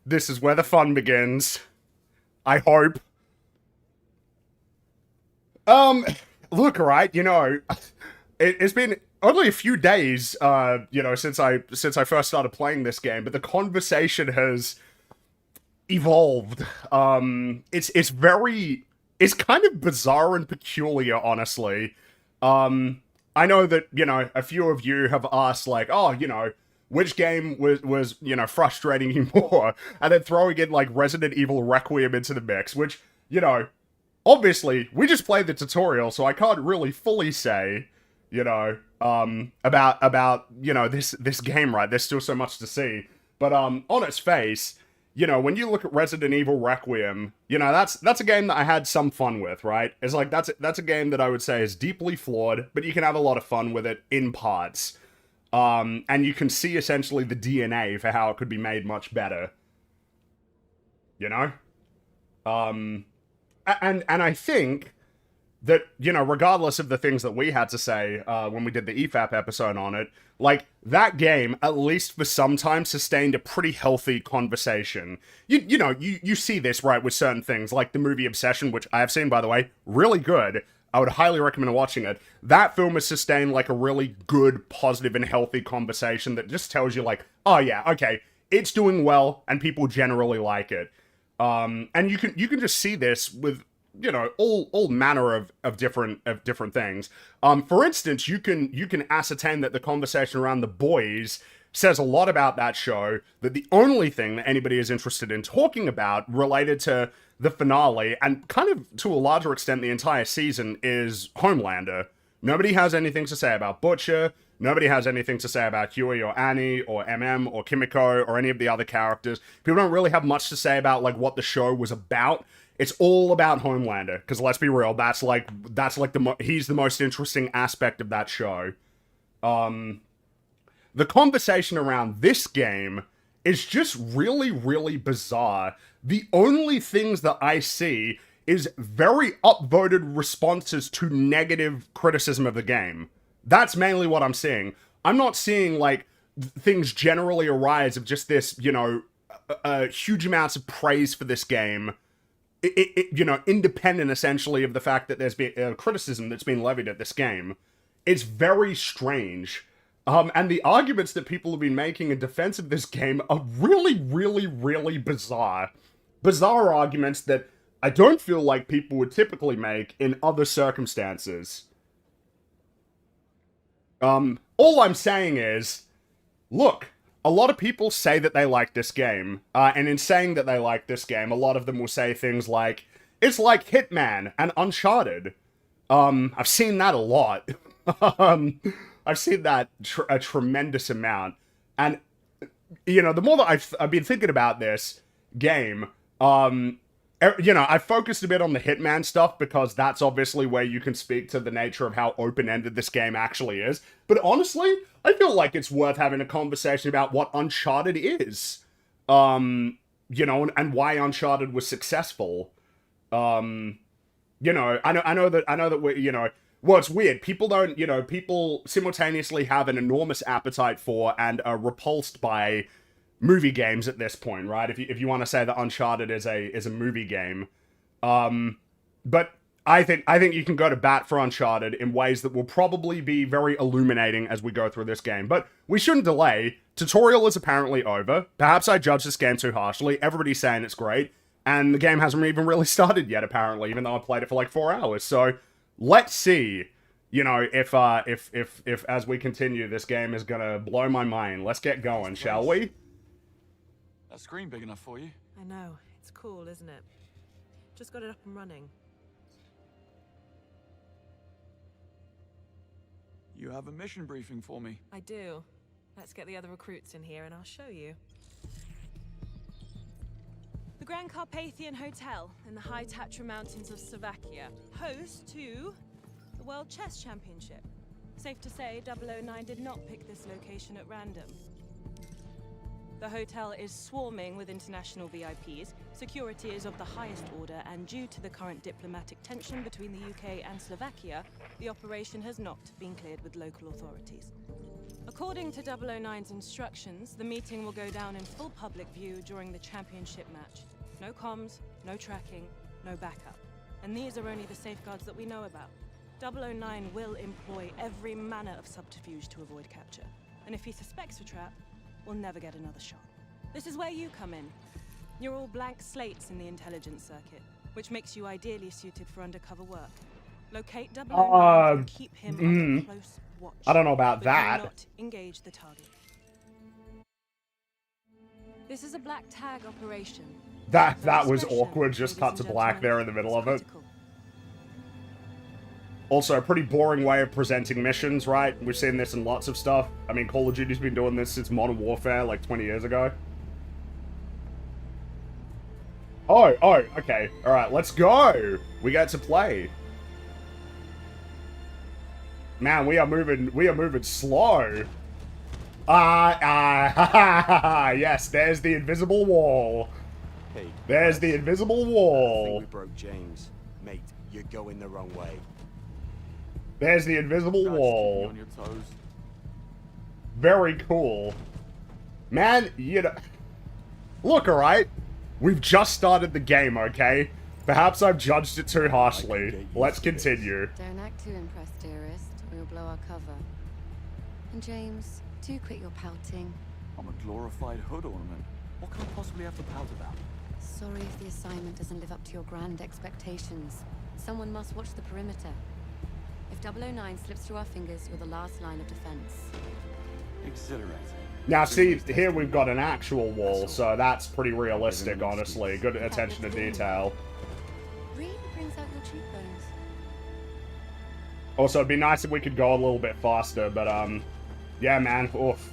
This is where the fun begins. I hope. Um, Look, right, it's been only a few days, since I first started playing this game, but the conversation has evolved. It's kind of bizarre and peculiar, honestly. I know that, a few of you have asked, like, oh, which game was frustrating you more? And then throwing in, like, Resident Evil Requiem into the mix, which, obviously, we just played the tutorial, so I can't really fully say, about this game, right? There's still so much to see. But, on its face, when you look at Resident Evil Requiem, that's a game that I had some fun with, right? It's like, that's a game that I would say is deeply flawed, but you can have a lot of fun with it in parts. And you can see essentially the DNA for how it could be made much better. You know? And I think that, regardless of the things that we had to say when we did the EFAP episode on it, like, that game, at least for some time, sustained a pretty healthy conversation. You see this, right, with certain things, like the movie Obsession, which I have seen, by the way, really good. I would highly recommend watching it. That film has sustained, like, a really good, positive, and healthy conversation that just tells you, like, oh yeah, okay, it's doing well, and people generally like it. And you can just see this with, all manner of different things. For instance, you can ascertain that the conversation around The Boys says a lot about that show, that the only thing that anybody is interested in talking about related to the finale, and kind of to a larger extent the entire season, is Homelander. Nobody has anything to say about Butcher. Nobody has anything to say about Huey or Annie or MM or Kimiko or any of the other characters. People don't really have much to say about, like, what the show was about. It's all about Homelander, because let's be real, he's the most interesting aspect of that show. The conversation around this game is just really, really bizarre. The only things that I see is very upvoted responses to negative criticism of the game. That's mainly what I'm seeing. I'm not seeing, like, things generally arise of just this, huge amounts of praise for this game. Independent, essentially, of the fact that there's been criticism that's been levied at this game. It's very strange. And the arguments that people have been making in defense of this game are really, really, really bizarre. Bizarre arguments that I don't feel like people would typically make in other circumstances. All I'm saying is, look, a lot of people say that they like this game, and in saying that they like this game, a lot of them will say things like, it's like Hitman and Uncharted. I've seen that a lot. I've seen that a tremendous amount. And, the more that I've been thinking about this game, I focused a bit on the Hitman stuff because that's obviously where you can speak to the nature of how open-ended this game actually is. But honestly, I feel like it's worth having a conversation about what Uncharted is. And why Uncharted was successful. I know that we're, well, it's weird. People don't, people simultaneously have an enormous appetite for and are repulsed by movie games at this point, right? If you want to say that Uncharted is a movie game, but I think you can go to bat for Uncharted in ways that will probably be very illuminating as we go through this game. But we shouldn't delay. Tutorial is apparently over. Perhaps I judged this game too harshly. Everybody's saying it's great. And the game hasn't even really started yet, apparently, even though I played it for like 4 hours. So, let's see, you know, if as we continue, this game is gonna blow my mind. Let's get going, shall we? That screen big enough for you? I know. It's cool, isn't it? Just got it up and running. You have a mission briefing for me. I do. Let's get the other recruits in here and I'll show you. The Grand Carpathian Hotel in the high Tatra Mountains of Slovakia, host to the World Chess Championship. Safe to say, 009 did not pick this location at random. The hotel is swarming with international VIPs, security is of the highest order, and due to the current diplomatic tension between the UK and Slovakia, the operation has not been cleared with local authorities. According to 009's instructions, the meeting will go down in full public view during the championship match. No comms, no tracking, no backup. And these are only the safeguards that we know about. 009 will employ every manner of subterfuge to avoid capture. And if he suspects a trap, we'll never get another shot. This is where you come in. You're all blank slates in the intelligence circuit, which makes you ideally suited for undercover work. Locate 009 and keep him under close watch. I don't know about but that. do not engage the target. This is a black tag operation. That was awkward, just cut to black there in the middle of it. Also, a pretty boring way of presenting missions, right? We've seen this in lots of stuff. I mean, Call of Duty's been doing this since Modern Warfare, like 20 years ago. Oh, okay. Alright, let's go! We get to play. Man, we are moving slow. Yes, there's the invisible wall. Hey, there's the invisible wall. I think we broke James. Mate, you're going the wrong way. There's the invisible wall. On your toes. Very cool. Man, you know... Look, alright? We've just started the game, okay? Perhaps I've judged it too harshly. Let's continue. Don't act too impressed, dearest, or you'll blow our cover. And James, do quit your pouting. I'm a glorified hood ornament. What can I possibly have to pout about? Sorry if the assignment doesn't live up to your grand expectations. Someone must watch the perimeter. If 009 slips through our fingers, you're the last line of defense. Exhilarating. Now, see, here we've got an actual wall, so that's pretty realistic, honestly. Good attention to detail. Really brings out your cheekbones. Also, it'd be nice if we could go a little bit faster, but, yeah, man, oof.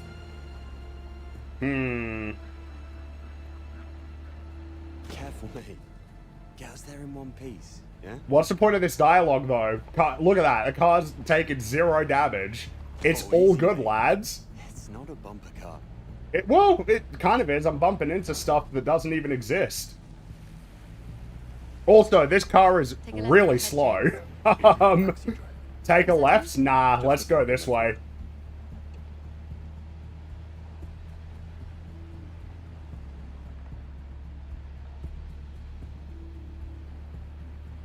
Careful, mate. Get us there in one piece, yeah? What's the point of this dialogue, though? Look at that. The car's taking 0 damage. It's all good, lads. It's not a bumper car. Well, it kind of is. I'm bumping into stuff that doesn't even exist. Also, this car is really slow. Take a left? Nah, let's go this way.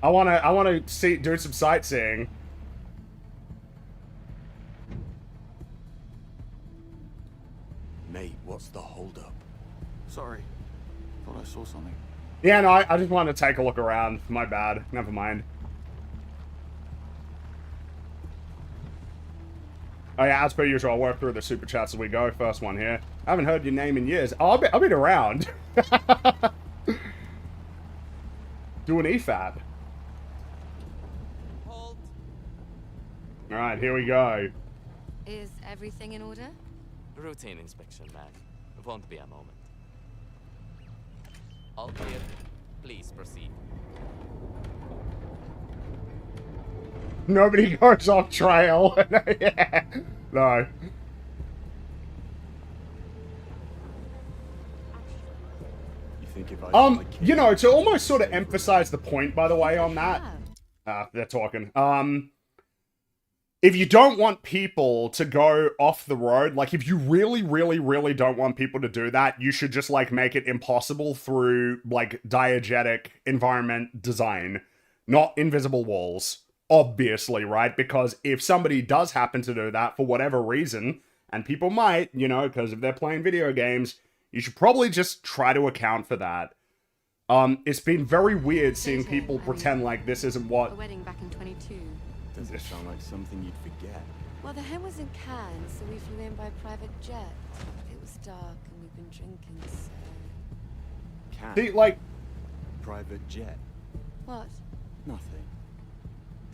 I wanna do some sightseeing. Mate, what's the holdup? Sorry. Thought I saw something. Yeah, no, I just wanted to take a look around. My bad. Never mind. Oh yeah, as per usual, I'll work through the super chats as we go. First one here. I haven't heard your name in years. Oh, I've been around. Do an EFAP. Alright, here we go. Is everything in order? Routine inspection, ma'am. Won't be a moment. All clear. Please proceed. Nobody goes off trail. Yeah. No. You think if I you know, to almost sort of emphasize the point, by the way, on that. They're talking. If you don't want people to go off the road, like, if you really, really, really don't want people to do that, you should just, like, make it impossible through, like, diegetic environment design. not invisible walls. Obviously, right? Because if somebody does happen to do that for whatever reason, and people might, you know, because if they're playing video games, you should probably just try to account for that. It's been very weird seeing people pretend like this isn't A what... wedding back in 22. Doesn't sound like something you'd forget. Well, the hen was in Cannes, so we flew in by private jet. It was dark and we've been drinking, so... Can. See, like... Private jet. What? Nothing.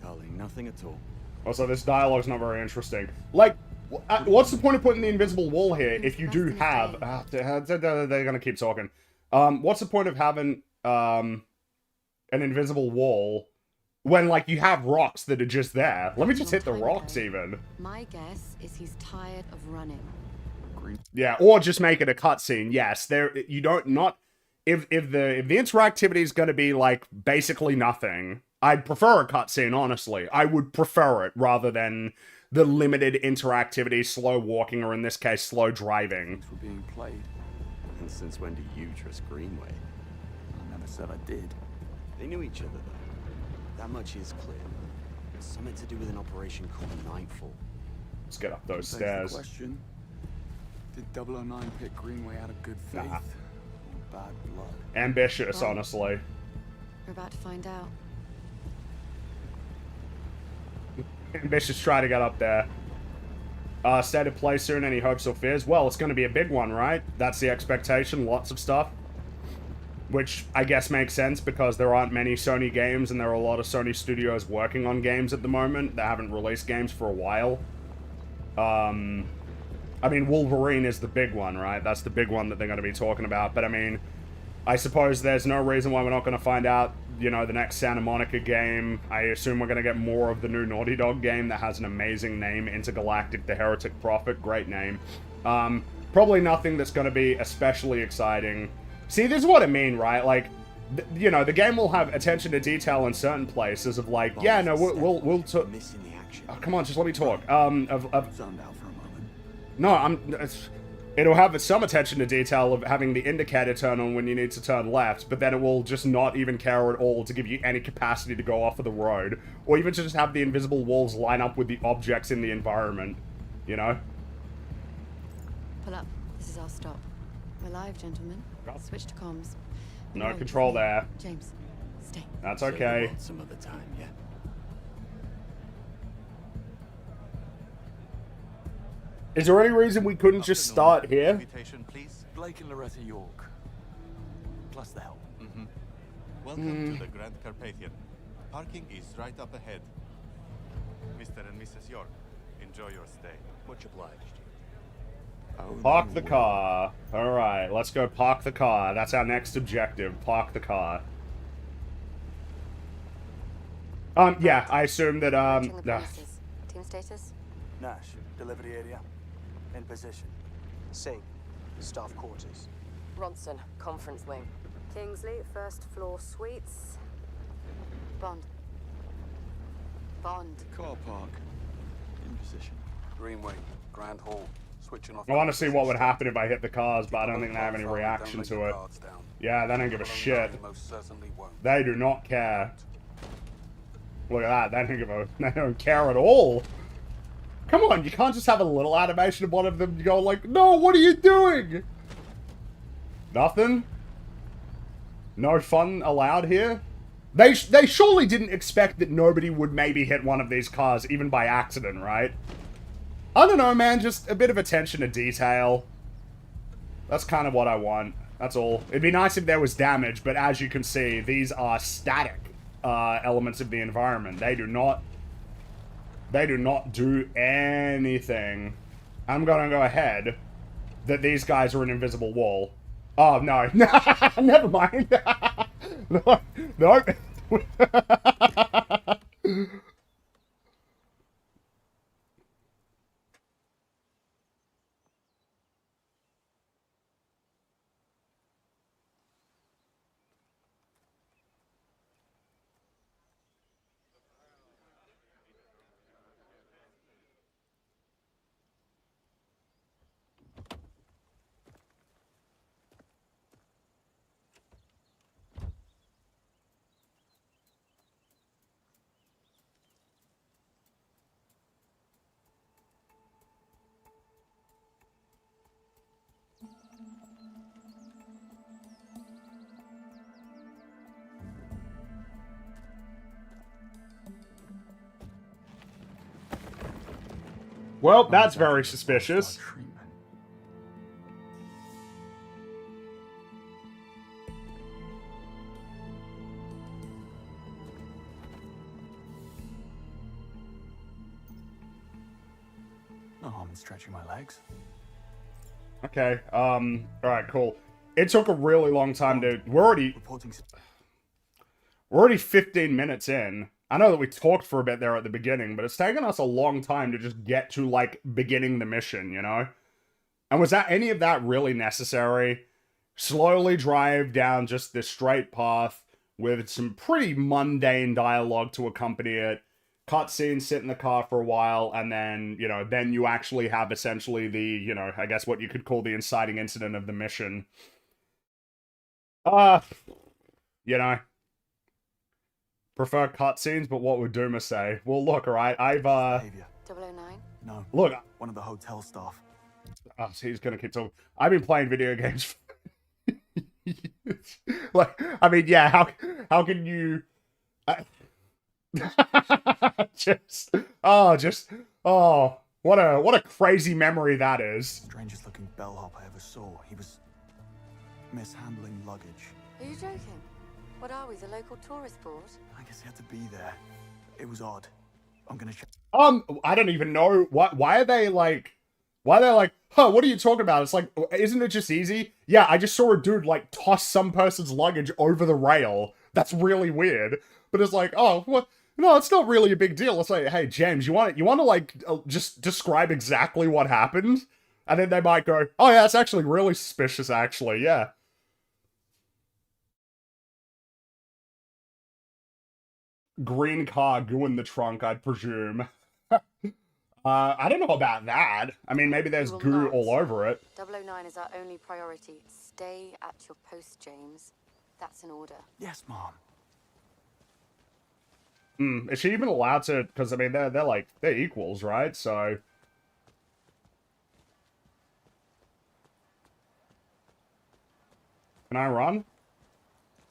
Darling, nothing at all. Also, this dialogue's not very interesting. Like, what's the point of putting the invisible wall here if you do have... they're gonna keep talking. What's the point of having, an invisible wall when, like, you have rocks that are just there? Let me just hit the rocks, even. My guess is he's tired of running. Yeah, or just make it a cutscene. Yes, you don't not... If the interactivity is going to be, like, basically nothing, I'd prefer a cutscene, honestly. I would prefer it, rather than the limited interactivity, slow walking, or in this case, slow driving. Were being played. And since when do you trust Greenway? I never said I did. They knew each other, though. That much is clear. It's something to do with an operation called Nightfall. Let's get up those Begs the stairs. question, did 009 pick Greenway out of good faith? Nah. Or bad blood? Ambitious, Well, honestly. We're about to find out. Ambitious try to get up there. State of play soon, any hopes or fears? Well, it's going to be a big one, right? That's the expectation, lots of stuff. Which I guess makes sense because there aren't many Sony games and there are a lot of Sony studios working on games at the moment that haven't released games for a while. I mean, Wolverine is the big one, right? That's the big one that they're going to be talking about. But I mean, I suppose there's no reason why we're not going to find out, you know, the next Santa Monica game. I assume we're going to get more of the new Naughty Dog game that has an amazing name, Intergalactic the Heretic Prophet. Great name. Probably nothing that's going to be especially exciting. See, this is what I mean, right? Like, you know, the game will have attention to detail in certain places of like, yeah, no, we'll talk. Missing the action. Oh, come on, just let me talk. Zoned out for a moment. No, it'll have some attention to detail of having the indicator turn on when you need to turn left, but then it will just not even care at all to give you any capacity to go off of the road, or even to just have the invisible walls line up with the objects in the environment, you know? Pull up. This is our stop. We're live, gentlemen. Go. Switch to comms. No Right, control with me. there. James, stay. That's Say you okay. want some other time, yeah? Is there any reason we couldn't just start here? Invitation, please. Blake and Loretta York. Plus the help. Welcome to the Grand Carpathian. Parking is right up ahead. Mr. and Mrs. York, enjoy your stay. Much obliged. Oh, Park no the way. car. Alright, let's go park the car. That's our next objective. Park the car. Yeah, I assume that, Approaching the premises. Team status? Nash, delivery area. In position. Singh, staff quarters. Ronson, conference wing. Kingsley, first floor suites. Bond. Bond. Car park. In position. Greenway, Grand Hall. Switching off. I want to see what would happen if I hit the cars, but I don't think they have any reaction to it. Yeah, they don't give a shit. Most certainly won't. They do not care. Look at that, they don't care at all. Come on, you can't just have a little animation of one of them go like, no, what are you doing? Nothing? No fun allowed here? They surely didn't expect that nobody would maybe hit one of these cars, even by accident, right? I don't know, man, just a bit of attention to detail. That's kind of what I want. That's all. It'd be nice if there was damage, but as you can see, these are static elements of the environment. They do not do anything. I'm gonna go ahead that these guys are an invisible wall. Oh, no. Never mind. No. Well, that's very suspicious. No harm in stretching my legs. Okay, alright, cool. It took a really long time to... We're already 15 minutes in. I know that we talked for a bit there at the beginning, but it's taken us a long time to just get to, like, beginning the mission, you know? And was that any of that really necessary? Slowly drive down just this straight path with some pretty mundane dialogue to accompany it. Cutscene, sit in the car for a while, and then, you know, then you actually have essentially the, you know, I guess what you could call the inciting incident of the mission. You know, prefer cutscenes, but what would Duma say? Well, look, alright, I've, Behavior. 009? No. Look, One of the hotel staff. oh, so he's gonna keep talking. I've been playing video games. Like, I mean, yeah, how can you... what a crazy memory that is. Strangest looking bellhop I ever saw. He was mishandling luggage. Are you joking? What are we, the local tourist board? I guess he had to be there. It was odd. I'm gonna check. I don't even know why are they like, huh, what are you talking about? It's like, isn't it just easy? Yeah, I just saw a dude like toss some person's luggage over the rail. That's really weird. But it's like, oh, what? No, it's not really a big deal. It's like, hey, James, you want to like just describe exactly what happened? And then they might go, oh yeah, it's actually really suspicious, actually, yeah. Green car, goo in the trunk, I'd presume. I don't know about that. I mean, maybe there's goo all over it. 009 is our only priority. Stay at your post, James. That's an order. Yes, Mom. Is she even allowed to? Because I mean, they're equals, right? So. Can I run?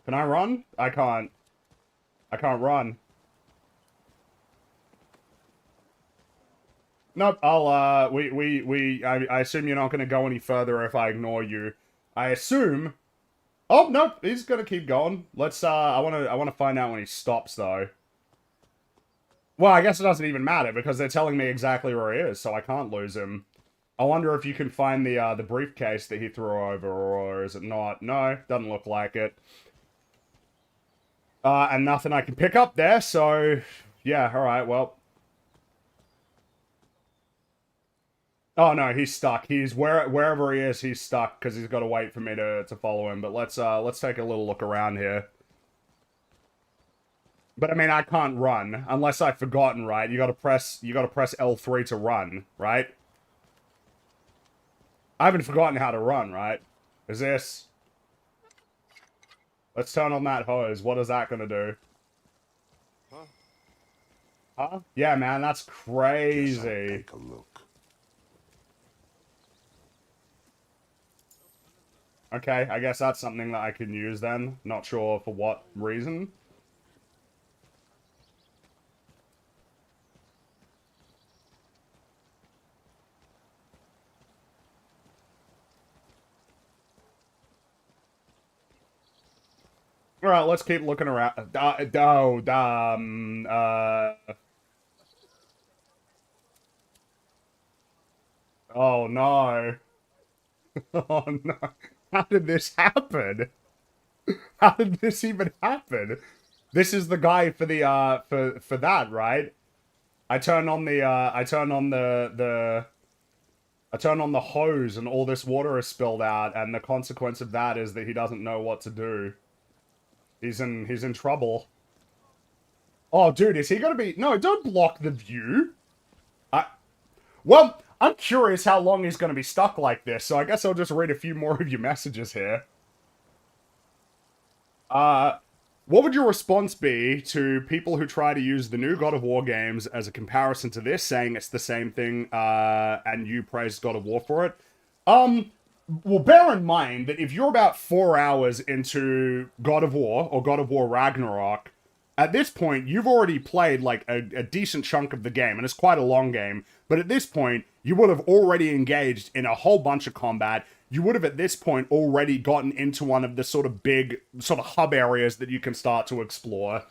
Can I run? I can't. I can't run. Nope, I'll, I assume you're not gonna go any further if I ignore you. I assume... Oh, nope, he's gonna keep going. Let's, I wanna find out when he stops, though. Well, I guess it doesn't even matter, because they're telling me exactly where he is, so I can't lose him. I wonder if you can find the briefcase that he threw over, or is it not? No, doesn't look like it. And nothing I can pick up there, so... Yeah, alright, well... Oh no, he's stuck. He's wherever he is, he's stuck because he's got to wait for me to follow him. But let's take a little look around here. But I mean, I can't run unless I've forgotten, right? You got to press L3 to run, right? I haven't forgotten how to run, right? Is this? Let's turn on that hose. What is that gonna do? Huh? Yeah, man, that's crazy. Take a look. Okay, I guess that's something that I can use then. Not sure for what reason. Alright, let's keep looking around. Oh no. Oh no. How did this happen? How did this even happen? This is the guy for the for that, right? I turn on the I turn on the hose and all this water is spilled out, and the consequence of that is that he doesn't know what to do. He's in trouble. Oh dude, is he gonna be... No, don't block the view. Well, I'm curious how long he's going to be stuck like this, so I guess I'll just read a few more of your messages here. What would your response be to people who try to use the new God of War games as a comparison to this, saying it's the same thing, and you praise God of War for it? Well, bear in mind that if you're about 4 hours into God of War, or God of War Ragnarok, at this point, you've already played like a decent chunk of the game, and it's quite a long game. But at this point, you would have already engaged in a whole bunch of combat. You would have at this point already gotten into one of the sort of big sort of hub areas that you can start to explore.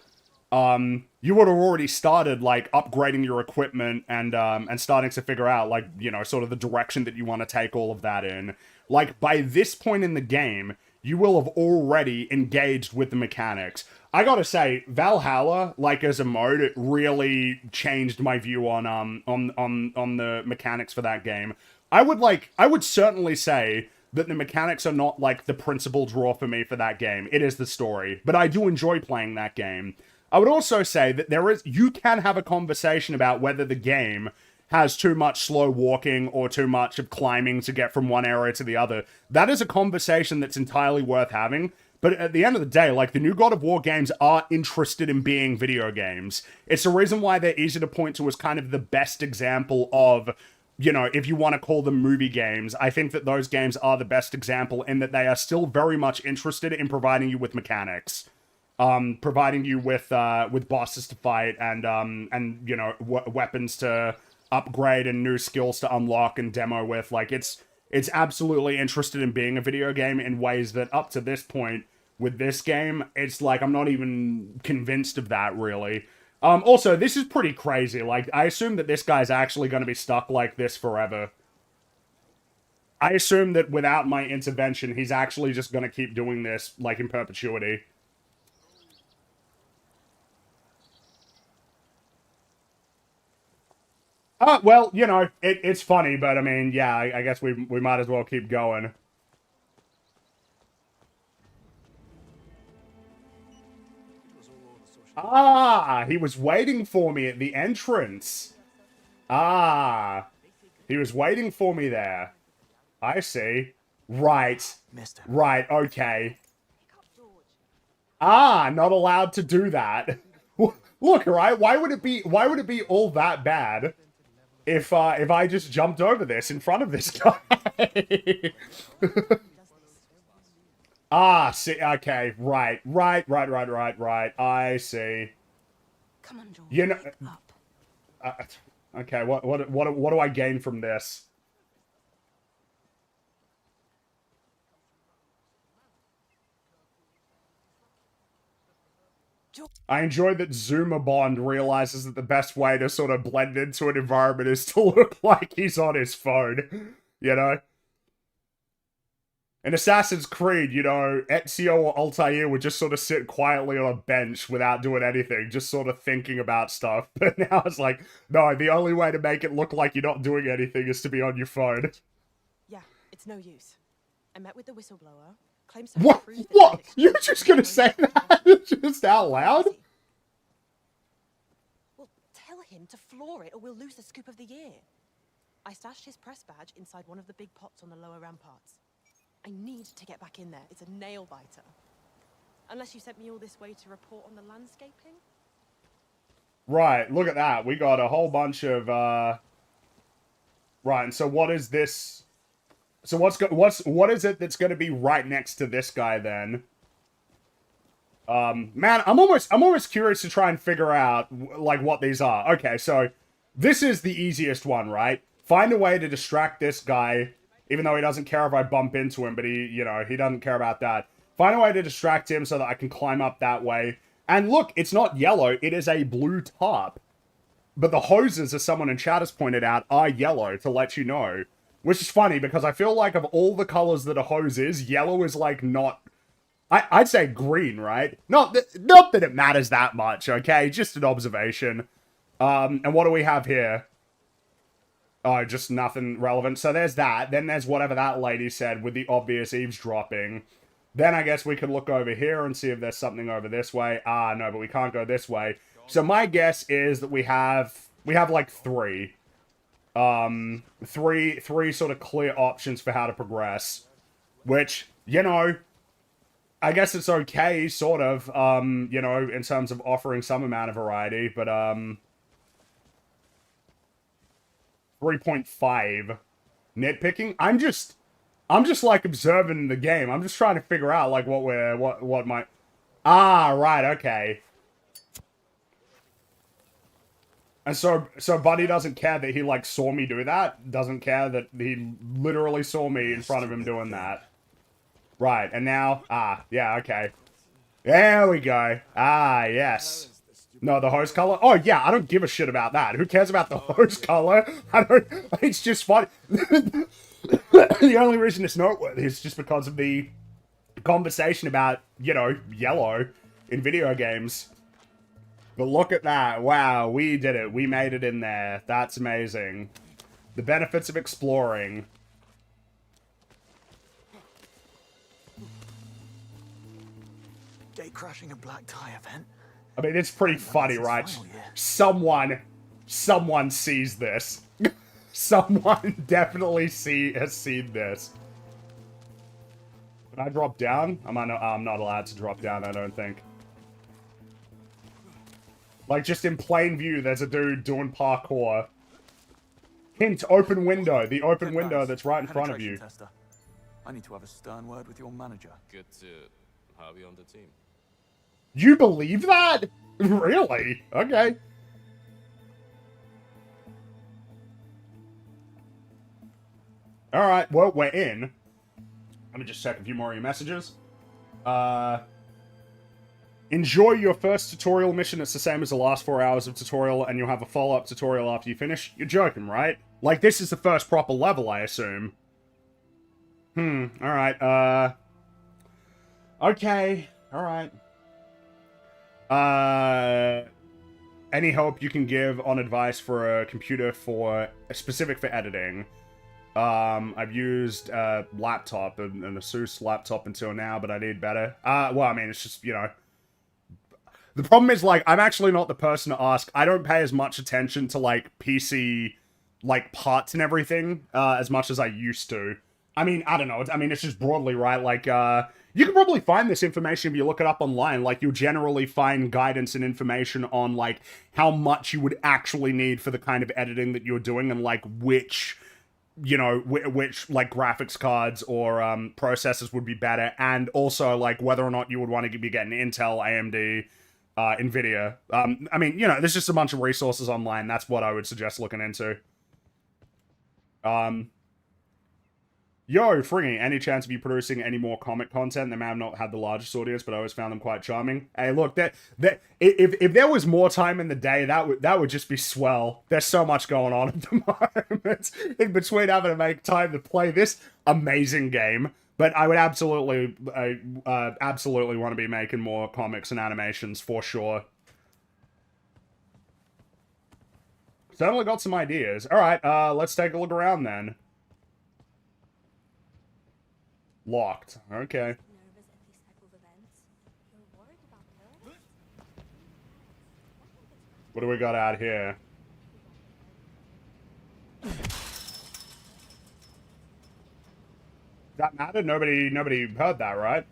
You would have already started like upgrading your equipment and starting to figure out like, you know, sort of the direction that you want to take all of that in. Like by this point in the game, you will have already engaged with the mechanics. I gotta say, Valhalla, like as a mode, it really changed my view on the mechanics for that game. I would certainly say that the mechanics are not like the principal draw for me for that game. It is the story, but I do enjoy playing that game. I would also say that you can have a conversation about whether the game has too much slow walking or too much of climbing to get from one area to the other. That is a conversation that's entirely worth having. But at the end of the day, like, the new God of War games are interested in being video games. It's the reason why they're easy to point to as kind of the best example of, you know, if you want to call them movie games. I think that those games are the best example in that they are still very much interested in providing you with mechanics. Providing you with bosses to fight and you know, weapons to upgrade and new skills to unlock and demo with. Like, it's absolutely interested in being a video game in ways that up to this point with this game, it's like I'm not even convinced of that, really. Also, this is pretty crazy. Like, I assume that this guy's actually going to be stuck like this forever. I assume that without my intervention, he's actually just going to keep doing this, like, in perpetuity. Well, you know, it's funny, but I mean, yeah, I guess we might as well keep going. Ah, he was waiting for me at the entrance. Ah, he was waiting for me there. I see. Right. Mister. Right, okay. Ah, not allowed to do that. Look, right? Why would it be all that bad if I just jumped over this in front of this guy? Ah, see, okay, right. I see. Come on, George. You know, Up. okay. What do I gain from this? I enjoy that Zuma Bond realizes that the best way to sort of blend into an environment is to look like he's on his phone, you know? In Assassin's Creed, you know, Ezio or Altair would just sort of sit quietly on a bench without doing anything, just sort of thinking about stuff. But now it's like, no, the only way to make it look like you're not doing anything is to be on your phone. Yeah, it's no use. I met with the whistleblower. Claims What? What? You're just gonna say that? Just out loud? Well, tell him to floor it or we'll lose the scoop of the year. I stashed his press badge inside one of the big pots on the lower ramparts. I need to get back in there. It's a nail biter. Unless you sent me all this way to report on the landscaping? Right, look at that. We got a whole bunch of, Right, and so what is this? So what is it that's gonna be right next to this guy, then? Man, I'm almost curious to try and figure out, like, what these are. Okay, so, this is the easiest one, right? Find a way to distract this guy, even though he doesn't care if I bump into him, but he doesn't care about that. Find a way to distract him so that I can climb up that way. And look, it's not yellow, it is a blue top. But the hoses, as someone in chat has pointed out, are yellow, to let you know. Which is funny, because I feel like of all the colors that a hose is, yellow is, like, not... I'd say green, right? Not that it matters that much, okay? Just an observation. And what do we have here? Oh, just nothing relevant. So there's that. Then there's whatever that lady said with the obvious eavesdropping. Then I guess we could look over here and see if there's something over this way. Ah, no, but we can't go this way. So my guess is that we have like three. Three sort of clear options for how to progress. Which, you know, I guess it's okay, sort of, you know, in terms of offering some amount of variety, but, 3.5. Nitpicking? I'm just like observing the game. I'm just trying to figure out like what might... Ah, right, okay. And so Buddy doesn't care that he, like, saw me do that. Doesn't care that he literally saw me in front of him doing that. Right, and now, yeah, okay. There we go. Ah, yes. No, the hose color? Oh, yeah, I don't give a shit about that. Who cares about the hose color? I don't, it's just fun. The only reason it's noteworthy is just because of the conversation about, you know, yellow in video games. But look at that. Wow, we did it. We made it in there. That's amazing. The benefits of exploring. Gate crashing a black tie event. I mean, it's pretty funny, right? Someone sees this. Someone definitely has seen this. Can I drop down? I'm not allowed to drop down, I don't think. Like, just in plain view, there's a dude doing parkour. Hint, open window. The open window that's right in front of you. Tester. I need to have a stern word with your manager. Good to have you on the team. You believe that? Really? Okay. Alright, well, we're in. Let me just check a few more of your messages. Enjoy your first tutorial mission. It's the same as the last 4 hours of tutorial, and you'll have a follow-up tutorial after you finish. You're joking, right? Like, this is the first proper level, I assume. Alright, okay. Alright. Any help you can give on advice for a computer specific for editing? I've used a laptop, an Asus laptop until now, but I need better. Well, I mean, it's just, you know. The problem is, like, I'm actually not the person to ask. I don't pay as much attention to, like, PC, like, parts and everything, as much as I used to. I mean, I don't know. I mean, it's just broadly, right? Like, you can probably find this information if you look it up online. Like, you'll generally find guidance and information on, like, how much you would actually need for the kind of editing that you're doing and, like, which, you know, which like, graphics cards or processors would be better. And also, like, whether or not you would want to be getting Intel, AMD, NVIDIA. I mean, you know, there's just a bunch of resources online. That's what I would suggest looking into. Yo, Fringy, any chance of you producing any more comic content? They may have not had the largest audience, but I always found them quite charming. Hey, look, if there was more time in the day, that would just be swell. There's so much going on at the moment in between having to make time to play this amazing game. But I would absolutely want to be making more comics and animations for sure. Certainly got some ideas. All right, let's take a look around then. Locked. Okay. What do we got out here? Does that matter? Nobody heard that, right?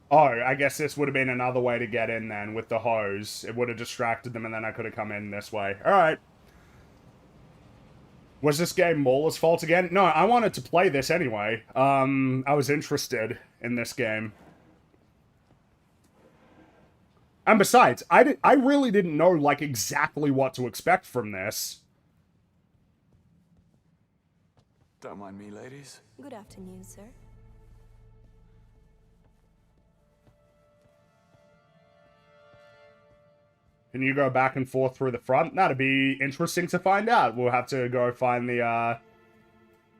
Oh, I guess this would have been another way to get in then with the hose. It would have distracted them and then I could have come in this way. Alright. Was this game Mauler's fault again? No, I wanted to play this anyway. I was interested in this game. And besides, I really didn't know, like, exactly what to expect from this. Don't mind me, ladies. Good afternoon, sir. Can you go back and forth through the front? That'd be interesting to find out. We'll have to go find the,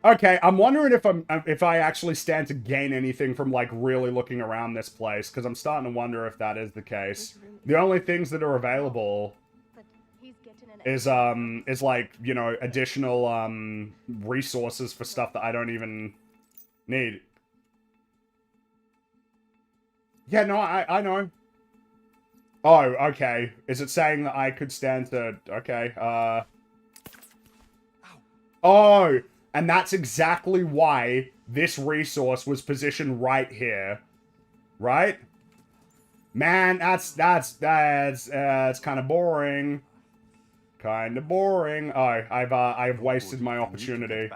Okay, I'm wondering if I actually stand to gain anything from, like, really looking around this place, because I'm starting to wonder if that is the case. The only things that are available is like, you know, additional, resources for stuff that I don't even need. Yeah, no, I know. Oh, okay. Is it saying that I could stand to... Okay, Oh, and that's exactly why this resource was positioned right here. Right? Man, that's kind of boring. Kind of boring. Oh, I've wasted my opportunity.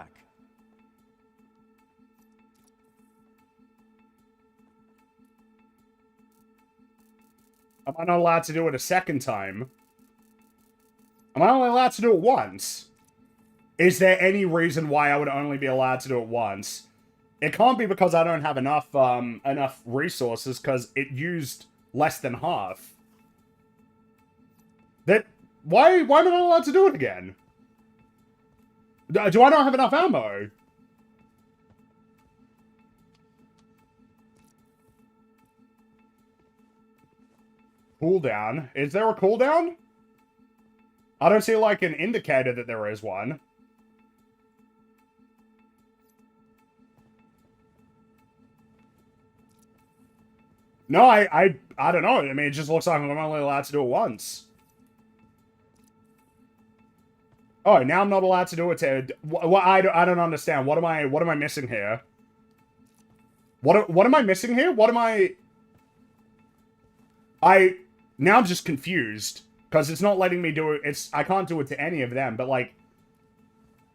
Am I not allowed to do it a second time? Am I only allowed to do it once? Is there any reason why I would only be allowed to do it once? It can't be because I don't have enough enough resources, because it used less than half. Why am I not allowed to do it again? Do I not have enough ammo? Cooldown. Is there a cooldown? I don't see, like, an indicator that there is one. No, I don't know. I mean, it just looks like I'm only allowed to do it once. Oh, now I'm not allowed to do it to... I don't understand. What am I missing here? What am I missing here? What am I... Now I'm just confused. Because it's not letting me do it. I can't do it to any of them, but like...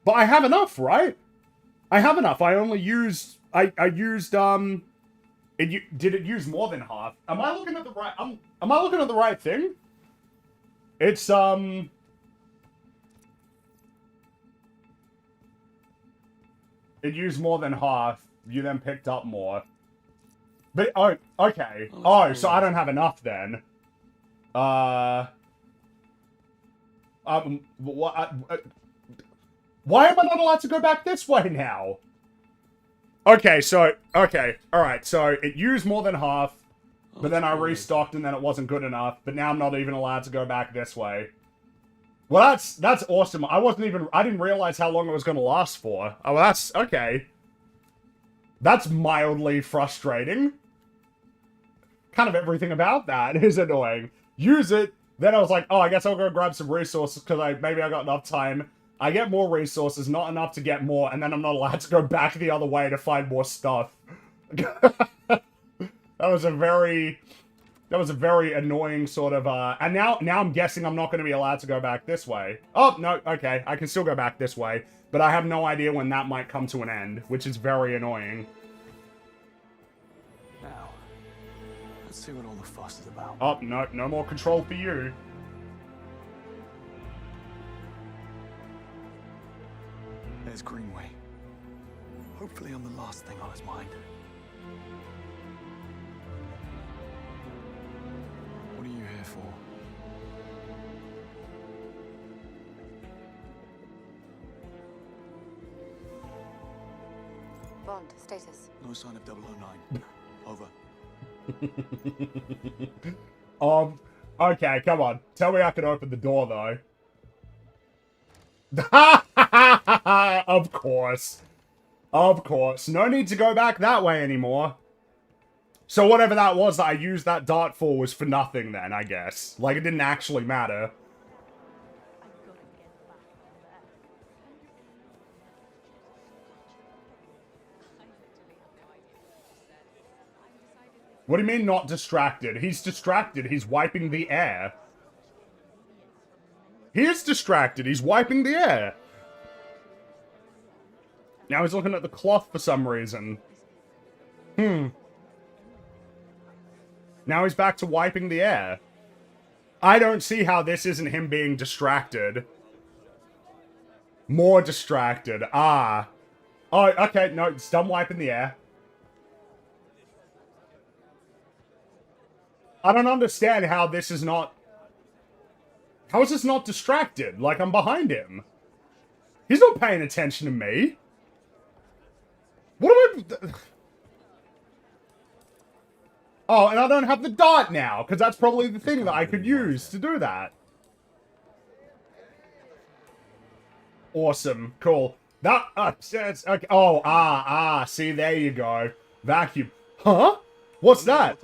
But I have enough, right? I have enough. I only used... I used, did it use more than half? Am I looking at the right... am I looking at the right thing? It's, It used more than half. You then picked up more. But, oh, okay. Oh, so I don't have enough then. Why am I not allowed to go back this way now? Okay, alright, so it used more than half, but then I restocked and then it wasn't good enough, but now I'm not even allowed to go back this way. Well, that's awesome. I didn't realize how long it was gonna last for. Oh, well, that's, okay. That's mildly frustrating. Kind of everything about that is annoying. Use it, then I was like, oh, I guess I'll go grab some resources, because maybe I got enough time. I get more resources, not enough to get more, and then I'm not allowed to go back the other way to find more stuff. That was a very annoying sort of, and now I'm guessing I'm not going to be allowed to go back this way. Oh, no, okay, I can still go back this way, but I have no idea when that might come to an end, which is very annoying. Now, let's see what all the fuss is about. Oh, no more control for you. There's Greenway. Hopefully I'm the last thing on his mind. What are you here for? Bond, status. No sign of 009. Over. Okay, come on. Tell me I can open the door, though. Of course. Of course. No need to go back that way anymore. So whatever that was that I used that dart for was for nothing then, I guess. Like, it didn't actually matter. What do you mean not distracted? He's distracted. He's wiping the air. He is distracted. He's wiping the air. Now he's looking at the cloth for some reason. Now he's back to wiping the air. I don't see how this isn't him being distracted. More distracted. Ah. Oh, okay. No, it's done wiping the air. I don't understand how this is not... How is this not distracted? Like, I'm behind him. He's not paying attention to me. What am I... Oh, and I don't have the dart now, because that's probably the thing that I could use to do that. Awesome. Cool. That... okay. Oh, see, there you go. Vacuum. Huh? What's that?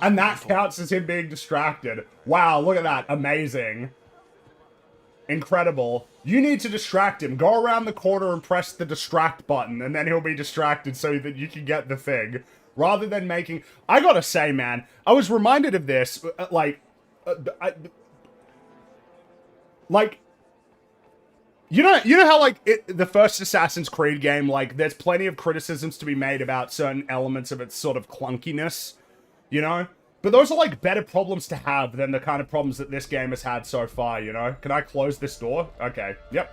And that counts as him being distracted. Wow, look at that. Amazing. Incredible. You need to distract him. Go around the corner and press the distract button, and then he'll be distracted so that you can get the thing. Rather than making... I gotta say, man, I was reminded of this, You know how, like, the first Assassin's Creed game, like, there's plenty of criticisms to be made about certain elements of its sort of clunkiness, you know? But those are, like, better problems to have than the kind of problems that this game has had so far, you know? Can I close this door? Okay, yep.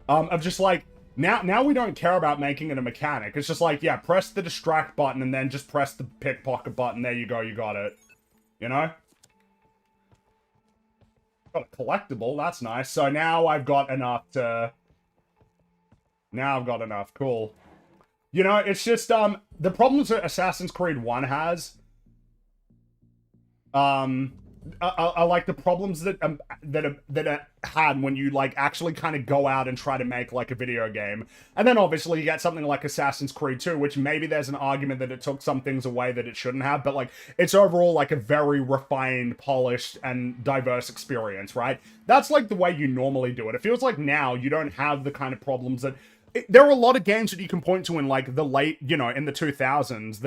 I'm just like, now we don't care about making it a mechanic. It's just like, yeah, press the distract button and then just press the pickpocket button. There you go, you got it. You know? Got a collectible, that's nice. So now I've got enough to... Now I've got enough, cool. You know, it's just, the problems that Assassin's Creed 1 has... I like the problems that it had when you like actually kind of go out and try to make like a video game, and then obviously you get something like Assassin's Creed 2, which maybe there's an argument that it took some things away that it shouldn't have, but like it's overall like a very refined, polished, and diverse experience, right? That's like the way you normally do it. It feels like now you don't have the kind of problems that there are a lot of games that you can point to in like the late, you know, in the 2000s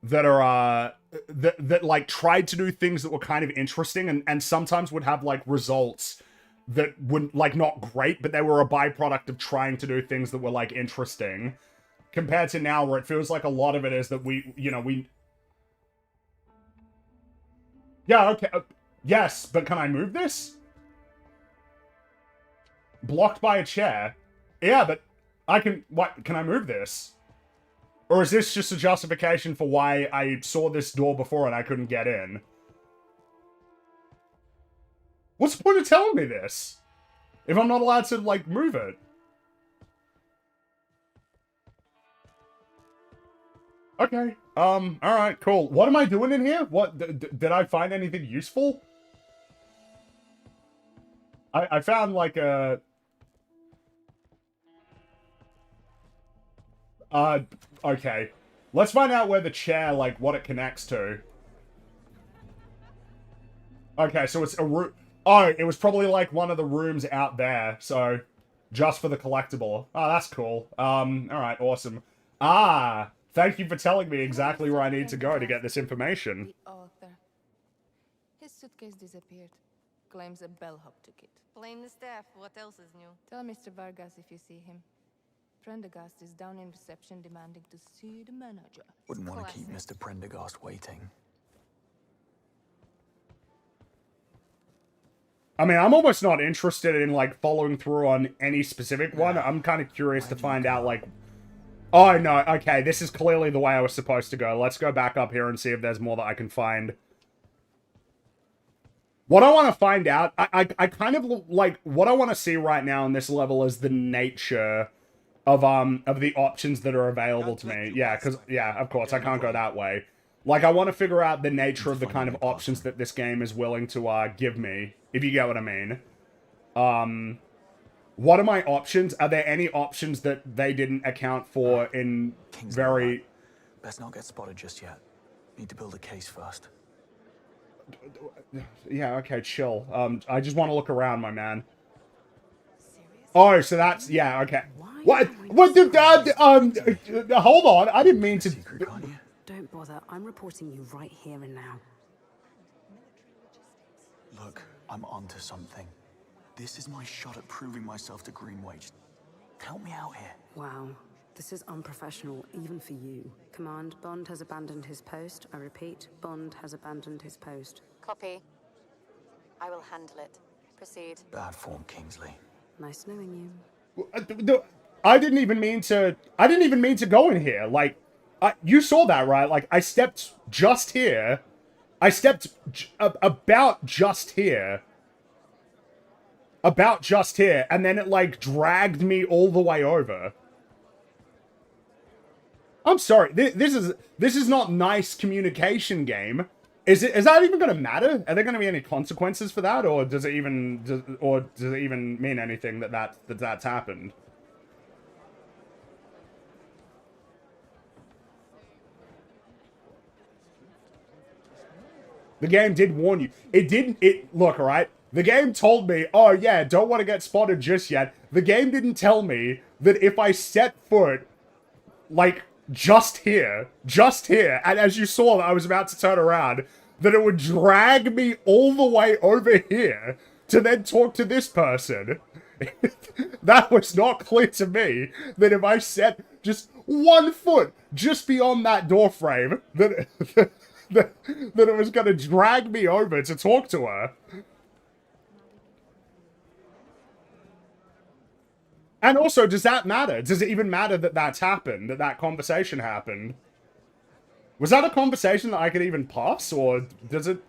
that like tried to do things that were kind of interesting and sometimes would have like results that would like not great, but they were a byproduct of trying to do things that were like interesting, compared to now where it feels like a lot of it is that yeah, okay, yes, but can I move this? Blocked by a chair. Yeah, but can I move this? Or is this just a justification for why I saw this door before and I couldn't get in? What's the point of telling me this? If I'm not allowed to, like, move it? Okay. Alright, cool. What am I doing in here? What, did I find anything useful? I found, like, a... Okay. Let's find out where the chair, like, what it connects to. Okay, so it's a room... Oh, it was probably, like, one of the rooms out there, so... Just for the collectible. Oh, that's cool. Alright, awesome. Ah! Thank you for telling me exactly where I need to go to get this information. The author. His suitcase disappeared. Claims a bellhop took it. Blame the staff. What else is new? Tell Mr. Vargas if you see him. Prendergast is down in reception demanding to see the manager. Wouldn't want to keep Mr. Prendergast waiting. I mean, I'm almost not interested in, like, following through on any specific one. I'm kind of curious to find out, like... Oh, no, okay, this is clearly the way I was supposed to go. Let's go back up here and see if there's more that I can find. What I want to find out... I kind of, like, what I want to see right now in this level is the nature... of the options that are available to me. Yeah, because, yeah, of course, I can't go that way. Like, I want to figure out the nature of the kind of options that this game is willing to, give me, if you get what I mean. What are my options? Are there any options that they didn't account for in very... Best not get spotted just yet. Need to build a case first. Yeah, okay, chill. I just want to look around, my man. Oh, so that's... Yeah, okay. What did that... hold on. I didn't mean to... Don't bother. I'm reporting you right here and now. Look, I'm onto something. This is my shot at proving myself to Greenway. Just help me out here. Wow. This is unprofessional, even for you. Command, Bond has abandoned his post. I repeat, Bond has abandoned his post. Copy. I will handle it. Proceed. Bad form, Kingsley. Nice knowing you. I didn't even mean to go in here. Like, you saw that, right? Like, I stepped just here. I stepped about just here. About just here. And then it, like, dragged me all the way over. I'm sorry. This is not nice communication, game. Is that even going to matter? Are there going to be any consequences for that, or does it even mean anything that's happened? The game did warn you. Look, alright? The game told me, oh yeah, don't want to get spotted just yet. The game didn't tell me that if I set foot, like, just here, and as you saw that I was about to turn around, that it would drag me all the way over here to then talk to this person. That was not clear to me that if I set just 1 foot just beyond that door frame, that, that it was going to drag me over to talk to her. And also, does that matter? Does it even matter that that's happened, that that conversation happened? Was that a conversation that I could even pass, or does it...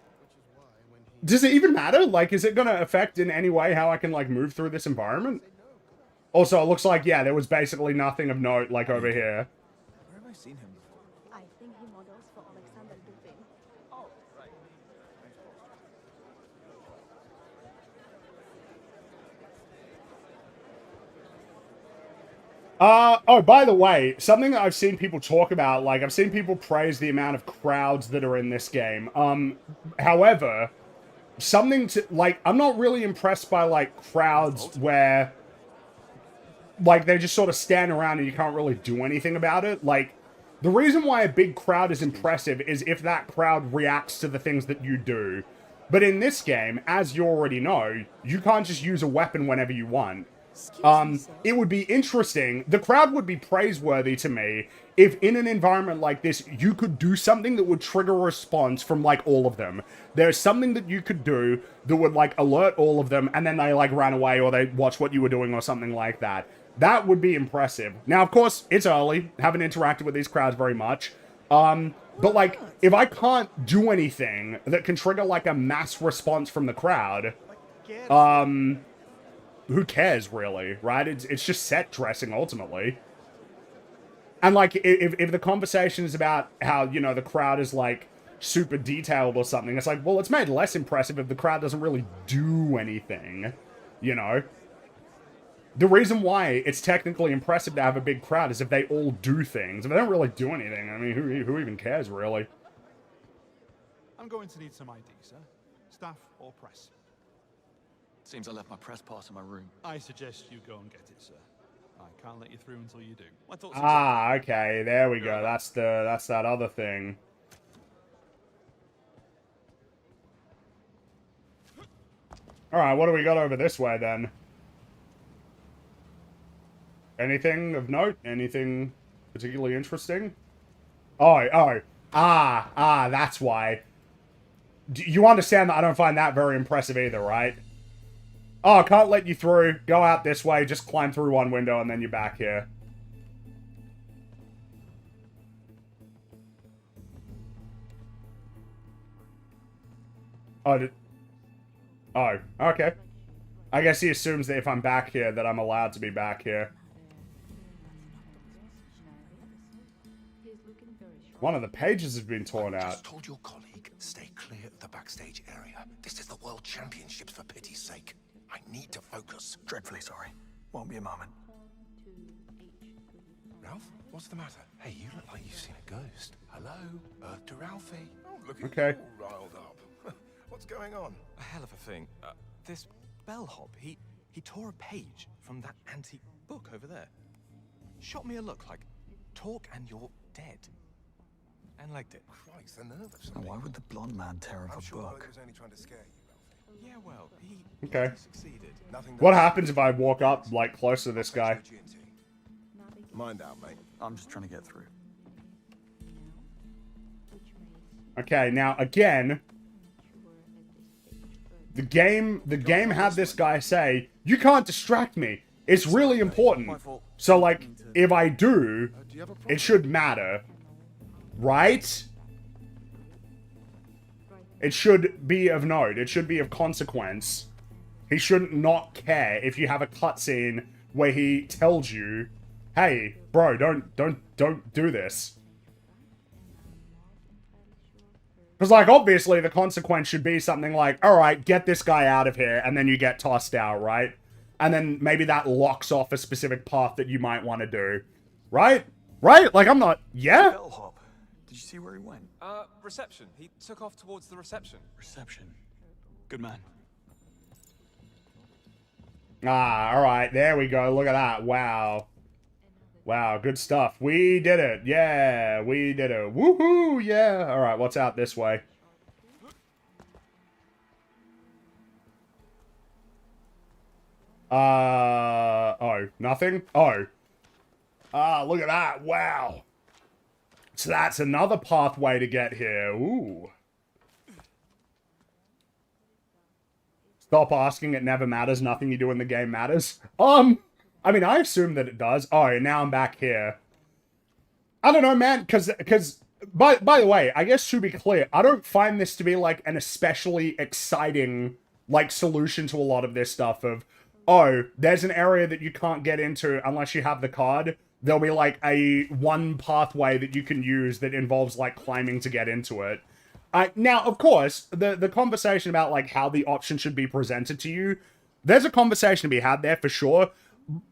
Does it even matter? Like, is it going to affect in any way how I can, like, move through this environment? Also, it looks like, yeah, there was basically nothing of note, like, over here. Where have I seen him before? I think he models for Alexander Dupin. Oh, right. Oh, by the way, something that I've seen people talk about, like, I've seen people praise the amount of crowds that are in this game. However, something to, like, I'm not really impressed by, like, crowds where, like, they just sort of stand around and you can't really do anything about it. Like, the reason why a big crowd is impressive is if that crowd reacts to the things that you do. But in this game, as you already know, you can't just use a weapon whenever you want. It would be interesting, the crowd would be praiseworthy to me if in an environment like this, you could do something that would trigger a response from, like, all of them. There's something that you could do that would, like, alert all of them, and then they, like, ran away, or they watched what you were doing, or something like that. That would be impressive. Now, of course, it's early, haven't interacted with these crowds very much, but, like, if I can't do anything that can trigger, like, a mass response from the crowd, who cares, really, right? It's just set dressing, ultimately. And, like, if the conversation is about how, you know, the crowd is, like, super detailed or something, it's like, well, it's made less impressive if the crowd doesn't really do anything, you know? The reason why it's technically impressive to have a big crowd is if they all do things. If they don't really do anything, I mean, who even cares, really? I'm going to need some ID, sir. Staff or press? Seems I left my press pass in my room. I suggest you go and get it, sir. I can't let you through until you do. My thoughts Ah, okay, there we go. That's that other thing. Alright, what do we got over this way, then? Anything of note? Anything particularly interesting? That's why. You understand that I don't find that very impressive either, right? Oh, can't let you through. Go out this way, just climb through one window, and then you're back here. Oh, okay. I guess he assumes that if I'm back here, that I'm allowed to be back here. One of the pages has been torn out. Just told your colleague, stay clear of the backstage area. This is the World Championships, for pity's sake. I need to focus. Dreadfully sorry. Won't be a moment. Ralph, what's the matter? Hey, you look like you've seen a ghost. Hello? To Ralphie. Oh, look at Okay. you all riled up. What's going on? A hell of a thing. This bellhop, he tore a page from that antique book over there. Shot me a look like, talk and you're dead. And legged it. Christ, the nerve of Now, something. why would the blonde man tear up I'm a sure book? he was only trying to scare you, Ralphie. Yeah, well, he Okay. succeeded. Nothing What does- happens if I walk up, like, close to this guy? Mind out, mate. I'm just trying to get through. Okay, now, again... The game had this guy say, you can't distract me. It's really important. So, like, if I do, it should matter. Right? It should be of note. It should be of consequence. He shouldn't not care if you have a cutscene where he tells you, hey, bro, don't do this. Because, like, obviously the consequence should be something like, alright, get this guy out of here, and then you get tossed out, right? And then maybe that locks off a specific path that you might want to do. Right? Right? Like, I'm not... Yeah? Bellhop. Did you see where he went? Reception. He took off towards the reception. Reception. Good man. Ah, alright, there we go. Look at that. Wow. Wow, good stuff. We did it. Yeah, we did it. Woohoo! Yeah. Alright, what's out this way? Oh, nothing? Oh. Ah, look at that. Wow. So that's another pathway to get here. Ooh. Stop asking, it never matters. Nothing you do in the game matters. I mean, I assume that it does. Oh, now I'm back here. I don't know, man, because by the way, I guess to be clear, I don't find this to be, like, an especially exciting, like, solution to a lot of this stuff of, oh, there's an area that you can't get into unless you have the card. There'll be, like, one pathway that you can use that involves, like, climbing to get into it. Now, of course, the conversation about, like, how the option should be presented to you, there's a conversation to be had there for sure,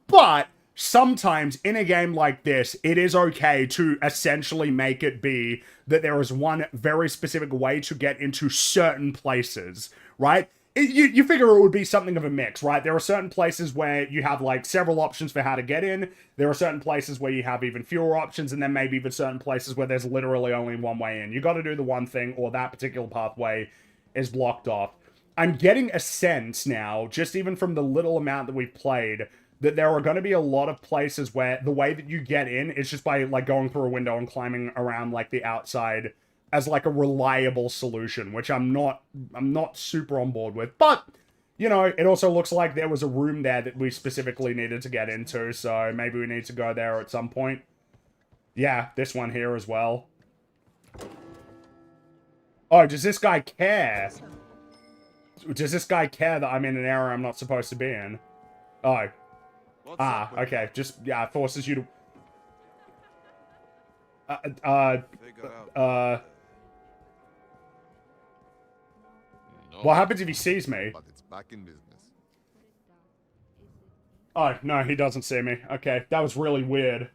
but sometimes in a game like this, it is okay to essentially make it be that there is one very specific way to get into certain places, right? You figure it would be something of a mix, right? There are certain places where you have, like, several options for how to get in. There are certain places where you have even fewer options, and then maybe even certain places where there's literally only one way in. You gotta do the one thing, or that particular pathway is blocked off. I'm getting a sense now, just even from the little amount that we've played, that there are going to be a lot of places where the way that you get in is just by, like, going through a window and climbing around, like, the outside as, like, a reliable solution, which I'm not super on board with. But, you know, it also looks like there was a room there that we specifically needed to get into, so maybe we need to go there at some point. Yeah, this one here as well. Oh, does this guy care? Does this guy care that I'm in an area I'm not supposed to be in? Oh. Okay. Just, yeah, forces you to... What happens if he sees me? But it's back in business. Oh, no, he doesn't see me. Okay, that was really weird.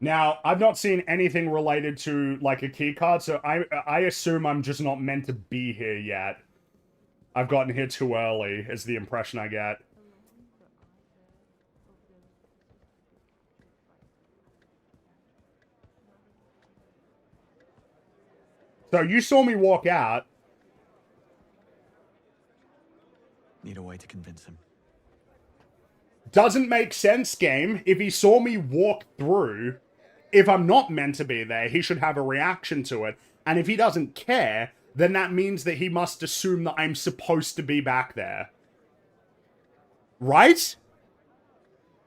Now, I've not seen anything related to, like, a keycard, so I assume I'm just not meant to be here yet. I've gotten here too early, is the impression I get. So you saw me walk out. Need a way to convince him. Doesn't make sense, game. If he saw me walk through, if I'm not meant to be there, he should have a reaction to it. And if he doesn't care, then that means that he must assume that I'm supposed to be back there. Right?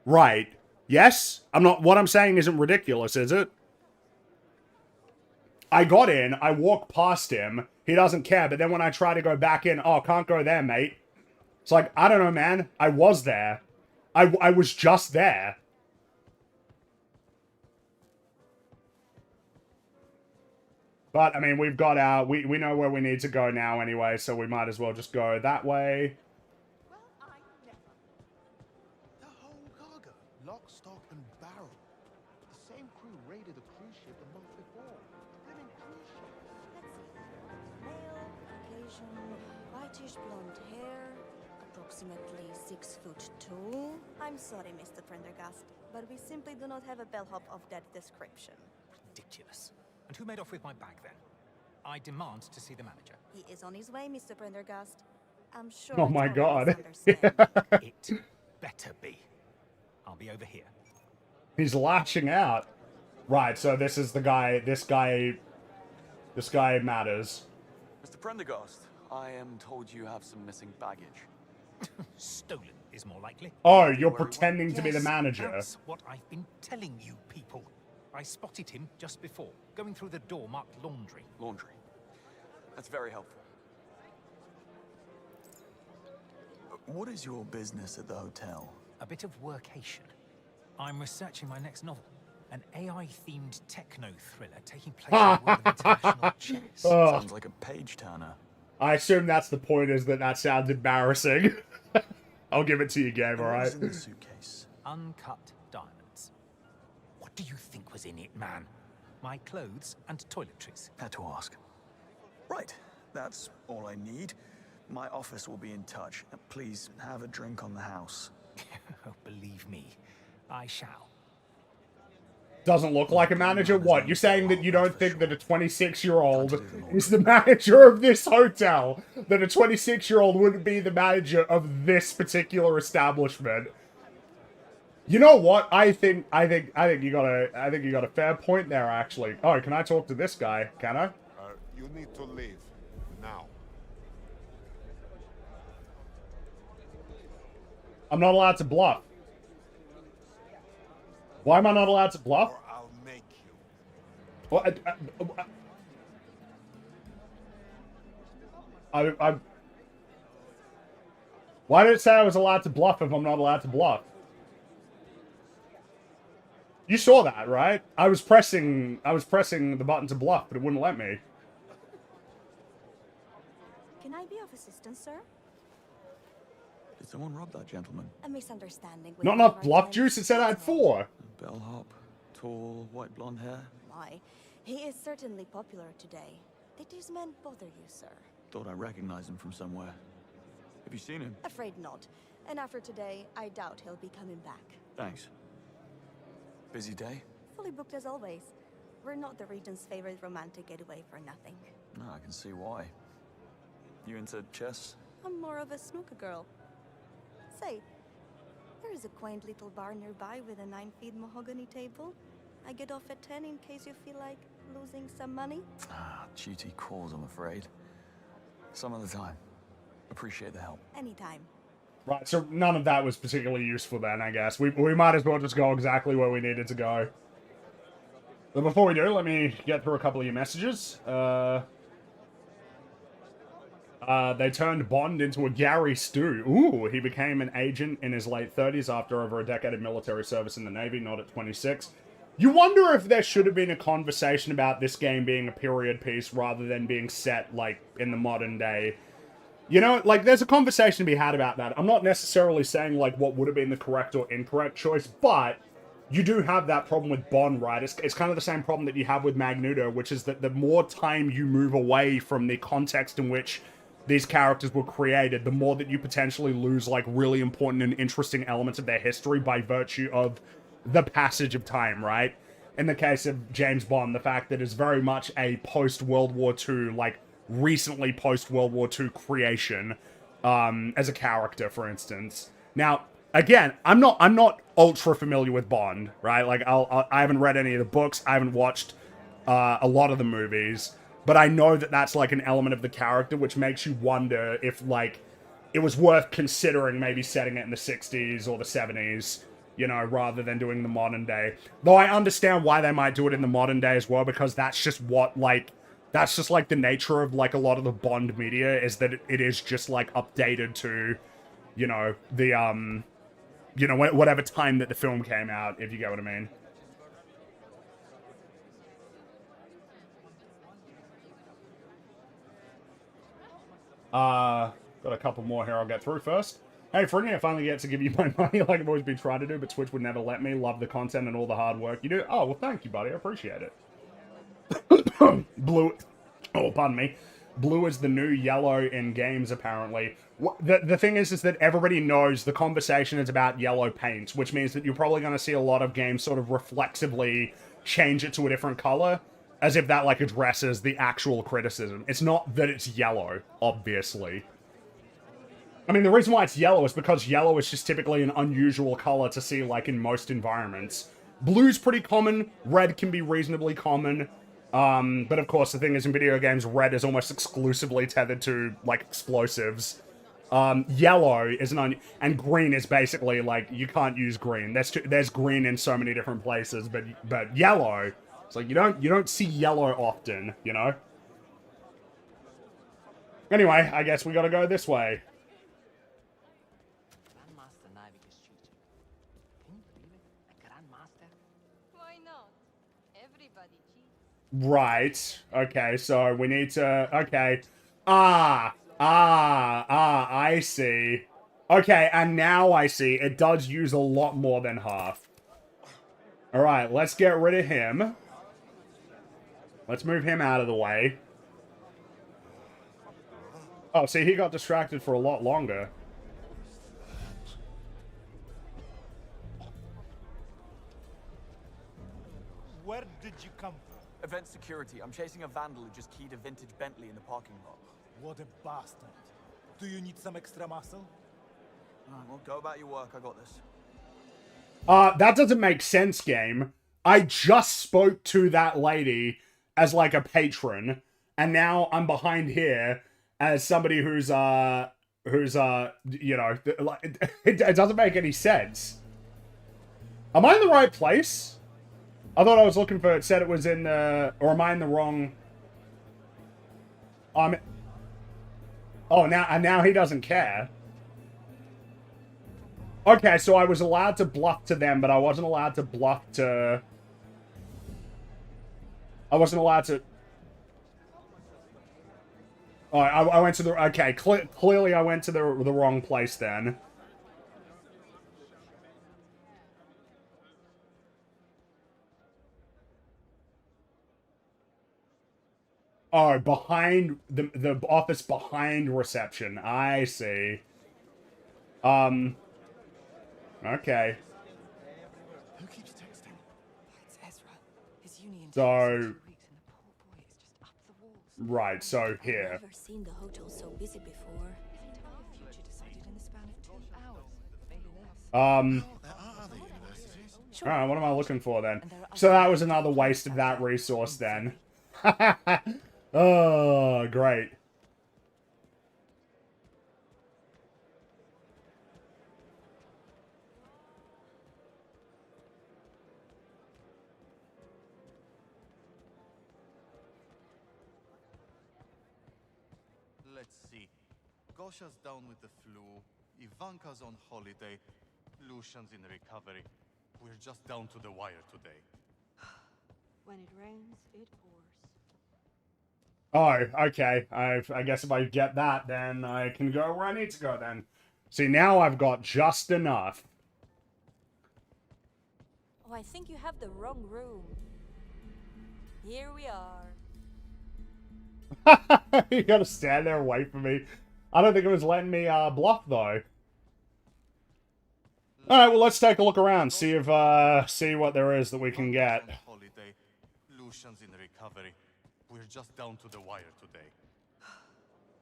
Right. Yes? What I'm saying isn't ridiculous, is it? I got in, I walk past him, he doesn't care, but then when I try to go back in, oh, can't go there, mate. It's like, I don't know, man. I was there. I was just there. But, I mean, we've got our... We know where we need to go now anyway, so we might as well just go that way. Well, I never. The whole cargo, lock, stock, and barrel. The same crew raided a cruise ship a month before. Blimmin' cruise ship. Let's see. Male, Caucasian, whitish blonde hair, approximately 6'2". I'm sorry, Mr. Prendergast, but we simply do not have a bellhop of that description. Ridiculous. And who made off with my bag, then? I demand to see the manager. He is on his way, Mr. Prendergast. I'm sure. Oh my god. It better be. I'll be over here. He's lashing out. Right, so this is the guy, this guy matters. Mr. Prendergast, I am told you have some missing baggage. Stolen is more likely. Oh, you're pretending to be the manager. That's what I've been telling you people. I spotted him just before, going through the door marked laundry. Laundry. That's very helpful. What is your business at the hotel? A bit of workation. I'm researching my next novel. An AI-themed techno thriller taking place in the world of international chess. Sounds like a page-turner. I assume that's the point, is that sounds embarrassing. I'll give it to you, game, alright? What's in the suitcase? Uncut diamonds. What do you think was in it, man? My clothes and toiletries. Had to ask. Right, that's all I need. My office will be in touch. Please have a drink on the house. Oh, believe me, I shall. doesn't look like a manager? What? You're saying that you don't think that a 26-year-old is the manager of this hotel? That a 26-year-old wouldn't be the manager of this particular establishment? You know what? I think you got a fair point there, actually. Oh, can I talk to this guy? Can I? You need to leave now. I'm not allowed to bluff. Why am I not allowed to bluff? Or I'll make you. Well, why did it say I was allowed to bluff if I'm not allowed to bluff? You saw that, right? I was pressing the button to bluff, but it wouldn't let me. Can I be of assistance, sir? Did someone rob that gentleman? A misunderstanding with Not one of enough our bluff clients. juice? It said I had 4. Bellhop, tall, white blonde hair. Why? He is certainly popular today. Did these men bother you, sir? Thought I recognized him from somewhere. Have you seen him? Afraid not. And after today, I doubt he'll be coming back. Thanks. Busy day? Fully booked as always. We're not the region's favorite romantic getaway for nothing. No, I can see why. You into chess? I'm more of a snooker girl. Say, there is a quaint little bar nearby with a 9-feet mahogany table. I get off at 10 in case you feel like losing some money. Ah, duty calls, I'm afraid. Some other time. Appreciate the help. Anytime. Right, so none of that was particularly useful then, I guess. We might as well just go exactly where we needed to go. But before we do, let me get through a couple of your messages. They turned Bond into a Gary Stu. Ooh, he became an agent in his late 30s after over a decade of military service in the Navy, not at 26. You wonder if there should have been a conversation about this game being a period piece rather than being set, like, in the modern day. You know, like, there's a conversation to be had about that. I'm not necessarily saying, like, what would have been the correct or incorrect choice, but you do have that problem with Bond, right? It's kind of the same problem that you have with Magneto, which is that the more time you move away from the context in which these characters were created, the more that you potentially lose, like, really important and interesting elements of their history by virtue of the passage of time, right? In the case of James Bond, the fact that it's very much a post-World War II, like, recently post-World War II creation, as a character, for instance. Now, again, I'm not ultra familiar with Bond, right? Like, I haven't read any of the books, I haven't watched a lot of the movies, but I know that that's, like, an element of the character which makes you wonder if, like, it was worth considering maybe setting it in the 60s or the 70s, you know, rather than doing the modern day. Though I understand why they might do it in the modern day as well, because that's just what, like, that's just, like, the nature of, like, a lot of the Bond media, is that it is just, like, updated to, you know, the, you know, whatever time that the film came out, if you get what I mean. Got a couple more here I'll get through first. Hey, Fringy, I finally get to give you my money like I've always been trying to do, but Twitch would never let me. Love the content and all the hard work you do. Oh, well, thank you, buddy. I appreciate it. Blue... Oh, pardon me. Blue is the new yellow in games, apparently. The thing is that everybody knows the conversation is about yellow paint, which means that you're probably going to see a lot of games sort of reflexively change it to a different color, as if that, like, addresses the actual criticism. It's not that it's yellow, obviously. I mean, the reason why it's yellow is because yellow is just typically an unusual color to see, like, in most environments. Blue's pretty common, red can be reasonably common, but of course the thing is, in video games, red is almost exclusively tethered to, like, explosives. Yellow is and green is basically, like, you can't use green. There's green in so many different places, but yellow, it's like, you don't see yellow often, you know? Anyway, I guess we gotta go this way. Why not? Everybody cheats. Right. Okay, so we need to... Okay. I see. Okay, and now I see. It does use a lot more than half. Alright, let's get rid of him. Let's move him out of the way. Oh, see, he got distracted for a lot longer. security. I'm chasing a vandal who just keyed a vintage Bentley in the parking lot. What a bastard. Do you need some extra muscle? Alright, well, go about your work. I got this. That doesn't make sense, game. I just spoke to that lady as like a patron, and now I'm behind here as somebody who's you know, it doesn't make any sense. Am I in the right place? I thought I was looking for it, said it was in the, or am I in the wrong? Oh, now he doesn't care. Okay, so I was allowed to bluff to them, but I wasn't allowed to bluff to... I wasn't allowed to... Oh, I went to the... Okay, clearly I went to the wrong place then. Oh, behind... The office behind reception. I see. Okay. Who keeps texting? It's Ezra. His union So... takes 2 weeks and the poor boy is just up the walls. Right, so here. I've never seen the hotel so busy before. His entire future decided in the span of 2 hours. Maybe less. Alright, what am I looking for then? So that was another waste of that resource then. Oh, great. Let's see. Gosha's down with the flu. Ivanka's on holiday. Lucian's in recovery. We're just down to the wire today. When it rains, it pours. Oh, okay. I guess if I get that, then I can go where I need to go then. See, now I've got just enough. Oh, I think you have the wrong room. Here we are. You gotta stand there and wait for me. I don't think it was letting me bluff though. Alright, well let's take a look around, see if see what there is that we can get. Holiday. Lucian's in recovery. We're just down to the wire today.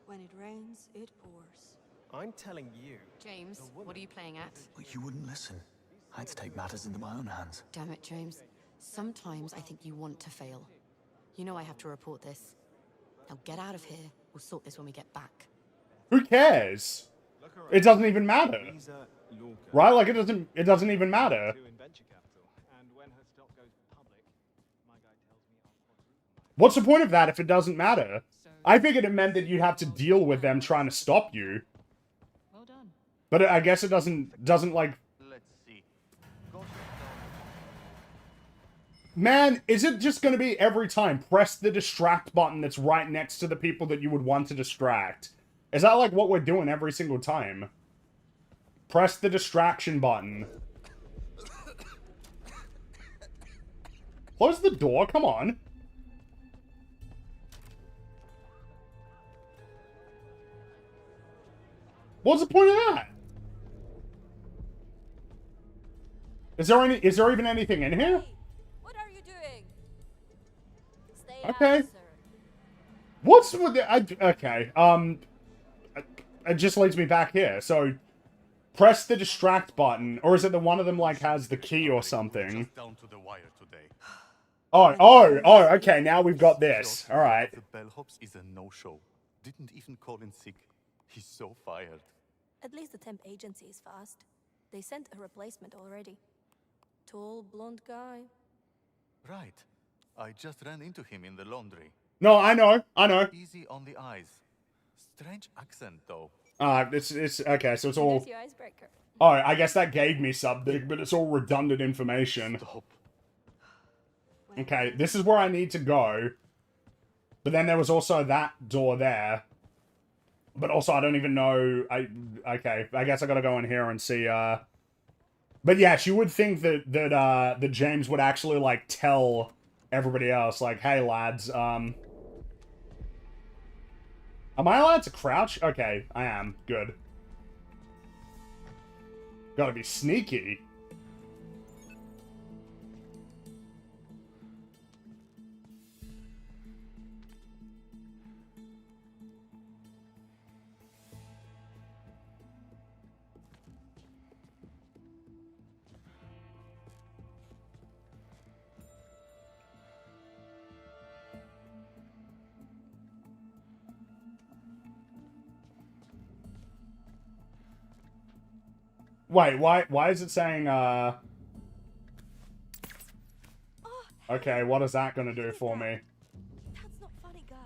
When it rains, it pours. I'm telling you. James, what are you playing at? Well, you wouldn't listen. I had to take matters into my own hands. Damn it, James. Sometimes I think you want to fail. You know I have to report this. Now get out of here. We'll sort this when we get back. Who cares? It doesn't even matter. Right? Like it doesn't even matter. What's the point of that if it doesn't matter? I figured it meant that you'd have to deal with them trying to stop you. Well done. But I guess it doesn't like... Let's see. Man, is it just going to be every time press the distract button that's right next to the people that you would want to distract? Is that like what we're doing every single time? Press the distraction button. Close the door, come on. What's the point of that? Is there even anything in here? Hey, what are you doing? Stay Okay. out, sir. What's with the... Okay, it just leads me back here. So, press the distract button, or is it that one of them, like, has the key or something? Down to the wire today. Oh, okay, now we've got this. Alright. The bellhops is a no-show. Didn't even call in sick. He's so fired. At least the temp agency is fast. They sent a replacement already. Tall, blonde guy. Right. I just ran into him in the laundry. No, I know. Easy on the eyes. Strange accent, though. It's okay, so it's all... There's your icebreaker. Oh, I guess that gave me something, but it's all redundant information. Stop. Okay, this is where I need to go. But then there was also that door there. But also, I don't even know... Okay, I guess I gotta go in here and see, But yes, you would think that James would actually, like, tell everybody else, like, hey, lads, Am I allowed to crouch? Okay, I am. Good. Gotta be sneaky. Wait, why is it saying, Okay, what is that gonna do for me? That's not funny, guys.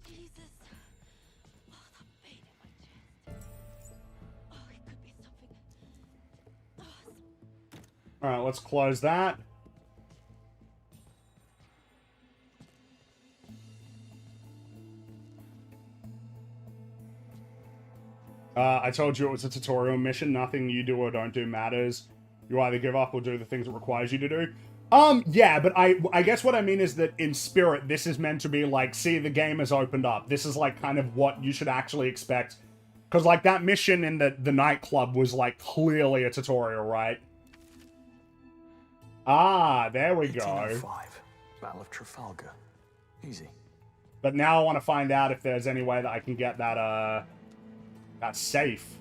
Jesus. That pain in my chest. It could be something. Alright, let's close that. I told you it was a tutorial mission. Nothing you do or don't do matters. You either give up or do the things it requires you to do. Yeah, but I guess what I mean is that in spirit, this is meant to be like, see, the game has opened up. This is like kind of what you should actually expect. Because like that mission in the nightclub was like clearly a tutorial, right? Ah, there we go. 1805, Battle of Trafalgar. Easy. But now I want to find out if there's any way that I can get that, that safe.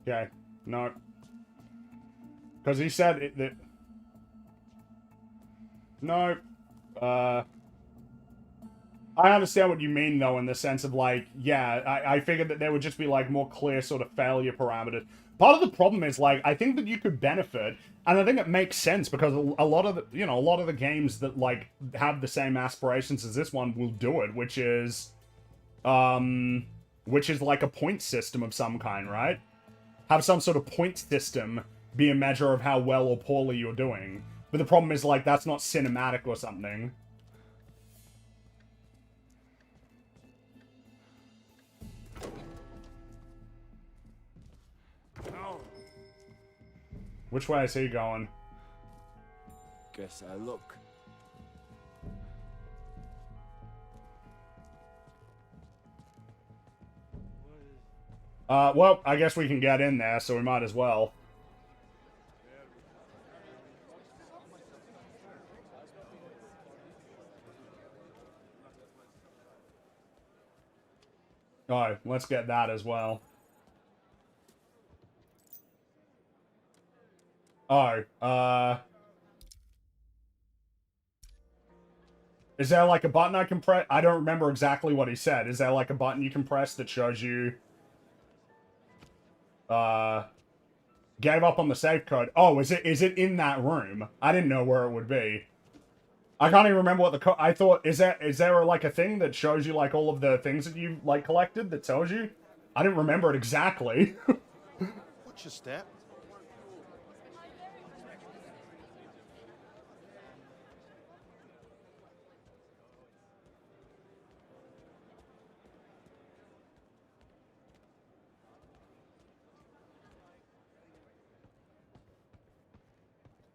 Okay, no. Because he said it, that... No. I understand what you mean, though, in the sense of, like, yeah, I figured that there would just be, like, more clear sort of failure parameters. Part of the problem is, like, I think that you could benefit, and I think it makes sense, because a lot of the, you know, a lot of the games that, like, have the same aspirations as this one will do it, which is like a point system of some kind, right? Have some sort of point system be a measure of how well or poorly you're doing. But the problem is, like, that's not cinematic or something. Which way is he going? Guess I look. Well, I guess we can get in there, so we might as well. Oh, let's get that as well. Oh, is there like a button I can press? I don't remember exactly what he said. Is there like a button you can press that shows you... Gave up on the safe code. Oh, is it in that room? I didn't know where it would be. I can't even remember what the code... I thought, is there like a thing that shows you like all of the things that you like collected that tells you? I didn't remember it exactly. Watch your step.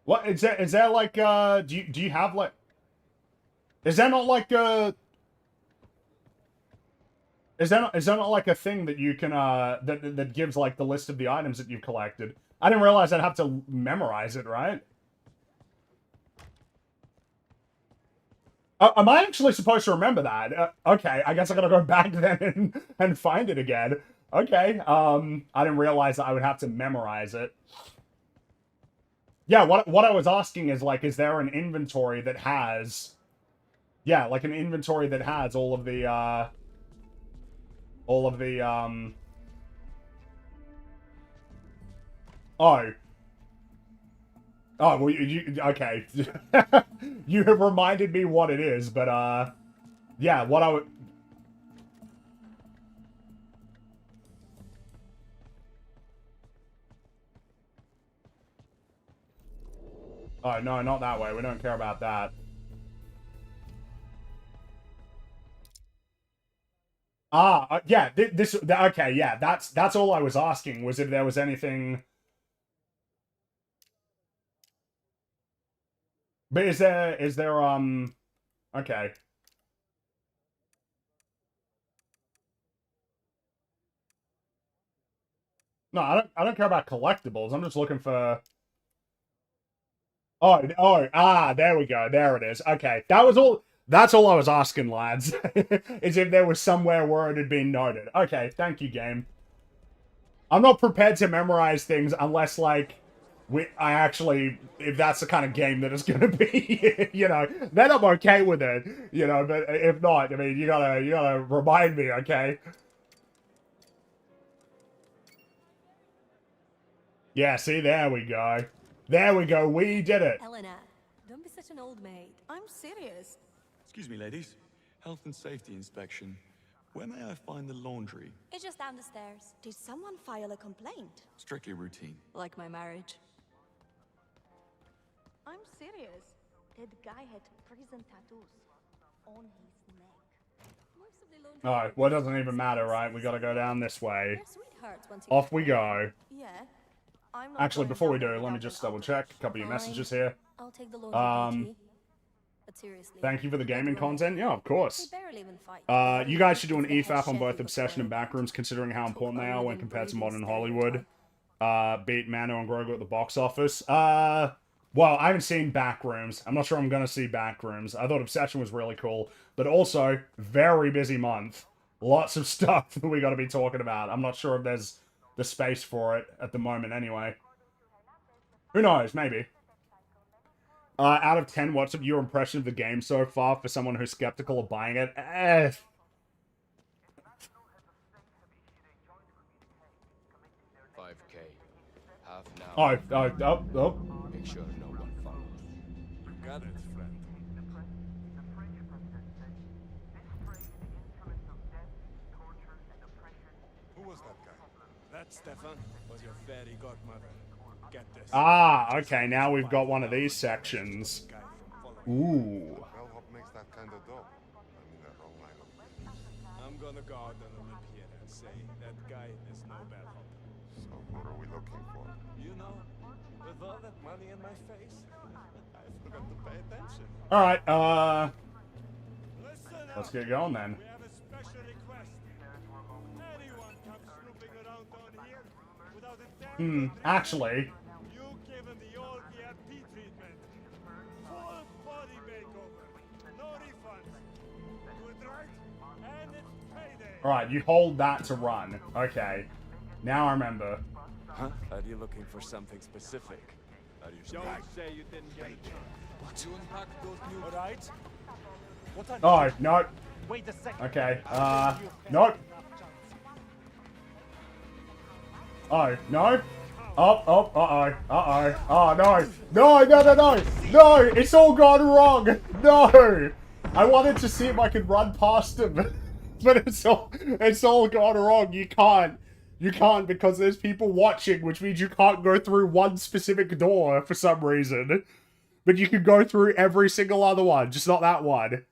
What is there like do you have like... Is there not like is there not like a thing that you can that gives like the list of the items that you've collected? I didn't realize I'd have to memorize it, right? Am I actually supposed to remember that? Okay, I guess I gotta go back then and find it again. Okay, I didn't realize that I would have to memorize it. Yeah, what I was asking is, like, is there an inventory that has... Yeah, like an inventory that has all of the, Oh. Oh, well, okay. You have reminded me what it is, but, yeah, what I would... Oh, no, not that way. We don't care about that. Yeah, okay, yeah, that's all I was asking, was if there was anything... But is there, okay. No, I don't care about collectibles. I'm just looking for... There we go. There it is. Okay, that was all. That's all I was asking, lads. Is if there was somewhere where it had been noted. Okay, thank you, game. I'm not prepared to memorize things unless, like, if that's the kind of game that it's gonna be, you know, then I'm okay with it, you know, but if not, I mean, you gotta remind me, okay? Yeah, see, there we go. There we go, we did it. Helena, don't be such an old maid. I'm serious. Excuse me, ladies. Health and safety inspection. Where may I find the laundry? It's just down the stairs. Did someone file a complaint? Strictly routine. Like my marriage. I'm serious. That guy had prison tattoos on his neck. Most of the laundry. Alright, well, it doesn't even matter, right? We gotta go down this way. They're sweethearts once you Off get we there. go. Yeah. I'm not Actually, going before we down do, let me without just an double check. A couple of your Fine. messages here. I'll take the laundry duty. But seriously. Thank you for the gaming content. Yeah, of course. We barely even fight. You guys should do an He's the head EFAP on chef both of the Obsession and firm. Backrooms, considering how important they are when compared to modern breathing Hollywood. Beat Mano and Grogu at the box office. Well, I haven't seen Backrooms. I'm not sure I'm gonna see Backrooms. I thought Obsession was really cool, but also very busy month. Lots of stuff that we gotta be talking about. I'm not sure if there's the space for it at the moment anyway. Who knows? Maybe. Out of 10, what's your impression of the game so far for someone who's skeptical of buying it? 5K. Half now. Oh. Make sure no one follows. You got it, friend. Who was that guy? That, Stefan, was your fairy godmother. Get this. Okay, now we've got one of these sections. Ooh. Bellhop makes that kind of dough. I'm in the wrong line of business. I'm gonna go out on a limb here and say that guy is no bellhop. So what are we looking for? You know, with all that money in my face, I forgot to pay attention. Alright, Listen let's up. get going then. We have a special request. Anyone comes snooping around down here without a damn Actually, you give him the old VIP treatment. Full body makeover. No refunds. Good, right? And it's payday. alright, you hold that to run. Okay. Now I remember. Huh? Are you looking for something specific? Are you Don't say you didn't get a chance. What? You unpack those new... All right? What are Oh, no. Wait a second. Okay, no. Oh, no. Oh, oh, no. No, it's all gone wrong. No. I wanted to see if I could run past him, but it's all gone wrong. You can't because there's people watching, which means you can't go through one specific door for some reason. But you can go through every single other one, just not that one.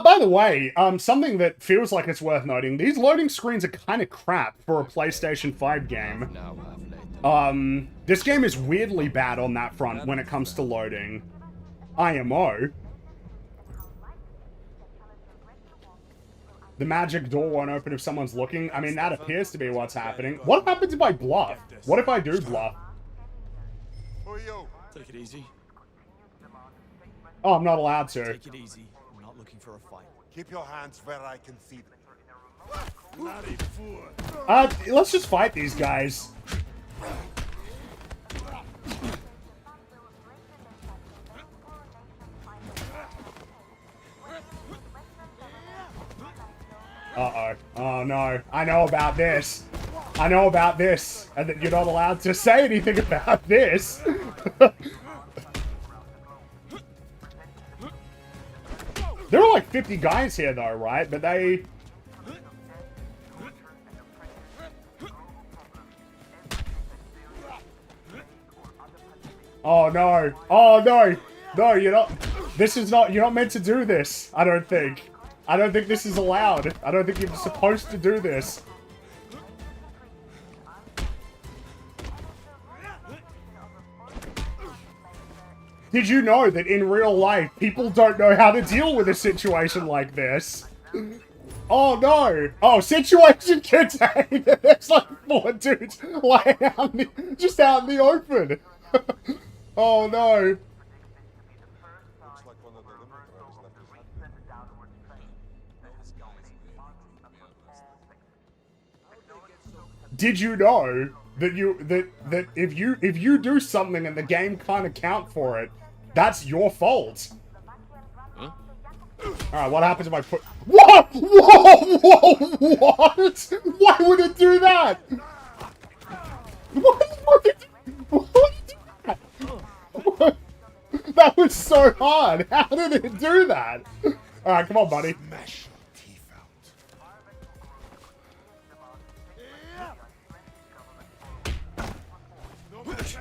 By the way, something that feels like it's worth noting, these loading screens are kind of crap for a PlayStation 5 game. This game is weirdly bad on that front when it comes to loading. IMO. The magic door won't open if someone's looking. I mean, that appears to be what's happening. What happens if I bluff? What if I do bluff? Take it easy. Oh, I'm not allowed to. Take it easy. I'm not looking for a fight. Keep your hands where I can see them. Bloody fool. Let's just fight these guys. Uh-oh. Oh, no. I know about this. I know about this. And that you're not allowed to say anything about this. There are like 50 guys here, though, right? But they... Oh, no. Oh, no. No, you're not... This is not... You're not meant to do this, I don't think. I don't think this is allowed. I don't think you're supposed to do this. Did you know that in real life, people don't know how to deal with a situation like this? Oh no! Oh, situation contained! There's like 4 dudes lying out just out in the open! Oh no! Did you know that if you do something and the game can't account for it, that's your fault? Huh? Alright, what happens if I put... Whoa! Whoa! Whoa! What? Why would it do that? What that was so hard! How did it do that? Alright, come on, buddy.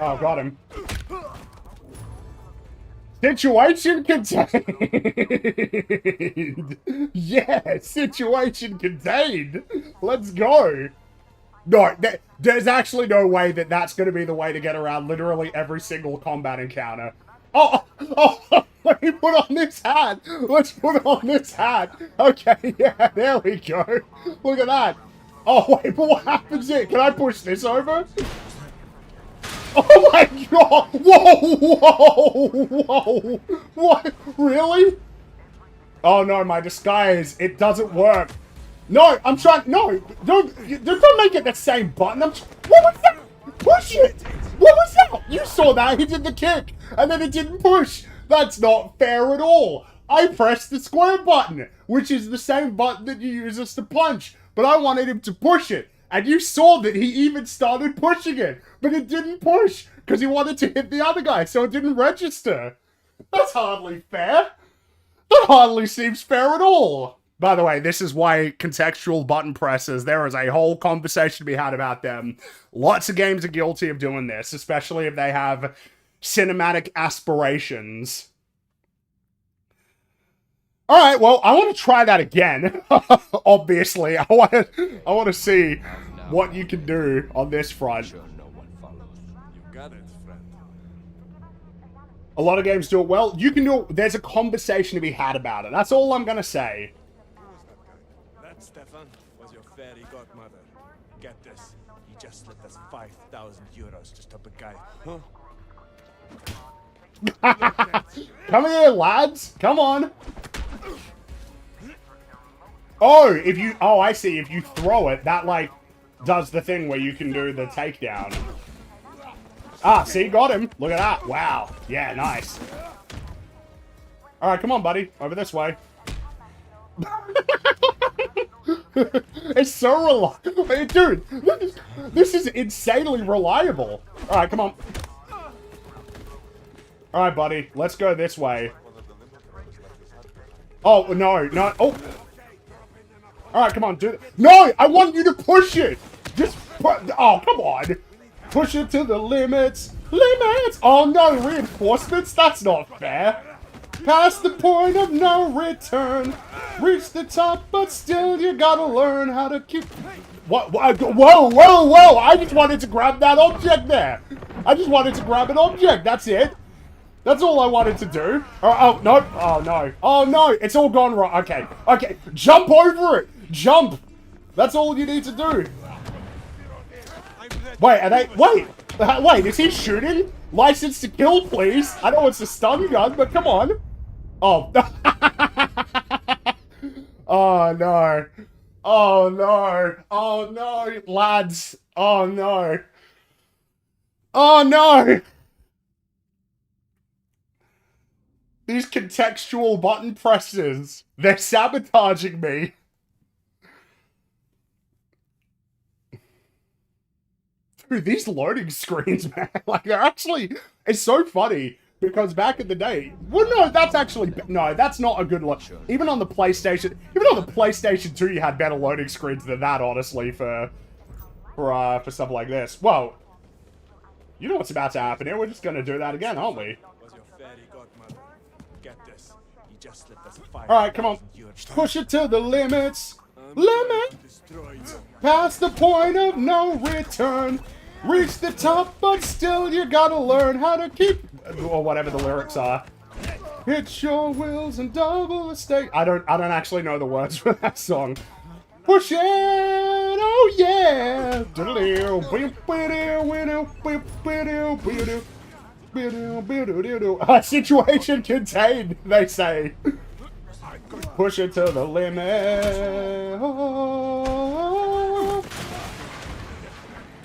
Oh, got him. Situation contained! Yeah, situation contained! Let's go! No, there's actually no way that that's going to be the way to get around literally every single combat encounter. Oh, let me put on this hat! Let's put on this hat! Okay, yeah, there we go. Look at that. Oh, wait, but what happens here? Can I push this over? Oh my god! Whoa! Whoa! Whoa! What? Really? Oh no, my disguise. It doesn't work. No, I'm trying. No, don't make it the same button. What was that? Push it! What was that? You saw that. He did the kick, and then it didn't push. That's not fair at all. I pressed the square button, which is the same button that you use us to punch, but I wanted him to push it. And you saw that he even started pushing it, but it didn't push because he wanted to hit the other guy, so it didn't register. That's hardly fair. That hardly seems fair at all. By the way, this is why contextual button presses, there is a whole conversation to be had about them. Lots of games are guilty of doing this, especially if they have cinematic aspirations. Alright, well, I want to try that again. Obviously, I want to see what you can do on this front. A lot of games do it well. You can do it. There's a conversation to be had about it. That's all I'm going to say. That, Stefan, was your fairy godmother. Get this. He just slipped us 5,000 euros to stop a guy. Huh? Come here, lads. Come on. Oh, oh, I see. If you throw it, that, like, does the thing where you can do the takedown. Ah, see? Got him. Look at that. Wow. Yeah, nice. Alright, come on, buddy. Over this way. It's so reliable. Dude, this is insanely reliable. Alright, come on. Alright, buddy. Let's go this way. Oh, no. No. Oh. Alright, come on, dude. No! I want you to push it! Just oh, come on! Push it to the limits! Limits! Oh no, reinforcements? That's not fair! Past the point of no return! Reach the top, but still you gotta learn how to keep... What? Whoa, whoa, whoa! I just wanted to grab that object there! I just wanted to grab an object, that's it! That's all I wanted to do. Oh, no. Oh, no. Oh, no. It's all gone wrong. Okay. Okay. Jump over it. Jump. That's all you need to do. Wait, are they... Wait. Wait, is he shooting? License to kill, please. I know it's a stun gun, but come on. Oh. Oh, no. Oh, no. Oh, no. Lads. Oh, no. Oh, no. These contextual button presses, they're sabotaging me. Dude, these loading screens, man, like, they're actually, it's so funny, because back in the day, well, no, that's actually, no, that's not a good look. Even on the PlayStation 2, you had better loading screens than that, honestly, for stuff like this. Well, you know what's about to happen here, we're just gonna do that again, aren't we? Alright, come on. Push it to the limits. Limit. Past the point of no return. Reach the top, but still you gotta learn how to keep... or whatever the lyrics are. Hit your wheels and double the stake. I don't actually know the words for that song. Push it, oh yeah. Situation contained, they say. Push it to the limit.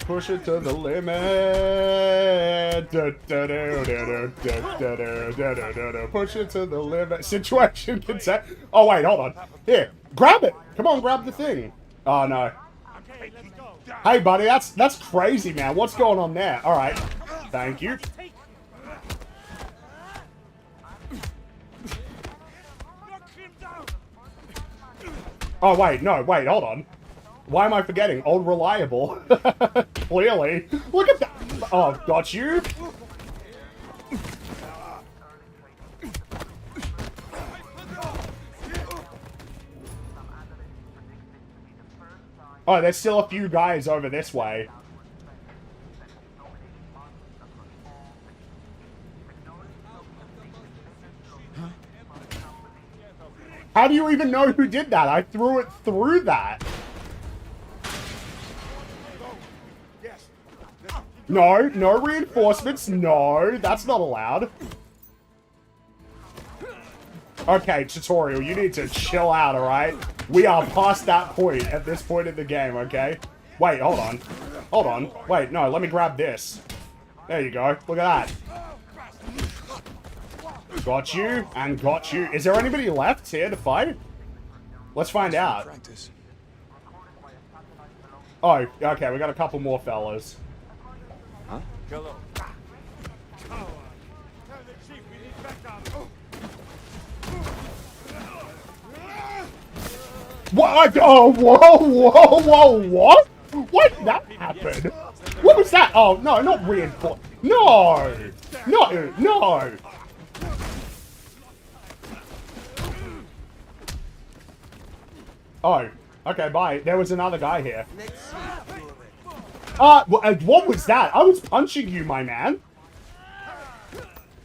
Push it to the limit. Push it to the limit. Situation contained. Oh wait, hold on. Here, grab it. Come on, grab the thing. Oh no. Hey buddy, that's crazy, man. What's going on there? All right. Thank you. Oh, wait, no, wait, hold on. Why am I forgetting? Old Reliable. Clearly. Look at that. Oh, got you. Oh, there's still a few guys over this way. How do you even know who did that? I threw it through that. No, no reinforcements. No, that's not allowed. Okay, tutorial, you need to chill out, alright? We are past that point at this point in the game, okay? Wait, hold on. Hold on. Wait, no, let me grab this. There you go. Look at that. Got you, and got you. Is there anybody left here to fight? Let's find out. Oh, okay, we got a couple more fellas. Huh? What? Oh, whoa, whoa, whoa, what? What? That happened? What was that? Oh, no, not reinforced. No! No, no! Oh, okay, bye. There was another guy here. What was that? I was punching you, my man.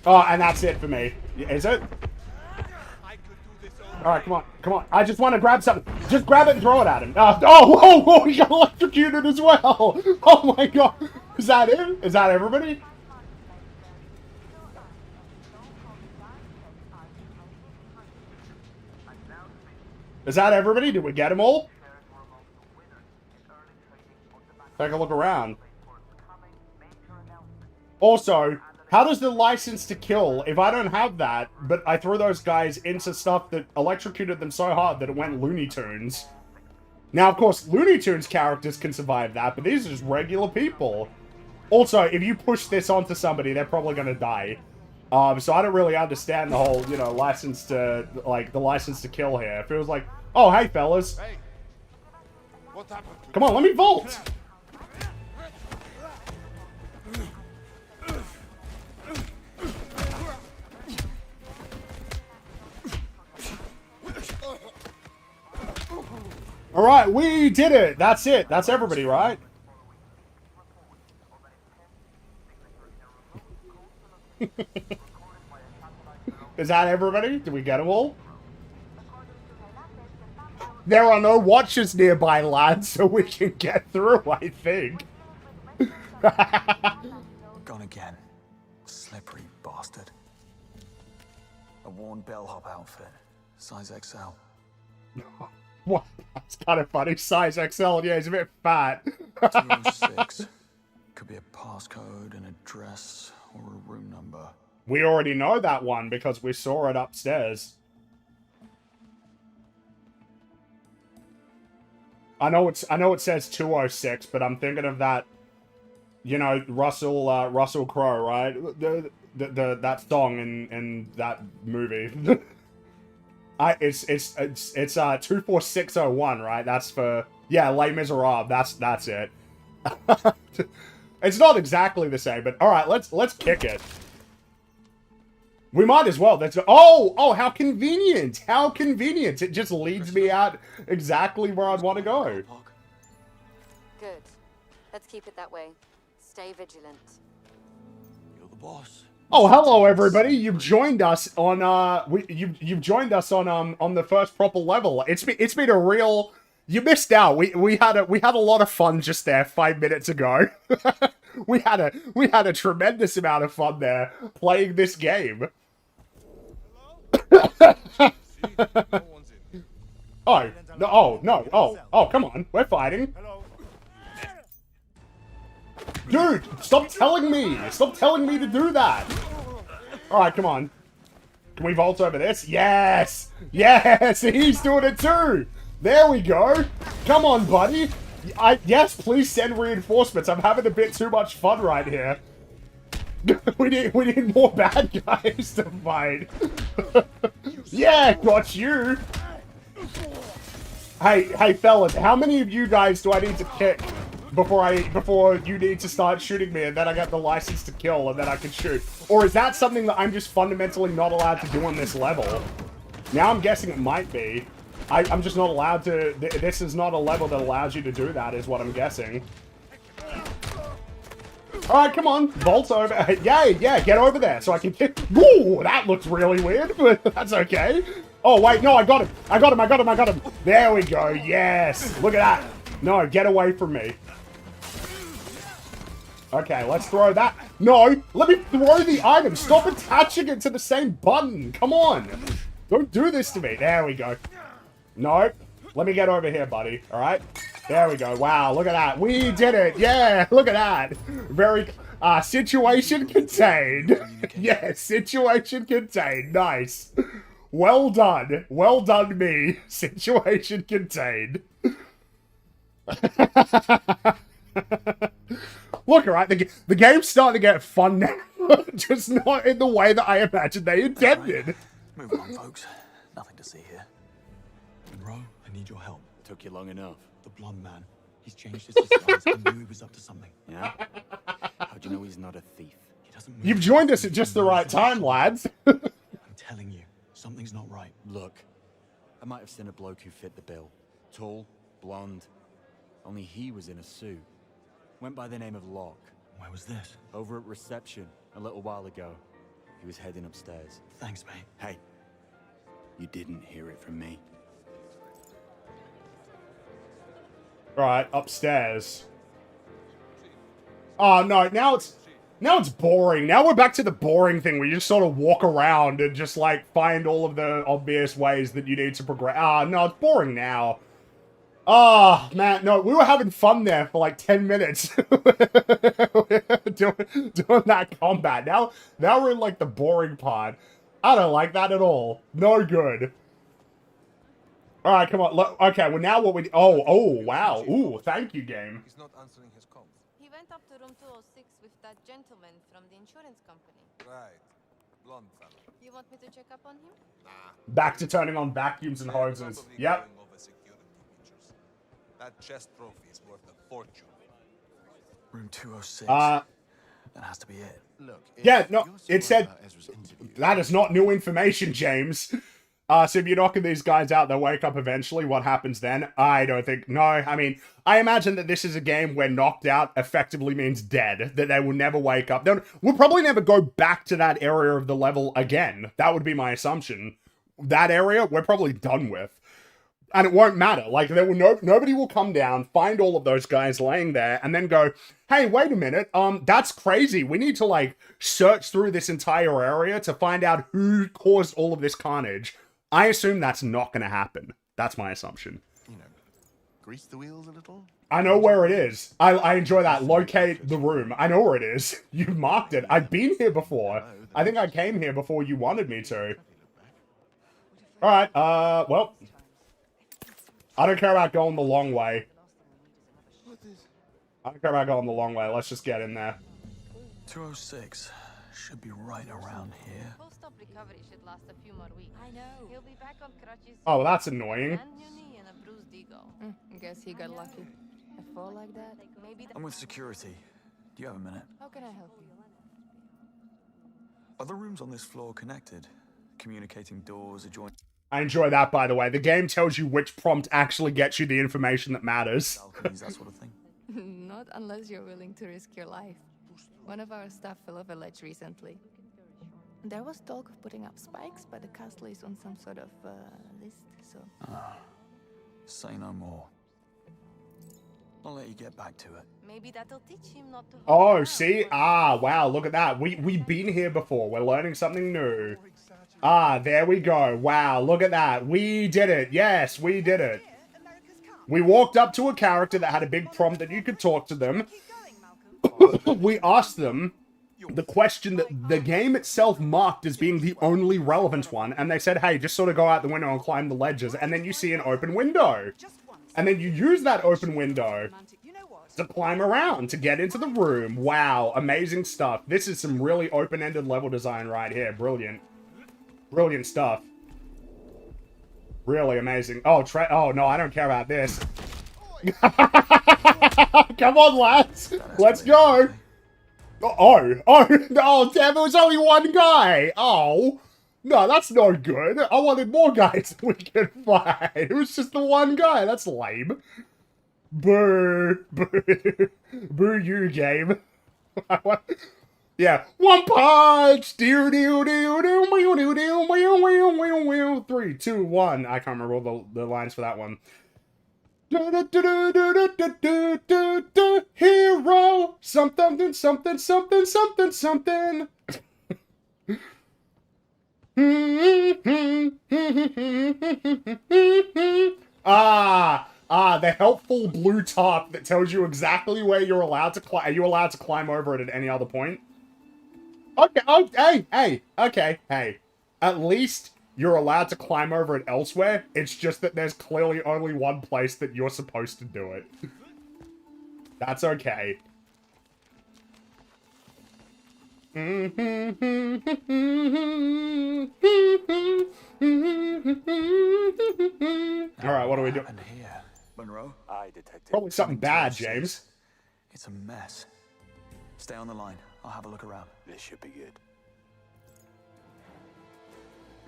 Oh, and that's it for me. Is it? Alright, come on, come on. I just want to grab something. Just grab it and throw it at him. Oh, whoa, he got electrocuted as well. Oh my god. Is that him? Is that everybody? Is that everybody? Did we get them all? Take a look around. Also, how does the license to kill, if I don't have that, but I threw those guys into stuff that electrocuted them so hard that it went Looney Tunes? Now, of course, Looney Tunes characters can survive that, but these are just regular people. Also, if you push this onto somebody, they're probably going to die. So I don't really understand the whole, you know, license to, like, the license to kill here. It feels like, oh, hey, fellas. Hey, what happened? Come on, let me vault. Alright, we did it! That's it! That's everybody, right? Is that everybody? Did we get them all? There are no watches nearby, lads, so we can get through, I think. Gone again. Slippery bastard. A worn bellhop outfit. Size XL. What? That's kind of funny. Size XL, yeah, he's a bit fat. 206. Could be a passcode, an address, or a room number. We already know that one because we saw it upstairs. I know it says 206, but I'm thinking of that, you know, Russell Crowe, right? That song in that movie. It's 24601, right? That's for, yeah, Les Miserables. That's it. It's not exactly the same, but all right, let's kick it. We might as well. That's oh, how convenient! How convenient! It just leads me out exactly where I'd want to go. Good. Let's keep it that way. Stay vigilant. You're the boss. Oh, hello everybody! You've joined us on you've joined us on the first proper level. It's been a real. You missed out. We had a lot of fun just there 5 minutes ago. we had a tremendous amount of fun there playing this game. Oh no! Oh no! Oh come on! We're fighting. Dude, stop telling me! Stop telling me to do that! Alright, come on. Can we vault over this? Yes! Yes! He's doing it too! There we go! Come on, buddy! Yes, please send reinforcements. I'm having a bit too much fun right here. we need more bad guys to fight. Yeah, got you! Hey fellas, how many of you guys do I need to kick before you need to start shooting me and then I get the license to kill and then I can shoot? Or is that something that I'm just fundamentally not allowed to do on this level? Now I'm guessing it might be. I'm just not allowed to. This is not a level that allows you to do that, is what I'm guessing. Alright, come on. Vault over. Yeah, get over there so I can kick. Ooh, that looks really weird, but that's okay. Oh, wait, no, I got him. I got him. There we go. Yes. Look at that. No, get away from me. Okay, let's throw that. No, let me throw the item. Stop attaching it to the same button. Come on. Don't do this to me. There we go. No. Let me get over here, buddy. All right. There we go. Wow, look at that. We did it. Yeah, look at that. Very, situation contained. Yeah, situation contained. Nice. Well done. Well done, me. Situation contained. Look, alright, the game's starting to get fun now. Just not in the way that I imagined they intended. Move on, folks. Nothing to see here. Monroe, I need your help. Took you long enough. The blonde man. He's changed his disguise. I knew he was up to something. Yeah? How'd you know he's not a thief? He doesn't move. You've joined us at just the right time, lads. I'm telling you, something's not right. Look, I might have seen a bloke who fit the bill. Tall, blonde. Only he was in a suit. Went by the name of Locke. Where was this? Over at reception, a little while ago. He was heading upstairs. Thanks, mate. Hey, you didn't hear it from me. Right, upstairs. Oh, no, now it's boring. Now we're back to the boring thing where you just sort of walk around and just, like, find all of the obvious ways that you need to progress. Ah, no, it's boring now. Oh, man, no, we were having fun there for like 10 minutes. doing that combat. Now we're in like the boring part. I don't like that at all. No good. Alright, come on. Look, okay, well now what we... Oh, wow. Ooh, thank you, game. He's not answering his calls. He went up to room 206 with that gentleman from the insurance company. Right. Blonde fellow. You want me to check up on him? Nah. Back to turning on vacuums and hoses. Yep. That chest trophy is worth a fortune. Room 206. That has to be it. Look. Yeah, no, it said... That is not new information, James. So if you're knocking these guys out, they'll wake up eventually. What happens then? I don't think... No, I mean, I imagine that this is a game where knocked out effectively means dead. That they will never wake up. We'll probably never go back to that area of the level again. That would be my assumption. That area, we're probably done with. And it won't matter. Like, there will nobody will come down, find all of those guys laying there, and then go, hey, wait a minute, that's crazy. We need to, like, search through this entire area to find out who caused all of this carnage. I assume that's not going to happen. That's my assumption. You know, grease the wheels a little. I know where it is. I enjoy that. Locate the room. I know where it is. You marked it. I've been here before. I think I came here before you wanted me to. Alright, well... I don't care about going the long way. I don't care about going the long way. Let's just get in there. 206 should be right around here. Post-op recovery should last a few more weeks. I know. He'll be back on crutches. Oh, well, that's annoying. And new knee and a bruised ego. Guess he got lucky. A fall like that, maybe. I'm with security. Do you have a minute? How can I help you? Are the rooms on this floor connected? Communicating doors adjoining. I enjoy that, by the way. The game tells you which prompt actually gets you the information that matters. Balconies, that sort of thing. Not unless you're willing to risk your life. One of our staff fell off a ledge recently. There was talk of putting up spikes, but the castle is on some sort of list, so... Say no more. I'll let you get back to it. Maybe that'll teach him not to. Oh, see? Ah, wow, look at that. We've been here before. We're learning something new. Ah, there we go. Wow, look at that. We did it. Yes, we did it. We walked up to a character that had a big prompt that you could talk to them. We asked them the question that the game itself marked as being the only relevant one, and they said, hey, just sort of go out the window and climb the ledges, and then you see an open window. And then you use that open window to climb around, to get into the room. Wow, amazing stuff. This is some really open-ended level design right here. Brilliant. Brilliant stuff. Really amazing. Oh, oh no, I don't care about this. Come on, lads. Let's go. Oh, damn, it was only one guy. Oh, no, that's no good. I wanted more guys we could fight. It was just the one guy. That's lame. Boo. Boo. Boo you, game. Yeah. One punch. 3, 2, 1. I can't remember all the lines for that one. Hero. Something, something, something, something, something. The helpful blue top that tells you exactly where you're allowed to climb. Are you allowed to climb over it at any other point? Okay, oh, hey. At least you're allowed to climb over it elsewhere. It's just that there's clearly only one place that you're supposed to do it. That's okay. Alright, what do we do? Here, Monroe? Aye, Detective. Probably something bad, James. It's a mess. Stay on the line. I'll have a look around. This should be good.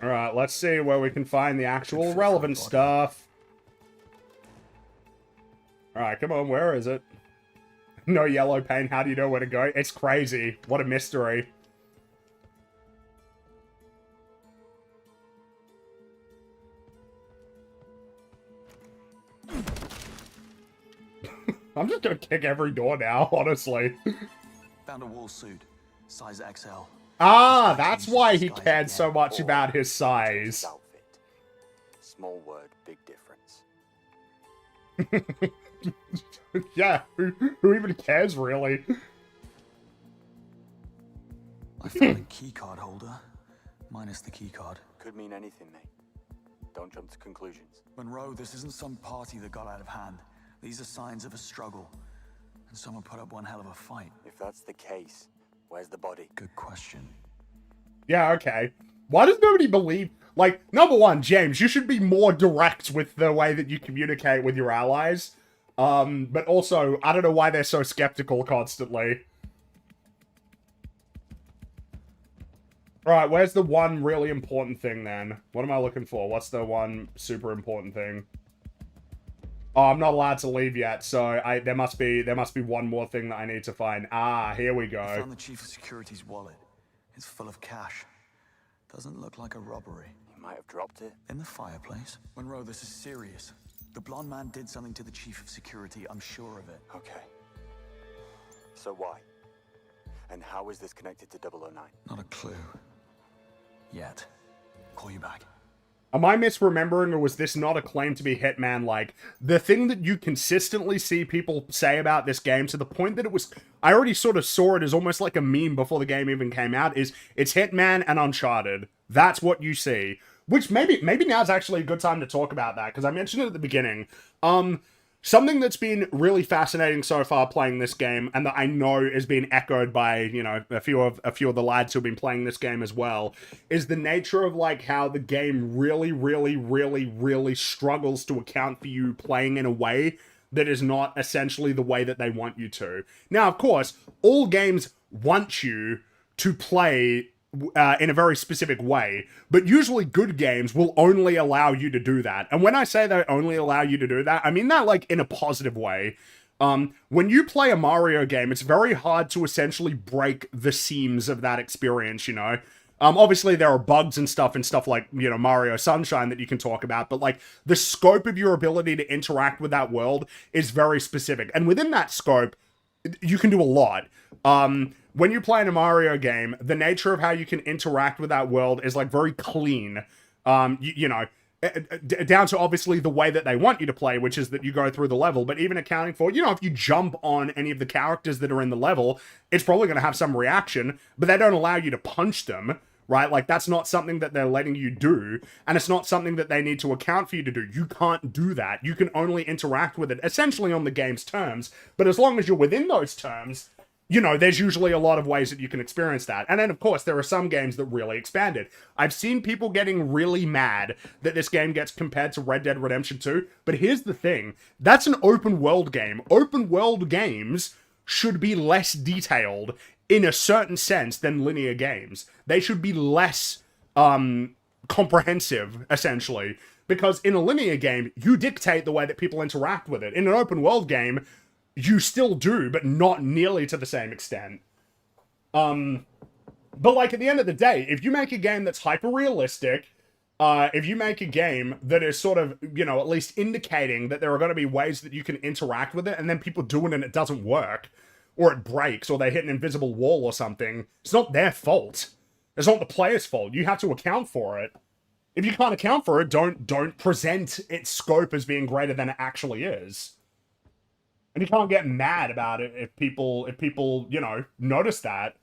Alright, let's see where we can find the actual relevant stuff. Alright, come on, where is it? No yellow paint, how do you know where to go? It's crazy. What a mystery. I'm just gonna kick every door now, honestly. Found a wool suit, size XL. Ah, that's why he cared so much about his size. Small word, big difference. Yeah, who even cares, really? I found a keycard holder, minus the keycard. Could mean anything, mate. Don't jump to conclusions. Monroe, this isn't some party that got out of hand. These are signs of a struggle. And someone put up one hell of a fight. If that's the case, where's the body? Good question. Yeah, okay. Why does nobody believe... Like, number one, James, you should be more direct with the way that you communicate with your allies. But also, I don't know why they're so skeptical constantly. Right, where's the one really important thing then? What am I looking for? What's the one super important thing? Oh, I'm not allowed to leave yet, so there must be one more thing that I need to find. Ah, here we go. I found the Chief of Security's wallet. It's full of cash. Doesn't look like a robbery. He might have dropped it. In the fireplace? Monroe, this is serious. The blonde man did something to the Chief of Security, I'm sure of it. Okay. So why? And how is this connected to 009? Not a clue. Yet. Call you back. Am I misremembering, or was this not a claim to be Hitman-like? The thing that you consistently see people say about this game, to the point that it was... I already sort of saw it as almost like a meme before the game even came out, is it's Hitman and Uncharted. That's what you see. Which maybe now's actually a good time to talk about that, because I mentioned it at the beginning. Something that's been really fascinating so far playing this game, and that I know is being echoed by, you know, a few of the lads who've been playing this game as well, is the nature of, like, how the game really struggles to account for you playing in a way that is not essentially the way that they want you to. Now, of course, all games want you to play in a very specific way, but usually good games will only allow you to do that. And when I say they only allow you to do that, I mean that, like, in a positive way. When you play a Mario game, it's very hard to essentially break the seams of that experience, you know? Obviously, there are bugs and stuff like, you know, Mario Sunshine that you can talk about, but like the scope of your ability to interact with that world is very specific. And within that scope, you can do a lot. When you play in a Mario game, the nature of how you can interact with that world is like very clean. You know, down to obviously the way that they want you to play, which is that you go through the level, but even accounting for, you know, if you jump on any of the characters that are in the level, it's probably going to have some reaction, but they don't allow you to punch them, right? Like, that's not something that they're letting you do, and it's not something that they need to account for you to do. You can't do that. You can only interact with it essentially on the game's terms, but as long as you're within those terms, you know, there's usually a lot of ways that you can experience that. And then, of course, there are some games that really expand it. I've seen people getting really mad that this game gets compared to Red Dead Redemption 2, but here's the thing. That's an open world game. Open world games should be less detailed in a certain sense than linear games. They should be less comprehensive, essentially. Because in a linear game, you dictate the way that people interact with it. In an open world game, you still do, but not nearly to the same extent. But like at the end of the day, if you make a game that's hyper-realistic, if you make a game that is sort of, you know, at least indicating that there are going to be ways that you can interact with it, and then people do it and it doesn't work, or it breaks, or they hit an invisible wall or something, it's not their fault. It's not the player's fault. You have to account for it. If you can't account for it, don't present its scope as being greater than it actually is. And you can't get mad about it if people, you know, notice that.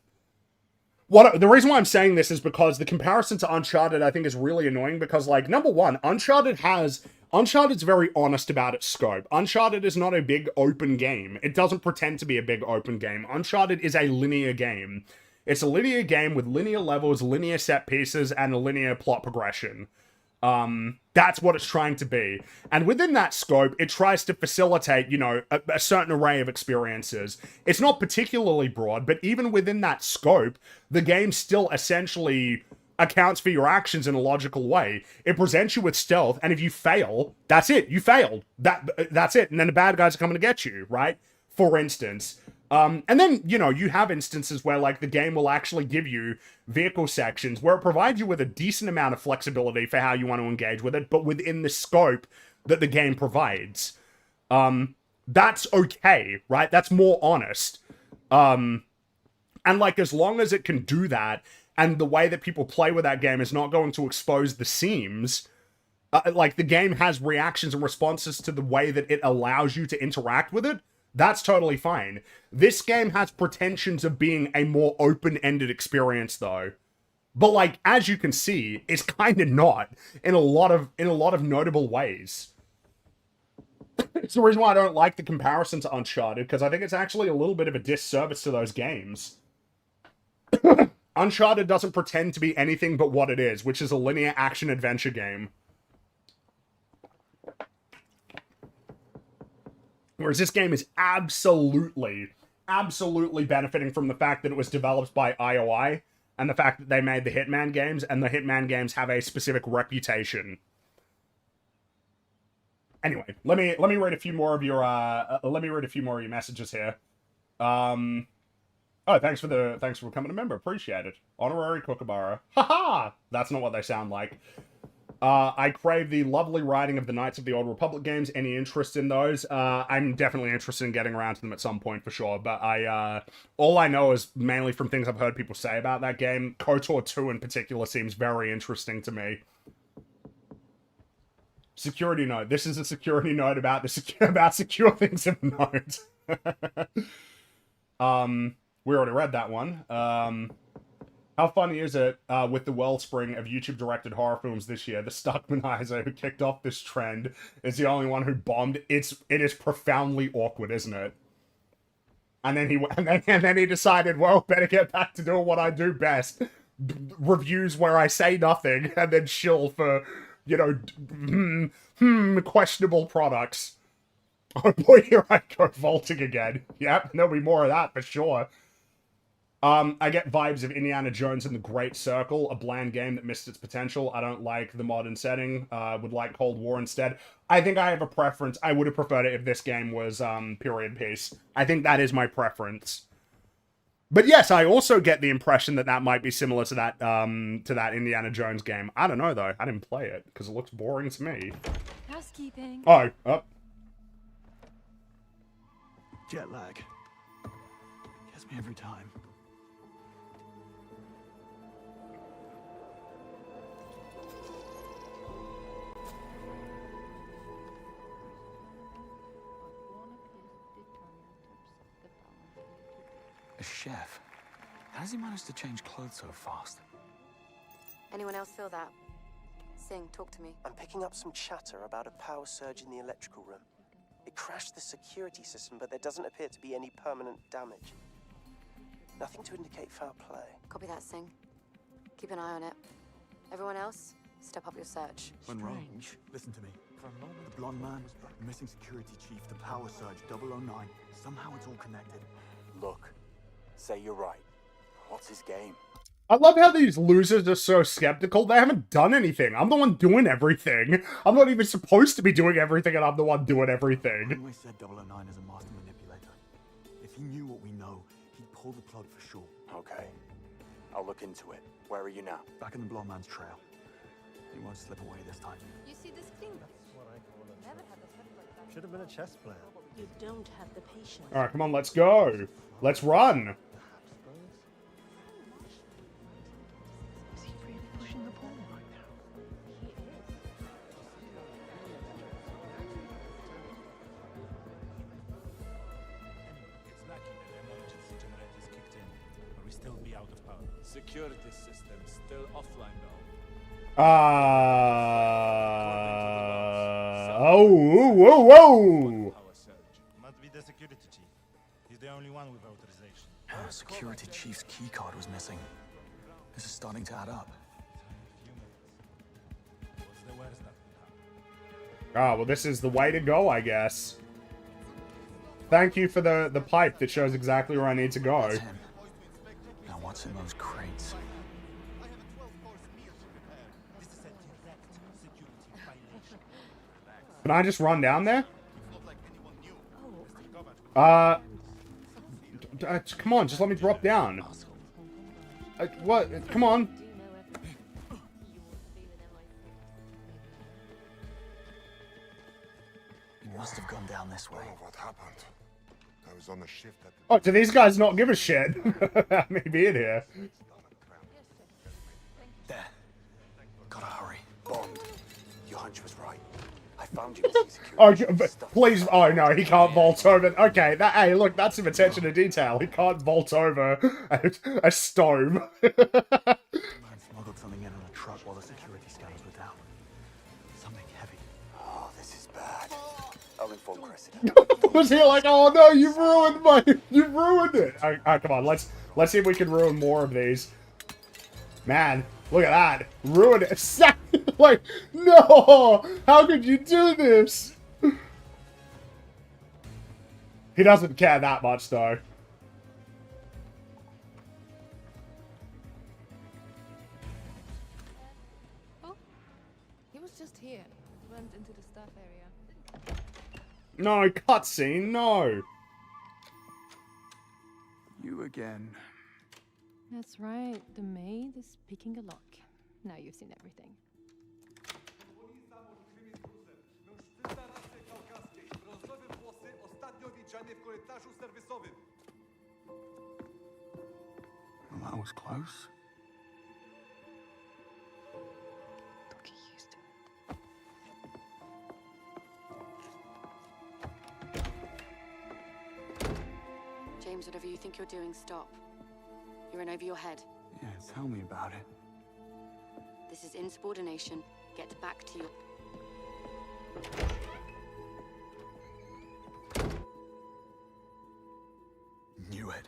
The reason why I'm saying this is because the comparison to Uncharted, I think, is really annoying because, like, number one, Uncharted's very honest about its scope. Uncharted is not a big open game. It doesn't pretend to be a big open game. Uncharted is a linear game. It's a linear game with linear levels, linear set pieces, and a linear plot progression. That's what it's trying to be. And within that scope, it tries to facilitate, you know, a certain array of experiences. It's not particularly broad, but even within that scope, the game still essentially accounts for your actions in a logical way. It presents you with stealth, and if you fail, that's it. You failed. That's it. And then the bad guys are coming to get you, right? For instance. And then, you know, you have instances where, like, the game will actually give you vehicle sections where it provides you with a decent amount of flexibility for how you want to engage with it, but within the scope that the game provides. That's okay, right? That's more honest. And, like, as long as it can do that, and the way that people play with that game is not going to expose the seams, like, the game has reactions and responses to the way that it allows you to interact with it, that's totally fine. This game has pretensions of being a more open-ended experience, though. But, like, as you can see, it's kind of not in a lot of notable ways. It's the reason why I don't like the comparison to Uncharted, because I think it's actually a little bit of a disservice to those games. Uncharted doesn't pretend to be anything but what it is, which is a linear action-adventure game. Whereas this game is absolutely benefiting from the fact that it was developed by IOI, and the fact that they made the Hitman games, and the Hitman games have a specific reputation. Anyway, let me read a few more of your messages here. Oh, thanks for becoming a member. Appreciate it. Honorary Kookaburra. Haha! That's not what they sound like. I crave the lovely writing of the Knights of the Old Republic games. Any interest in those? I'm definitely interested in getting around to them at some point for sure, but all I know is mainly from things I've heard people say about that game. KOTOR 2 in particular seems very interesting to me. Security note. This is a security note about secure things of note. We already read that one. How funny is it, with the wellspring of YouTube-directed horror films this year, the Stuckmanizer who kicked off this trend is the only one who bombed? It is profoundly awkward, isn't it? And then he decided, well, better get back to doing what I do best. Reviews where I say nothing, and then shill for, you know, questionable products. Oh boy, here I go vaulting again. Yep, there'll be more of that for sure. I get vibes of Indiana Jones and the Great Circle, a bland game that missed its potential. I don't like the modern setting. Would like Cold War instead. I think I have a preference. I would have preferred it if this game was period piece. I think that is my preference. But yes, I also get the impression that that might be similar to that Indiana Jones game. I don't know though. I didn't play it because it looks boring to me. Housekeeping. Oh, up. Jet lag. Gets me every time. A chef? How does he manage to change clothes so fast? Anyone else feel that? Sing, talk to me. I'm picking up some chatter about a power surge in the electrical room. It crashed the security system, but there doesn't appear to be any permanent damage. Nothing to indicate foul play. Copy that, Sing. Keep an eye on it. Everyone else, step up your search. Strange. Listen to me. The blonde man, the missing security chief, the power surge, 009. Somehow it's all connected. Look, say you're right. What's his game? I love how these losers are so skeptical. They haven't done anything. I'm the one doing everything. I'm not even supposed to be doing everything, and I'm the one doing everything. I always said 009 is a master manipulator. If he knew what we know, he'd pull the plug for sure. Okay. I'll look into it. Where are you now? Back in the blonde man's trail. He won't slip away this time. You see this thing? Never had a set like that. Should have been a chess player. You don't have the patience. Alright, come on, let's go. Let's run. Is he really pushing the ball right now? He is. It's lucky that the emergency generators kicked in, or we still be out of power. Security system still offline though. Oh, whoa, whoa. Power surge. Must be the security chief. He's the only one with authorization. Our security chief's keycard was missing. This is starting to add up. What's the worst that could happen? Ah, well, this is the way to go, I guess. Thank you for the pipe that shows exactly where I need to go. That's him. Now what's in those crates? Can I just run down there? Come on, just let me drop down. What? Come on. He must have gone down this way. What happened? I was on a shift at Oh, do these guys not give a shit? Maybe in here. There. Gotta hurry. Bond. Your hunch was right. I found you. Oh, please. Oh, no, he can't vault over. Okay, hey, look, that's some attention to detail. He can't vault over a stone. Man smuggled something in on a truck while the security scanners were down. Something heavy. Oh, this is bad. I'll inform Cressida. Was he like, oh no, you've ruined it. All right, come on, let's see if we can ruin more of these. Man, look at that. Ruin it. Like, no! How could you do this? He doesn't care that much, though. Oh, he was just here. Went into the staff area. No, cutscene, no. You again. That's right. The maid is picking a lock. Now you've seen everything. Well, that was close. Don't get used to it. James, whatever you think you're doing, stop. You're in over your head. Yeah, tell me about it. This is insubordination. Get back to your... Knew it.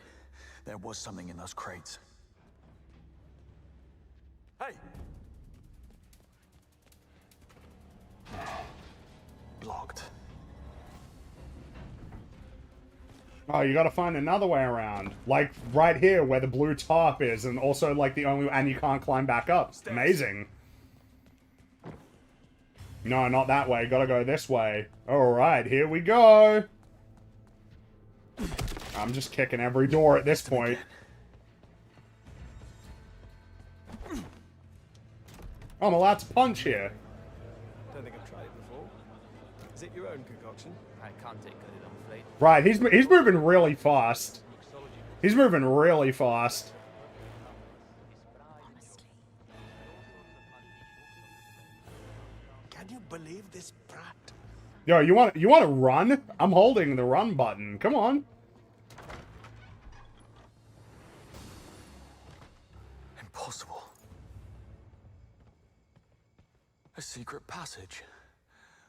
There was something in those crates. Hey! Blocked. Oh, you gotta find another way around. Like, right here where the blue tarp is, and also, like, the only... And you can't climb back up. Amazing. No, not that way. Gotta go this way. Alright, here we go. I'm just kicking every door at this point. I'm allowed to punch here. Don't think I've tried it before. Is it your own concoction? I can't take credit, I'm afraid. Right, he's moving really fast. He's moving really fast. Can you believe this brat? Yo, you want to run? I'm holding the run button. Come on. Impossible. A secret passage.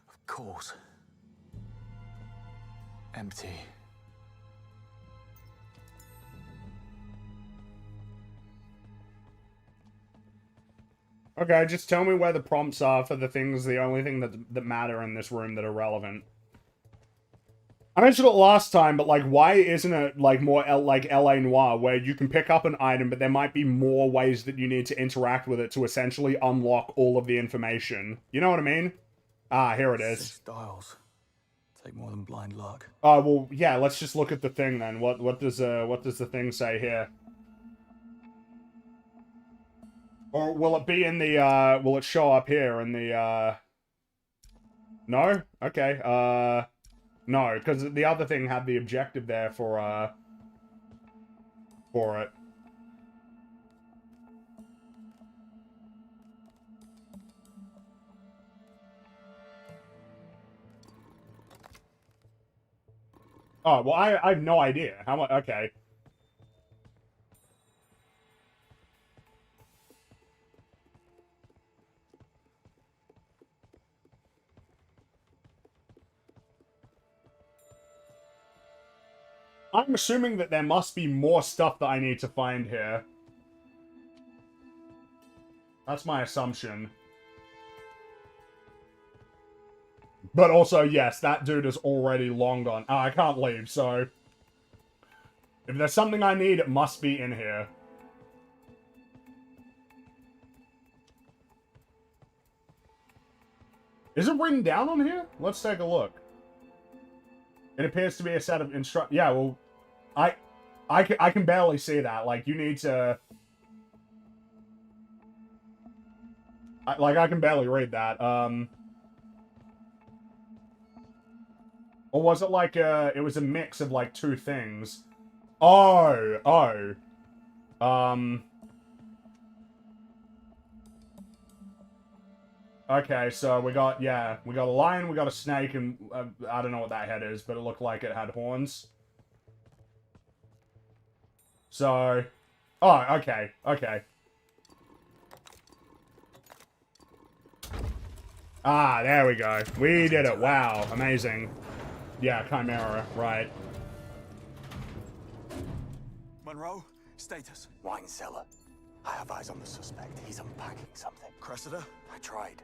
Of course. Empty. Okay, just tell me where the prompts are for the things, the only thing that matter in this room that are relevant. I mentioned it last time, but, like, why isn't it, like, more like L.A. Noire, where you can pick up an item, but there might be more ways that you need to interact with it to essentially unlock all of the information? You know what I mean? Ah, here it is. 6 dials. Take more than blind luck. Oh, well, yeah, let's just look at the thing then. What does the thing say here? Or will it be in the, will it show up here in the, No? Okay, no, because the other thing had the objective there for it. Oh, well, I have no idea. How much, okay. I'm assuming that there must be more stuff that I need to find here. That's my assumption. But also, yes, that dude is already long gone. Oh, I can't leave, so... If there's something I need, it must be in here. Is it written down on here? Let's take a look. It appears to be a set of yeah, well... I can barely see that. Like, you need to... I can barely read that. Or was it like it was a mix of like 2 things? Oh. Okay, so we got a lion, we got a snake, and I don't know what that head is, but it looked like it had horns. So, oh, okay. Ah, there we go. We did it. Wow, amazing. Yeah, Chimera, right. Monroe, status. Wine cellar. I have eyes on the suspect. He's unpacking something. Cressida? I tried.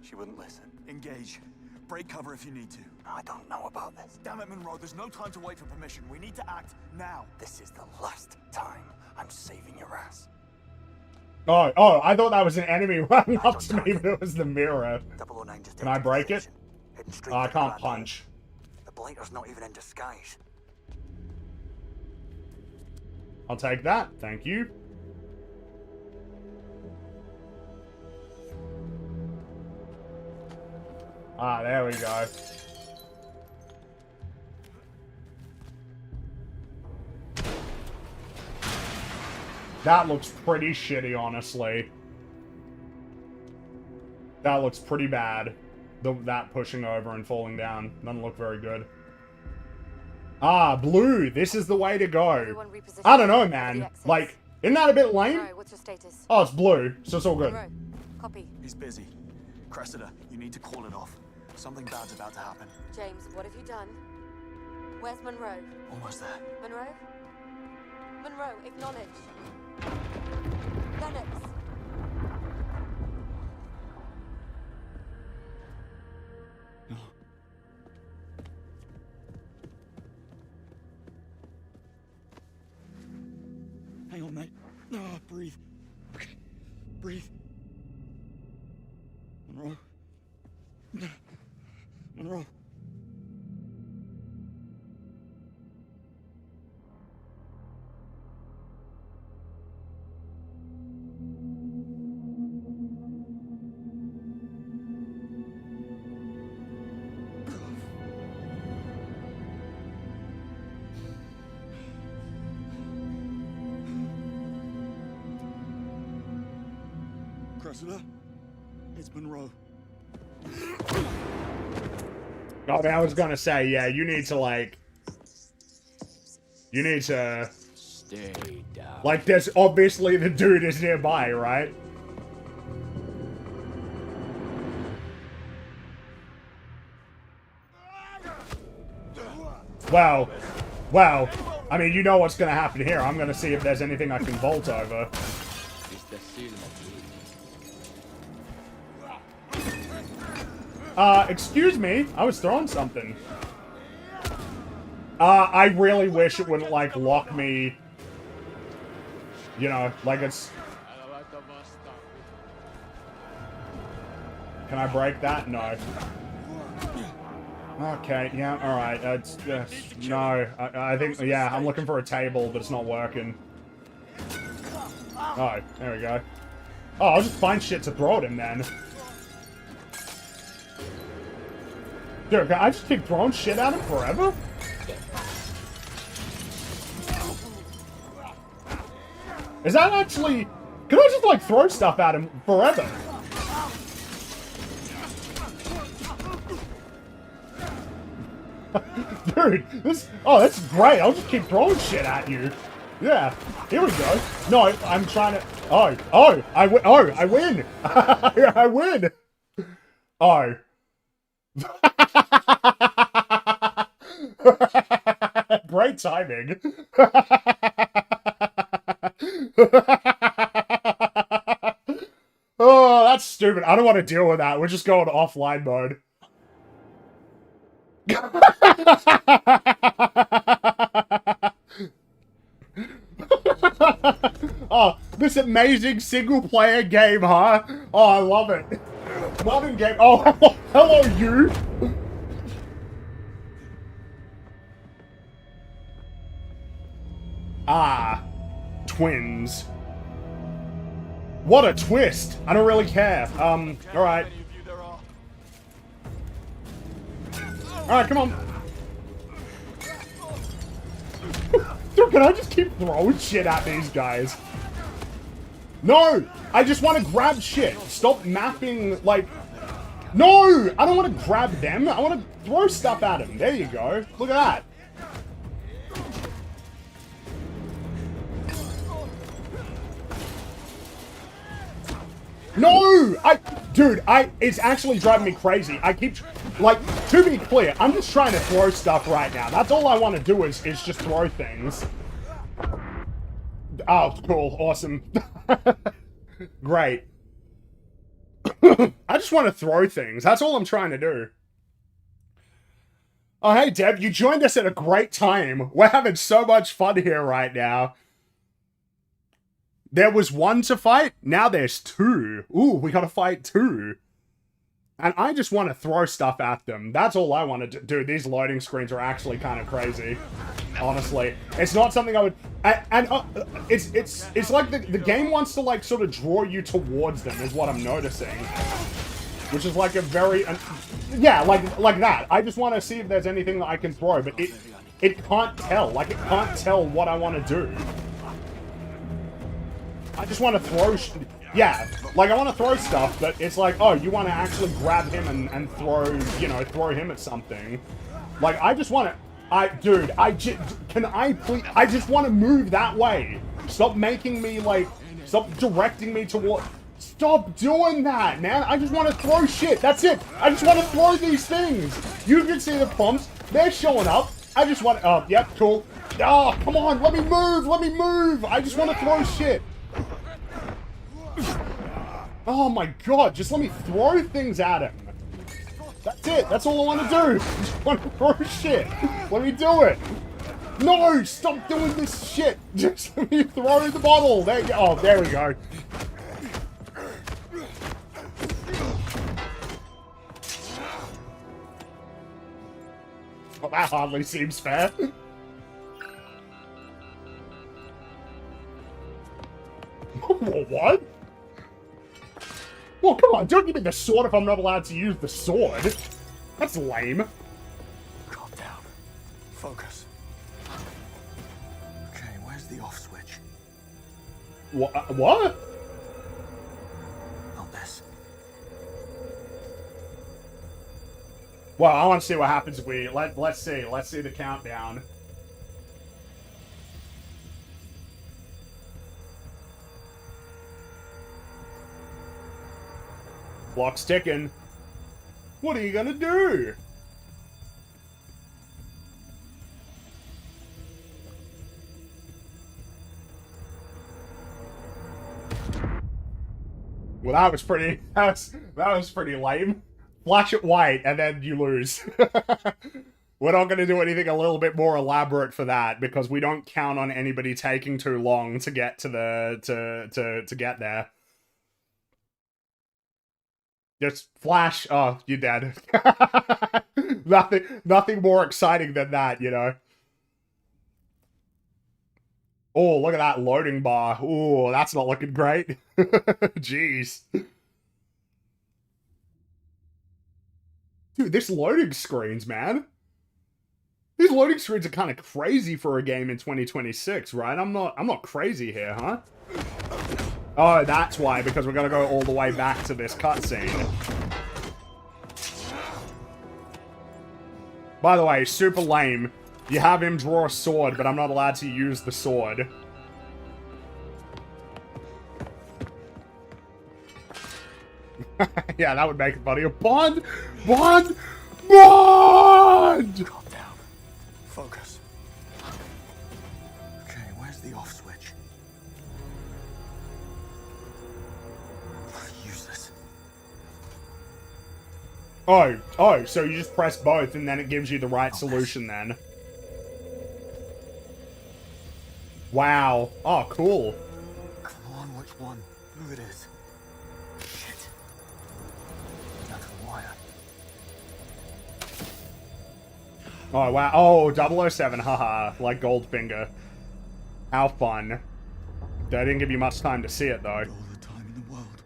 She wouldn't listen. Engage. Break cover if you need to. I don't know about this. Damn it, Monroe. There's no time to wait for permission. We need to act now. This is the last time I'm saving your ass. Oh, I thought that was an enemy running up to me, but it was the mirror. Can I break it? Oh, I can't punch. The blighter's not even in disguise. I'll take that. Thank you. Ah, there we go. That looks pretty shitty, honestly. That looks pretty bad. That pushing over and falling down. Doesn't look very good. Ah, blue. This is the way to go. I don't know, man. Like, isn't that a bit lame? Monroe, what's your status? Oh, it's blue, so it's all good. Monroe, copy. He's busy. Cressida, you need to call it off. Something bad's about to happen. James, what have you done? Where's Monroe? Almost there. Monroe? Monroe, acknowledge. Lennox. No. Hang on, mate. No, breathe. Okay. Breathe. Monroe. Monroe. Cressida, it's Monroe. Oh, I was gonna say, yeah, you need to, like... You need to... Stay down. Like, there's obviously the dude is nearby, right? Well, I mean, you know what's gonna happen here. I'm gonna see if there's anything I can vault over. Excuse me? I was throwing something. I really wish it wouldn't, like, lock me... You know, like it's... Can I break that? No. Okay, yeah, alright. No, I think... Yeah, I'm looking for a table, but it's not working. Oh, there we go. Oh, I'll just find shit to throw at him, then. Dude, can I just keep throwing shit at him forever? Is that actually... Can I just, like, throw stuff at him forever? Dude, this... Oh, that's great. I'll just keep throwing shit at you. Yeah. Here we go. No, I'm trying to... I win! I win! Oh. Great timing. Oh, that's stupid. I don't want to deal with that. We're just going offline mode. Oh, this amazing single-player game, huh? Oh, I love it. Modern game. Oh, hello, you. Ah, twins. What a twist. I don't really care. Alright. Alright, come on. Dude, can I just keep throwing shit at these guys? No! I just want to grab shit. Stop mapping, like... No! I don't want to grab them. I want to throw stuff at them. There you go. Look at that. No! Dude, it's actually driving me crazy. I keep, like, to be clear, I'm just trying to throw stuff right now. That's all I want to do is just throw things. Oh, cool. Awesome. Great. I just want to throw things. That's all I'm trying to do. Oh, hey, Deb. You joined us at a great time. We're having so much fun here right now. There was one to fight, now there's two. Ooh, we gotta fight two. And I just want to throw stuff at them. That's all I want to do. Dude, these loading screens are actually kind of crazy. Honestly. It's not something I would... It's like the game wants to, like, sort of draw you towards them, is what I'm noticing. Which is like a very... yeah, like that. I just want to see if there's anything that I can throw, but it can't tell. Like, it can't tell what I want to do. I just want to throw yeah, like I want to throw stuff, but it's like, oh, you want to actually grab him and throw, you know, throw him at something. Like, I just want to, dude, can I please, I just want to move that way. Stop making me, like, stop directing me toward, stop doing that, man. I just want to throw shit, that's it. I just want to throw these things. You can see the prompts, they're showing up. I just want, oh, yep, cool. Oh, come on, let me move. I just want to throw shit. Oh my god, just let me throw things at him. That's it, that's all I want to do. Just want to throw shit. Let me do it. No, stop doing this shit. Just let me throw the bottle. There you go. Oh, there we go. Well, that hardly seems fair. What? Well, come on, don't give me the sword if I'm not allowed to use the sword. That's lame. Calm down. Focus. Okay, where's the off switch? What? Well, I want to see what happens if we... Let's see. Let's see the countdown. Clock's ticking. What are you gonna do? Well, that was pretty... That was pretty lame. Flash it white, and then you lose. We're not going to do anything a little bit more elaborate for that, because we don't count on anybody taking too long to get to the... to get there. Just flash... Oh, you're dead. Nothing more exciting than that, you know? Oh, look at that loading bar. Ooh, that's not looking great. Jeez. Dude, this loading screens, man. These loading screens are kind of crazy for a game in 2026, right? I'm not crazy here, huh? Oh, that's why, because we're gonna go all the way back to this cutscene. By the way, super lame. You have him draw a sword, but I'm not allowed to use the sword. Yeah, that would make it funnier. Bond! Bond! Bond! Calm down. Focus. Okay, where's the off switch? Useless. Oh, so you just press both and then it gives you the right solution then. Wow. Oh, cool. Come on, which one? Who it is? Shit. That's a wire. Oh, wow. Oh, 007. Haha. Like Goldfinger. How fun. They didn't give you much time to see it, though. All the time in the world.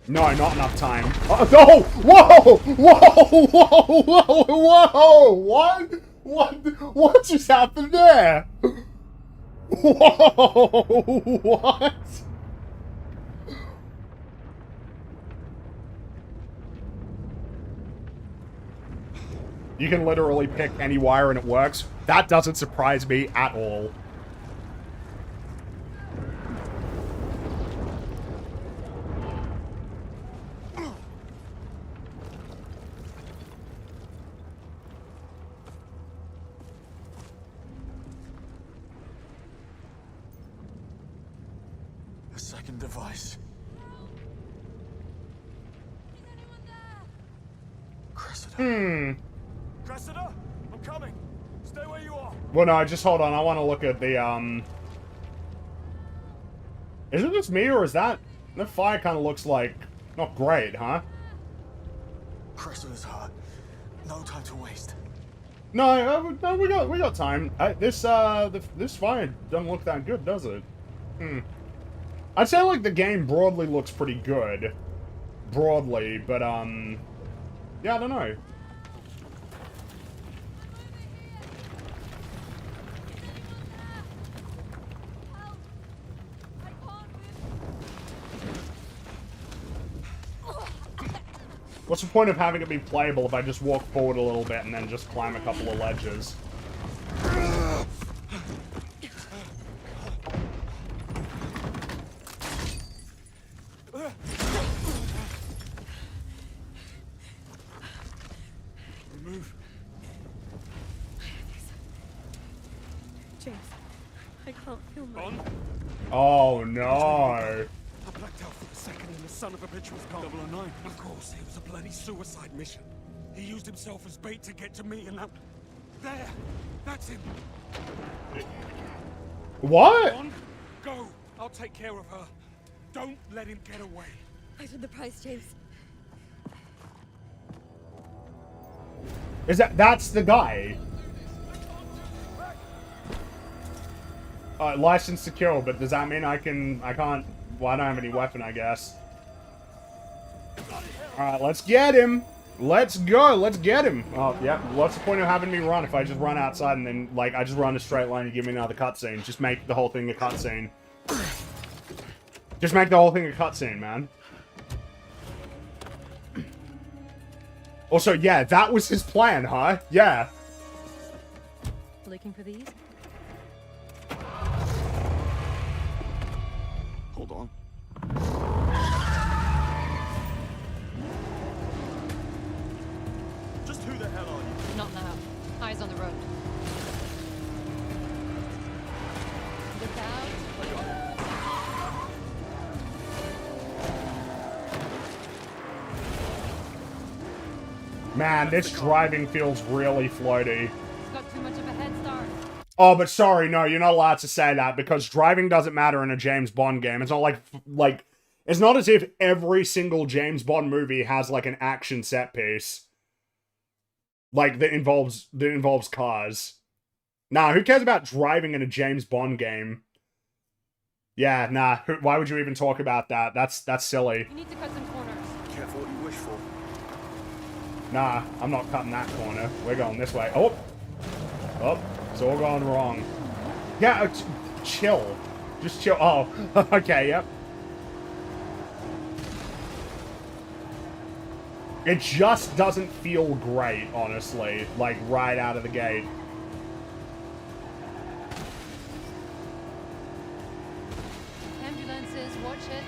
No, not enough time. Oh, no! Whoa! Whoa! Whoa! Whoa! Whoa! What just happened there? Whoa! What? You can literally pick any wire and it works. That doesn't surprise me at all. A second device. Cressida. Cressida, I'm coming. Stay where you are. Well, no, just hold on. I want to look at the, Is it just me, or is that... The fire kind of looks like... Not great, huh? Cressida's hurt. No time to waste. No, we got time. This fire doesn't look that good, does it? I'd say, like, the game broadly looks pretty good. Broadly, but, yeah, I don't know. What's the point of having it be playable if I just walk forward a little bit and then just climb a couple of ledges? Remove. James, I can't feel my... Oh, no. I blacked out for a second and the son of a bitch was gone. 009. Of course, it was a bloody suicide mission. He used himself as bait to get to me and that... There! That's him! What? On, go! I'll take care of her. Don't let him get away. I paid the price, James. That's the guy? License to kill, but does that mean I can't... Well, I don't have any weapon, I guess. Alright, let's get him! Let's go! Let's get him! Oh, yeah. What's the point of having me run if I just run outside and then, like, I just run a straight line and give me another cutscene? Just make the whole thing a cutscene. Just make the whole thing a cutscene, man. Also, yeah, that was his plan, huh? Yeah. Looking for these? Hold on. Just who the hell are you? Not now. Eyes on the road. Look out. Man, this driving feels really floaty. It's got too much of a head start. Oh, but sorry, no, you're not allowed to say that because driving doesn't matter in a James Bond game. It's not like it's not as if every single James Bond movie has like an action set piece. Like that involves cars. Nah, who cares about driving in a James Bond game? Yeah, nah, why would you even talk about that? That's silly. You need to cut some corners. Careful what you wish for. Nah, I'm not cutting that corner. We're going this way. Oh! Oh, it's all going wrong. Yeah, chill. Just chill. Oh, okay, yep. It just doesn't feel great, honestly. Like, right out of the gate. Ambulances, watch it.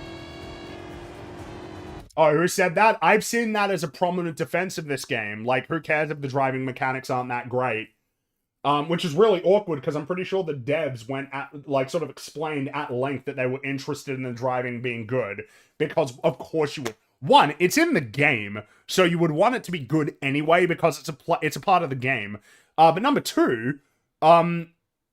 Oh, who said that? I've seen that as a prominent defense of this game. Like, who cares if the driving mechanics aren't that great? Which is really awkward, because I'm pretty sure the devs went at, like, sort of explained at length that they were interested in the driving being good. Because, of course you would. One, it's in the game, so you would want it to be good anyway, because it's a part of the game. But number two, in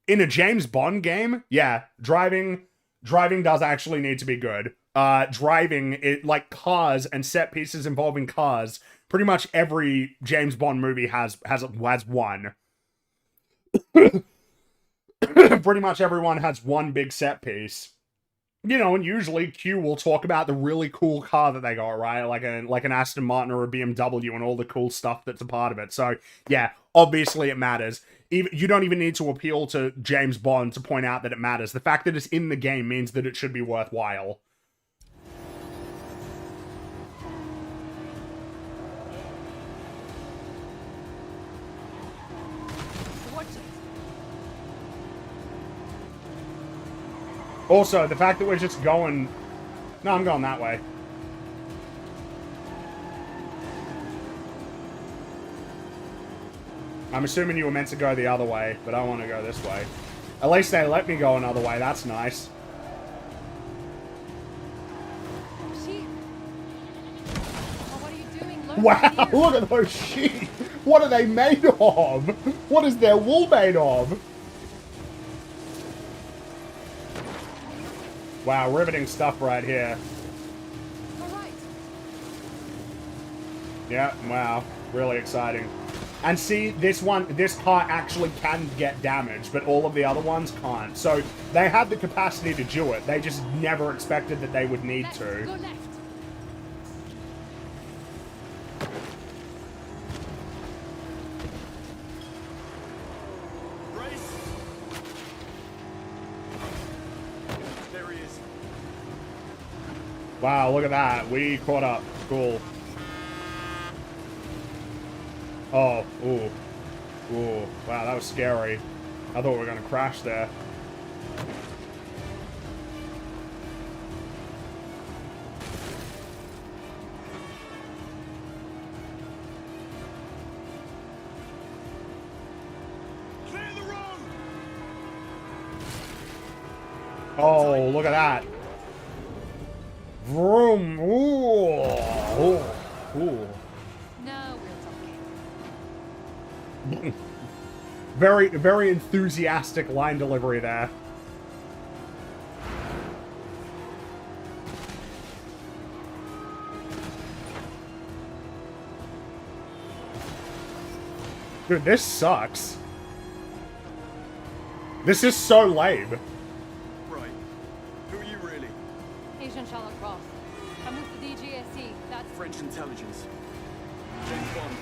a James Bond game, yeah, driving does actually need to be good. Like cars and set pieces involving cars, pretty much every James Bond movie has one. Pretty much everyone has one big set piece. You know, and usually Q will talk about the really cool car that they got, right? Like an Aston Martin or a BMW and all the cool stuff that's a part of it. So, yeah, obviously it matters. You don't even need to appeal to James Bond to point out that it matters. The fact that it's in the game means that it should be worthwhile. Also, the fact that we're just going... No, I'm going that way. I'm assuming you were meant to go the other way, but I want to go this way. At least they let me go another way, that's nice. What are you doing? Wow, look at those sheep! What are they made of? What is their wool made of? Wow, riveting stuff right here. Alright. Yeah, wow. Really exciting. And see, this car actually can get damaged, but all of the other ones can't. So, they had the capacity to do it. They just never expected that they would need to. Go left. Wow, look at that. We caught up. Cool. Oh, ooh. Ooh. Wow, that was scary. I thought we were gonna crash there. Clear the road! Oh, look at that. Vroom. Ooh. Ooh. Ooh. Now we're talking. Very, very enthusiastic line delivery there. Dude, this sucks. This is so lame. Right. Who are you really? Agent Sherlock Ross. I'm with the DGSE. That's French intelligence. James Bond.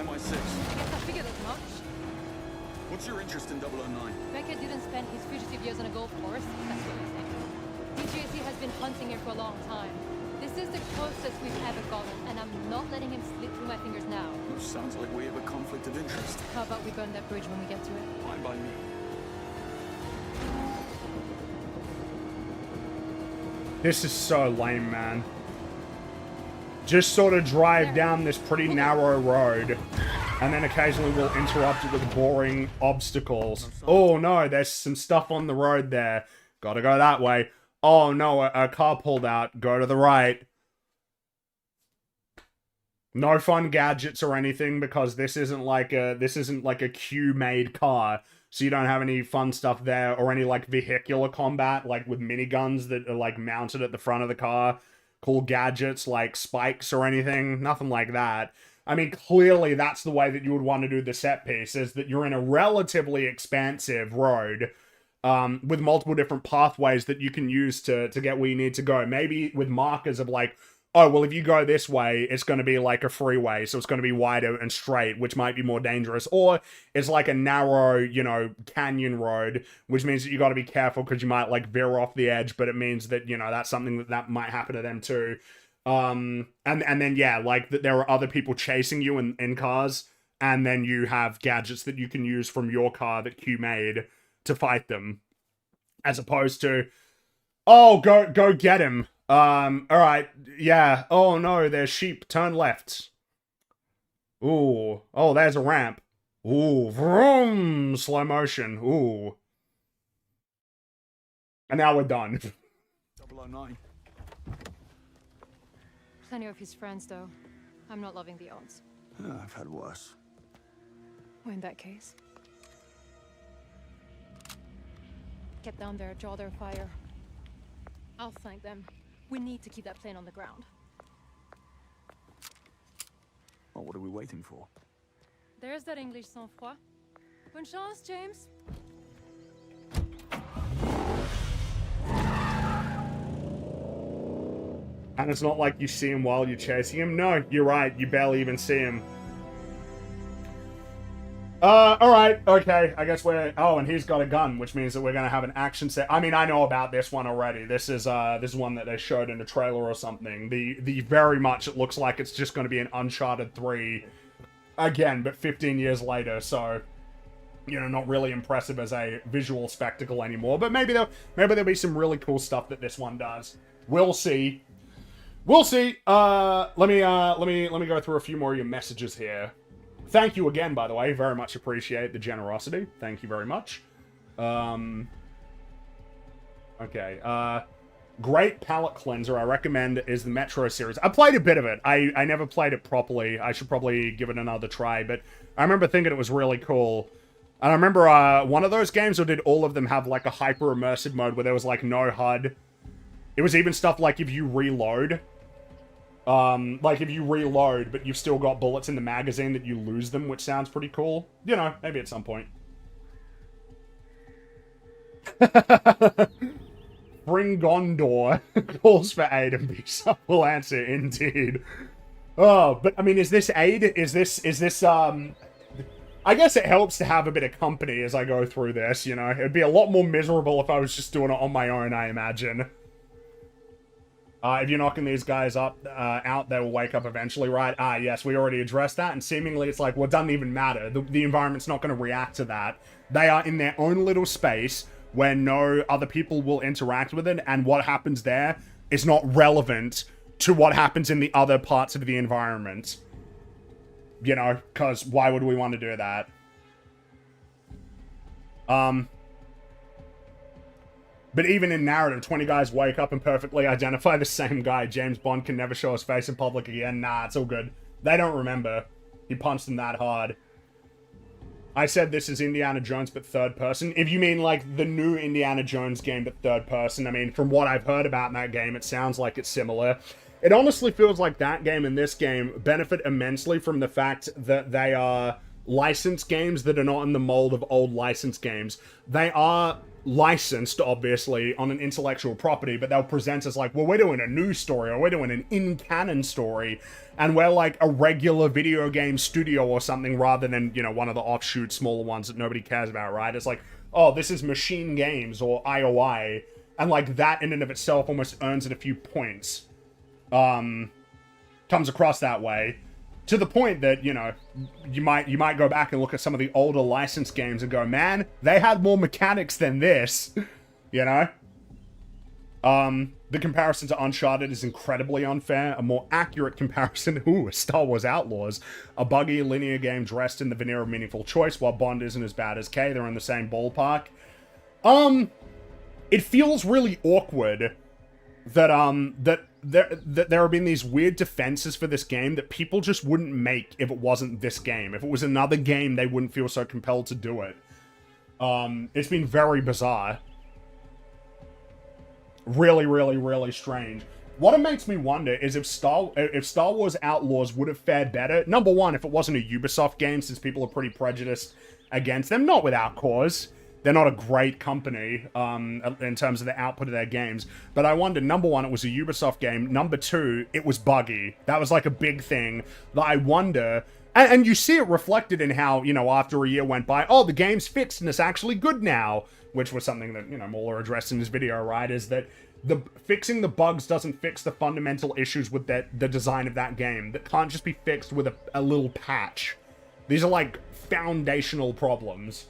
MI6. I guess I figured as much. What's your interest in 009? Beckett didn't spend his fugitive years on a golf course. That's what you're saying. DGSE has been hunting him for a long time. This This is the closest we've ever gotten, and I'm not letting him slip through my fingers now. Sounds like we have a conflict of interest. How about we burn that bridge when we get to it? Fine by me. This is so lame, man. Just sort of drive down this pretty narrow road, and then occasionally we'll interrupt it with boring obstacles. Oh no, there's some stuff on the road there. Gotta go that way. Oh no, a car pulled out. Go to the right. No fun gadgets or anything, because this isn't like a Q-made car. So you don't have any fun stuff there, or any like vehicular combat, like with miniguns that are like mounted at the front of the car. Cool gadgets like spikes or anything. Nothing like that. I mean, clearly that's the way that you would want to do the set piece, is that you're in a relatively expansive road with multiple different pathways that you can use to get where you need to go. Maybe with markers of like, oh, well, if you go this way, it's going to be like a freeway, so it's going to be wider and straight, which might be more dangerous. Or it's like a narrow, you know, canyon road, which means that you got to be careful because you might like veer off the edge, but it means that, you know, that's something that might happen to them too. And then, yeah, like that there are other people chasing you in cars, and then you have gadgets that you can use from your car that Q made to fight them, as opposed to, oh, go get him. All right, yeah. Oh no, there's sheep. Turn left. Ooh. Oh, there's a ramp. Ooh, vroom, slow motion. Ooh. And now we're done. 009. Plenty of his friends, though. I'm not loving the odds. I've had worse. Well, in that case, get down there, draw their fire. I'll flank them. We need to keep that plane on the ground. Well, what are we waiting for? There's that English sang-froid. Bonne chance, James. And it's not like you see him while you're chasing him. No, you're right. You barely even see him. Alright, okay, I guess we're... Oh, and he's got a gun, which means that we're gonna have an action set. I mean, I know about this one already. This is one that they showed in a trailer or something. The very much, it looks like it's just gonna be an Uncharted 3 again, but 15 years later, so... You know, not really impressive as a visual spectacle anymore, but maybe there'll be some really cool stuff that this one does. We'll see. We'll see. Let me go through a few more of your messages here. Thank you again, by the way. Very much appreciate the generosity. Thank you very much. Okay. Great palate cleanser I recommend is the Metro series. I played a bit of it. I never played it properly. I should probably give it another try, but I remember thinking it was really cool. And I remember one of those games, or did all of them have like a hyper-immersive mode where there was like no HUD? It was even stuff like if you reload... like if you reload, but you've still got bullets in the magazine, that you lose them, which sounds pretty cool. You know, maybe at some point. Fringondor calls for aid, and Bisa will answer, indeed. Oh, but I mean, is this aid? Is this, I guess it helps to have a bit of company as I go through this, you know? It'd be a lot more miserable if I was just doing it on my own, I imagine. If you're knocking these guys out, they will wake up eventually, right? Ah, yes, we already addressed that, and seemingly it's like, well, it doesn't even matter. The environment's not going to react to that. They are in their own little space where no other people will interact with it, and what happens there is not relevant to what happens in the other parts of the environment. You know, because why would we want to do that? But even in narrative, 20 guys wake up and perfectly identify the same guy. James Bond can never show his face in public again. Nah, it's all good. They don't remember. He punched them that hard. I said this is Indiana Jones, but third person. If you mean, like, the new Indiana Jones game, but third person, I mean, from what I've heard about in that game, it sounds like it's similar. It honestly feels like that game and this game benefit immensely from the fact that they are licensed games that are not in the mold of old licensed games. They are licensed, obviously, on an intellectual property, but they'll present as like, well, we're doing a new story, or we're doing an in-canon story, and we're like a regular video game studio or something, rather than, you know, one of the offshoot smaller ones that nobody cares about, right? It's like, oh, this is Machine Games, or IOI, and like that in and of itself almost earns it a few points. comes across that way. To the point that, you know, you might go back and look at some of the older licensed games and go, man, they had more mechanics than this, you know? The comparison to Uncharted is incredibly unfair. A more accurate comparison, Star Wars Outlaws, a buggy linear game dressed in the veneer of meaningful choice, while Bond isn't as bad as K, they're in the same ballpark. It feels really awkward that there have been these weird defenses for this game that people just wouldn't make if it wasn't this game. If it was another game, they wouldn't feel so compelled to do it. It's been very bizarre. Really, really, really strange. What it makes me wonder is if Star Wars Outlaws would have fared better. Number one, if it wasn't a Ubisoft game, since people are pretty prejudiced against them, not without cause. They're not a great company in terms of the output of their games. But I wonder, number one, it was a Ubisoft game. Number two, it was buggy. That was like a big thing that I wonder... And you see it reflected in how, you know, after a year went by, oh, the game's fixed and it's actually good now. Which was something that, you know, Mauler addressed in his video, right? Is that fixing the bugs doesn't fix the fundamental issues with the design of that game. That can't just be fixed with a little patch. These are like foundational problems.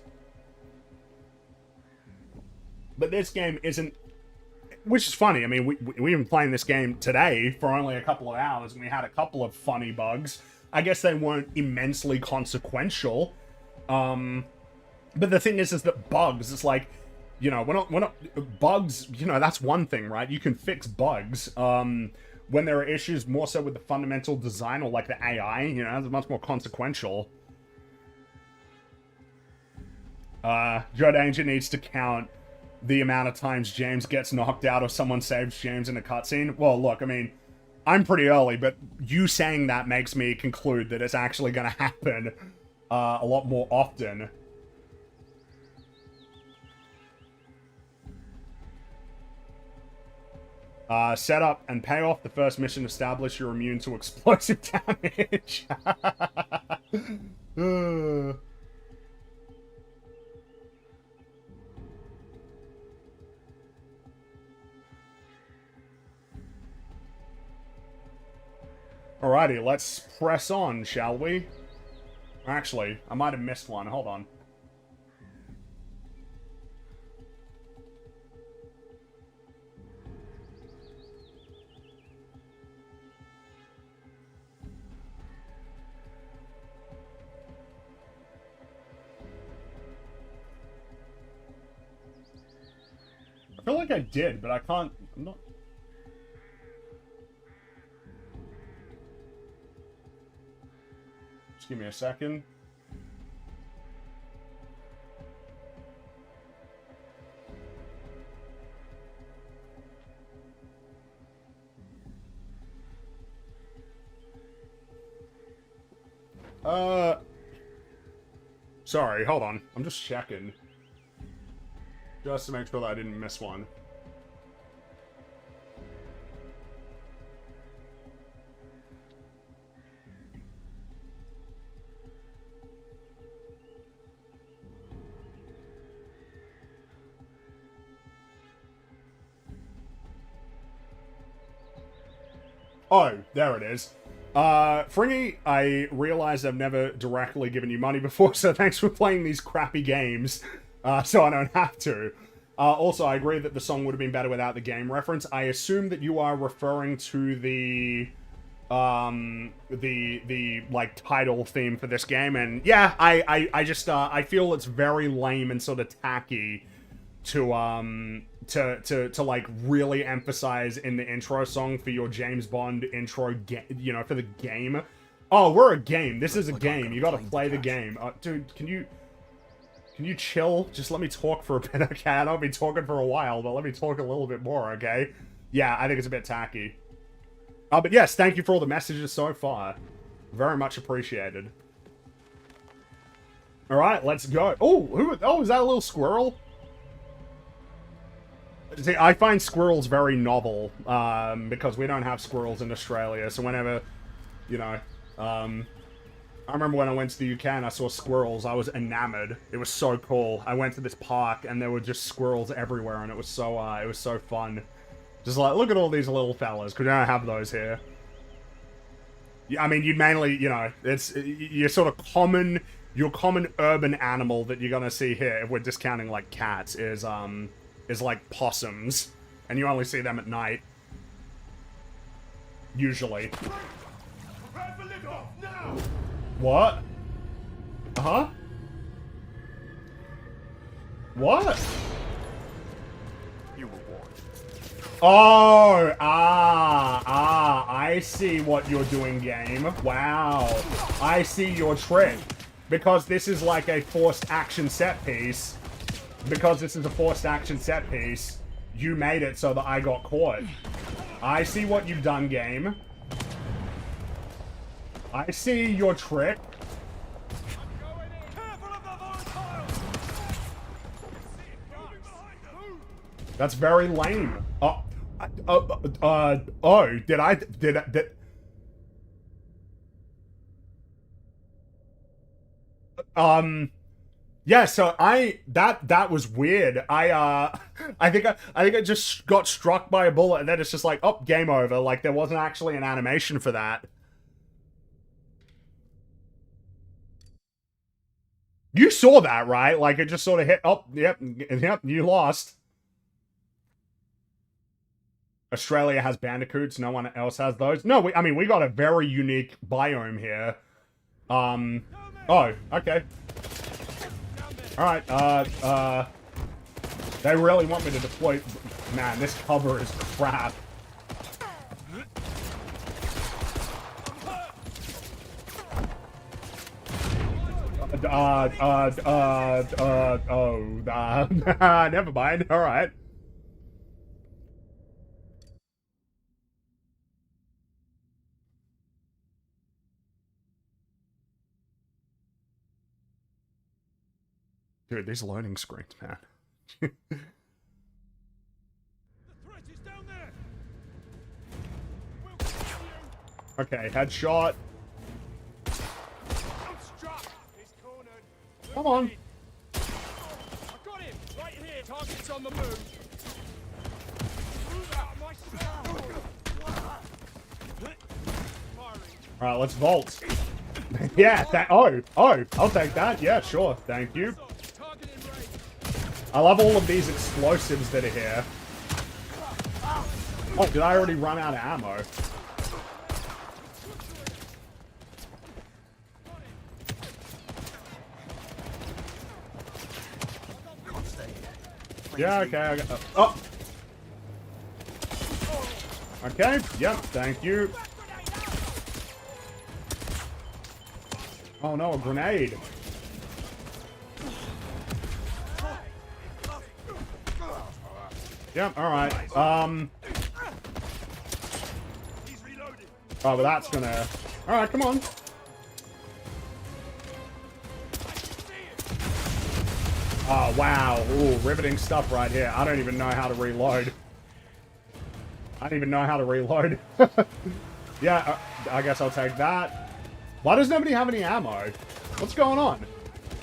But this game isn't... Which is funny. I mean, we've been playing this game today for only a couple of hours, and we had a couple of funny bugs. I guess they weren't immensely consequential. But the thing is that bugs, it's like, you know, we're not bugs, you know, that's one thing, right? You can fix bugs. When there are issues more so with the fundamental design or like the AI, you know, that's much more consequential. Joe Danger needs to count the amount of times James gets knocked out or someone saves James in a cutscene. Well, look, I mean, I'm pretty early, but you saying that makes me conclude that it's actually going to happen a lot more often. Set up and pay off the first mission. Establish you're immune to explosive damage. Alrighty, let's press on, shall we? Actually, I might have missed one. Hold on. I feel like I did, but I can't... I'm not... Just give me a second. Sorry, hold on. I'm just checking. Just to make sure that I didn't miss one. Oh, there it is. Fringy, I realize I've never directly given you money before, so thanks for playing these crappy games, so I don't have to. Also, I agree that the song would have been better without the game reference. I assume that you are referring to the like, title theme for this game, and yeah, I just, I feel it's very lame and sort of tacky to like really emphasize in the intro song for your James Bond intro, you know, for the game. Oh, we're a game. This is a game. You gotta play the game. Dude, can you chill? Just let me talk for a bit, okay? I know I've been talking for a while, but let me talk a little bit more, okay? Yeah, I think it's a bit tacky. But yes, thank you for all the messages so far. Very much appreciated. Alright, let's go. Oh, is that a little squirrel? See, I find squirrels very novel, because we don't have squirrels in Australia, so whenever, you know, I remember when I went to the UK and I saw squirrels, I was enamored. It was so cool. I went to this park and there were just squirrels everywhere, and it was so fun Just like, look at all these little fellas, because we don't have those here. I mean, you'd mainly, you know, it's your sort of common, your common urban animal that you're gonna see here, if we're discounting like cats, is like possums, and you only see them at night. Usually. What? Uh-huh? What? You were warned. Oh, I see what you're doing, game. Wow. I see your trick. Because this is like a forced action set piece. Because this is a forced action set piece, you made it so that I got caught. I see what you've done, game. I see your trick. That's very lame. Yeah, so that was weird. I think I just got struck by a bullet and then it's just like, oh, game over. Like, there wasn't actually an animation for that. You saw that, right? Like, it just sort of hit, oh, yep, you lost. Australia has bandicoots, no one else has those. No, I mean, we got a very unique biome here. Oh, okay. Alright, they really want me to deploy... Man, this cover is crap. Never mind, alright. Dude, these loading screens, man. Okay, headshot. Come on. I got him! Right here! Target's on the move! Move out of my Alright, let's vault. Yeah, oh, I'll take that. Yeah, sure. Thank you. I love all of these explosives that are here. Oh, did I already run out of ammo? Yeah, okay. Oh! Okay, yep, thank you. Oh no, a grenade. Yep, alright. Oh, but that's gonna... Alright, come on. Oh, wow. Ooh, riveting stuff right here. I don't even know how to reload. I don't even know how to reload. Yeah, I guess I'll take that. Why does nobody have any ammo? What's going on?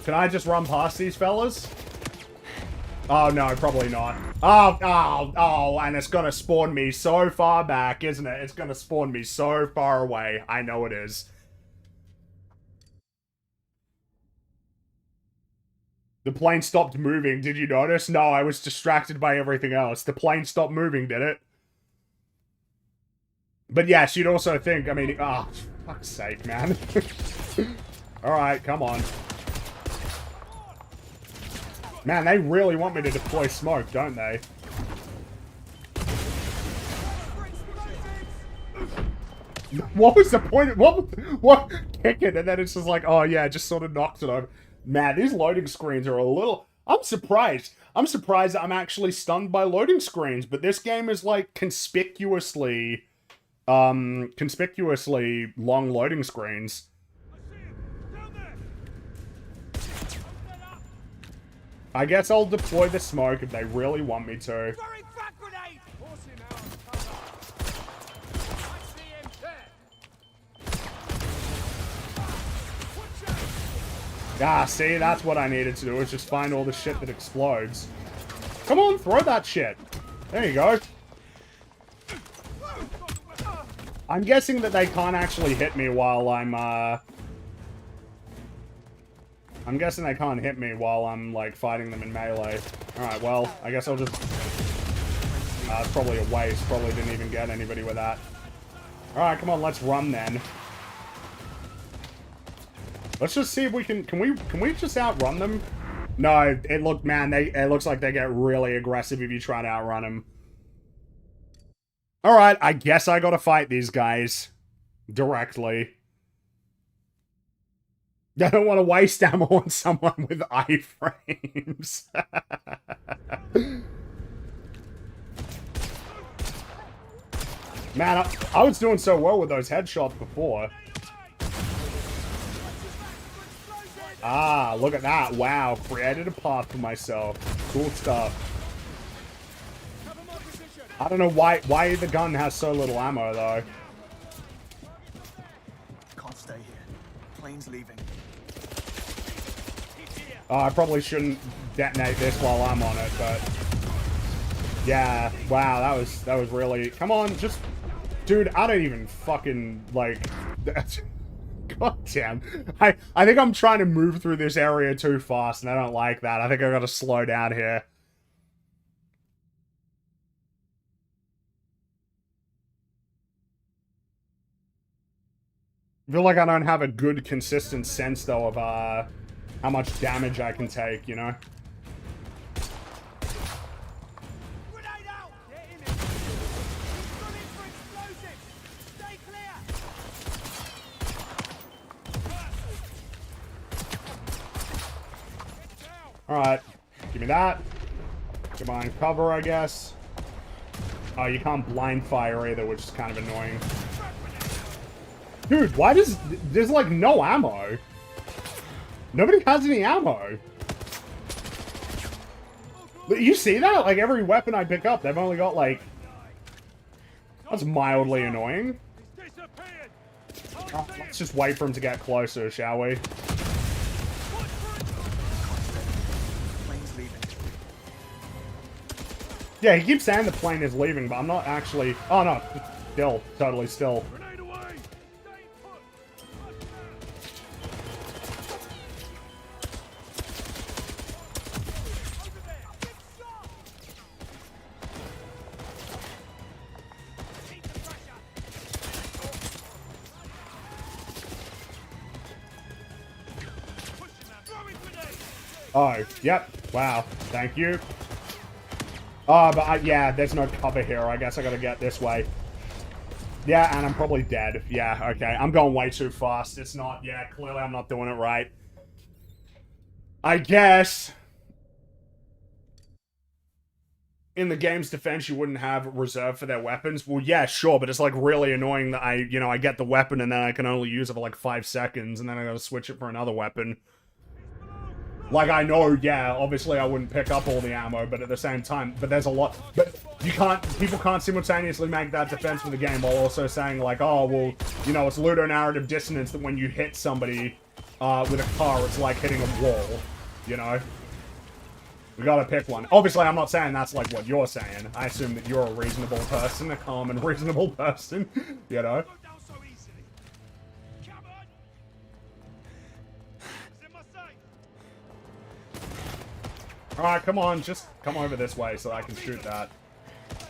Can I just run past these fellas? Oh, no, probably not. Oh, and it's gonna spawn me so far back, isn't it? It's gonna spawn me so far away. I know it is. The plane stopped moving, did you notice? No, I was distracted by everything else. The plane stopped moving, did it? But yes, you'd also think, I mean, oh, fuck's sake, man. Alright, come on. Man, they really want me to deploy smoke, don't they? What was the point? What? Kick it, and then it's just like, oh yeah, just sort of knocks it over. Man, these loading screens are a little... I'm surprised. I'm surprised that I'm actually stunned by loading screens, but this game is like conspicuously long loading screens. I guess I'll deploy the smoke if they really want me to. Ah, see, that's what I needed to do, is just find all the shit that explodes. Come on, throw that shit. There you go. I'm guessing that they can't actually hit me while I'm guessing they can't hit me while I'm, like, fighting them in melee. Alright, well, I guess I'll just... it's probably a waste. Probably didn't even get anybody with that. Alright, come on, let's run then. Let's just see if we can we just outrun them? No, it looks like they get really aggressive if you try to outrun them. Alright, I guess I gotta fight these guys. Directly. I don't want to waste ammo on someone with iframes. Man, I was doing so well with those headshots before. Ah, look at that. Wow, created a path for myself. Cool stuff. I don't know why the gun has so little ammo, though. Can't stay here. Plane's leaving. Oh, I probably shouldn't detonate this while I'm on it, but... Yeah, wow, that was really... Come on, just... Dude, I don't even fucking, like... God damn. I think I'm trying to move through this area too fast, and I don't like that. I think I gotta slow down here. I feel like I don't have a good, consistent sense, though, of, how much damage I can take, you know? Alright, give me that. Get behind cover, I guess. Oh, you can't blind fire either, which is kind of annoying. Dude, why does... There's, like, no ammo. Nobody has any ammo. You see that? Like, every weapon I pick up, they've only got, like... That's mildly annoying. Oh, let's just wait for him to get closer, shall we? Yeah, he keeps saying the plane is leaving, but I'm not actually... Oh, no. Still. Totally still. Oh, yep. Wow. Thank you. Oh, but yeah, there's no cover here. I guess I gotta get this way. Yeah, and I'm probably dead. Yeah, okay. I'm going way too fast. It's not... Yeah, clearly I'm not doing it right. I guess... In the game's defense, you wouldn't have reserve for their weapons. Well, yeah, sure, but it's, like, really annoying that I get the weapon and then I can only use it for, like, 5 seconds, and then I gotta switch it for another weapon. Like, I know, yeah, obviously I wouldn't pick up all the ammo, but at the same time, but there's a lot, but people can't simultaneously make that defense for the game while also saying, like, oh, well, you know, it's ludonarrative dissonance that when you hit somebody with a car, it's like hitting a wall, you know? We gotta pick one. Obviously, I'm not saying that's, like, what you're saying. I assume that you're a reasonable person, a calm and reasonable person, you know? Alright, come on, just come over this way so I can shoot that.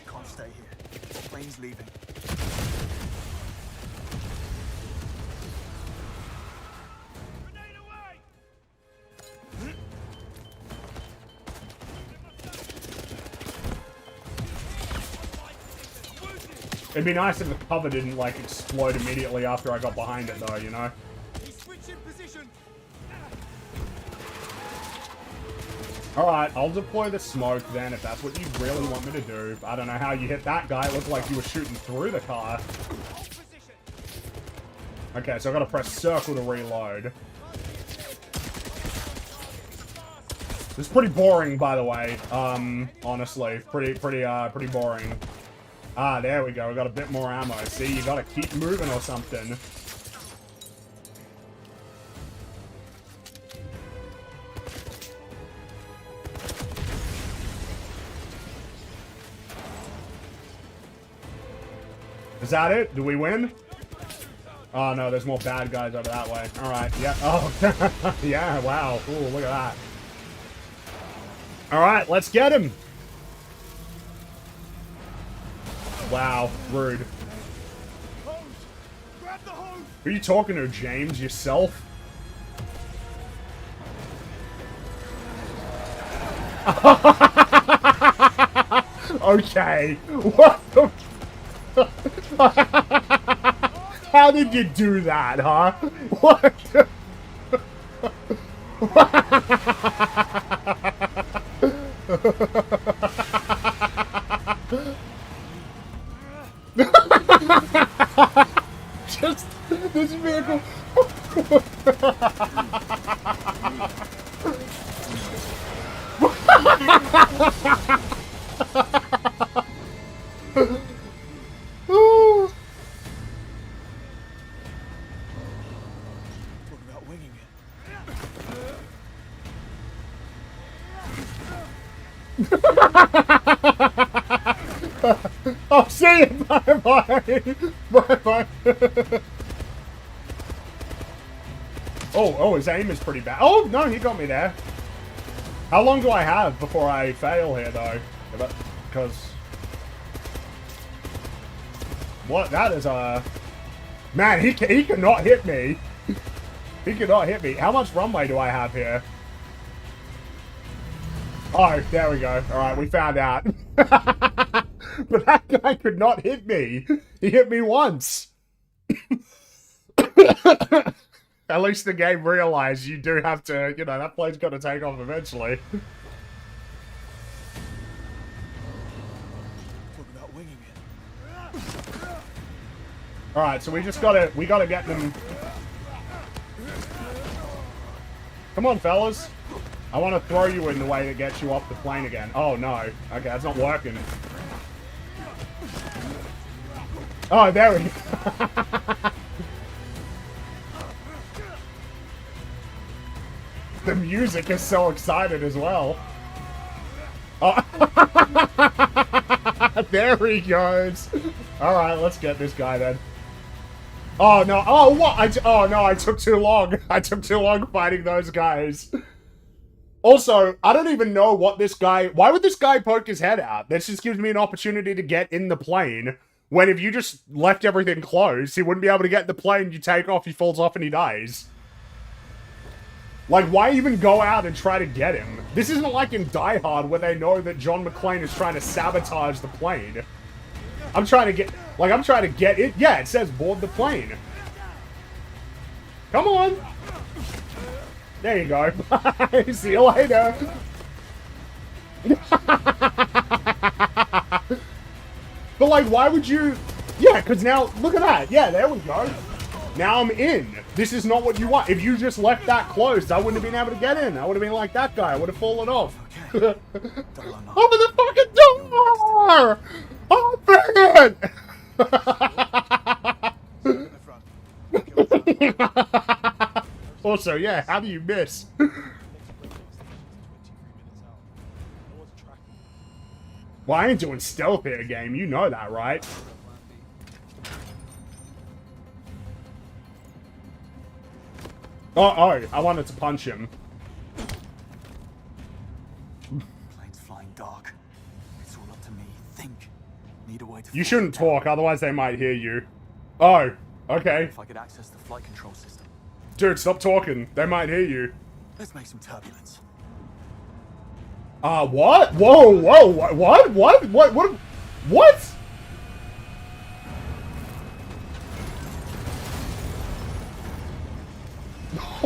Can't stay here. Plane's leaving. It'd be nice if the cover didn't, like, explode immediately after I got behind it, though, you know? Alright, I'll deploy the smoke then, if that's what you really want me to do. I don't know how you hit that guy. It looked like you were shooting through the car. Okay, so I've got to press circle to reload. This is pretty boring, by the way. Honestly. Pretty boring. Ah, there we go. We got a bit more ammo. See, you gotta keep moving or something. Is that it? Do we win? Oh, no, there's more bad guys over that way. Alright, yeah. Oh, yeah, wow. Ooh, look at that. Alright, let's get him. Wow, rude. Who are you talking to, James? Yourself? Okay. What the... How did you do that, huh? What? Just this vehicle. Oh, see you! Bye-bye! Bye-bye! Oh, his aim is pretty bad. Oh, no, he got me there. How long do I have before I fail here, though? Because... What? That is, Man, he cannot hit me. He cannot hit me. How much runway do I have here? Oh, there we go. Alright, we found out. But that guy could not hit me. He hit me once. At least the game realized you do have to, you know, that plane's got to take off eventually. Alright, so we gotta get them. Come on, fellas. I want to throw you in the way that gets you off the plane again. Oh, no. Okay, that's not working. Oh, there we go. The music is so excited as well. Oh. There he goes. Alright, let's get this guy then. Oh, no. Oh, what? Oh, no, I took too long. I took too long fighting those guys. Also, I don't even know what this guy... Why would this guy poke his head out? This just gives me an opportunity to get in the plane. When if you just left everything closed, he wouldn't be able to get in the plane, you take off, he falls off and he dies. Like, why even go out and try to get him? This isn't like in Die Hard where they know that John McClane is trying to sabotage the plane. I'm trying to get... Like, I'm trying to get it... Yeah, it says board the plane. Come on! There you go. Bye. See you later. But, like, why would you... Yeah, because now... Look at that. Yeah, there we go. Now I'm in. This is not what you want. If you just left that closed, I wouldn't have been able to get in. I would have been like that guy. I would have fallen off. Okay. Open the fucking door! Open it! Also, yeah, how do you miss? Well, I ain't doing stealth here, game. You know that, right? Oh, I wanted to punch him. Plane's flying dark. It's all up to me. Think. Need a way to... You shouldn't talk, otherwise they might hear you. Oh, okay. If I could access the flight control system. Dude, stop talking. They might hear you. Let's make some turbulence. What? Whoa, what?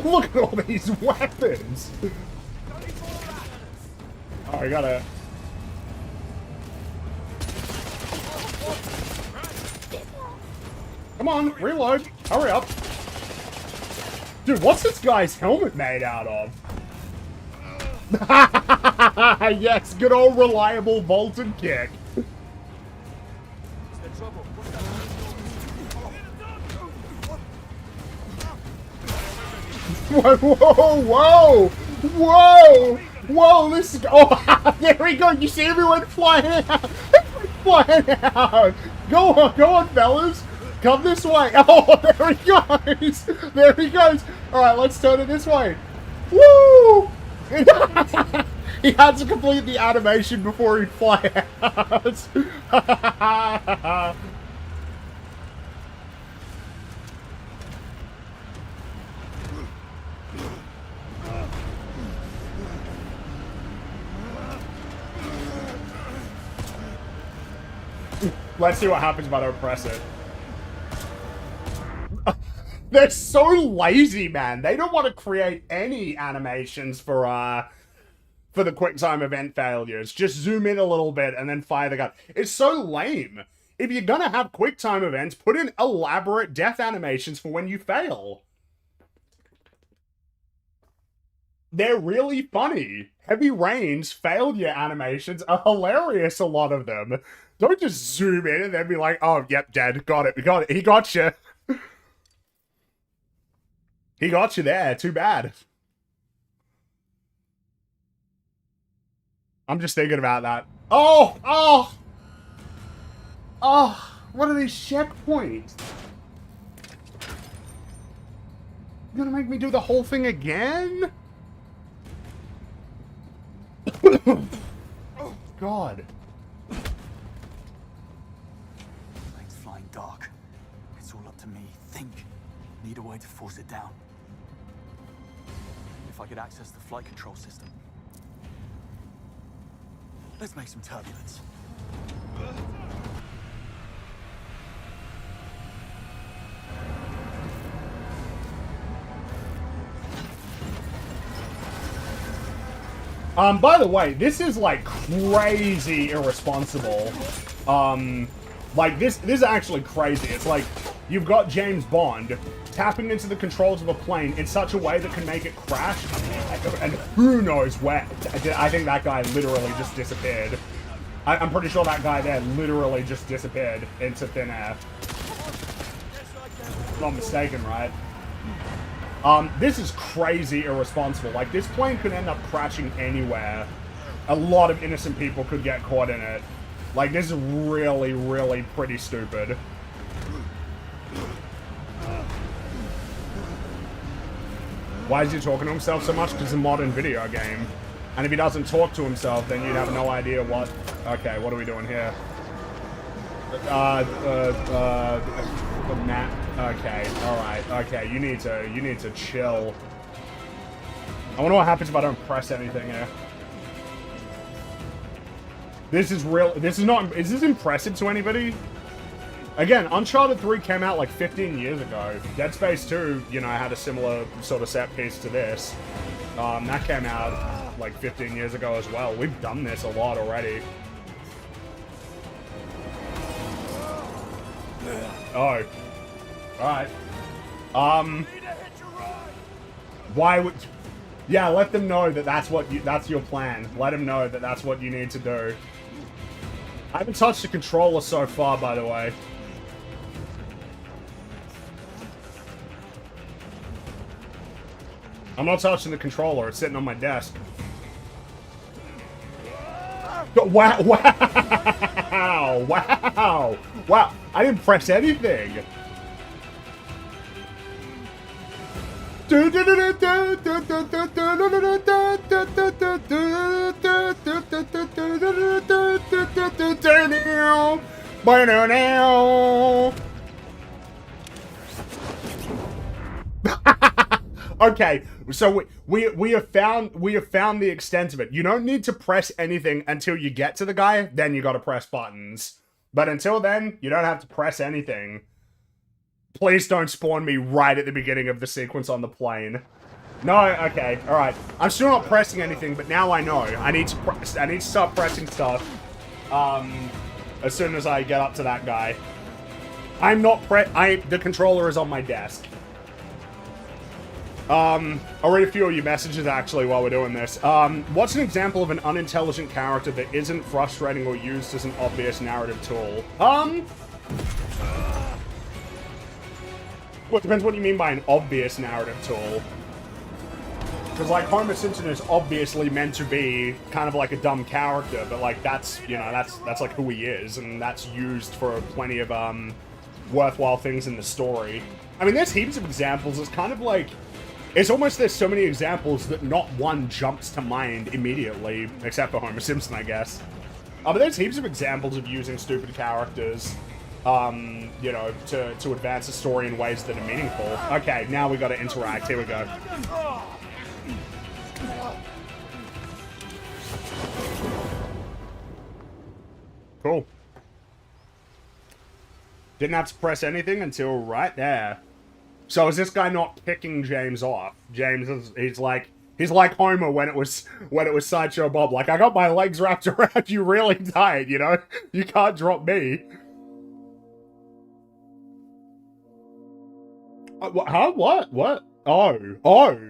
Look at all these weapons! Oh, I gotta... Come on, reload! Hurry up! Dude, what's this guy's helmet made out of? Yes, good old reliable Bolton kick. Whoa! This is... Oh, there we go! You see everyone flying out! flying out. Go on, fellas. Come this way. Oh, there he goes. There he goes. All right, let's turn it this way. Woo! He had to complete the animation before he'd fly out. Let's see what happens if I don't press it. They're so lazy, man. They don't want to create any animations for the QuickTime event failures. Just zoom in a little bit and then fire the gun. It's so lame. If you're gonna have QuickTime events, put in elaborate death animations for when you fail. They're really funny. Heavy Rain's failure animations are hilarious, a lot of them. Don't just zoom in and then be like, oh, yep, dead. Got it. Got it. He got you. He got you there. Too bad. I'm just thinking about that. Oh! What are these checkpoints? You gonna make me do the whole thing again? Oh, God. Plane's flying dark. It's all up to me. Think. Need a way to force it down. If I could access the flight control system. Let's make some turbulence. By the way, this is like crazy irresponsible. Like this is actually crazy. It's like you've got James Bond tapping into the controls of a plane in such a way that can make it crash, and who knows where. I think that guy literally just disappeared. I'm pretty sure that guy there literally just disappeared into thin air. Not mistaken, right? This is crazy irresponsible. Like, this plane could end up crashing anywhere. A lot of innocent people could get caught in it. Like, this is really, really pretty stupid. Why is he talking to himself so much? Because it's a modern video game. And if he doesn't talk to himself, then you'd have no idea what... Okay, what are we doing here? Map. Okay, alright, okay, you need to chill. I wonder what happens if I don't press anything here. This is real. This is not... Is this impressive to anybody? Again, Uncharted 3 came out like 15 years ago. Dead Space 2, you know, had a similar sort of set piece to this. That came out like 15 years ago as well. We've done this a lot already. Oh. Alright. Why would... Yeah, let them know that that's your plan. Let them know that that's what you need to do. I haven't touched the controller so far, by the way. I'm not touching the controller. It's sitting on my desk. Wow! Wow! Wow! Wow! I didn't press anything. Okay, so we have found the extent of it. You don't need to press anything until you get to the guy, then you gotta press buttons. But until then, you don't have to press anything. Please don't spawn me right at the beginning of the sequence on the plane. No, okay, alright. I'm still not pressing anything, but now I know. I need to start pressing stuff. As soon as I get up to that guy. The controller is on my desk. I'll read a few of your messages, actually, while we're doing this. What's an example of an unintelligent character that isn't frustrating or used as an obvious narrative tool? Well, it depends what you mean by an obvious narrative tool. Because, like, Homer Simpson is obviously meant to be kind of like a dumb character, but, like, that's, you know, that's like who he is, and that's used for plenty of, worthwhile things in the story. I mean, there's heaps of examples. It's kind of like, it's almost there's so many examples that not one jumps to mind immediately, except for Homer Simpson, I guess. But there's heaps of examples of using stupid characters, you know, to advance the story in ways that are meaningful. Okay, now we gotta interact. Here we go. Cool. Didn't have to press anything until right there. So is this guy not picking James off? James is, he's like Homer when it was Sideshow Bob. Like, I got my legs wrapped around you really tight, you know? You can't drop me. Huh? What? What? Oh. Oh.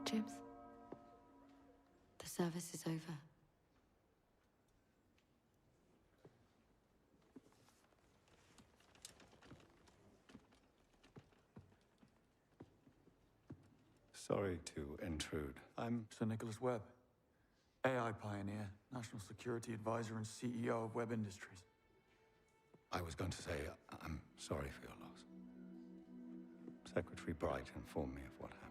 James, the service is over. Sorry to intrude. I'm Sir Nicholas Webb, AI pioneer, national security advisor, and CEO of Webb Industries. I was going to say, I'm sorry for your loss. Secretary Bright informed me of what happened.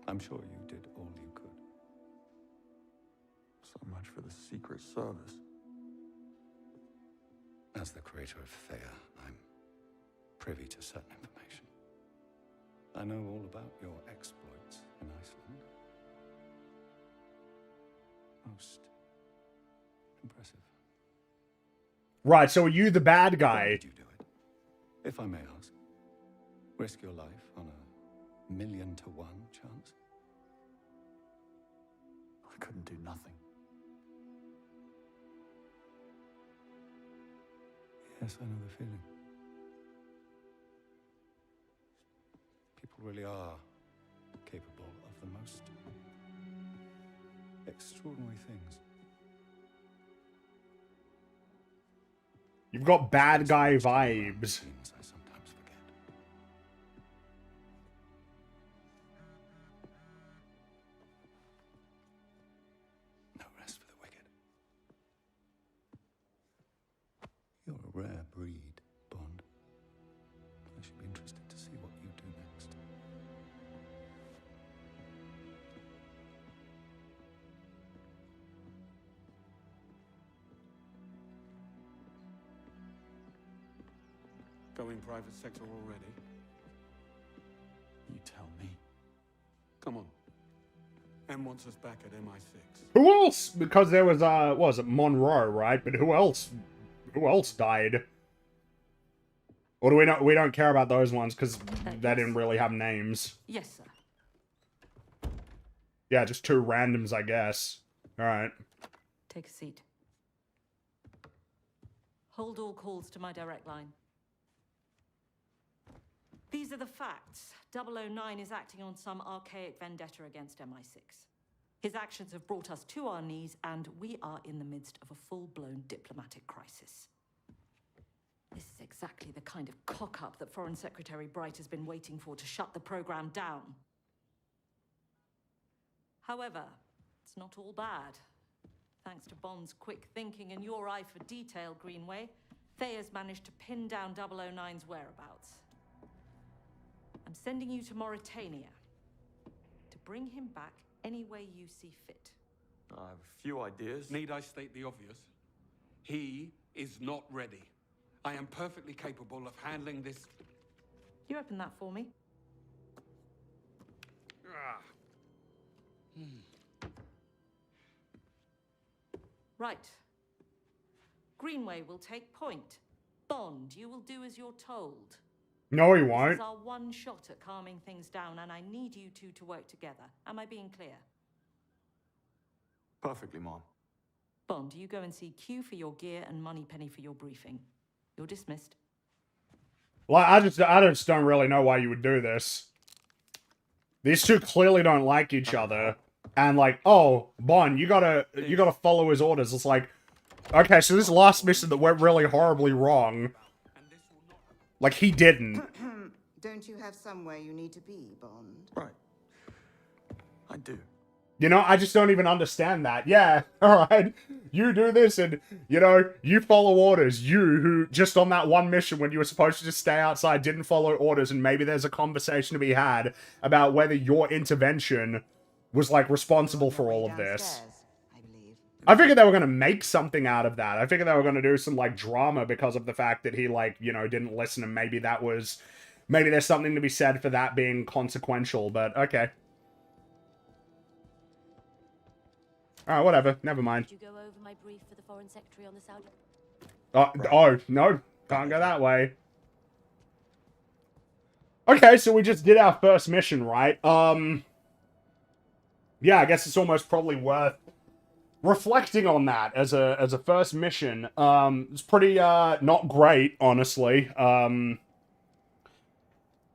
I'm sure you did all you could. So much for the Secret Service. As the creator of Thea, I'm privy to certain information. I know all about your exploits in Iceland. Most impressive. Right, so are you the bad guy? Why did you do it? If I may ask. Risk your life on a 1,000,000 to 1 chance? I couldn't do nothing. Yes, I know the feeling. People really are capable of the most extraordinary things. You've got bad guy vibes. I sometimes forget. No rest for the wicked. You're a rare breed, Bond. I should be interested to see what you do next. Going private sector already? You tell me. Come on. M wants us back at MI6. Who else? Because there was, what was it, Monroe, right? But who else? Who else died? Or do we not? We don't care about those ones because they didn't really have names. Yes, sir. Yeah, just two randoms, I guess. All right. Take a seat. Hold all calls to my direct line. These are the facts. 009 is acting on some archaic vendetta against MI6. His actions have brought us to our knees, and we are in the midst of a full-blown diplomatic crisis. This is exactly the kind of cock-up that Foreign Secretary Bright has been waiting for to shut the program down. However, it's not all bad. Thanks to Bond's quick thinking and your eye for detail, Greenway, Thea's managed to pin down 009's whereabouts. I'm sending you to Mauritania to bring him back any way you see fit. I have a few ideas. Need I state the obvious? He is not ready. I am perfectly capable of handling this. You open that for me? Right. Greenway will take point. Bond, you will do as you're told. No, he This won't. is our one shot at calming things down, and I need you two to work together. Am I being clear? Perfectly, Mom. Bond, you go and see Q for your gear and Moneypenny for your briefing. You're dismissed. Well, I just don't really know why you would do this. These two clearly don't like each other. And like, oh, Bond, you gotta follow his orders. It's like, okay, so this last mission that went really horribly wrong, like, he didn't. Don't you have somewhere you need to be, Bond? Right. I do. You know, I just don't even understand that. Yeah, alright, you do this and, you know, you follow orders. You, who just on that one mission when you were supposed to just stay outside, didn't follow orders, and maybe there's a conversation to be had about whether your intervention was, like, responsible for all of this. I figured they were gonna make something out of that. I figured they were gonna do some, like, drama because of the fact that he, like, you know, didn't listen, and maybe that was... Maybe there's something to be said for that being consequential, but okay. Alright, whatever. Never mind. Did you go over my brief for the Foreign Secretary on the Saudi? Oh, no. Can't go that way. Okay, so we just did our first mission, right? Yeah, I guess it's almost probably worth reflecting on that as a first mission. It's pretty, not great, honestly.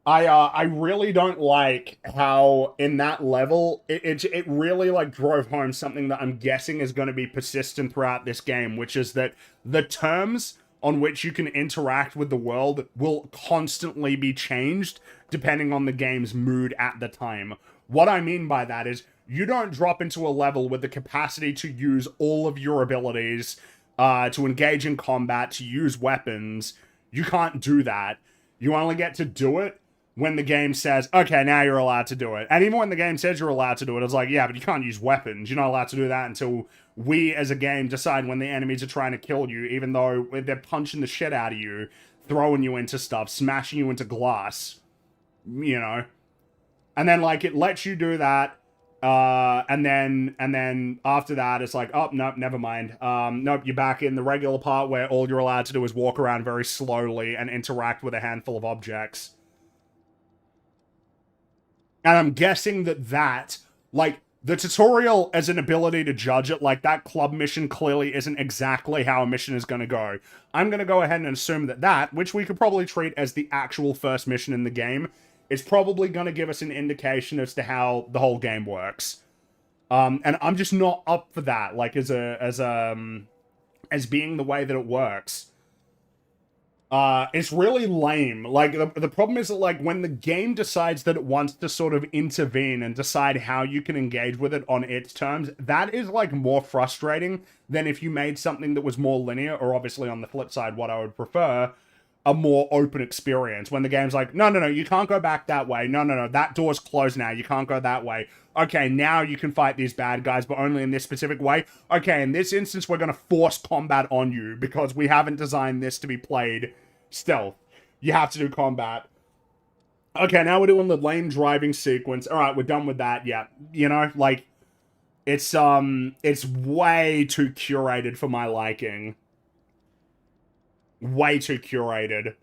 I really don't like how, in that level, it really, like, drove home something that I'm guessing is going to be persistent throughout this game, which is that the terms on which you can interact with the world will constantly be changed depending on the game's mood at the time. What I mean by that is, you don't drop into a level with the capacity to use all of your abilities, to engage in combat, to use weapons. You can't do that. You only get to do it when the game says, okay, now you're allowed to do it. And even when the game says you're allowed to do it, it's like, yeah, but you can't use weapons. You're not allowed to do that until we, as a game, decide when the enemies are trying to kill you, even though they're punching the shit out of you, throwing you into stuff, smashing you into glass, you know. And then, like, it lets you do that, and then after that, it's like, oh, nope, never mind. Nope, you're back in the regular part where all you're allowed to do is walk around very slowly and interact with a handful of objects. And I'm guessing that, like, the tutorial as an ability to judge it, like, that club mission clearly isn't exactly how a mission is going to go. I'm going to go ahead and assume that, which we could probably treat as the actual first mission in the game, is probably going to give us an indication as to how the whole game works. And I'm just not up for that, like, as being the way that it works. It's really lame. Like, the problem is that, like, when the game decides that it wants to sort of intervene and decide how you can engage with it on its terms, that is, like, more frustrating than if you made something that was more linear, or obviously on the flip side, what I would prefer, a more open experience. When the game's like, no, you can't go back that way. No, that door's closed now. You can't go that way. Okay, now you can fight these bad guys, but only in this specific way. Okay, in this instance, we're going to force combat on you because we haven't designed this to be played stealth. You have to do combat. Okay, now we're doing the lame driving sequence. Alright, we're done with that. Yeah, you know, like, it's way too curated for my liking. Way too curated.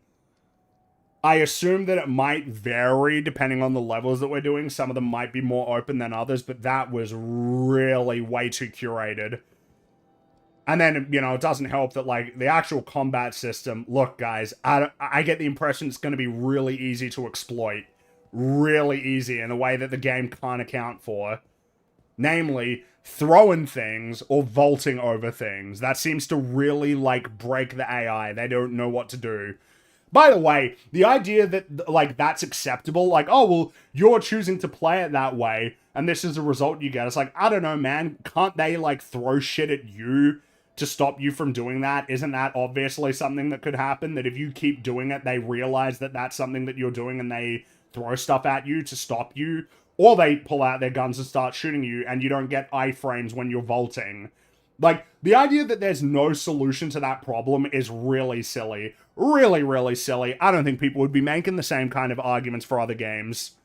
I assume that it might vary depending on the levels that we're doing. Some of them might be more open than others, but that was really way too curated. And then, you know, it doesn't help that, like, the actual combat system, look, guys, I get the impression it's going to be really easy to exploit. Really easy in a way that the game can't account for. Namely, throwing things or vaulting over things. That seems to really, like, break the AI. They don't know what to do. By the way, the idea that, like, that's acceptable, like, oh, well, you're choosing to play it that way, and this is the result you get. It's like, I don't know, man. Can't they, like, throw shit at you to stop you from doing that? Isn't that obviously something that could happen? That if you keep doing it, they realize that that's something that you're doing and they throw stuff at you to stop you? Or they pull out their guns and start shooting you and you don't get iframes when you're vaulting. Like, the idea that there's no solution to that problem is really silly. Really, really silly. I don't think people would be making the same kind of arguments for other games.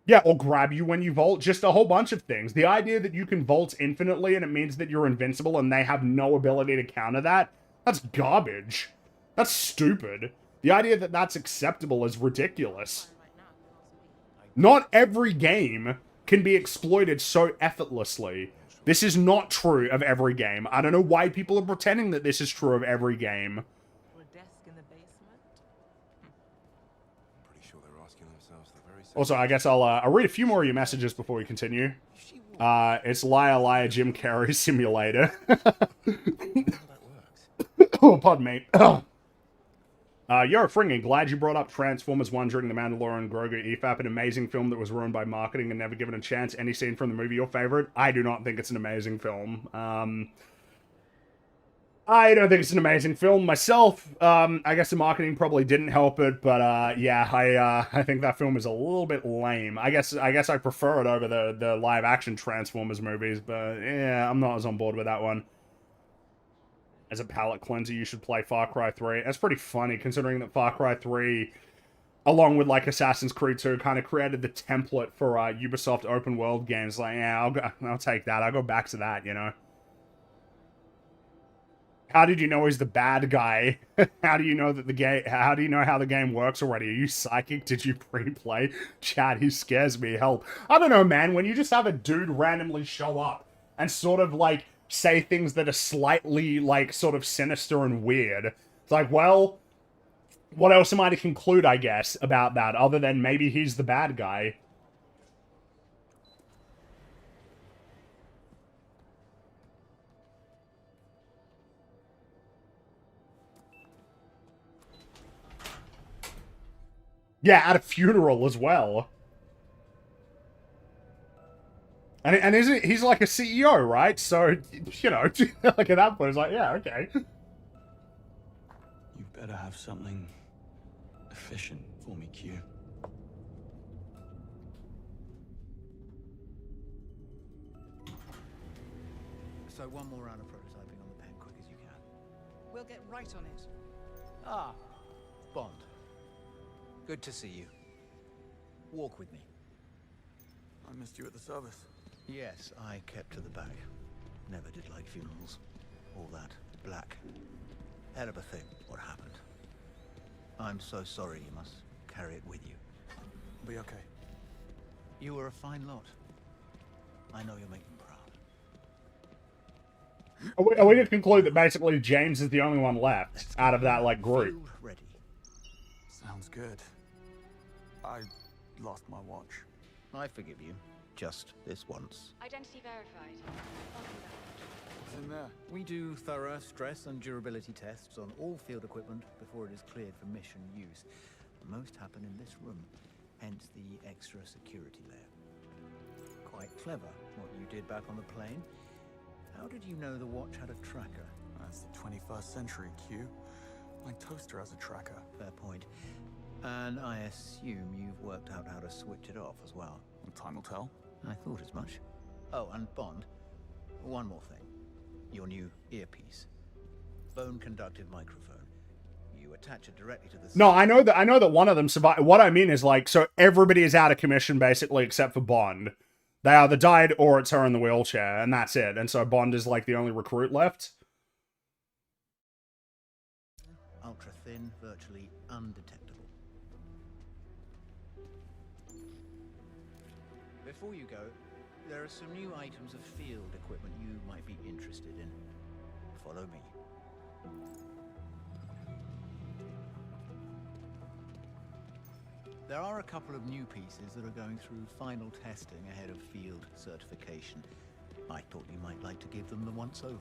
Yeah, or grab you when you vault, just a whole bunch of things. The idea that you can vault infinitely and it means that you're invincible and they have no ability to counter that, that's garbage. That's stupid. The idea that that's acceptable is ridiculous. Not every game can be exploited so effortlessly. This is not true of every game. I don't know why people are pretending that this is true of every game. Also, I guess I'll read a few more of your messages before we continue. It's Liar Liar Jim Carrey Simulator. Oh, pardon me. Yo, Fringy, glad you brought up Transformers 1 during the Mandalorian Grogu EFAP, an amazing film that was ruined by marketing and never given a chance. Any scene from the movie your favorite? I do not think it's an amazing film. I don't think it's an amazing film myself. I guess the marketing probably didn't help it, but yeah, I think that film is a little bit lame. I guess I prefer it over the live action Transformers movies, but yeah, I'm not as on board with that one. As a palate cleanser, you should play Far Cry 3. That's pretty funny, considering that Far Cry 3, along with, like, Assassin's Creed 2, kind of created the template for Ubisoft open world games. Like, yeah, I'll take that. I'll go back to that, you know? How did you know he's the bad guy? How do you know that the game... How do you know how the game works already? Are you psychic? Did you pre-play? Chad, he scares me. Help. I don't know, man. When you just have a dude randomly show up and sort of, like, say things that are slightly, like, sort of sinister and weird. It's like, well, what else am I to conclude, I guess, about that, other than maybe he's the bad guy? Yeah, at a funeral as well. And isn't he's like a CEO, right? So, you know, like at that point, it's like, yeah, okay. You better have something efficient for me, Q. So one more round of prototyping on the pen, quick as you can. We'll get right on it. Ah, Bond. Good to see you. Walk with me. I missed you at the service. Yes, I kept to the back. Never did like funerals. All that black. Hell of a thing, what happened. I'm so sorry you must carry it with you. Be okay. You were a fine lot. I know you'll make them proud. Are we to conclude that basically James is the only one left out of that, like, group? Ready. Sounds good. I lost my watch. I forgive you. Just this once. Identity verified. What's in there? We do thorough stress and durability tests on all field equipment before it is cleared for mission use. Most happen in this room, hence the extra security layer. Quite clever what you did back on the plane. How did you know the watch had a tracker? That's the 21st century, Q. My toaster has a tracker. Fair point. And I assume you've worked out how to switch it off as well. Time will tell. I thought as much. Oh, and Bond, one more thing. Your new earpiece. Bone-conductive microphone. You attach it directly to the... No, I know that one of them survived. What I mean is, like, so everybody is out of commission, basically, except for Bond. They either died or it's her in the wheelchair, and that's it. And so Bond is, like, the only recruit left. Ultra-thin, virtually undetectable. Before you go, there are some new items of field equipment you might be interested in. Follow me. There are a couple of new pieces that are going through final testing ahead of field certification. I thought you might like to give them the once-over.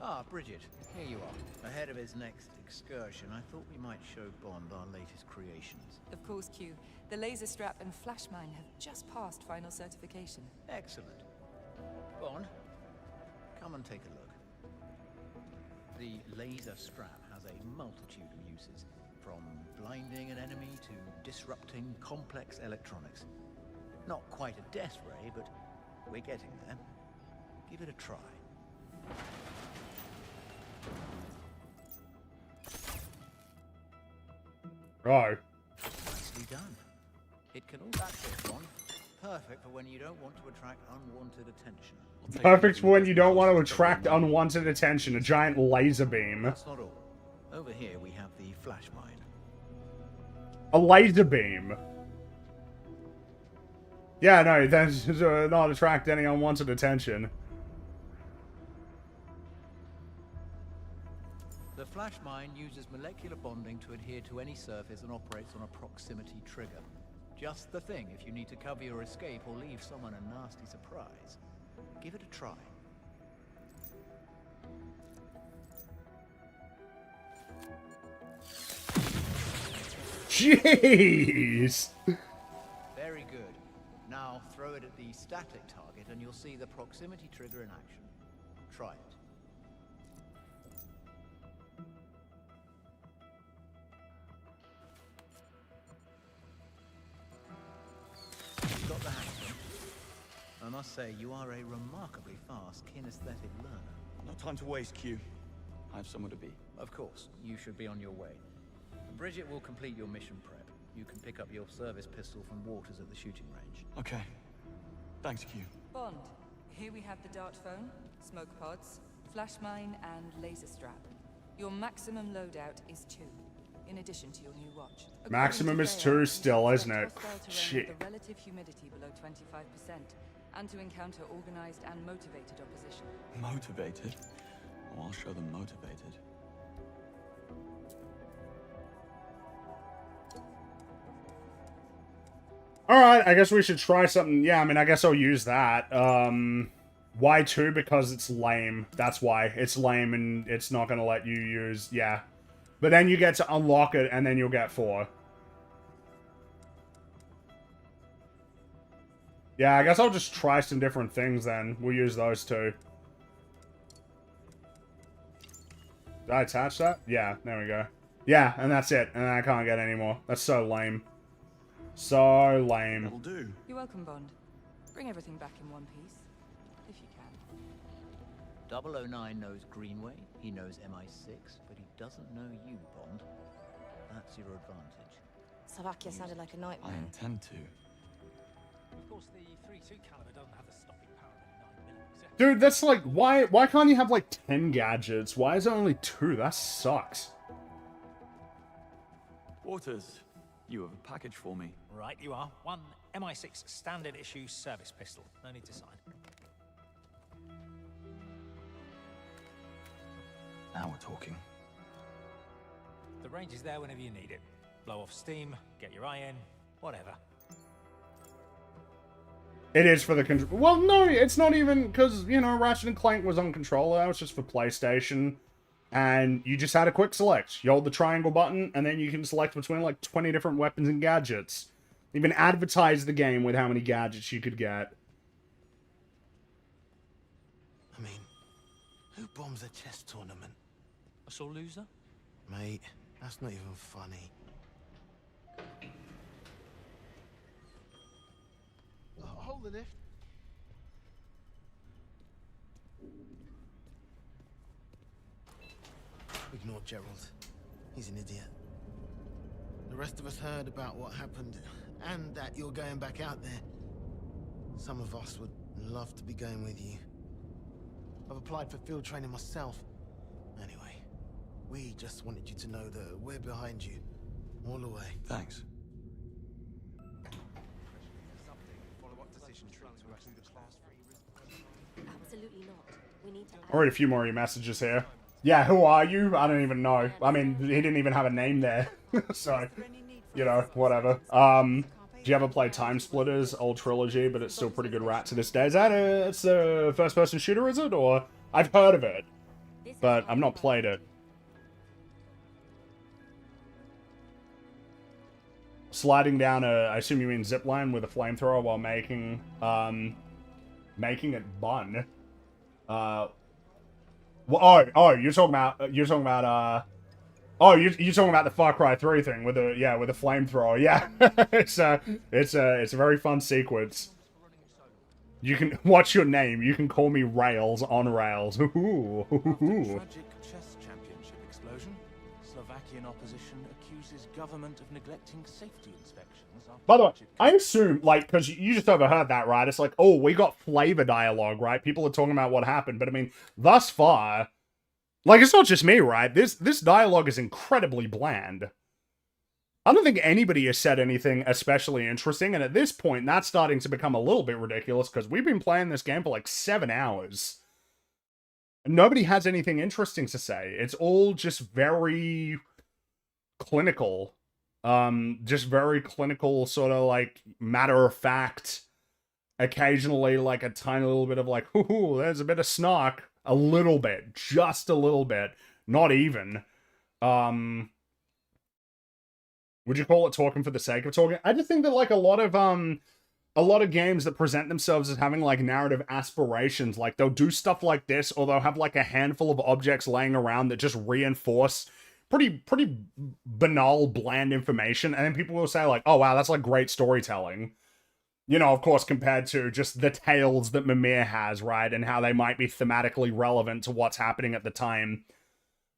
Ah, Bridget, here you are. Ahead of his next excursion, I thought we might show Bond our latest creations. Of course, Q. The laser strap and flash mine have just passed final certification. Excellent. Bond, come and take a look. The laser strap has a multitude of uses, from blinding an enemy to disrupting complex electronics. Not quite a death ray, but we're getting there. Give it a try. Right. Nicely done. It can all that's it, Bond. Perfect for when you don't want to attract unwanted attention. Perfect for when you don't want to attract unwanted attention. A giant laser beam. That's not all. Over here we have the flash mine. A laser beam. Yeah, no, that's not attract any unwanted attention. The flash mine uses molecular bonding to adhere to any surface and operates on a proximity trigger. Just the thing if you need to cover your escape or leave someone a nasty surprise. Give it a try. Jeez! Very good. Now throw it at the static target and you'll see the proximity trigger in action. Try it. You got the hang of it. I must say, you are a remarkably fast kinesthetic learner. No time to waste, Q. I have somewhere to be. Of course, you should be on your way. Bridget will complete your mission prep. You can pick up your service pistol from Waters at the shooting range. Okay. Thanks, Q. Bond, here we have the dart phone, smoke pods, flash mine, and laser strap. Your maximum loadout is 2, in addition to your new watch. Maximum is 2 still, isn't it? Shit. With a relative humidity below 25%, and to encounter organized and motivated opposition. Motivated? Oh, I'll show them motivated. Alright, I guess we should try something. Yeah, I mean, I guess I'll use that. Why 2? Because it's lame. That's why. It's lame and it's not gonna let you use... Yeah. But then you get to unlock it and then you'll get 4. Yeah, I guess I'll just try some different things then. We'll use those 2. Did I attach that? Yeah, there we go. Yeah, and that's it. And I can't get any more. That's so lame. So lame. That'll do. You're welcome, Bond. Bring everything back in one piece, if you can. 009 knows Greenway, he knows MI6, but he doesn't know you, Bond. That's your advantage. Slovakia sounded like a nightmare. I intend to. Of course, the 3.2 caliber doesn't have the stopping power of a 9mm. Dude, that's like, why can't you have like 10 gadgets? Why is it only 2? That sucks. Waters, you have a package for me. Right, you are. 1 MI6 standard issue service pistol. No need to sign. Now we're talking. The range is there whenever you need it. Blow off steam, get your eye in, whatever. It is for the control. Well, no, it's not even because, you know, Ratchet and Clank was on controller. That was just for PlayStation. And you just had a quick select. You hold the triangle button, and then you can select between like 20 different weapons and gadgets. Even advertise the game with how many gadgets you could get. I mean, who bombs a chess tournament? A sore loser? Mate, that's not even funny. Hold the lift. Ignore Gerald. He's an idiot. The rest of us heard about what happened, and that you're going back out there. Some of us would love to be going with you. I've applied for field training myself. Anyway, we just wanted you to know that we're behind you, all the way. Thanks. Absolutely not. We need to I'll read a few more of your messages here. Yeah, who are you? I don't even know. I mean, he didn't even have a name there. So, you know, whatever. Do you ever play Time Splitters, old trilogy, but it's still pretty good rat to this day? Is that it's a first-person shooter, is it? Or, I've heard of it, but I've not played it. Sliding down a, I assume you mean zipline with a flamethrower while making it bun. Well, you're talking about you're talking about the Far Cry 3 thing with the with the flamethrower. Yeah, it's a very fun sequence. You can what's your name? You can call me Rails on Rails. Ooh. Tragic chess championship explosion. Slovakian opposition accuses government of neglecting safety inspections. By the way, I assume, like, because you just overheard that, right? It's like, oh, we got flavor dialogue, right? People are talking about what happened, but I mean, thus far, like, it's not just me, right? This dialogue is incredibly bland. I don't think anybody has said anything especially interesting, and at this point, that's starting to become a little bit ridiculous, because we've been playing this game for like 7 hours. And nobody has anything interesting to say. It's all just very clinical. Just very clinical, sort of like matter of fact. Occasionally, like a tiny little bit of like, ooh, there's a bit of snark. A little bit. Just a little bit. Not even. Would you call it talking for the sake of talking? I just think that like a lot of games that present themselves as having like narrative aspirations, like they'll do stuff like this, or they'll have like a handful of objects laying around that just reinforce pretty banal, bland information, and then people will say like, oh wow, that's like great storytelling. You know, of course, compared to just the tales that Mimir has, right? And how they might be thematically relevant to what's happening at the time.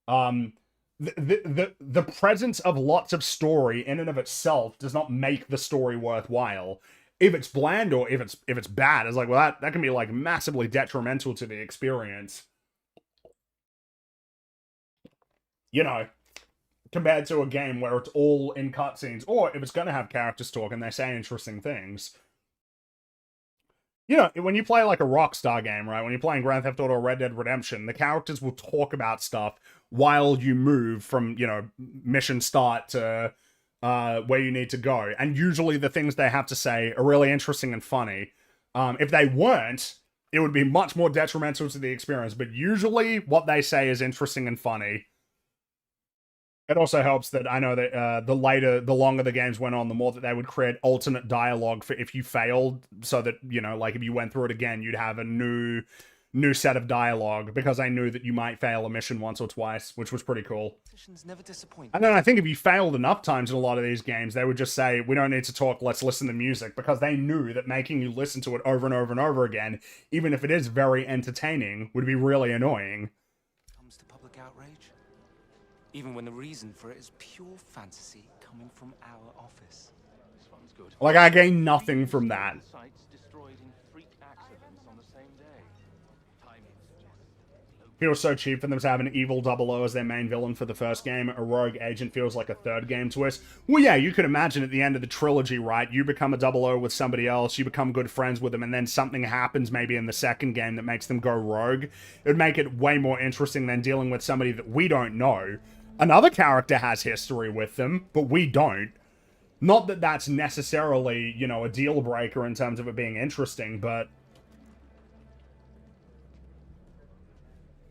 The presence of lots of story in and of itself does not make the story worthwhile. If it's bland or if it's bad, it's like, well, that can be like massively detrimental to the experience. You know, compared to a game where it's all in cutscenes, or if it's going to have characters talk and they say interesting things. You know, when you play like a Rockstar game, right? When you're playing Grand Theft Auto or Red Dead Redemption, the characters will talk about stuff while you move from, you know, mission start to where you need to go. And usually the things they have to say are really interesting and funny. If they weren't, it would be much more detrimental to the experience. But usually what they say is interesting and funny. It also helps that I know that the longer the games went on, the more that they would create alternate dialogue for if you failed, so that, you know, like if you went through it again, you'd have a new set of dialogue, because I knew that you might fail a mission once or twice, which was pretty cool. Never disappoint. And then I think if you failed enough times in a lot of these games, they would just say, we don't need to talk, let's listen to music, because they knew that making you listen to it over and over and over again, even if it is very entertaining, would be really annoying. Comes to public outrage, even when the reason for it is pure fantasy coming from our office. This one's good. Like, I gain nothing from that. Sites destroyed in freak accidents on the same day. Timing suggests. Feels so cheap for them to have an evil 00 as their main villain for the first game. A rogue agent feels like a third game twist. Well, yeah, you could imagine at the end of the trilogy, right? You become a 00 with somebody else, you become good friends with them, and then something happens maybe in the second game that makes them go rogue. It would make it way more interesting than dealing with somebody that we don't know. Another character has history with them, but we don't. Not that that's necessarily, you know, a deal breaker in terms of it being interesting, but...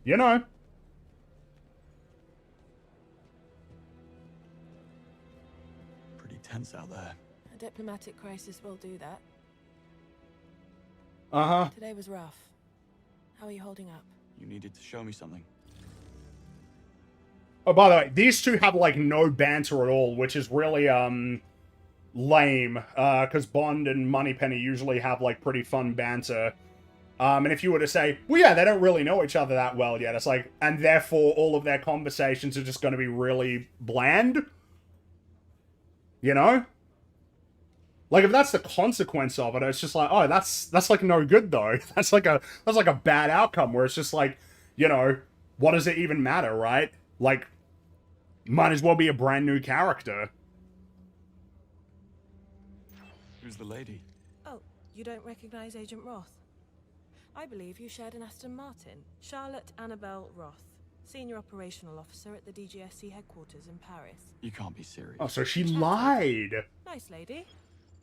you know. Pretty tense out there. A diplomatic crisis will do that. Uh-huh. Today was rough. How are you holding up? You needed to show me something. Oh, by the way, these two have, like, no banter at all, which is really, lame. Because Bond and Moneypenny usually have, like, pretty fun banter. And if you were to say, well, yeah, they don't really know each other that well yet, it's like, and therefore all of their conversations are just going to be really bland? You know? Like, if that's the consequence of it, it's just like, oh, that's like no good, though. That's like a bad outcome, where it's just like, you know, what does it even matter, right? Like, might as well be a brand new character. Who's the lady? Oh, you don't recognize Agent Roth? I believe you shared an Aston Martin. Charlotte Annabelle Roth, Senior Operational Officer at the DGSC headquarters in Paris. You can't be serious. Oh, so she lied. Nice lady.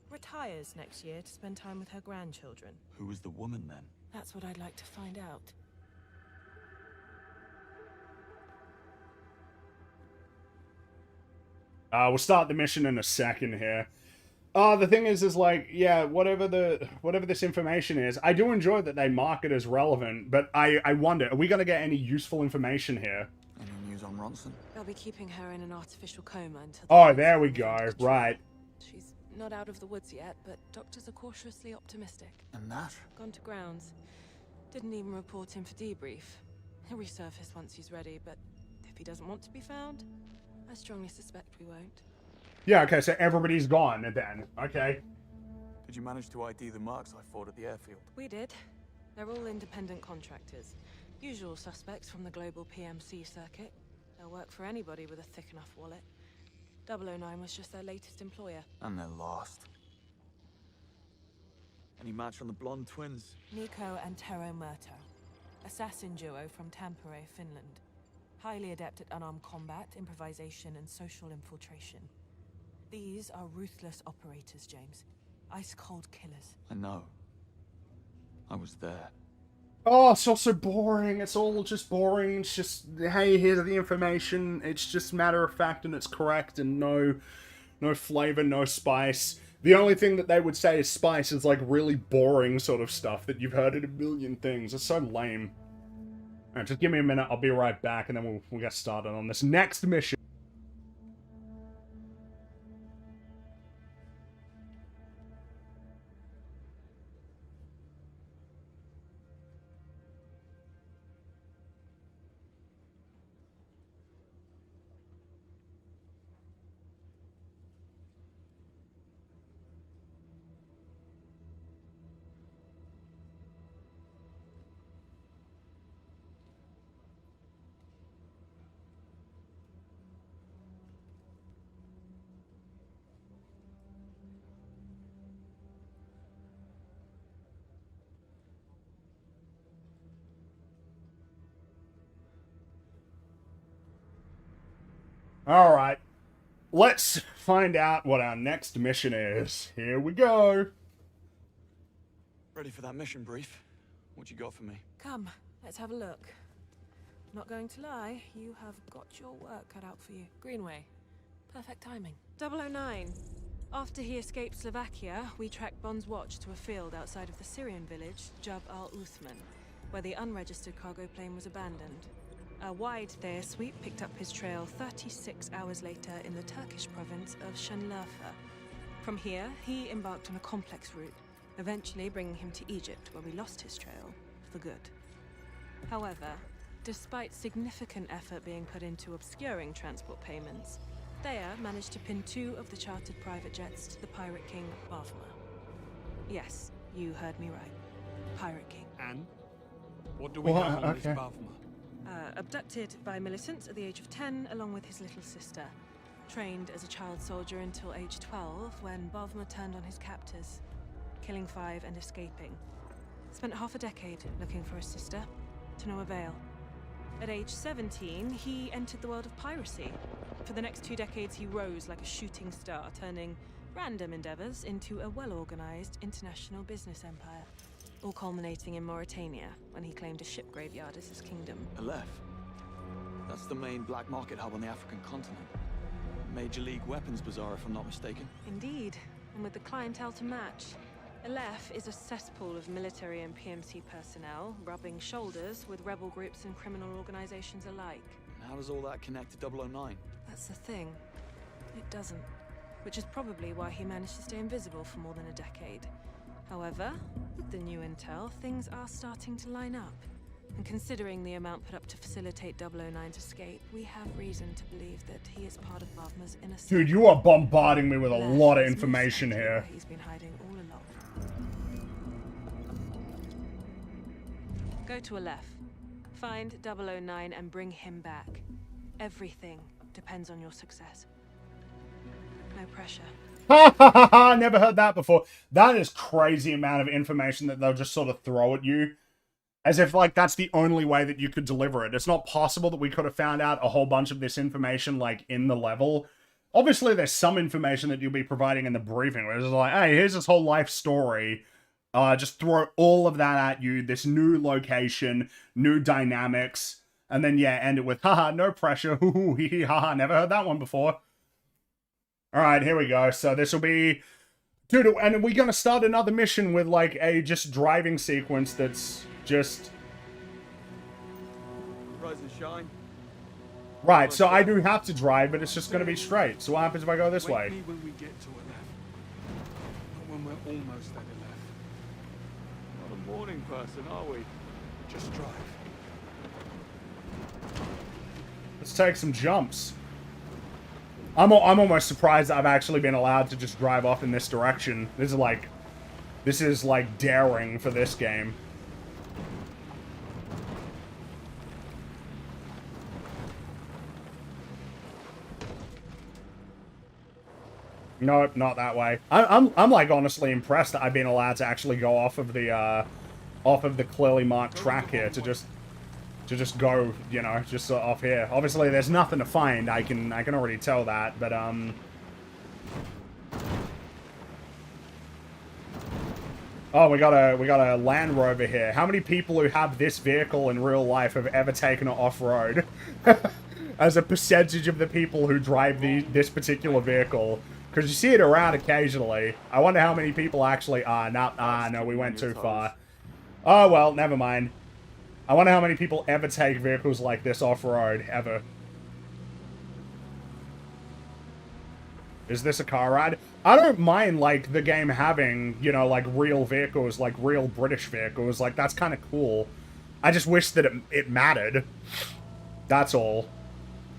Retires next year to spend time with her grandchildren. Who was the woman then? That's what I'd like to find out. We'll start the mission in a second here. The thing is like, yeah, whatever this information is, I do enjoy that they mark it as relevant, but I wonder, are we gonna get any useful information here? Any news on Ronson? They'll be keeping her in an artificial coma until... Oh, there we go, right. She's not out of the woods yet, but doctors are cautiously optimistic. And that? Gone to grounds. Didn't even report him for debrief. He'll resurface once he's ready, but if he doesn't want to be found, I strongly suspect we won't. Yeah, okay, so everybody's gone then. Okay. Did you manage to ID the marks I fought at the airfield? We did. They're all independent contractors. Usual suspects from the global PMC circuit. They'll work for anybody with a thick enough wallet. 009 was just their latest employer. And they're lost. Any match on the blonde twins? Nico and Tero Murto, assassin duo from Tampere, Finland. Highly adept at unarmed combat, improvisation, and social infiltration. These are ruthless operators, James. Ice-cold killers. I know. I was there. Oh, it's all so boring. It's all just boring. It's just, hey, here's the information. It's just matter of fact and it's correct and no flavor, no spice. The only thing that they would say is spice is like really boring sort of stuff that you've heard in a million things. It's so lame. Alright, just give me a minute. I'll be right back and then we'll get started on this next mission. Alright, let's find out what our next mission is. Here we go. Ready for that mission brief? What you got for me? Come, let's have a look. Not going to lie, you have got your work cut out for you. Greenway. Perfect timing. 009. After he escaped Slovakia, we tracked Bond's watch to a field outside of the Syrian village, Jab al-Uthman, where the unregistered cargo plane was abandoned. A wide Thayer sweep picked up his trail 36 hours later in the Turkish province of Şanlıurfa. From here, he embarked on a complex route, eventually bringing him to Egypt, where we lost his trail for good. However, despite significant effort being put into obscuring transport payments, Thayer managed to pin 2 of the chartered private jets to the Pirate King, Bavma. Yes, you heard me right. Pirate King. And? What do we have on this Bavma? Abducted by militants at the age of 10, along with his little sister. Trained as a child soldier until age 12, when Bavma turned on his captors, killing 5 and escaping. Spent half a decade looking for his sister, to no avail. At age 17, he entered the world of piracy. For the next 2 decades, he rose like a shooting star, turning random endeavors into a well-organized international business empire. All culminating in Mauritania, when he claimed a ship graveyard as his kingdom. Aleph. That's the main black market hub on the African continent. Major League weapons bazaar, if I'm not mistaken. Indeed, and with the clientele to match. Aleph is a cesspool of military and PMC personnel, rubbing shoulders with rebel groups and criminal organizations alike. How does all that connect to 009? That's the thing. It doesn't. Which is probably why he managed to stay invisible for more than a decade. However, with the new intel, things are starting to line up. And considering the amount put up to facilitate 009's escape, we have reason to believe that he is part of Bavma's inner circle. Dude, you are bombarding me with a lot of information here. He's been hiding all along. Go to Aleph. Find 009 and bring him back. Everything depends on your success. No pressure. Never heard that before. That is crazy amount of information that they'll just sort of throw at you. As if, like, that's the only way that you could deliver it. It's not possible that we could have found out a whole bunch of this information, like, in the level. Obviously, there's some information that you'll be providing in the briefing, where it's like, hey, here's this whole life story. Just throw all of that at you. This new location, new dynamics. And then, yeah, end it with, haha, no pressure. Hoo hee hee, haha, never heard that one before. Alright, here we go. So this will be... Dude, and we're gonna start another mission with, like, a just driving sequence that's just... Rise and shine. Right, so I do have to drive, but it's just gonna be straight. So what happens if I go this way? Wake me when we get to Aleph. Not when we're almost at Aleph. Not a morning person, are we? Just drive. Let's take some jumps. I'm almost surprised that I've actually been allowed to just drive off in this direction. This is like daring for this game. Nope, not that way. I'm like honestly impressed that I've been allowed to actually go off of the clearly marked track here to just go, you know, just off here. Obviously, there's nothing to find. I can already tell that, but oh, we got a Land Rover here. How many people who have this vehicle in real life have ever taken it off-road? As a percentage of the people who drive this particular vehicle. Because you see it around occasionally. I wonder how many people actually are. No, we went too far. Oh, well, never mind. I wonder how many people ever take vehicles like this off-road, ever. Is this a car ride? I don't mind, like, the game having, you know, like, real vehicles, like, real British vehicles. Like, that's kind of cool. I just wish that it mattered. That's all.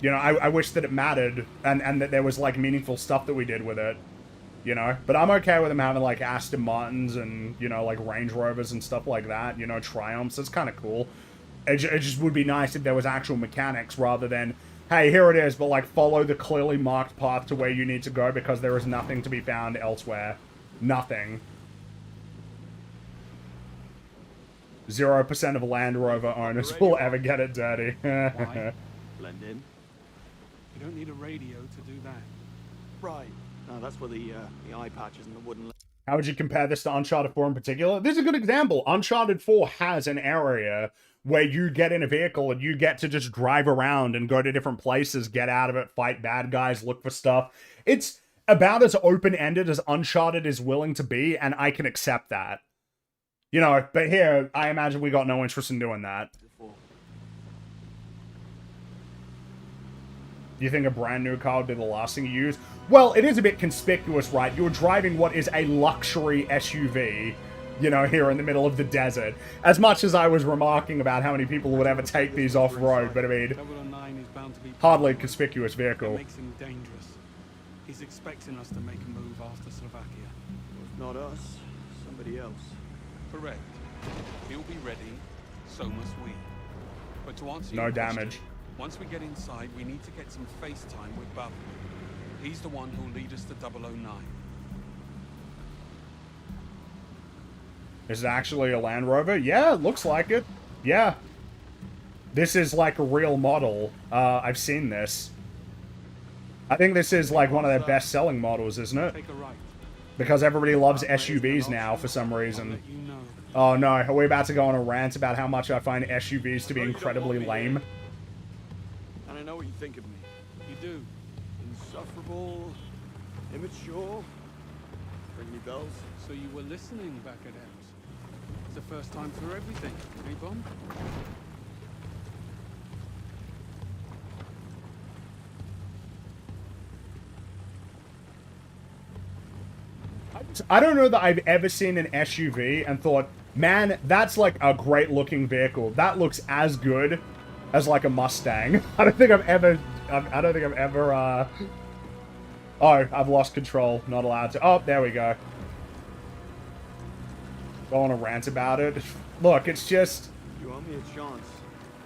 You know, I wish that it mattered, and that there was, like, meaningful stuff that we did with it. You know? But I'm okay with them having, like, Aston Martins and, you know, like, Range Rovers and stuff like that. You know, Triumphs. It's kind of cool. It just would be nice if there was actual mechanics rather than, hey, here it is, but, like, follow the clearly marked path to where you need to go because there is nothing to be found elsewhere. Nothing. 0% of Land Rover owners will ever get it dirty. Why? Blend in. You don't need a radio to do that. Right. No, that's where the eye patches and the wooden... How would you compare this to Uncharted 4 in particular? This is a good example. Uncharted 4 has an area where you get in a vehicle and you get to just drive around and go to different places, get out of it, fight bad guys, look for stuff. It's about as open-ended as Uncharted is willing to be, and I can accept that. You know, but here, I imagine we got no interest in doing that. Do you think a brand new car would be the last thing you use? Well, it is a bit conspicuous, right? You're driving what is a luxury SUV, you know, here in the middle of the desert. As much as I was remarking about how many people would ever take these off-road, but I mean, hardly a conspicuous vehicle. That makes him dangerous. He's expecting us to make a move after Slovakia. If not us, somebody else. Correct. He'll be ready, so must we. But to answer No your damage. question, once we get inside, we need to get some face time with Bub. He's the one who'll lead us to 009. Is it actually a Land Rover? Yeah, it looks like it. Yeah. This is like a real model. I've seen this. I think this is like one of their best-selling models, isn't it? Take a right. Because everybody loves SUVs now for some reason. Oh no, are we about to go on a rant about how much I find SUVs to be incredibly lame? And I know what you think of me. You do. Insufferable, immature. Ring any bells? So you were listening back at Ems. It's the first time through everything, eh, Bum? I don't know that I've ever seen an SUV and thought, man, that's like a great looking vehicle. That looks as good as like a Mustang. I don't think I've ever, oh, I've lost control. Not allowed to. Oh, there we go. Go on a rant about it. Look, it's just... You owe me a chance.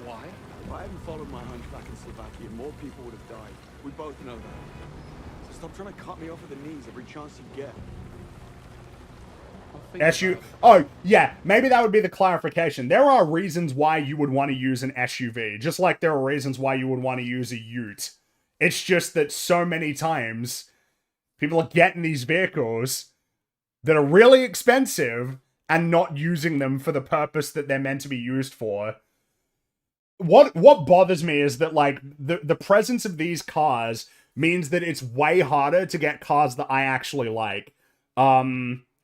Why? If I hadn't followed my hunch back in Slovakia, more people would have died. We both know that. So stop trying to cut me off at the knees every chance you get. Oh, yeah, maybe that would be the clarification. There are reasons why you would want to use an SUV, just like there are reasons why you would want to use a ute. It's just that so many times people are getting these vehicles that are really expensive and not using them for the purpose that they're meant to be used for. What bothers me is that, like, the presence of these cars means that it's way harder to get cars that I actually like.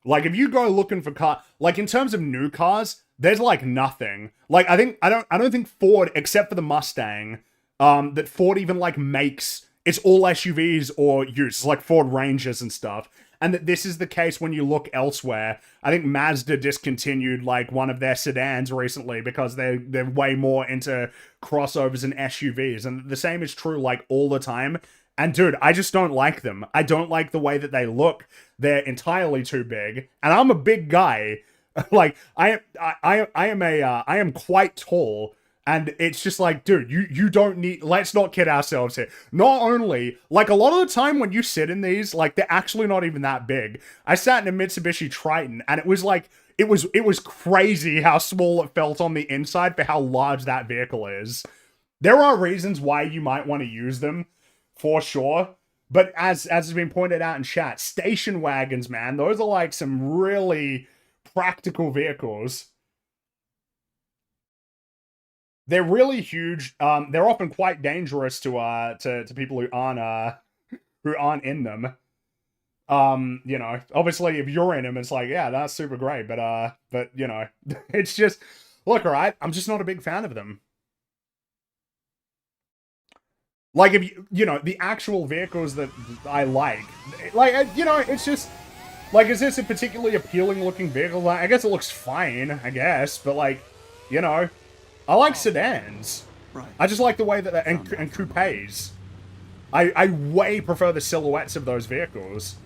Like, if you go looking for like, in terms of new cars, there's, like, nothing. Like, I don't think Ford, except for the Mustang, that Ford even, like, makes, it's all SUVs or utes, like Ford Rangers and stuff. And that this is the case when you look elsewhere. I think Mazda discontinued, like, one of their sedans recently because they're way more into crossovers and SUVs. And the same is true, like, all the time. And dude, I just don't like them. I don't like the way that they look. They're entirely too big. And I'm a big guy. Like, I am quite tall. And it's just like, dude, you don't need, let's not kid ourselves here. Not only, like, a lot of the time when you sit in these, like, they're actually not even that big. I sat in a Mitsubishi Triton, and it was like, it was crazy how small it felt on the inside for how large that vehicle is. There are reasons why you might want to use them, for sure. But as has been pointed out in chat, station wagons, man, those are like some really practical vehicles. They're really huge. They're often quite dangerous to people who aren't in them. You know, obviously if you're in them, it's like, yeah, that's super great. But you know, it's just, look, all right, I'm just not a big fan of them. Like, if you know, the actual vehicles that I like, you know, it's just, like, is this a particularly appealing looking vehicle? I guess it looks fine, I guess, but like, you know, I like sedans. Right. I just like the way that, and coupes. I way prefer the silhouettes of those vehicles.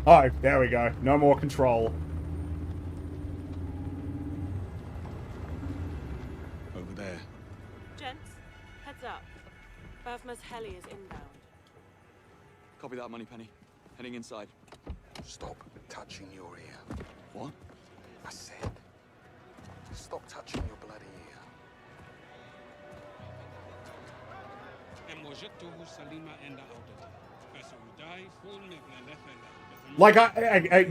Oh, there we go. No more control. Over there. Gents, heads up. Bavma's heli is inbound. Copy that, Moneypenny. Heading inside. Stop touching your ear. What? I said, stop touching your bloody ear. Like,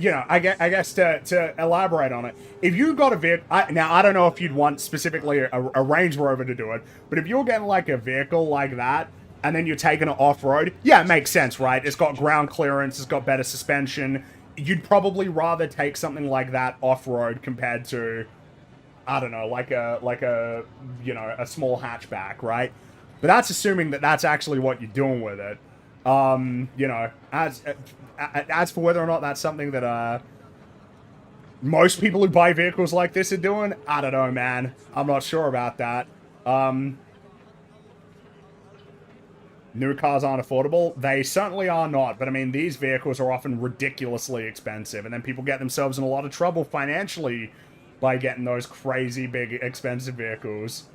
you know, I guess to elaborate on it, if you got a vehicle, now I don't know if you'd want specifically a Range Rover to do it, but if you're getting like a vehicle like that, and then you're taking it off-road, yeah, it makes sense, right? It's got ground clearance, it's got better suspension. You'd probably rather take something like that off-road compared to, I don't know, like a you know, a small hatchback, right? But that's assuming that that's actually what you're doing with it. You know, as for whether or not that's something that most people who buy vehicles like this are doing, I don't know, man. I'm not sure about that. New cars aren't affordable. They certainly are not, but I mean, these vehicles are often ridiculously expensive, and then people get themselves in a lot of trouble financially by getting those crazy big expensive vehicles.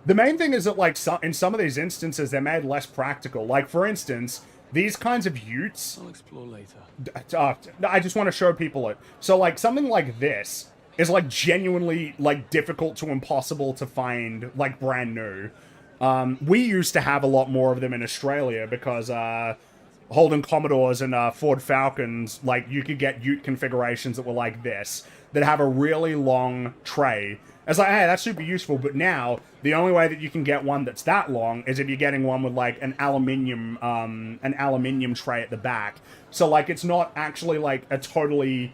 The main thing is that, like, in some of these instances, they're made less practical. Like, for instance, these kinds of utes... I'll explore later. I just want to show people it. So, like, something like this is, like, genuinely, like, difficult to impossible to find, like, brand new. We used to have a lot more of them in Australia because, Holden Commodores and Ford Falcons, like, you could get ute configurations that were like this, that have a really long tray. It's like, hey, that's super useful, but now, the only way that you can get one that's that long is if you're getting one with, like, an aluminium tray at the back. So, like, it's not actually, like, a totally...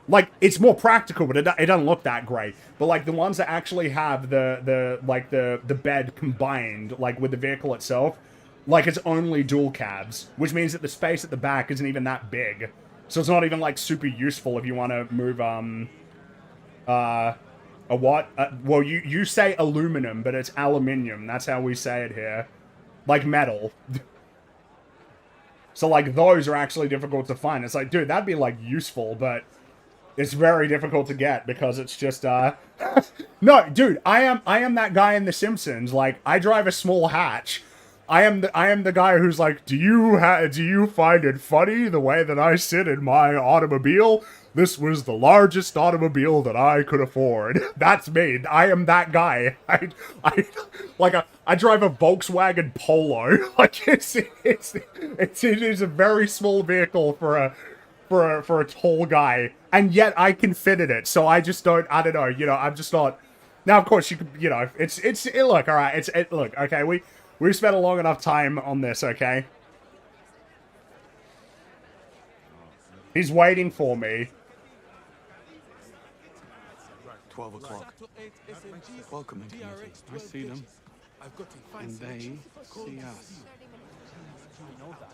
Like, it's more practical, but it doesn't look that great. But, like, the ones that actually have the bed combined, like, with the vehicle itself, like, it's only dual cabs, which means that the space at the back isn't even that big. So it's not even, like, super useful if you want to move, a what? Well, you say aluminum, but it's aluminium. That's how we say it here. Like metal. So, like, those are actually difficult to find. It's like, dude, that'd be, like, useful, but... It's very difficult to get because it's just, No, dude, I am that guy in The Simpsons. Like, I drive a small hatch. I am the guy who's like, do you find it funny the way that I sit in my automobile? This was the largest automobile that I could afford. That's me. I am that guy. I drive a Volkswagen Polo. Like, it is a very small vehicle for a tall guy, and yet I can fit in it, so I just don't, I don't know, you know, I'm just not, now of course you could, you know, look, alright, look, okay, we've spent a long enough time on this, okay? He's waiting for me. 12 o'clock. Welcome, committee. I see them, and they see us. I know that.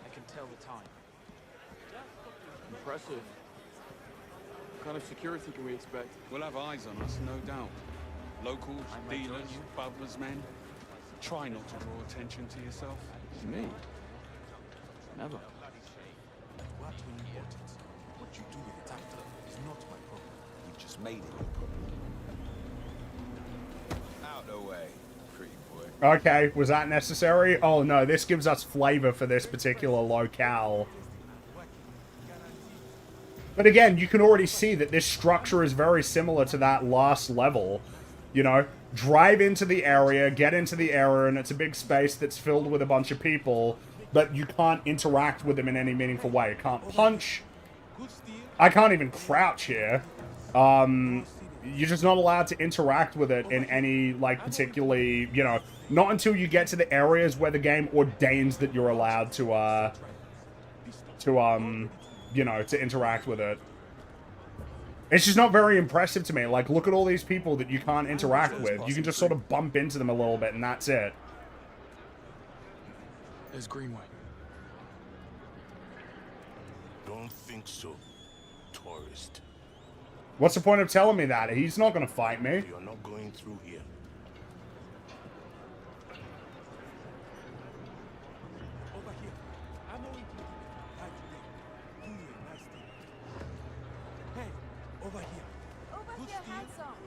I can tell the time. Impressive. What kind of security can we expect? We'll have eyes on us, no doubt. Locals, dealers, butlers, men. Try not to draw attention to yourself. Me? Never. What you do with it after is not my problem. You've just made it your problem. Out the way, pretty boy. Okay, was that necessary? Oh no, this gives us flavor for this particular locale. But again, you can already see that this structure is very similar to that last level. You know, drive into the area, get into the area, and it's a big space that's filled with a bunch of people, but you can't interact with them in any meaningful way. You can't punch. I can't even crouch here. You're just not allowed to interact with it in any, like, particularly, you know, not until you get to the areas where the game ordains that you're allowed to, you know, to interact with it. It's just not very impressive to me. Like, look at all these people that you can't interact with. You can just sort of bump into them a little bit, and that's it. There's Greenway. Don't think so, tourist. What's the point of telling me that? He's not going to fight me. You're not going through here. Over here. I'm going to right there. Do you a nice thing. Hey, over here. Over here, handsome.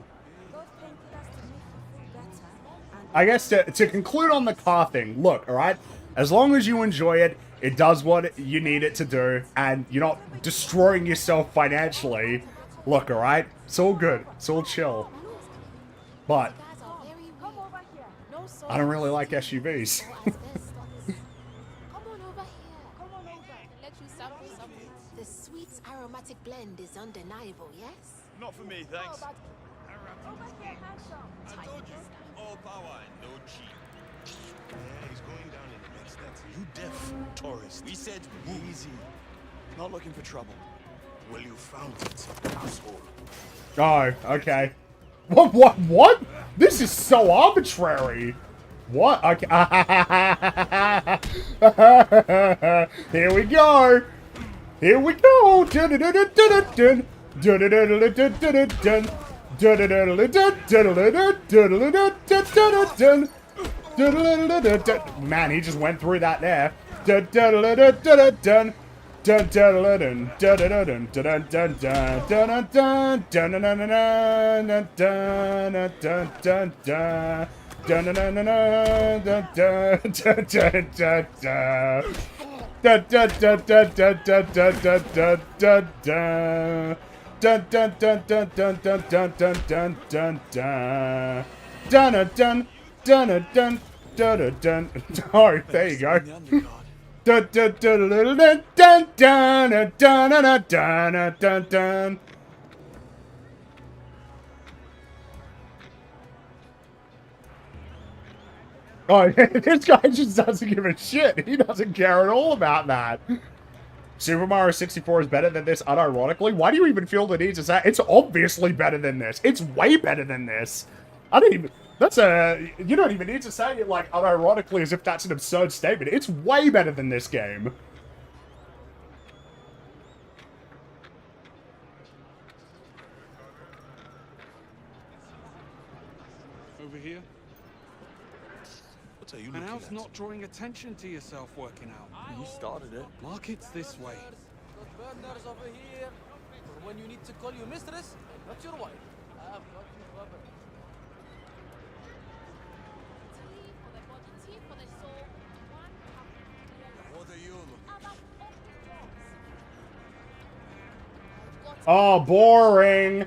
Those painkillers to make you feel better. And I guess to conclude on the car thing, look, alright? As long as you enjoy it, it does what you need it to do, and you're not destroying yourself financially. Look, alright? It's all good. It's all chill. But I don't really like SUVs. Come on over here. Come on over. Let you sample something. The sweet's aromatic blend is undeniable, yes? Not for me, thanks. over here, handsome. I told you, all power and no cheat. Yeah, he's going down in the next net. You deaf, tourist. We said easy. Not looking for trouble. Well, you found it, asshole. Oh, okay. What? This is so arbitrary. What? Okay. Here we go. Here we go. Man, he just went through that there. Oh, there you go. Oh, this guy just doesn't give a shit. He doesn't care at all about that. Super Mario 64 is better than this, unironically. Why do you even feel the need to say it's obviously better than this? It's way better than this. I don't even... That's a... You don't even need to say it, like, unironically as if that's an absurd statement. It's way better than this game. Over here. What are you And looking how's at? not drawing attention to yourself working out? You started it. Market's this way. Those burners over here. For when you need to call your mistress, not your wife. I've got you covered. What are you looking Oh, boring.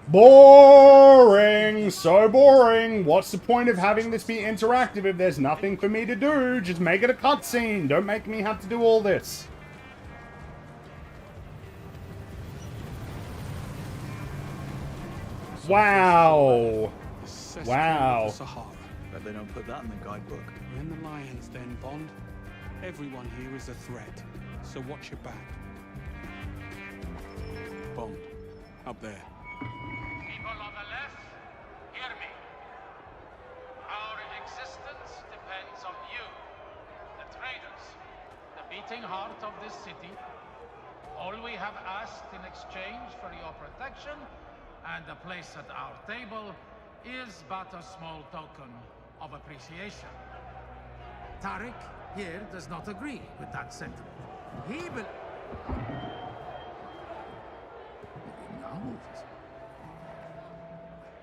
Boring. So boring. What's the point of having this be interactive if there's nothing for me to do? Just make it a cutscene. Don't make me have to do all this. Wow. Wow. Bet they don't put that in the guidebook. We're in the Lions Den, Bond. Everyone here is a threat, so watch your back. Bond, up there. People on the left, hear me. Our existence depends on you, the traders, the beating heart of this city. All we have asked in exchange for your protection and a place at our table is but a small token of appreciation. Tariq here does not agree with that sentiment.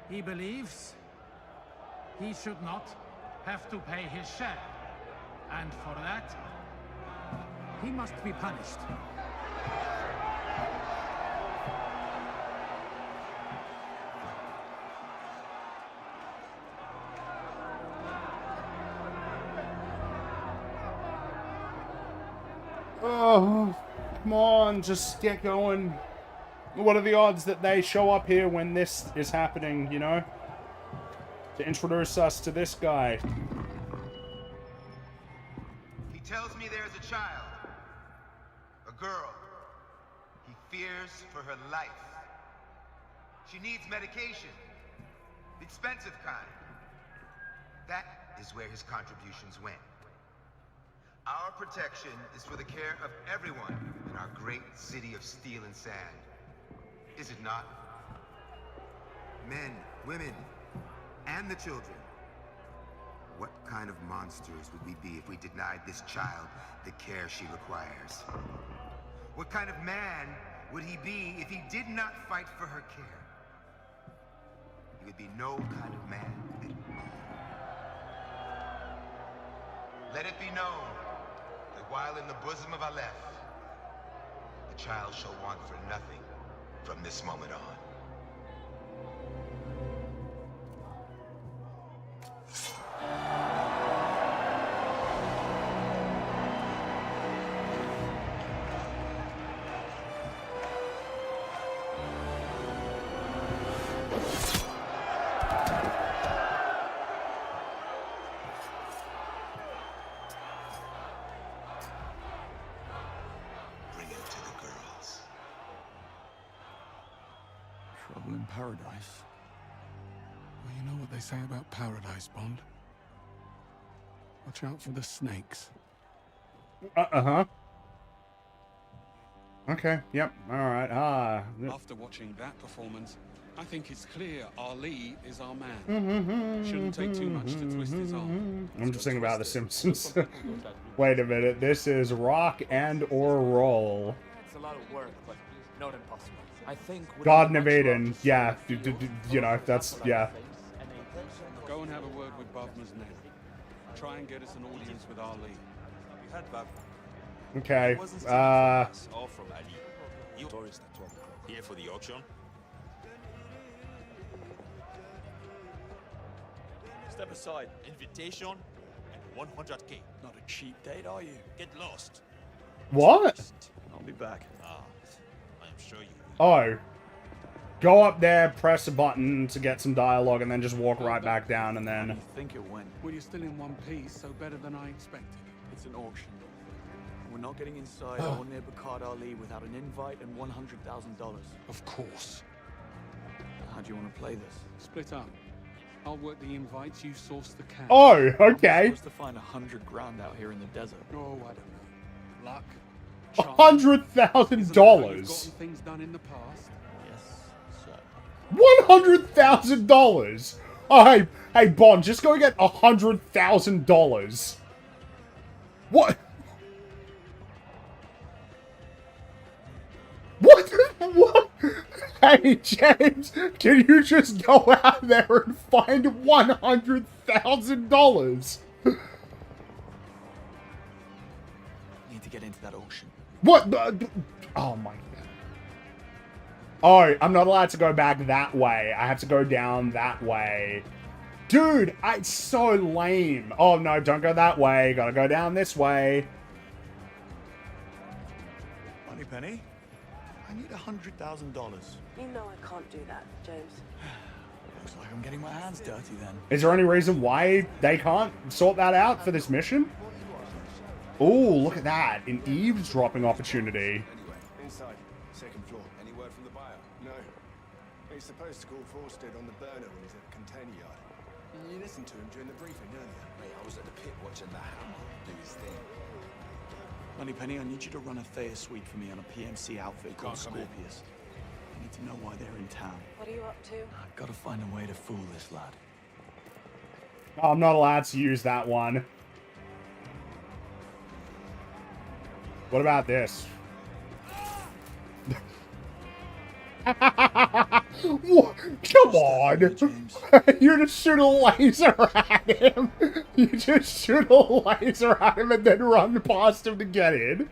He believes he should not have to pay his share. And for that, he must be punished. Oh, come on, just get going. What are the odds that they show up here when this is happening, you know? To introduce us to this guy. He tells me there's a child. A girl. He fears for her life. She needs medication. The expensive kind. That is where his contributions went. Our protection is for the care of everyone in our great city of steel and sand. Is it not? Men, women, and the children. What kind of monsters would we be if we denied this child the care she requires? What kind of man would he be if he did not fight for her care? He would be no kind of man at all. Let it be known that while in the bosom of Aleph, the child shall want for nothing from this moment on. Trouble in paradise. Well, you know what they say about paradise, Bond. Watch out for the snakes. Uh-huh. Okay, yep, alright, After watching that performance, I think it's clear Ali is our man. Shouldn't take too much to twist his arm. I'm just thinking about The Simpsons. Wait a minute, this is rock and or roll. It's a lot of work, but not impossible. I think Garden of Eden, yeah, you know, that's, yeah. Go and have a word with Bavma's men. Try and get us an audience with Ali. We had Bavma. Okay, All from Ali. You tourist at 12 o'clock. Here for the auction. Step aside. Invitation and 100k. Not a cheap date, are you? Get lost. What? I'll be back. Ah, I am sure you. Oh. Go up there, press a button to get some dialogue, and then just walk right back down, and then... I think it went. Well, you're still in one piece, so better than I expected. It's an auction. We're not getting inside or near Bakard Ali without an invite and $100,000. Of course. How do you want to play this? Split up. I'll work the invites, you source the cash. Oh, okay. I'm supposed to find $100,000 out here in the desert. Oh, I don't know. Luck. $100,000. Gotten things done in the past. Yes, sir. $100,000. Oh, hey, Bond, just go get $100,000. What? What? What? Hey, James, can you just go out there and find $100,000? Need to get into that auction. What? Oh my god. Oh, I'm not allowed to go back that way. I have to go down that way. Dude, it's so lame. Oh no, don't go that way. Gotta go down this way. Moneypenny, I need $100,000. You know I can't do that, James. Looks like I'm getting my hands dirty then. Is there any reason why they can't sort that out for this mission? Oh, look at that. An eavesdropping opportunity. Inside, second floor. Any word from the buyer? No. He's supposed to call Forsted on the burner when he's at the container yard. You listened to him during the briefing earlier. Mate, I was at the pit watching the hammer do his thing. Moneypenny, I need you to run a Thayer suite for me on a PMC outfit called Scorpius. I need to know why they're in town. What are you up to? I've got to find a way to fool this lad. Oh, I'm not allowed to use that one. What about this? What? Come on! You just shoot a laser at him! You just shoot a laser at him and then run past him to get in?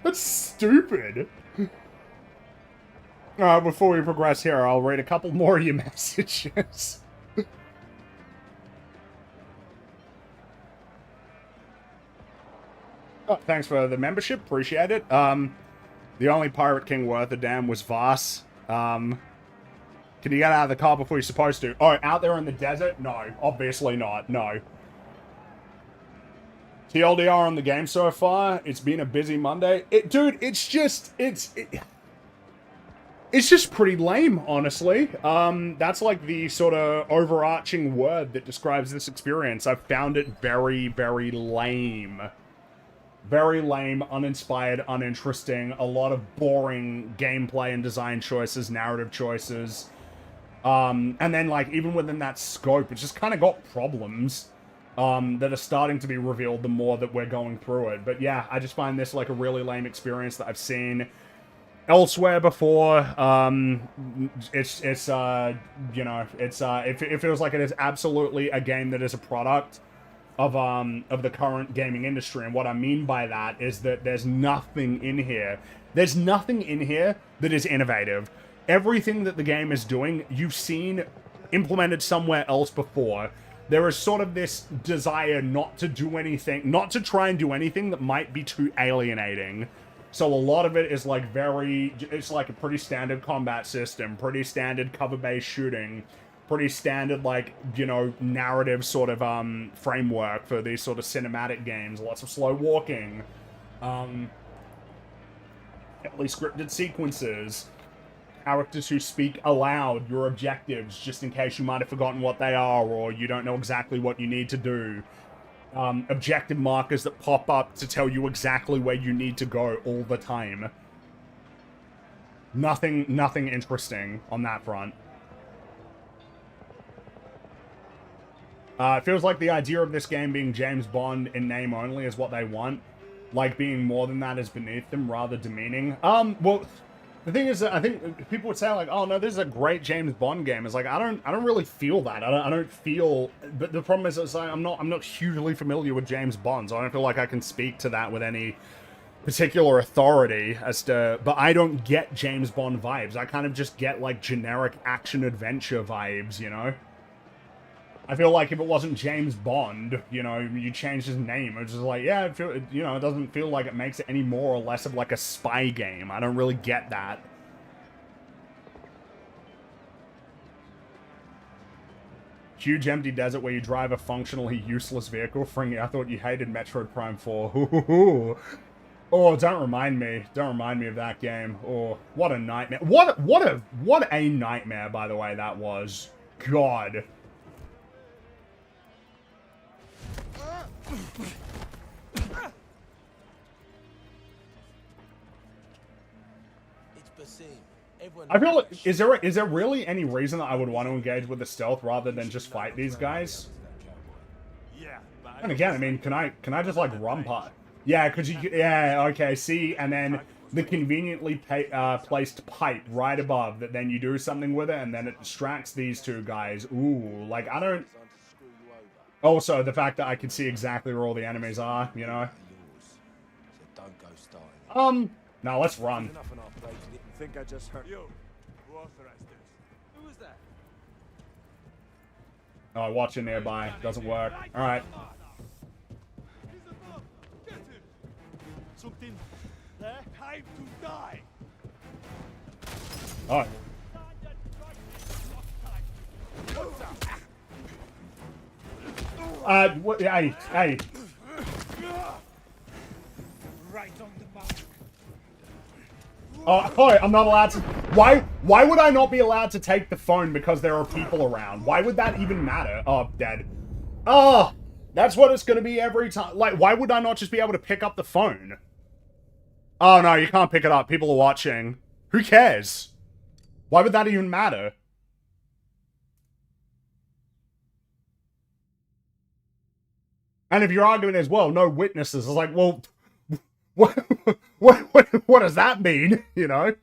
That's stupid! Alright, before we progress here, I'll read a couple more of your messages. Oh, thanks for the membership, appreciate it. The only Pirate King worth a damn was Voss. Can you get out of the car before you're supposed to? Oh, out there in the desert? No, obviously not, no. TLDR on the game so far, it's been a busy Monday. Dude, it's just pretty lame, honestly. That's like the sort of overarching word that describes this experience. I've found it very, very lame. Very lame, uninspired, uninteresting, a lot of boring gameplay and design choices, narrative choices. And then, like, even within that scope, it's just kind of got problems that are starting to be revealed the more that we're going through it. But yeah, I just find this like a really lame experience that I've seen elsewhere before. You know, it feels like it is absolutely a game that is a product of the current gaming industry. And what I mean by that is that there's nothing in here. There's nothing in here that is innovative. Everything that the game is doing, you've seen implemented somewhere else before. There is sort of this desire not to do anything, not to try and do anything that might be too alienating. So a lot of it is like it's like a pretty standard combat system, pretty standard cover-based shooting, pretty standard, like, you know, narrative sort of framework for these sort of cinematic games. Lots of slow walking, heavily scripted sequences, characters who speak aloud your objectives just in case you might have forgotten what they are or you don't know exactly what you need to do. Objective markers that pop up to tell you exactly where you need to go all the time. Nothing interesting on that front. It feels like the idea of this game being James Bond in name only is what they want. Like, being more than that is beneath them, rather demeaning. Well, the thing is that I think people would say, like, oh no, this is a great James Bond game. It's like, I don't really feel that. I don't feel, but the problem is, it's like, I'm not hugely familiar with James Bond, so I don't feel like I can speak to that with any particular authority as to, but I don't get James Bond vibes. I kind of just get, like, generic action-adventure vibes, you know? I feel like if it wasn't James Bond, you know, you changed his name. It's just like, yeah, you know, it doesn't feel like it makes it any more or less of like a spy game. I don't really get that. Huge empty desert where you drive a functionally useless vehicle. Fringy, I thought you hated Metroid Prime 4. Oh, don't remind me. Don't remind me of that game. Oh, what a nightmare. What a nightmare, by the way, that was. God. I feel like, is there really any reason that I would want to engage with the stealth rather than just fight these guys? And again, I mean, can I just like run past? Yeah, because you, yeah, okay, see, and then the conveniently placed pipe right above that then you do something with it and then it distracts these two guys. Ooh, like, I don't... Also, the fact that I can see exactly where all the enemies are, you know? Now let's run. Think I just heard you. Who authorized this? Who was that? Oh, watching nearby. Doesn't work. Alright. Something there? Time to die. Oh. Hey. Right on the mark. Oh, I'm not allowed to... Why would I not be allowed to take the phone because there are people around? Why would that even matter? Oh, dead. Oh, that's what it's gonna be every time. Like, why would I not just be able to pick up the phone? Oh, no, you can't pick it up. People are watching. Who cares? Why would that even matter? And if your argument is, well, no witnesses, it's like, well, what does that mean? You know?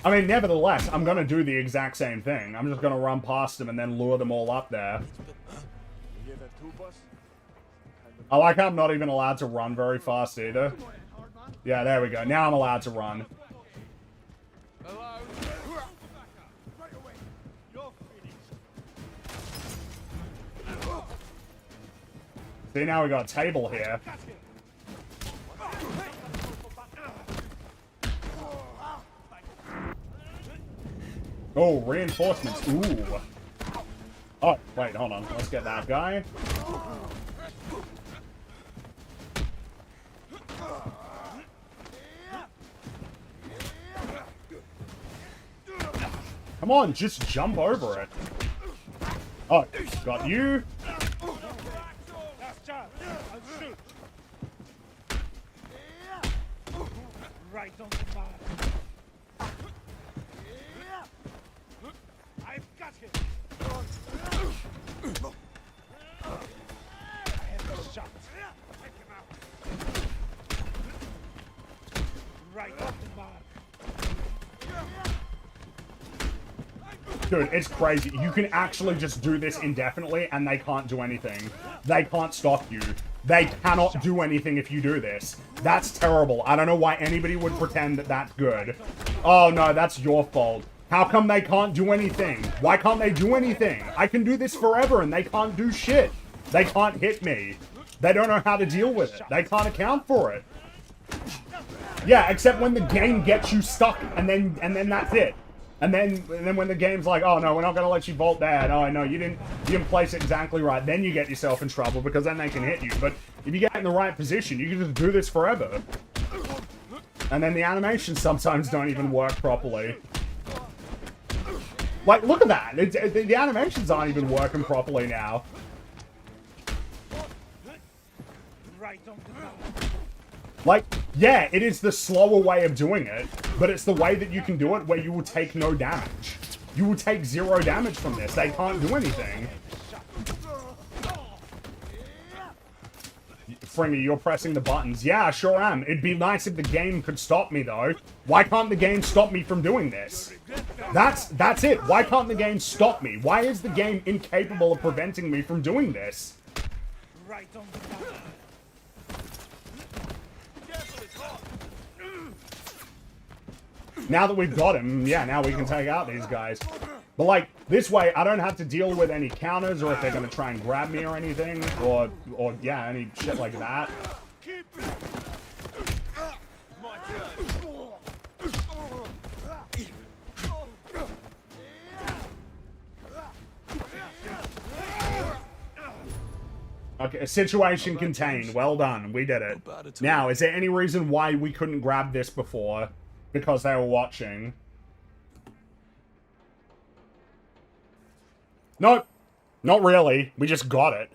I mean, nevertheless, I'm gonna do the exact same thing. I'm just gonna run past them and then lure them all up there. I like how I'm not even allowed to run very fast either. Yeah, there we go. Now I'm allowed to run. See, now we got a table here. Oh, reinforcements. Ooh. Oh, wait, hold on. Let's get that guy. Come on, just jump over it. Oh, got you. Right on the mark. I've got him. I have the shot. Take him out. Right on the mark. Dude, it's crazy. You can actually just do this indefinitely and they can't do anything. They can't stop you. They cannot do anything if you do this. That's terrible. I don't know why anybody would pretend that that's good. Oh no, that's your fault. How come they can't do anything? Why can't they do anything? I can do this forever and they can't do shit. They can't hit me. They don't know how to deal with it. They can't account for it. Yeah, except when the game gets you stuck and then that's it. And then when the game's like, oh no, we're not gonna let you vault that. Oh no, you didn't place it exactly right. Then you get yourself in trouble because then they can hit you. But if you get in the right position, you can just do this forever. And then the animations sometimes don't even work properly. Like, look at that. The animations aren't even working properly now. Like, yeah, it is the slower way of doing it, but it's the way that you can do it where you will take no damage. You will take 0 damage from this. They can't do anything. Fringy, you're pressing the buttons. Yeah, I sure am. It'd be nice if the game could stop me, though. Why can't the game stop me from doing this? That's it. Why can't the game stop me? Why is the game incapable of preventing me from doing this? Now that we've got him, yeah, now we can take out these guys. But, like, this way, I don't have to deal with any counters or if they're going to try and grab me or anything. Or, yeah, any shit like that. Okay, situation contained. Well done. We did it. Now, is there any reason why we couldn't grab this before? Because they were watching. Nope. Not really. We just got it.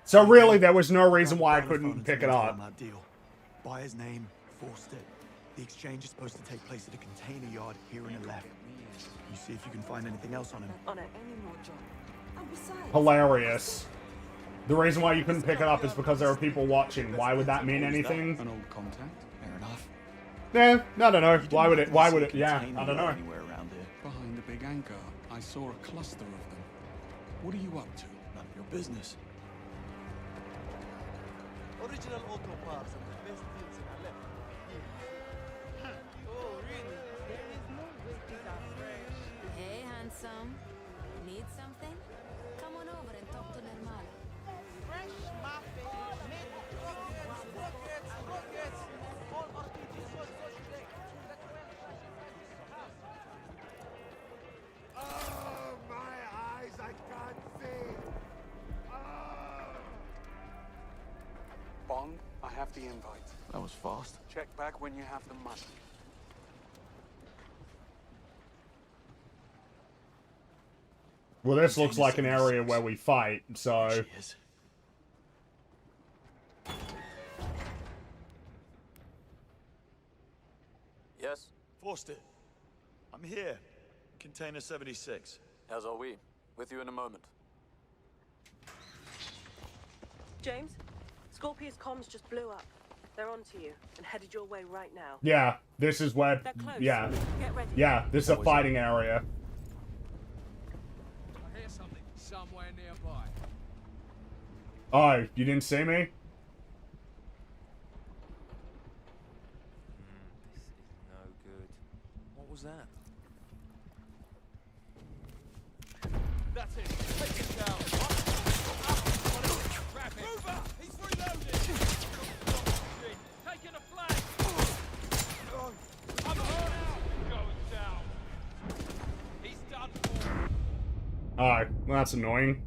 So really, there was no reason why I couldn't pick it up. Buyer's name, forced it. The exchange is supposed to take place at a container yard here in 11. You see if you can find anything else on him. Hilarious. The reason why you couldn't pick it up is because there were people watching. Why would that mean anything? An old contact? Fair enough. Yeah, I don't know. Why would it? Yeah, I don't know. Anywhere around here. Behind the big anchor, I saw a cluster of them. What are you up to? None of your business. Original auto parts and the best deals in Aleppo. Oh, really? There is no way these are fresh. Hey, handsome. Need something? Come on over and talk to Nirmala. Fresh muffin, made with rockets, all RPG so straight. Oh, my eyes, I can't see. Bond, I have the invite. That was fast. Check back when you have the money. Well, this looks like an area where we fight, so... There she is. Yes? Forster, I'm here. Container 76. As are we. With you in a moment. James, Scorpius comms just blew up. They're onto you and headed your way right now. Yeah, this is where... They're close. Yeah. Get ready. Yeah, this is a fighting area. I hear something somewhere nearby. Oh, you didn't see me? This is no good. What was that? That's it. Take it down. Grab him. Mover! He's reloading! Taking a flag! I'm hurt now! Goes down. He's done for. Oh, well, that's annoying.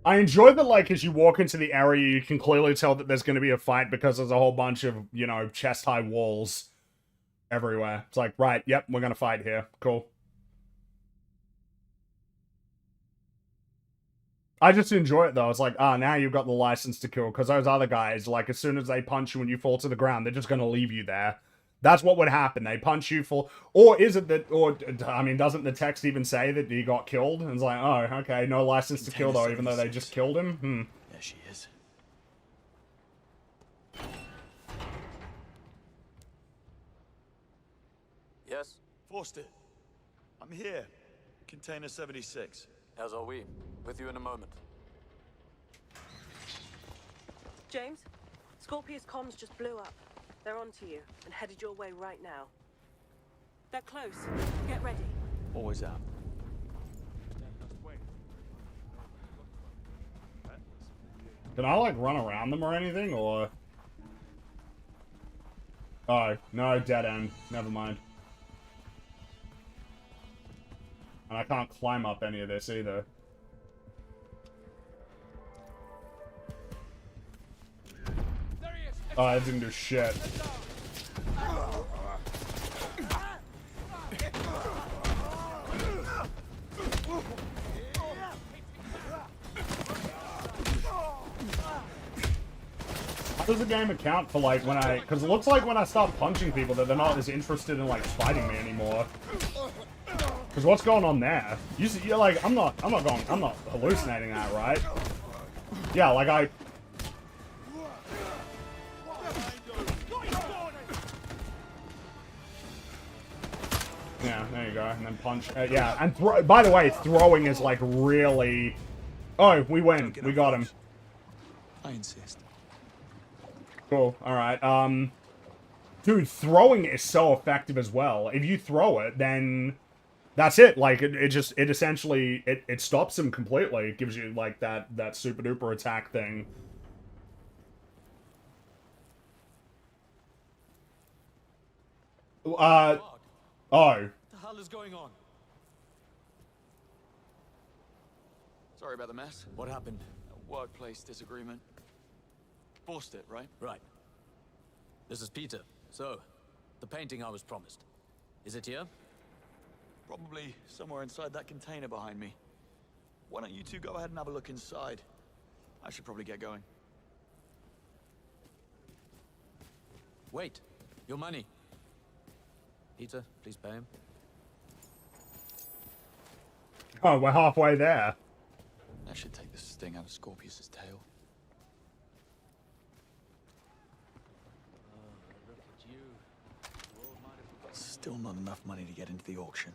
I enjoy that, like, as you walk into the area, you can clearly tell that there's going to be a fight because there's a whole bunch of, you know, chest-high walls everywhere. It's like, right, yep, we're going to fight here. Cool. I just enjoy it, though. It's like, ah, now you've got the license to kill, because those other guys, like, as soon as they punch you and you fall to the ground, they're just going to leave you there. That's what would happen. They punch you for... Or is it that... Or, I mean, doesn't the text even say that he got killed? And it's like, oh, okay, no license to kill, though, even though they just killed him? Hmm. There she is. Yes? Forster, I'm here. Container 76. As are we. With you in a moment. James, Scorpius comms just blew up. They're onto you and headed your way right now. They're close. Get ready. Always out. Can I, like, run around them or anything, or... Oh, no, dead end. Never mind. And I can't climb up any of this, either. Oh, I didn't do shit. How does the game account for, like, when I... Because it looks like when I start punching people that they're not as interested in, like, fighting me anymore. Because what's going on there? You're like, I'm not hallucinating that, right? Yeah, like, Yeah, there you go, and then punch. Yeah, and by the way, throwing is, like, really... Oh, we win. We got him. I insist. Cool, alright, Dude, throwing is so effective as well. If you throw it, then... That's it, like, it essentially, it stops him completely. It gives you, like, that super-duper attack thing. Oh. What the hell is going on? Sorry about the mess. What happened? A workplace disagreement. Forced it, right? Right. This is Peter. So, the painting I was promised. Is it here? Probably somewhere inside that container behind me. Why don't you two go ahead and have a look inside? I should probably get going. Wait. Your money. Peter, please pay him. Oh, we're halfway there. That should take the sting out of Scorpius's tail. Oh, look at you. Still not enough money to get into the auction.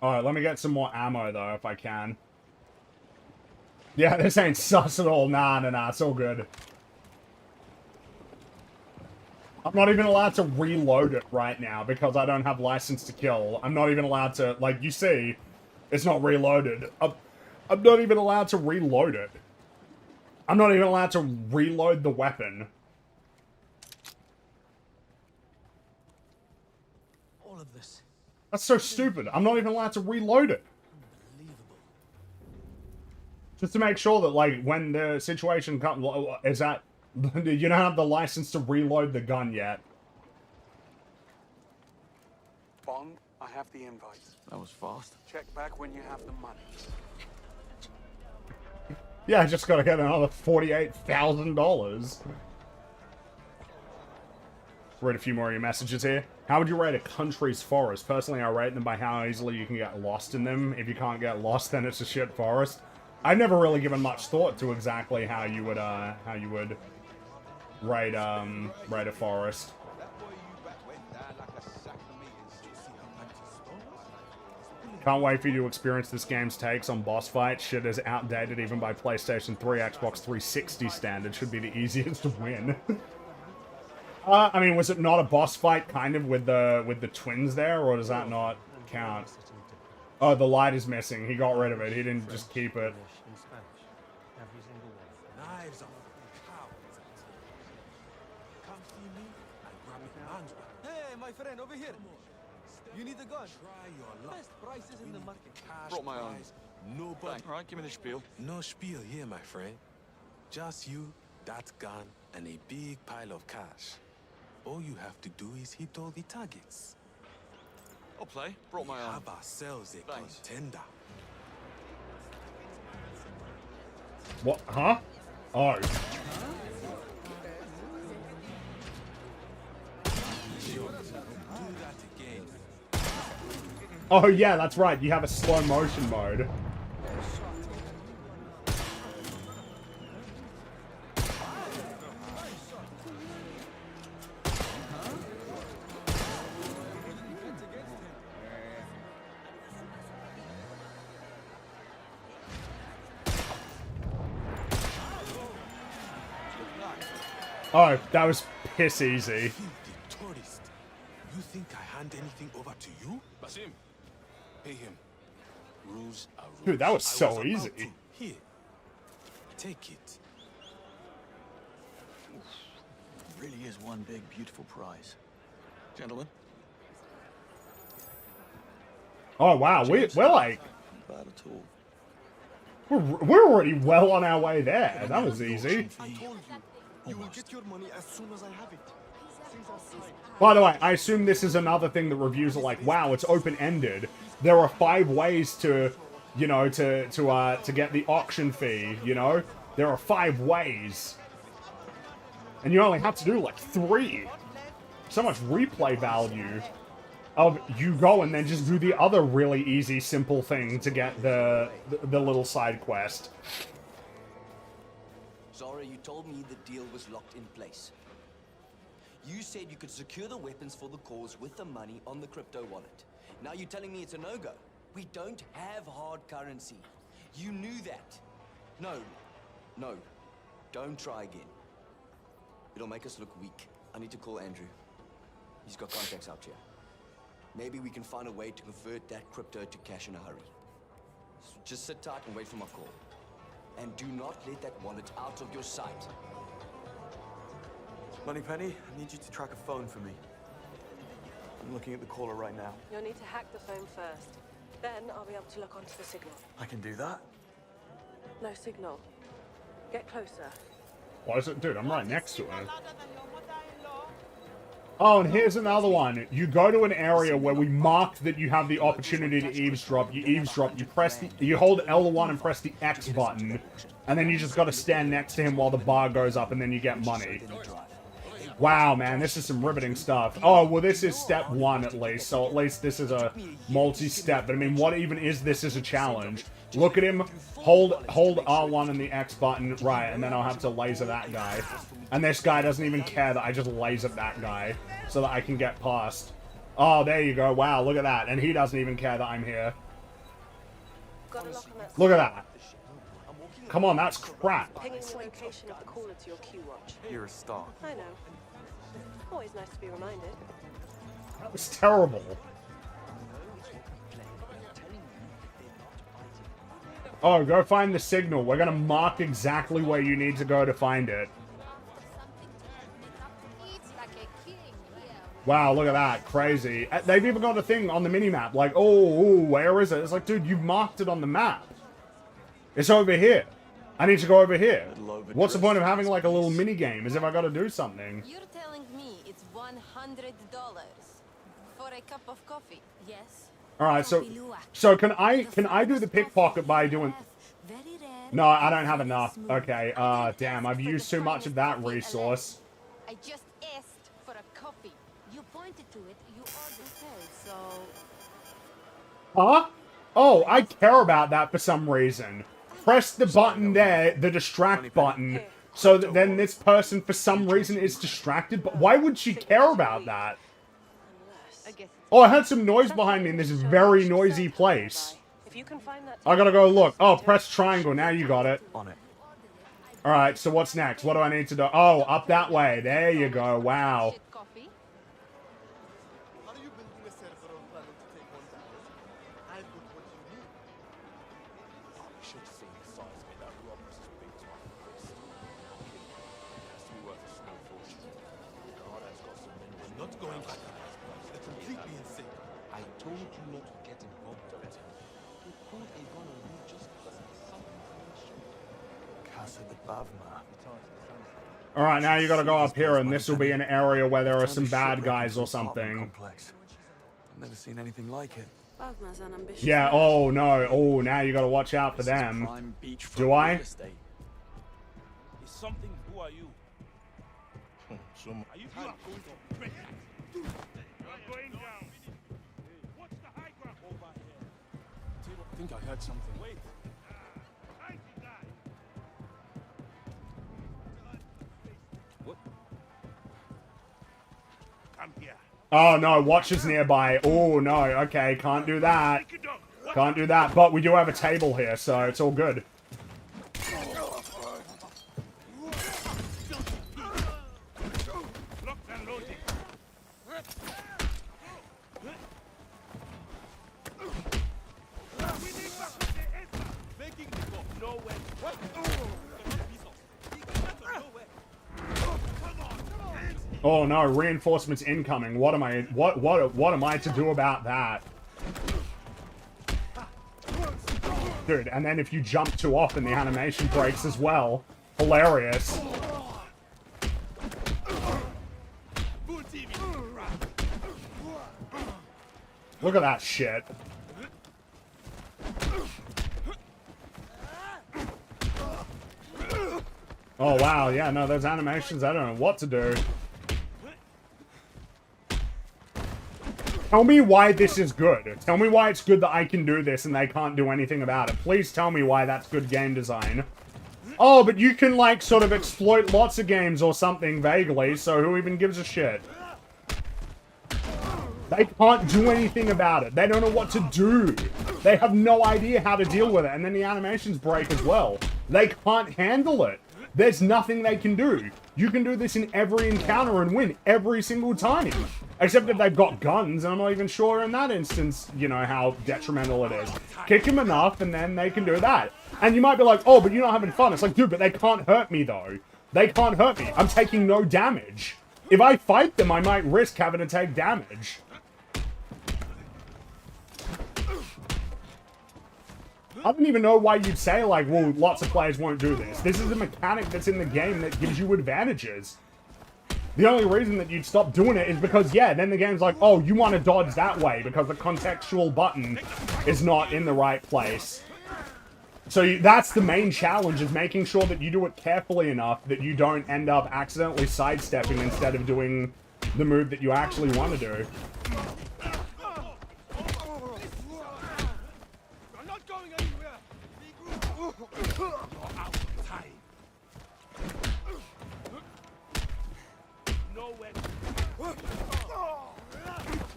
Alright, let me get some more ammo, though, if I can. Yeah, this ain't sus at all. Nah, it's all good. I'm not even allowed to reload it right now because I don't have license to kill. I'm not even allowed to, like, you see, it's not reloaded. I'm not even allowed to reload it. I'm not even allowed to reload the weapon. All of this. That's so stupid. I'm not even allowed to reload it. Just to make sure that, like, when the situation comes, is that you don't have the license to reload the gun yet. Bond, I have the invites. That was fast. Check back when you have the money. Yeah, I just gotta get another $48,000. Read a few more of your messages here. How would you rate a country's forest? Personally, I rate them by how easily you can get lost in them. If you can't get lost, then it's a shit forest. I've never really given much thought to exactly how you would rate rate a forest. Can't wait for you to experience this game's takes on boss fights. Shit is outdated even by PlayStation 3, Xbox 360 standards. Should be the easiest to win. I mean, was it not a boss fight kind of with the twins there, or does that not count? Oh, the light is missing. He got rid of it. He didn't just keep it. Knives off. Come see me and grab it man's way. Hey, my friend, over here. You need a gun. Try your luck. Best prices in the market. Cash Brought my own. prize. Nobody. All right, give me the spiel. No spiel here, my friend. Just you, that gun, and a big pile of cash. All you have to do is hit all the targets. I'll play. Brought my own. Have ourselves a contender. What? Huh? Oh. Oh yeah, that's right. You have a slow motion mode. Oh, that was piss easy. Tourist. You think I hand anything over to you? Basim, pay him. Rules are rules. Dude, that was so about easy. to. Here, take it. Really is one big, beautiful prize. Gentlemen. Oh wow, we're like Not bad at all. we're already well on our way there. That was easy. I told you. You will get your money as soon as I have it. By the way, I assume this is another thing that reviews are like, wow, it's open-ended. There are 5 ways to, you know, to get the auction fee, you know? There are 5 ways. And you only have to do like 3. So much replay value of you go and then just do the other really easy, simple thing to get the little side quest. Zara, you told me the deal was locked in place. You said you could secure the weapons for the cause with the money on the crypto wallet. Now you're telling me it's a no-go. We don't have hard currency. You knew that. No. Don't try again. It'll make us look weak. I need to call Andrew. He's got contacts out here. Maybe we can find a way to convert that crypto to cash in a hurry. So just sit tight and wait for my call. And do not let that wallet out of your sight. Moneypenny, I need you to track a phone for me. I'm looking at the caller right now. You'll need to hack the phone first. Then I'll be able to look onto the signal. I can do that? No signal. Get closer. Why is it? Dude, I'm right next to it. Oh, and here's another one. You go to an area where we marked that you have the opportunity to eavesdrop. You eavesdrop, you hold L1 and press the X button, and then you just gotta stand next to him while the bar goes up, and then you get money. Wow, man, this is some riveting stuff. Oh, well, this is step 1 at least, so at least this is a multi-step. But I mean, what even is this as a challenge? Look at him, hold R1 and the X button, right, and then I'll have to laser that guy. And this guy doesn't even care that I just lasered that guy, so that I can get past. Oh, there you go, wow, look at that. And he doesn't even care that I'm here. Look at that. Come on, that's crap. Pinging the location of the caller to your Q watch. You're a star. I know. Always nice to be reminded. That was terrible. Oh, go find the signal. We're gonna mark exactly where you need to go to find it. Wow, look at that. Crazy. They've even got a thing on the minimap, like, oh, where is it? It's like, dude, you've marked it on the map. It's over here. I need to go over here. What's the point of having, like, a little mini-game, as if I gotta do something? You're telling me it's $100 for a cup of coffee? Yes. Alright, so can I do the pickpocket by doing... No, I don't have enough. Okay, damn, I've used too much of that resource. I just asked for a coffee. You pointed to it, you ordered. Okay, so... Huh? Oh, I care about that for some reason. Press the button there, the distract button, so that then this person for some reason is distracted. But why would she care about that? Oh, I heard some noise behind me in this very noisy place. I gotta go look. Oh, press triangle. Now you got it. On it. Alright, so what's next? What do I need to do? Oh, up that way. There you go. Wow. Not going back. They're completely insane. I told you not to get involved with him. You pulled a gun on me just because of something. Casa de Bavma. Alright, now you gotta go up here, and this will be an area where there are some bad guys or something. I've never seen anything like it. Yeah, oh no. Oh, now you gotta watch out for them. Do I? It's something. Who are you? Are you going to break that? You're going down. What's the high ground over here? I think I heard something. Wait. What? Come here. Oh no, watchers nearby. Oh no, okay, can't do that. Can't do that, but we do have a table here, so it's all good. Oh no, reinforcements incoming. What am I to do about that? Dude, and then if you jump too often, the animation breaks as well. Hilarious. Look at that shit. Oh wow, yeah, no, those animations, I don't know what to do. Tell me why this is good. Tell me why it's good that I can do this and they can't do anything about it. Please tell me why that's good game design. Oh, but you can, like, sort of exploit lots of games or something vaguely, so who even gives a shit? They can't do anything about it. They don't know what to do. They have no idea how to deal with it, and then the animations break as well. They can't handle it. There's nothing they can do. You can do this in every encounter and win every single time. Except if they've got guns, and I'm not even sure in that instance, you know, how detrimental it is. Kick them enough, and then they can do that. And you might be like, oh, but you're not having fun. It's like, dude, but they can't hurt me, though. They can't hurt me. I'm taking no damage. If I fight them, I might risk having to take damage. I don't even know why you'd say, like, well, lots of players won't do this. This is a mechanic that's in the game that gives you advantages. The only reason that you'd stop doing it is because, yeah, then the game's like, oh, you want to dodge that way because the contextual button is not in the right place. So that's the main challenge, is making sure that you do it carefully enough that you don't end up accidentally sidestepping instead of doing the move that you actually want to do.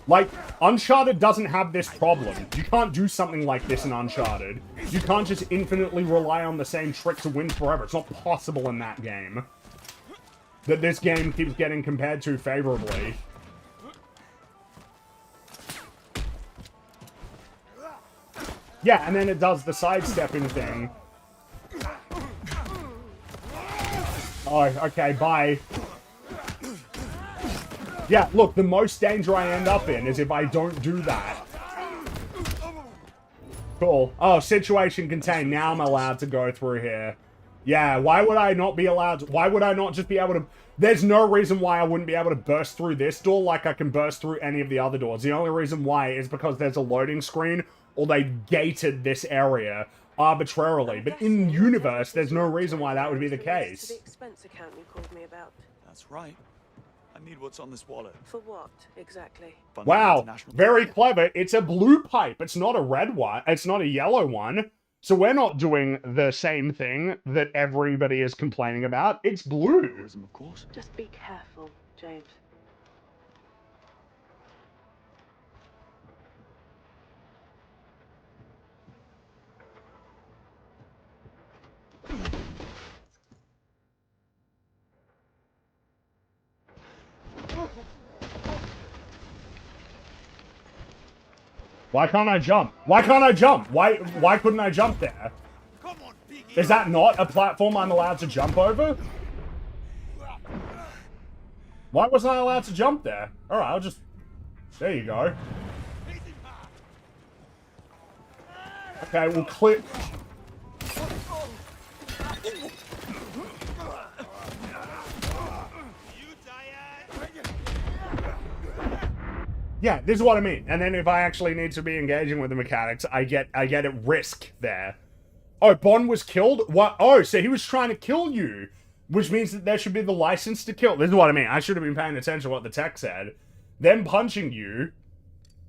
Like, Uncharted doesn't have this problem. You can't do something like this in Uncharted. You can't just infinitely rely on the same trick to win forever. It's not possible in that game. That this game keeps getting compared to favorably. Yeah, and then it does the sidestepping thing. Oh, okay, bye. Yeah, look, the most danger I end up in is if I don't do that. Cool. Oh, situation contained. Now I'm allowed to go through here. Yeah, why would I not be allowed to... Why would I not just be able to... There's no reason why I wouldn't be able to burst through this door like I can burst through any of the other doors. The only reason why is because there's a loading screen or they gated this area arbitrarily. But in universe, there's no reason why that would be the To case. the expense account you called me about. That's right. I need what's on this wallet. For what, exactly? Wow, very clever. It's a blue pipe. It's not a red one. It's not a yellow one. So we're not doing the same thing that everybody is complaining about. It's blue. Of course. Just be careful, James. Why can't I jump? Why can't I jump? Why couldn't I jump there? Is that not a platform I'm allowed to jump over? Why wasn't I allowed to jump there? Alright, I'll just... There you go. Okay, we'll click... Yeah, this is what I mean. And then if I actually need to be engaging with the mechanics, I get at risk there. Oh, Bond was killed? What? Oh, so he was trying to kill you. Which means that there should be the license to kill. This is what I mean. I should have been paying attention to what the text said. Them punching you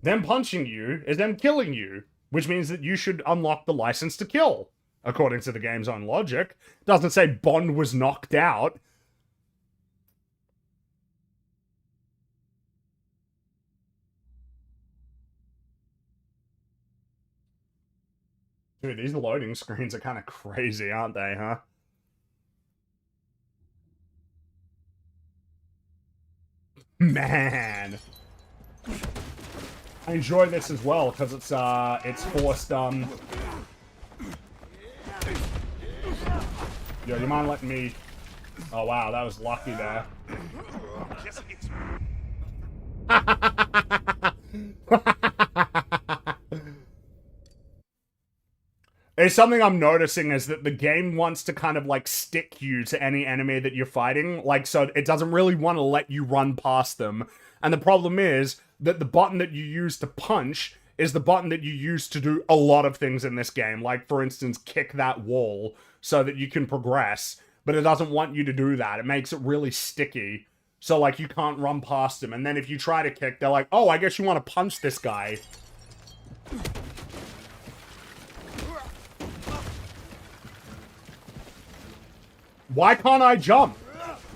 is them killing you. Which means that you should unlock the license to kill. According to the game's own logic. It doesn't say Bond was knocked out. Dude, these loading screens are kind of crazy, aren't they, huh? Man. I enjoy this as well, because it's forced, Yo, do you mind letting me... Oh, wow, that was lucky there. There's something I'm noticing is that the game wants to kind of like stick you to any enemy that you're fighting. Like, so it doesn't really want to let you run past them. And the problem is that the button that you use to punch is the button that you use to do a lot of things in this game. Like, for instance, kick that wall so that you can progress. But it doesn't want you to do that. It makes it really sticky. So, like, you can't run past them. And then if you try to kick, they're like, oh, I guess you want to punch this guy. Why can't I jump?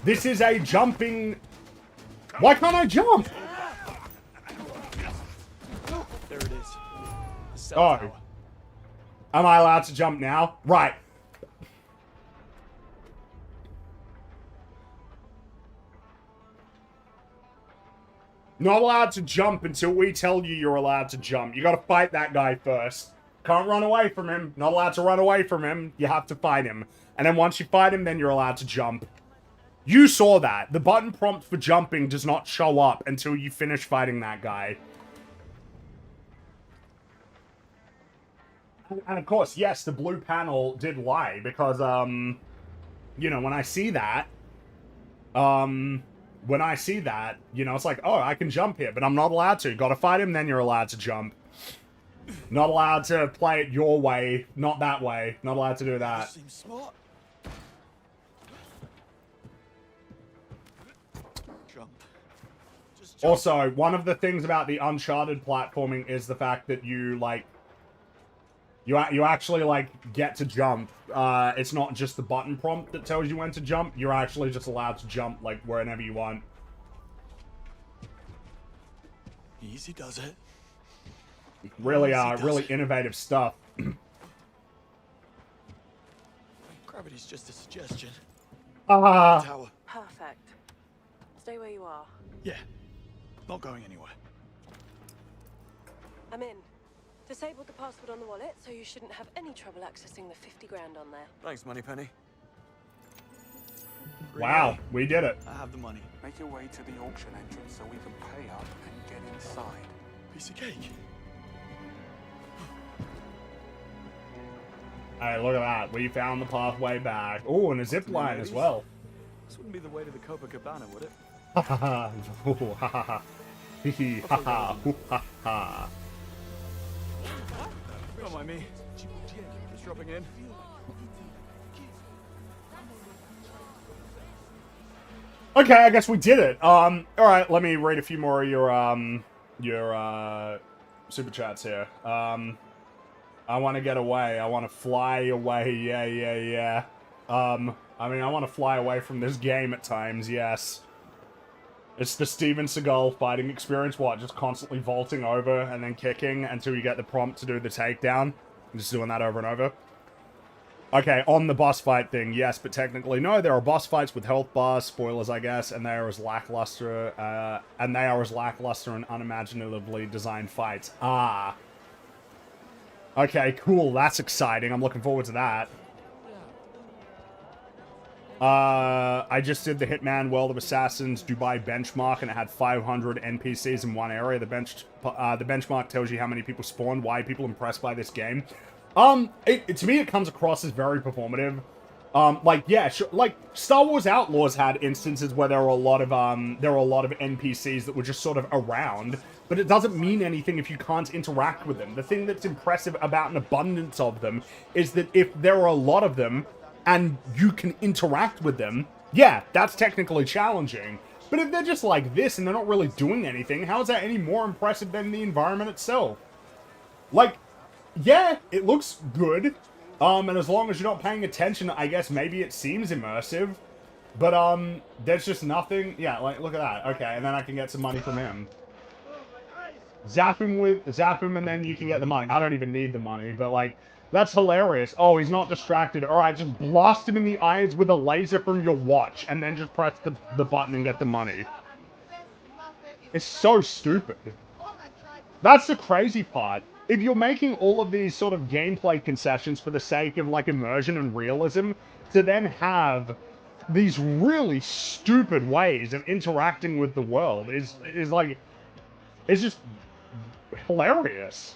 This is a jumping... Why can't I jump? There it is. Oh. Am I allowed to jump now? Right. Not allowed to jump until we tell you you're allowed to jump. You gotta fight that guy first. Can't run away from him. Not allowed to run away from him. You have to fight him. And then once you fight him, then you're allowed to jump. You saw that. The button prompt for jumping does not show up until you finish fighting that guy. And of course, yes, the blue panel did lie, because, you know, when I see that, you know, it's like, oh, I can jump here, but I'm not allowed to. Gotta fight him, then you're allowed to jump. Not allowed to play it your way, not that way. Not allowed to do that. Seems smart. Jump. Just jump. Also, one of the things about the Uncharted platforming is the fact that you, like, you actually, like, get to jump. It's not just the button prompt that tells you when to jump. You're actually just allowed to jump, like, wherever you want. Easy does it. Really, really innovative stuff. Gravity's just a suggestion. Tower. Perfect. Stay where you are. Yeah. Not going anywhere. I'm in. Disabled the password on the wallet, so you shouldn't have any trouble accessing the 50 grand on there. Thanks, Moneypenny. Wow, we did it. I have the money. Make your way to the auction entrance so we can pay up and get inside. Piece of cake. Hey, look at that. We found the pathway back. Oh, and a zip line as well. This wouldn't be the way to the Copacabana, would it? Ha ha ha. Ha ha ha. Hee hee. Ha ha. Ha ha. Don't mind me. Just dropping in. Okay, I guess we did it. Alright, let me read a few more of your super chats here. I want to get away. I want to fly away. Yeah. I mean, I want to fly away from this game at times, yes. It's the Steven Seagal fighting experience. What, just constantly vaulting over and then kicking until you get the prompt to do the takedown? Just doing that over and over? Okay, on the boss fight thing, yes, but technically no. There are boss fights with health bars, spoilers, I guess, and they are as lackluster, and unimaginatively designed fights. Ah. Okay, cool. That's exciting. I'm looking forward to that. I just did the Hitman World of Assassins Dubai benchmark, and it had 500 NPCs in one area. The benchmark tells you how many people spawned, why people impressed by this game. To me, it comes across as very performative. Like, yeah, sure, like, Star Wars Outlaws had instances where there were a lot of NPCs that were just sort of around, but it doesn't mean anything if you can't interact with them. The thing that's impressive about an abundance of them is that if there are a lot of them, and you can interact with them, yeah, that's technically challenging. But if they're just like this and they're not really doing anything, how is that any more impressive than the environment itself? Like, yeah, it looks good. And as long as you're not paying attention, I guess maybe it seems immersive. But, there's just nothing. Yeah, like, look at that. Okay, and then I can get some money from him. Zap him, and then you can get the money. I don't even need the money, but, like, that's hilarious. Oh, he's not distracted. Alright, just blast him in the eyes with a laser from your watch, and then just press the button and get the money. It's so stupid. That's the crazy part. If you're making all of these sort of gameplay concessions for the sake of, like, immersion and realism, to then have these really stupid ways of interacting with the world is like, it's just hilarious.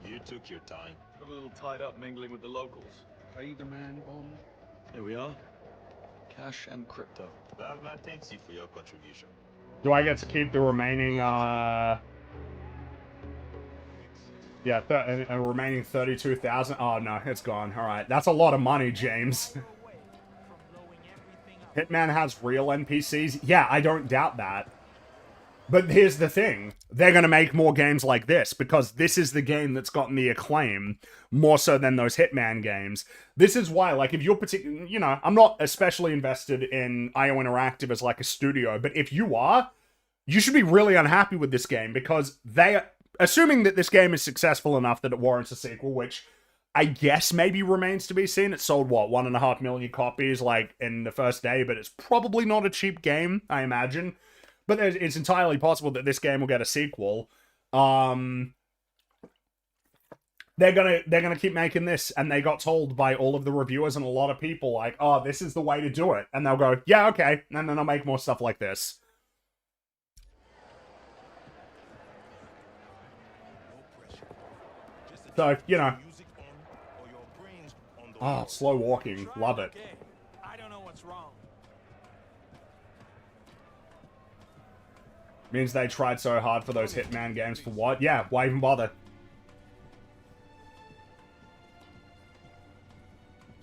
You took your time. Got a little tied up mingling with the locals. Pay the man, Bond. Here we are. Cash and crypto. Well, thanks you for your contribution. Do I get to keep the remaining, yeah, remaining 32,000? Oh, no, it's gone. Alright, that's a lot of money, James. Hitman has real NPCs? Yeah, I don't doubt that. But here's the thing. They're going to make more games like this, because this is the game that's gotten the acclaim, more so than those Hitman games. This is why, like, if you're you know, I'm not especially invested in IO Interactive as, like, a studio, but if you are, you should be really unhappy with this game, because assuming that this game is successful enough that it warrants a sequel, which I guess maybe remains to be seen. It sold, what, 1.5 million copies, like, in the first day, but it's probably not a cheap game, I imagine. But it's entirely possible that this game will get a sequel. They're gonna keep making this, and they got told by all of the reviewers and a lot of people, like, oh, this is the way to do it. And they'll go, yeah, okay, and then I'll make more stuff like this. So, you know. Ah, slow walking. Love it. I don't know what's wrong. Means they tried so hard for those Hitman games for what? Yeah, why even bother?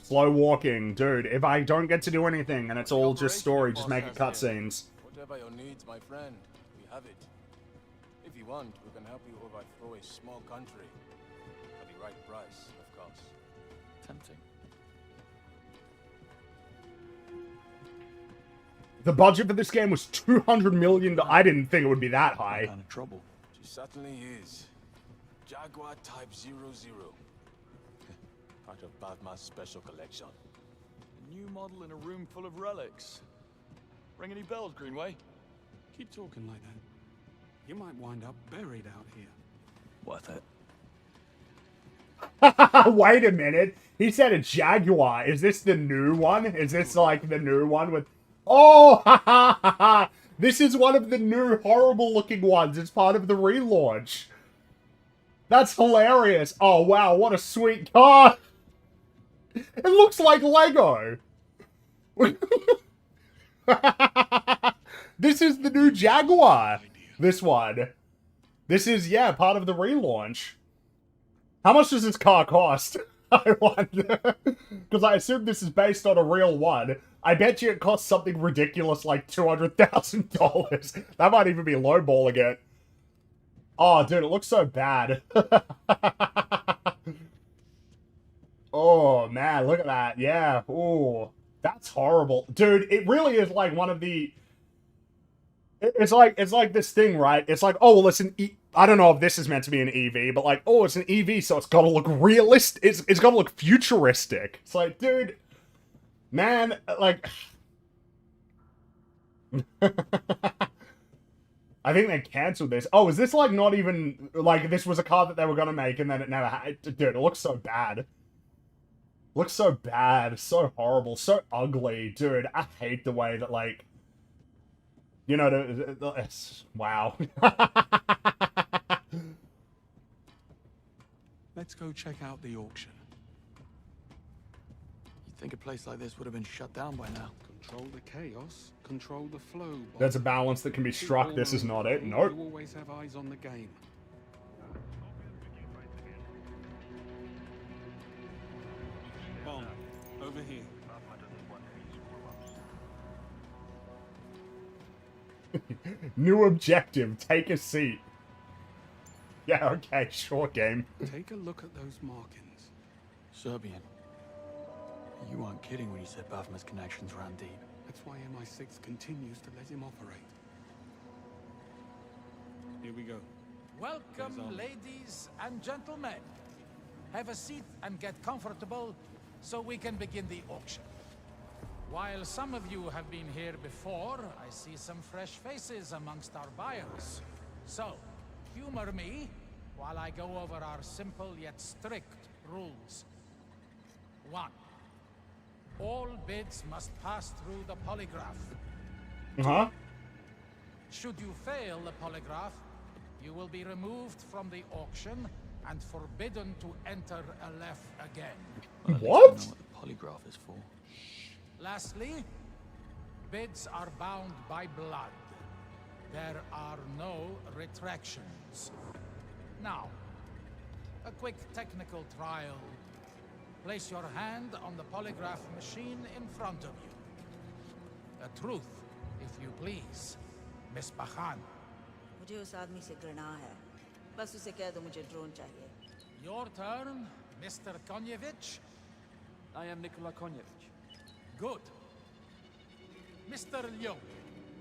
Slow walking. Dude, if I don't get to do anything and it's all just story, just make it cutscenes. Whatever your needs, my friend, we have it. If you want, we can help you overthrow a small country. For the right price, of course. Tempting. The budget for this game was $200 million. I didn't think it would be that high. Kind of trouble. She certainly is. Jaguar Type 00. Part of Batman's special collection. A new model in a room full of relics. Ring any bells, Greenway? Keep talking like that. You might wind up buried out here. Worth it. Wait a minute. He said a Jaguar. Is this the new one? Is this like the new one with... Oh, ha ha ha ha! This is one of the new horrible looking ones. It's part of the relaunch. That's hilarious. Oh, wow, what a sweet car. It looks like Lego. This is the new Jaguar. This one. This is, yeah, part of the relaunch. How much does this car cost? I wonder. Because I assume this is based on a real one. I bet you it costs something ridiculous like $200,000. That might even be lowballing it. Oh, dude, it looks so bad. Oh, man, look at that. Yeah. Ooh, that's horrible. Dude, it really is like one of the... It's like this thing, right? It's like, oh, well, it's an I don't know if this is meant to be an EV, but like, oh, it's an EV, so it's gotta look realistic. It's gotta look futuristic. It's like, dude, man, like... I think they cancelled this. Oh, is this like not even... Like, this was a car that they were gonna make and then it never had... Dude, it looks so bad. Looks so bad. So horrible. So ugly. Dude, I hate the way that, like... You know, it's... Wow. Let's go check out the auction. You'd think a place like this would have been shut down by now. Control the chaos, control the flow. There's a balance that can be struck. This is not it. Nope. You always have eyes on the game. Bond, over here. New objective. Take a seat. Yeah, okay, sure, game. Take a look at those markings. Serbian. You weren't kidding when you said Bavma's connections ran deep. That's why MI6 continues to let him operate. Here we go. Welcome, ladies and gentlemen. Have a seat and get comfortable so we can begin the auction. While some of you have been here before, I see some fresh faces amongst our buyers. So, humor me while I go over our simple yet strict rules. 1. All bids must pass through the polygraph. Uh-huh. Should you fail the polygraph, you will be removed from the auction and forbidden to enter LF again. What? I know what the polygraph is for. Lastly, bids are bound by blood. There are no retractions. Now, a quick technical trial. Place your hand on the polygraph machine in front of you. A truth, if you please, Miss Bahan. मुझे उस आदमी से घृणा है बस उसे कह दो मुझे ड्रोन चाहिए Your turn, Mr. Konyevich. I am Nikola Konyevich. Good. Mr. Leung,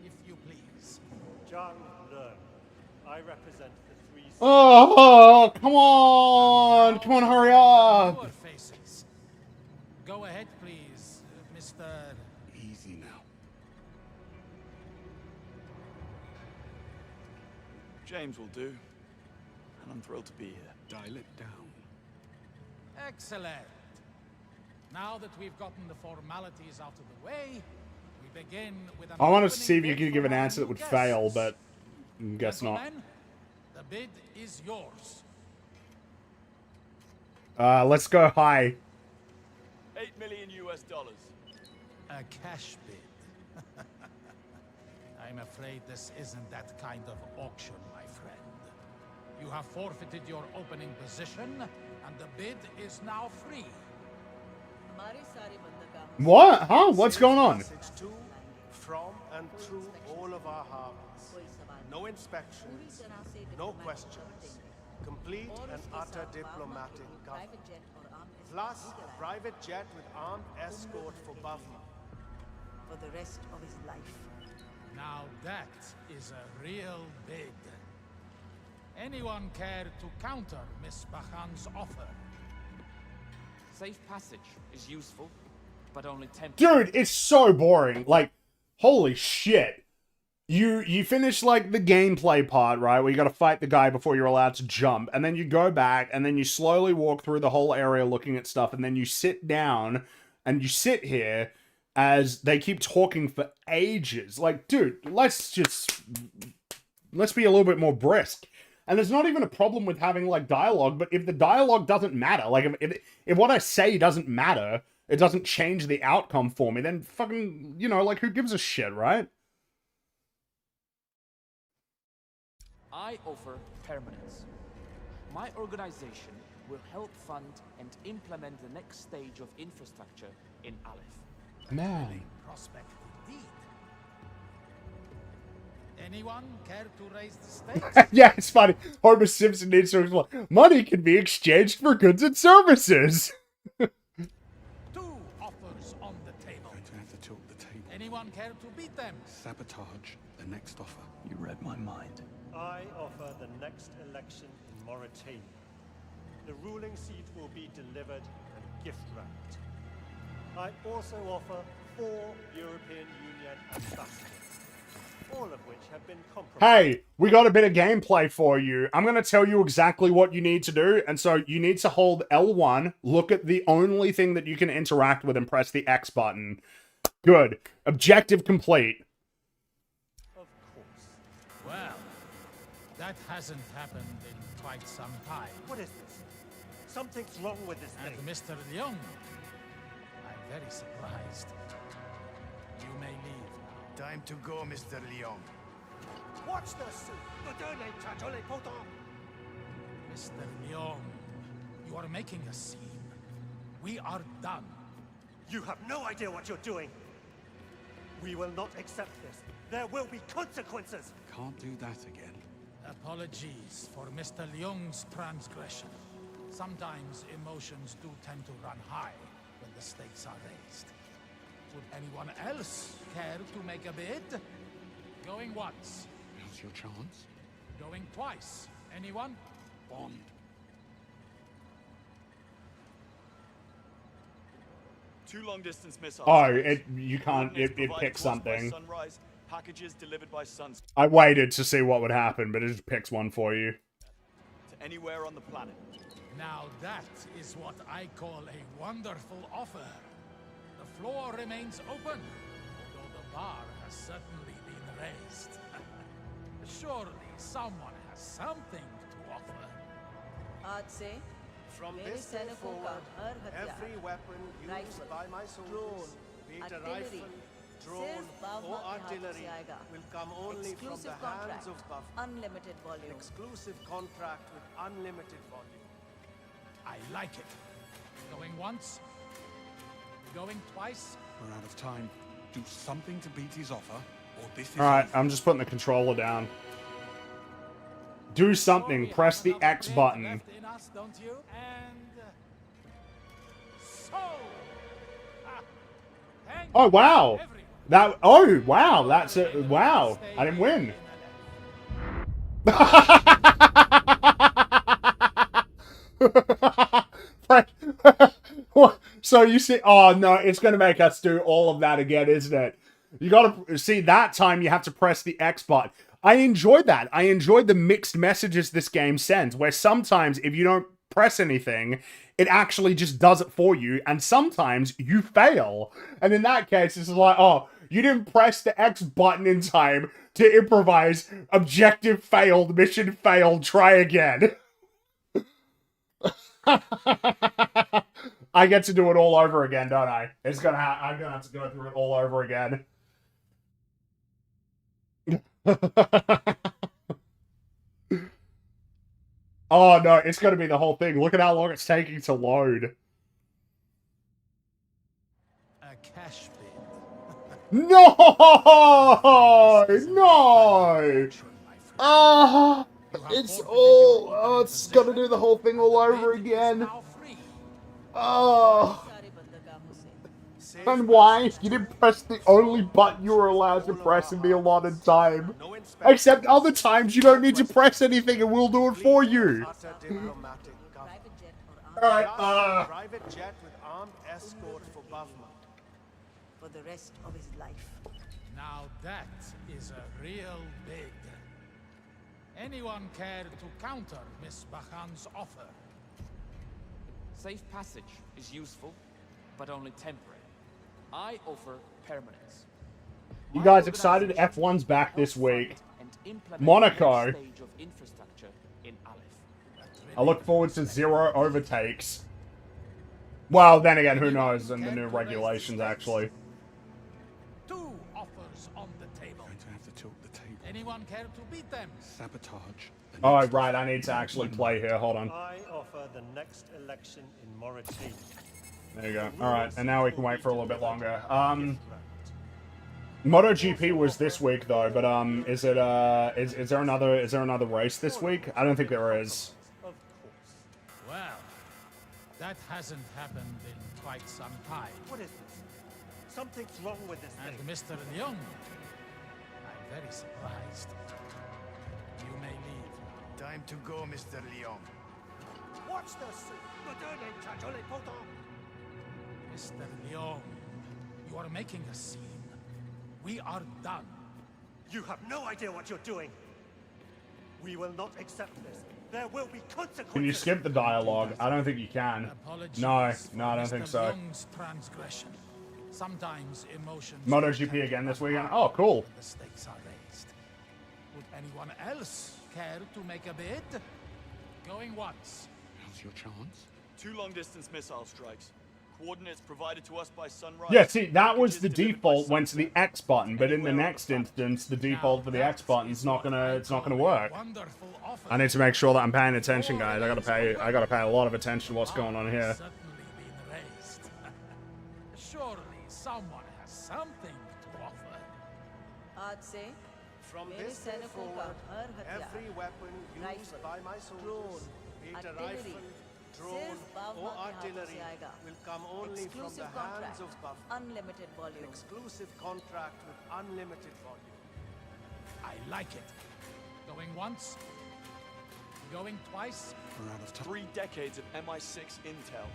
if you please. John Leung. I represent the three... Oh, come on! Come on, hurry up! Your faces. Go ahead, please, Mr. Easy now. James will do. And I'm thrilled to be here. Dial it down. Excellent. Now that we've gotten the formalities out of the way, we begin with an I wanted to opening see if you bid could give an from our answer that new would guests. fail, but guess not. Gentlemen, the bid is yours. Let's go high. $8 million US. A cash bid. I'm afraid this isn't that kind of auction, my friend. You have forfeited your opening position, and the bid is now free. What? Huh? What's going on? Passage to, from, and through all of our harbors. No inspections, no questions. Complete and utter diplomatic government. Plus, a private jet with armed escort for Bavma. for the rest of his life. Now that is a real bid. Anyone care to counter Miss Bahan's offer? Safe passage is useful, but only temporary. Dude, it's so boring. Like, holy shit. You finish, like, the gameplay part, right, where you gotta fight the guy before you're allowed to jump, and then you go back, and then you slowly walk through the whole area looking at stuff, and then you sit down, and you sit here, as they keep talking for ages. Like, dude, let's be a little bit more brisk. And there's not even a problem with having, like, dialogue, but if the dialogue doesn't matter, like, if what I say doesn't matter, it doesn't change the outcome for me, then fucking, you know, like, who gives a shit, right? I offer permanence. My organization will help fund and implement the next stage of infrastructure in Aleph. Man. Prospect indeed. Anyone care to raise the stakes? Yeah, it's funny. Homer Simpson needs to explain. Money can be exchanged for goods and services. Two offers on the table. Going to have to tilt the table. Anyone care to beat them? Sabotage the next offer. You read my mind. I offer the next election in Mauritania. The ruling seat will be delivered and gift wrapped. I also offer 4 European Union ambassadors, all of which have been compromised. Hey, we got a bit of gameplay for you. I'm going to tell you exactly what you need to do. And so you need to hold L1, look at the only thing that you can interact with, and press the X button. Good. Objective complete. Of course. Well, that hasn't happened in quite some time. What is this? Something's wrong with this thing. And Mr. Leung, I'm very surprised. You may leave now. Time to go, Mr. Leon. Watch this! Mr. Leung, you are making a scene. We are done. You have no idea what you're doing. We will not accept this. There will be consequences. Can't do that again. Apologies for Mr. Leung's transgression. Sometimes emotions do tend to run high when the stakes are raised. Would anyone else care to make a bid? Going once. Now's your chance. Going twice. Anyone? Bond. Two long-distance missiles. Oh, you can't, it picks something. Sunrise, packages delivered by sunset. I waited to see what would happen, but it just picks one for you. To anywhere on the planet. Now that is what I call a wonderful offer. The floor remains open, although the bar has certainly been raised. Surely someone has something to offer. I'd say From this day forward, every weapon used by my soldiers, be it a rifle, drone, or artillery, will come only from the hands of Buff. Unlimited volume. An exclusive contract with unlimited volume. I like it. Going once? Going twice? We're out of time. Do something to beat his offer, or this is... Alright, I'm just putting the controller down. Do something. Press the X button. Left in us, don't you? And so. Oh, wow. That. Oh, wow. That's it. Wow. I didn't win. So you see, oh no, it's going to make us do all of that again, isn't it? You got to see, that time you have to press the X button. I enjoyed that. I enjoyed the mixed messages this game sends, where sometimes if you don't press anything, it actually just does it for you, and sometimes you fail. And in that case, it's like, oh, you didn't press the X button in time to improvise. Objective failed, mission failed, try again. I get to do it all over again, don't I? I'm gonna have to go through it all over again. Oh no, it's gonna be the whole thing. Look at how long it's taking to load. A cash bid. No! No! Ah! It's all... Oh, it's gonna do the whole thing all over again. Oh. And why? You didn't press the only button you were allowed to press in the allotted time. Except other times you don't need to press anything and we'll do it for you. Alright, Private jet with armed escort for Bavman. For the rest of his life. Now that is a real bid. Anyone care to counter Miss Bahan's offer? Safe passage is useful, but only temporary. I offer permanence. You guys excited? F1's back this week. Monaco. I look forward to 0 overtakes. Well, then again, who knows in the new regulations, actually. 2 offers on the table. Going to have to tilt the table. Anyone care to beat them? Sabotage. Oh, right, I need to actually play here. Hold on. I offer the next election in Mauritania. There you go. Alright, and now we can wait for a little bit longer. MotoGP was this week though, but is it is there another race this week? I don't think there is. Well, that hasn't happened in quite some time. What is this? Something's wrong with this And thing. Mr. Leung, I'm very surprised. You may leave. Time to go, Mr. Leon. Watch this! Mr. Leung, you are making a scene. We are done. You have no idea what you're doing. We will not accept this. There will be consequences. Can you skip the dialogue? I don't think you can. No, I don't think so. Transgression. Sometimes emotions. MotoGP again this weekend. Oh, cool. The stakes are raised. Would anyone else care to make a bid? Going once. Now's your chance. 2 long-distance missile strikes. Coordinates provided to us by Sunrise. Yeah, see, that was the default, went to the X button, but in the next instance, the default for the X button's not gonna work. I need to make sure that I'm paying attention, guys. I gotta pay a lot of attention to what's going on here. Surely someone has something to offer. I'd say From this day forward, every weapon used by my soldiers, be it a rifle, drone, or artillery, will come only from the hands of Buff. Unlimited volume. Exclusive contract with unlimited volume. I like it. Going once. Going twice. We're out of time. 3 decades of MI6 intel.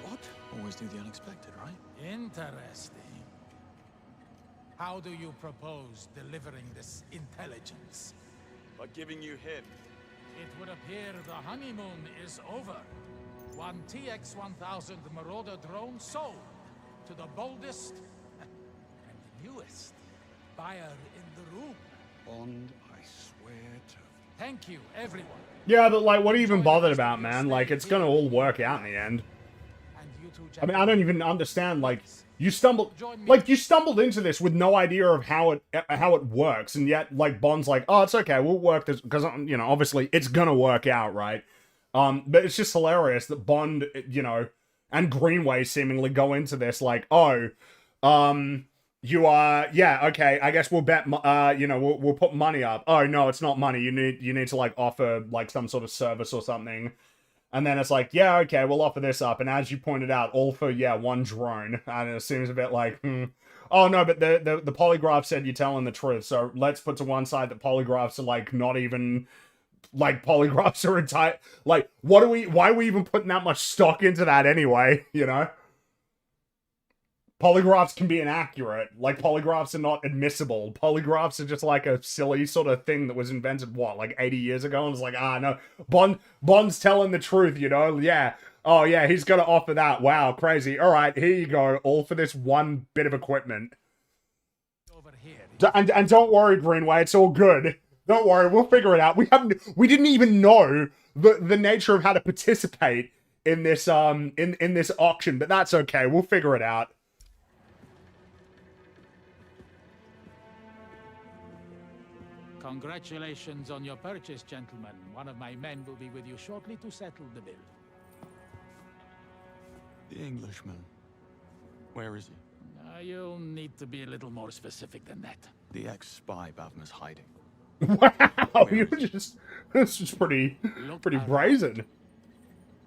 What? Always do the unexpected, right? Interesting. How do you propose delivering this intelligence? By giving you him. It would appear the honeymoon is over. One TX-1000 Marauder drone sold to the boldest and newest buyer in the room. Bond, I swear to... Thank you, everyone. Yeah, but like, what are you even bothered about, man? Like, it's gonna all work out in the end. I mean, I don't even understand, like, you stumbled into this with no idea of how it works, and yet, like, Bond's like, oh, it's okay, we'll work this, because, you know, obviously, it's gonna work out, right? But it's just hilarious that Bond, you know, and Greenway seemingly go into this like, oh, you are, yeah, okay, I guess we'll bet, you know, we'll put money up. Oh, no, it's not money, you need to, like, offer, like, some sort of service or something. And then it's like, yeah, okay, we'll offer this up. And as you pointed out, all for, yeah, 1 drone. And it seems a bit like, oh, no, but the polygraph said you're telling the truth. So let's put to one side that polygraphs are, like, not even, like, polygraphs are entire, like, why are we even putting that much stock into that anyway, you know? Polygraphs can be inaccurate. Like, polygraphs are not admissible. Polygraphs are just like a silly sort of thing that was invented, what, like 80 years ago? And it's like, no, Bond's telling the truth, you know? Yeah. Oh, yeah, he's gonna offer that. Wow, crazy. All right, here you go. All for this 1 bit of equipment. And don't worry, Greenway, it's all good. Don't worry, we'll figure it out. We didn't even know the nature of how to participate in this, in this auction, but that's okay. We'll figure it out. Congratulations on your purchase, gentlemen. One of my men will be with you shortly to settle the bill. The Englishman. Where is he? You'll need to be a little more specific than that. The ex-spy Bavma's hiding. Wow, this is pretty brazen.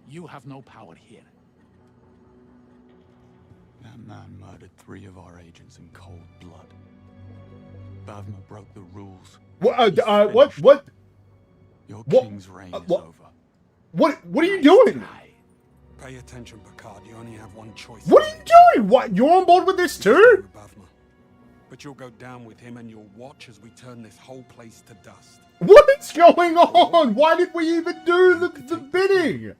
You have no power here. That man murdered 3 of our agents in cold blood. Bavma broke the rules. What? Your king's reign is over. What are you doing? Pay attention, Picard. You only have one choice. What are you doing? What? You're on board with this too? But you'll go down with him and you'll watch as we turn this whole place to dust. What is going on? Why did we even do the bidding?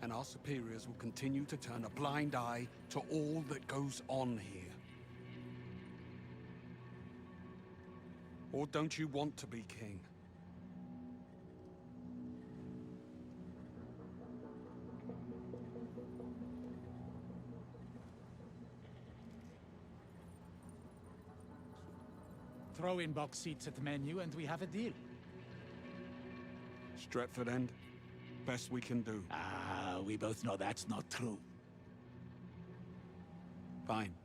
and our superiors will continue to turn a blind eye to all that goes on here. Or don't you want to be king? Throw in box seats at the menu and we have a deal. Stretford End? Best we can do. Ah, we both know that's not true. Fine.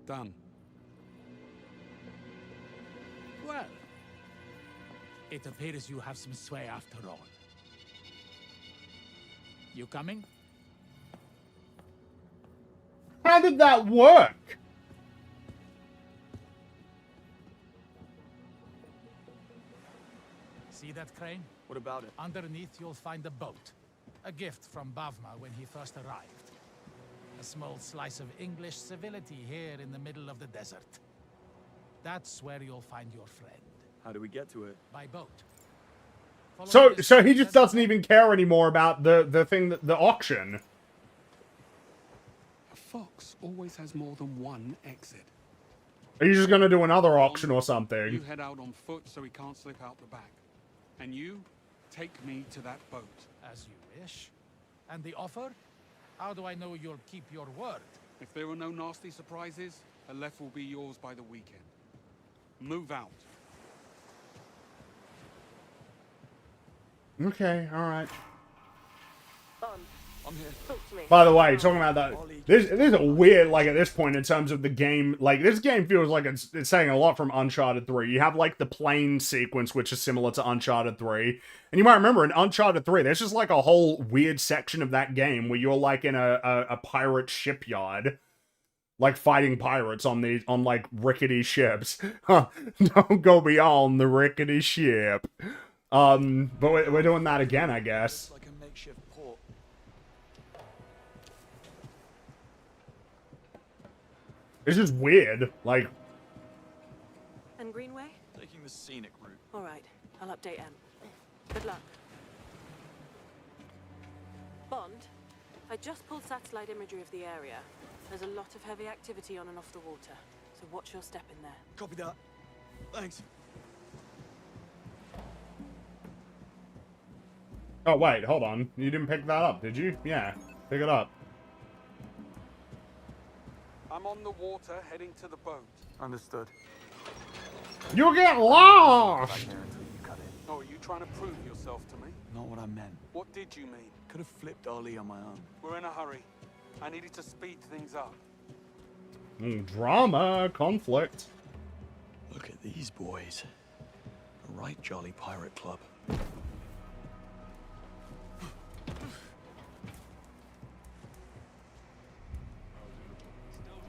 Done. Well, it appears you have some sway after all. You coming? How did that work? See that crane? What about it? Underneath you'll find a boat. A gift from Bavma when he first arrived. A small slice of English civility here in the middle of the desert. That's where you'll find your friend. How do we get to it? By boat. So he just doesn't even care anymore about the thing that the auction. A fox always has more than one exit. Are you just gonna do another auction or something? You head out on foot so he can't slip out the back. And you take me to that boat. As you wish. And the offer? How do I know you'll keep your word? If there are no nasty surprises, Aleph will be yours by the weekend. Move out. Okay, alright. I'm here. Talk to me. By the way, talking about that, there's a weird, like, at this point in terms of the game, like, this game feels like it's saying a lot from Uncharted 3. You have, like, the plane sequence, which is similar to Uncharted 3. And you might remember in Uncharted 3, there's just, like, a whole weird section of that game where you're, like, in a pirate shipyard. Like, fighting pirates on, like, rickety ships. Don't go beyond the rickety ship. But we're doing that again, I guess. Like a makeshift port. It's just weird, like... And Greenway? Taking the scenic route. Alright, I'll update M. Good luck. Bond, I just pulled satellite imagery of the area. There's a lot of heavy activity on and off the water, so watch your step in there. Copy that. Thanks. Oh, wait, hold on. You didn't pick that up, did you? Yeah, pick it up. I'm on the water, heading to the boat. Understood. You get lost! Oh, are you trying to prove yourself to me? Not what I meant. What did you mean? Could have flipped Ali on my own. We're in a hurry. I needed to speed things up. Drama, conflict. Look at these boys. A right jolly pirate club.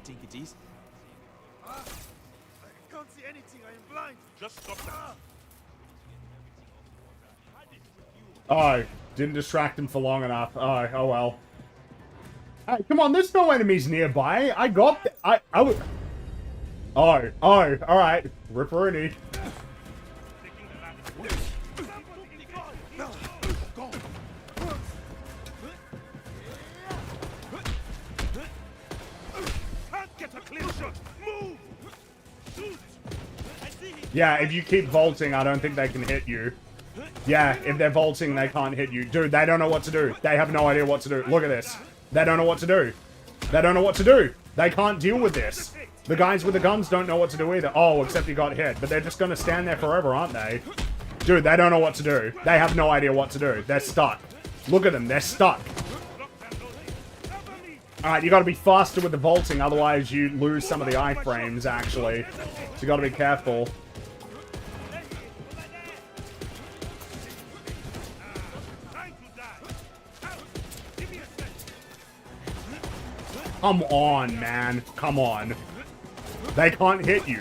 Tinkities. I can't see anything. I am blind. Just stop that. Oh, didn't distract him for long enough. Oh well. Hey, come on, there's no enemies nearby. I got I would... Oh, alright. Ripperoni. Yeah, if you keep vaulting, I don't think they can hit you. Yeah, if they're vaulting, they can't hit you. Dude, they don't know what to do. They have no idea what to do. Look at this. They don't know what to do. They don't know what to do. They can't deal with this. The guys with the guns don't know what to do either. Oh, except he got hit. But they're just gonna stand there forever, aren't they? Dude, they don't know what to do. They have no idea what to do. They're stuck. Look at them. They're stuck. Alright, you gotta be faster with the vaulting, otherwise you lose some of the iframes, actually. So you gotta be careful. Come on, man. Come on. They can't hit you.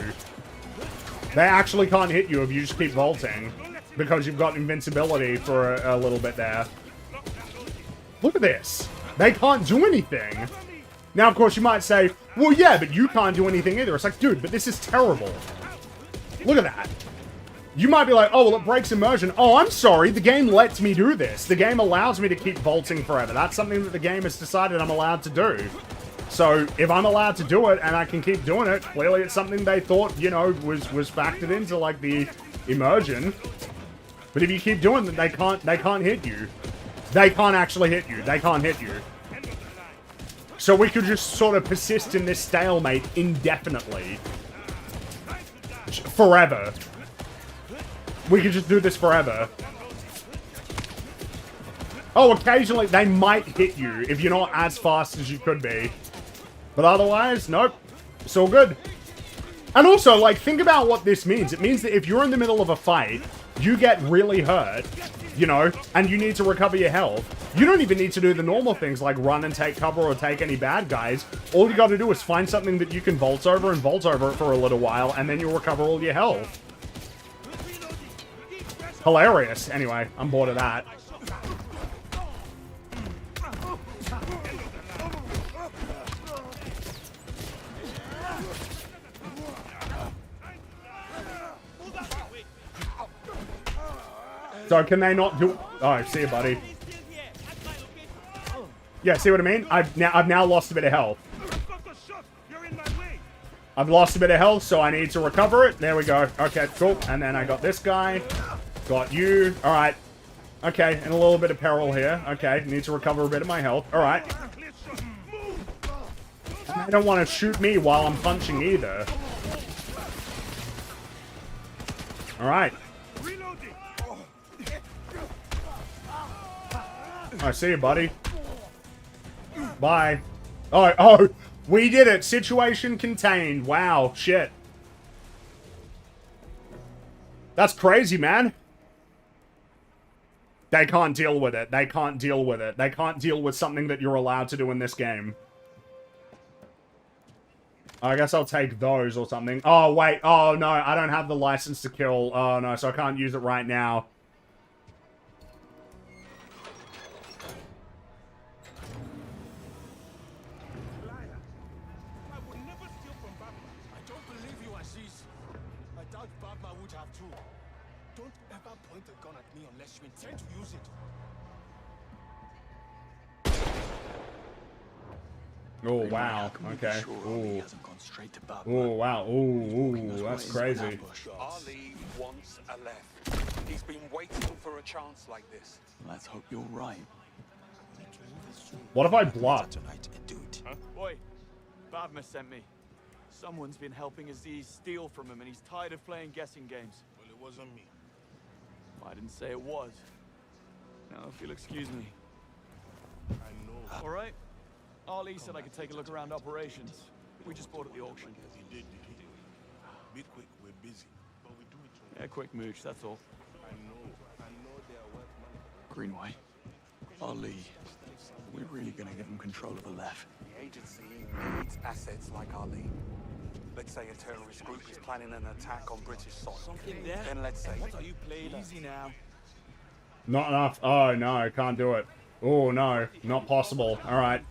They actually can't hit you if you just keep vaulting. Because you've got invincibility for a little bit there. Look at this. They can't do anything. Now, of course, you might say, well, yeah, but you can't do anything either. It's like, dude, but this is terrible. Look at that. You might be like, oh, well, it breaks immersion. Oh, I'm sorry. The game lets me do this. The game allows me to keep vaulting forever. That's something that the game has decided I'm allowed to do. So if I'm allowed to do it and I can keep doing it, clearly it's something they thought, you know, was factored into like the immersion. But if you keep doing it, they can't hit you. They can't actually hit you. They can't hit you. So we could just sort of persist in this stalemate indefinitely. Forever. We could just do this forever. Oh, occasionally they might hit you if you're not as fast as you could be. But otherwise, nope. It's all good. And also, like, think about what this means. It means that if you're in the middle of a fight, you get really hurt, you know, and you need to recover your health. You don't even need to do the normal things like run and take cover or take any bad guys. All you gotta do is find something that you can vault over and vault over it for a little while, and then you'll recover all your health. Hilarious. Anyway, I'm bored of that. So can they not do... Oh, see you, buddy. Yeah, see what I mean? I've now lost a bit of health. I've lost a bit of health, so I need to recover it. There we go. Okay, cool. And then I got this guy. Got you. All right. Okay, in a little bit of peril here. Okay, need to recover a bit of my health. All right. And they don't want to shoot me while I'm punching either. All right. I see you, buddy. Bye. Oh, we did it. Situation contained. Wow, shit. That's crazy, man. They can't deal with it. They can't deal with it. They can't deal with something that you're allowed to do in this game. I guess I'll take those or something. Oh, wait. Oh, no. I don't have the license to kill. Oh, no. So I can't use it right now. Oh, wow. Okay. Ooh. Oh, wow. Ooh, that's crazy. Ali wants a left. He's been waiting for a chance like this. Let's hope you're right. What if I bluff? Huh? Boy, Bavma sent me. Someone's been helping Aziz steal from him, and he's tired of playing guessing games. Well, it wasn't me. I didn't say it was. Now, if you'll excuse me. I know. All right. Ali said I could take a look around operations. We just bought at the auction. He did. Be quick, we're busy. But we do it. Yeah, quick mooch, that's all. I know they are worth money. Greenway, Ali, we're really gonna give him control of the left. The agency needs assets like Ali. Let's say a terrorist group is planning an attack on British soil. Something there? Then let's say... What are you playing? Easy now. Not enough. Oh, no. I can't do it. Oh, no. Not possible. All right.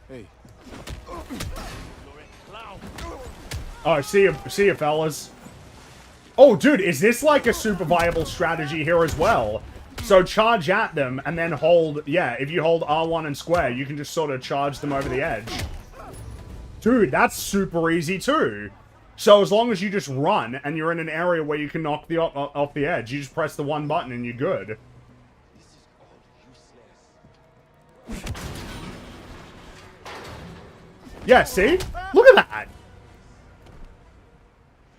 Hey. Oh, see you, fellas. Oh, dude, is this like a super viable strategy here as well? So charge at them and then hold... Yeah, if you hold R1 and square, you can just sort of charge them over the edge. Dude, that's super easy too. So as long as you just run and you're in an area where you can knock the off the edge, you just press the one button and you're good. Yeah, see? Look at that!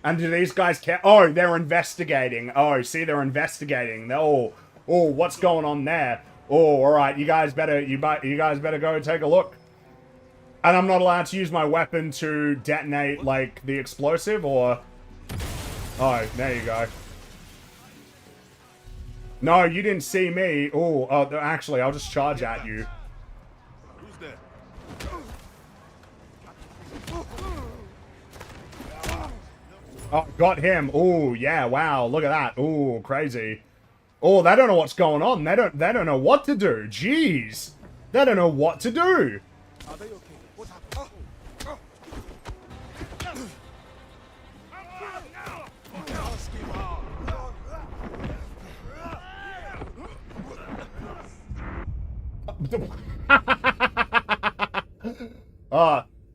And do these guys care? Oh, they're investigating. Oh, see, they're investigating. Oh, what's going on there? Oh, alright, you guys better go take a look. And I'm not allowed to use my weapon to detonate, like, the explosive, or... Oh, there you go. No, you didn't see me. Oh, actually, I'll just charge at you. Who's there? Oh, got him. Oh, yeah, wow, look at that. Oh, crazy. Oh, they don't know what's going on. They don't know what to do. Jeez. They don't know what to do. Are they okay? What happened?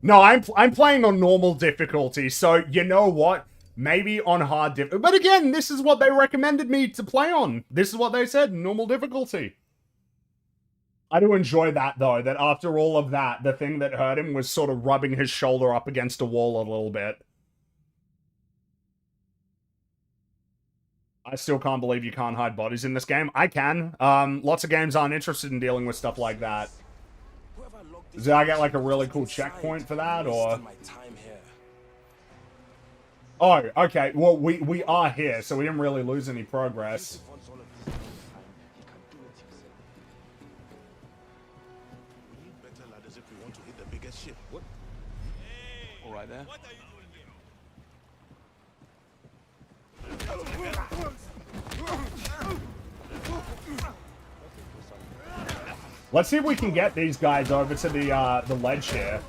No, I'm playing on normal difficulty, so you know what? Maybe on hard difficulty. But again, this is what they recommended me to play on. This is what they said, normal difficulty. I do enjoy that, though, that after all of that, the thing that hurt him was sort of rubbing his shoulder up against a wall a little bit. I still can't believe you can't hide bodies in this game. I can. Lots of games aren't interested in dealing with stuff like that. Did I get, like, a really cool checkpoint for that, or...? Oh, okay. Well, we are here, so we didn't really lose any progress. All right there. Let's see if we can get these guys over to the ledge here.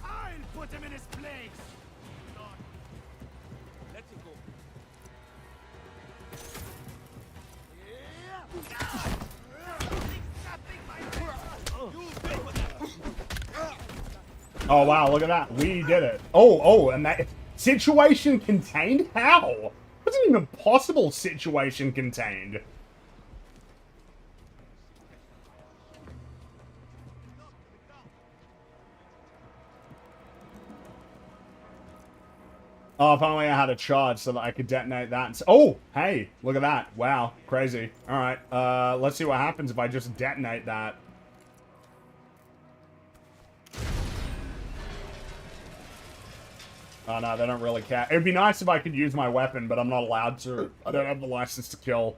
I'll put him in his place. Let it go. Oh, wow, look at that. We did it. Oh, and that... Situation contained? How? Wasn't even possible situation contained. Oh, if only I had a charge so that I could detonate that. Oh, hey, look at that. Wow, crazy. All right, let's see what happens if I just detonate that. Oh, no, they don't really care. It'd be nice if I could use my weapon, but I'm not allowed to. I don't have the license to kill.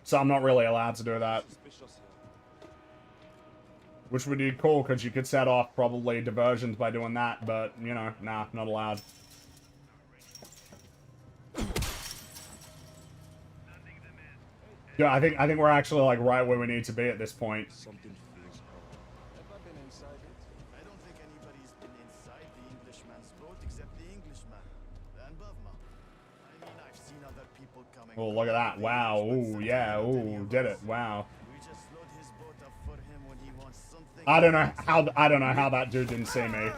So I'm not really allowed to do that. Which would be cool, because you could set off probably diversions by doing that, but, you know, nah, not allowed. Yeah, I think we're actually, like, right where we need to be at this point. Oh, look at that. Wow. Ooh, yeah. Ooh, did it. Wow. I don't know how that dude didn't see me.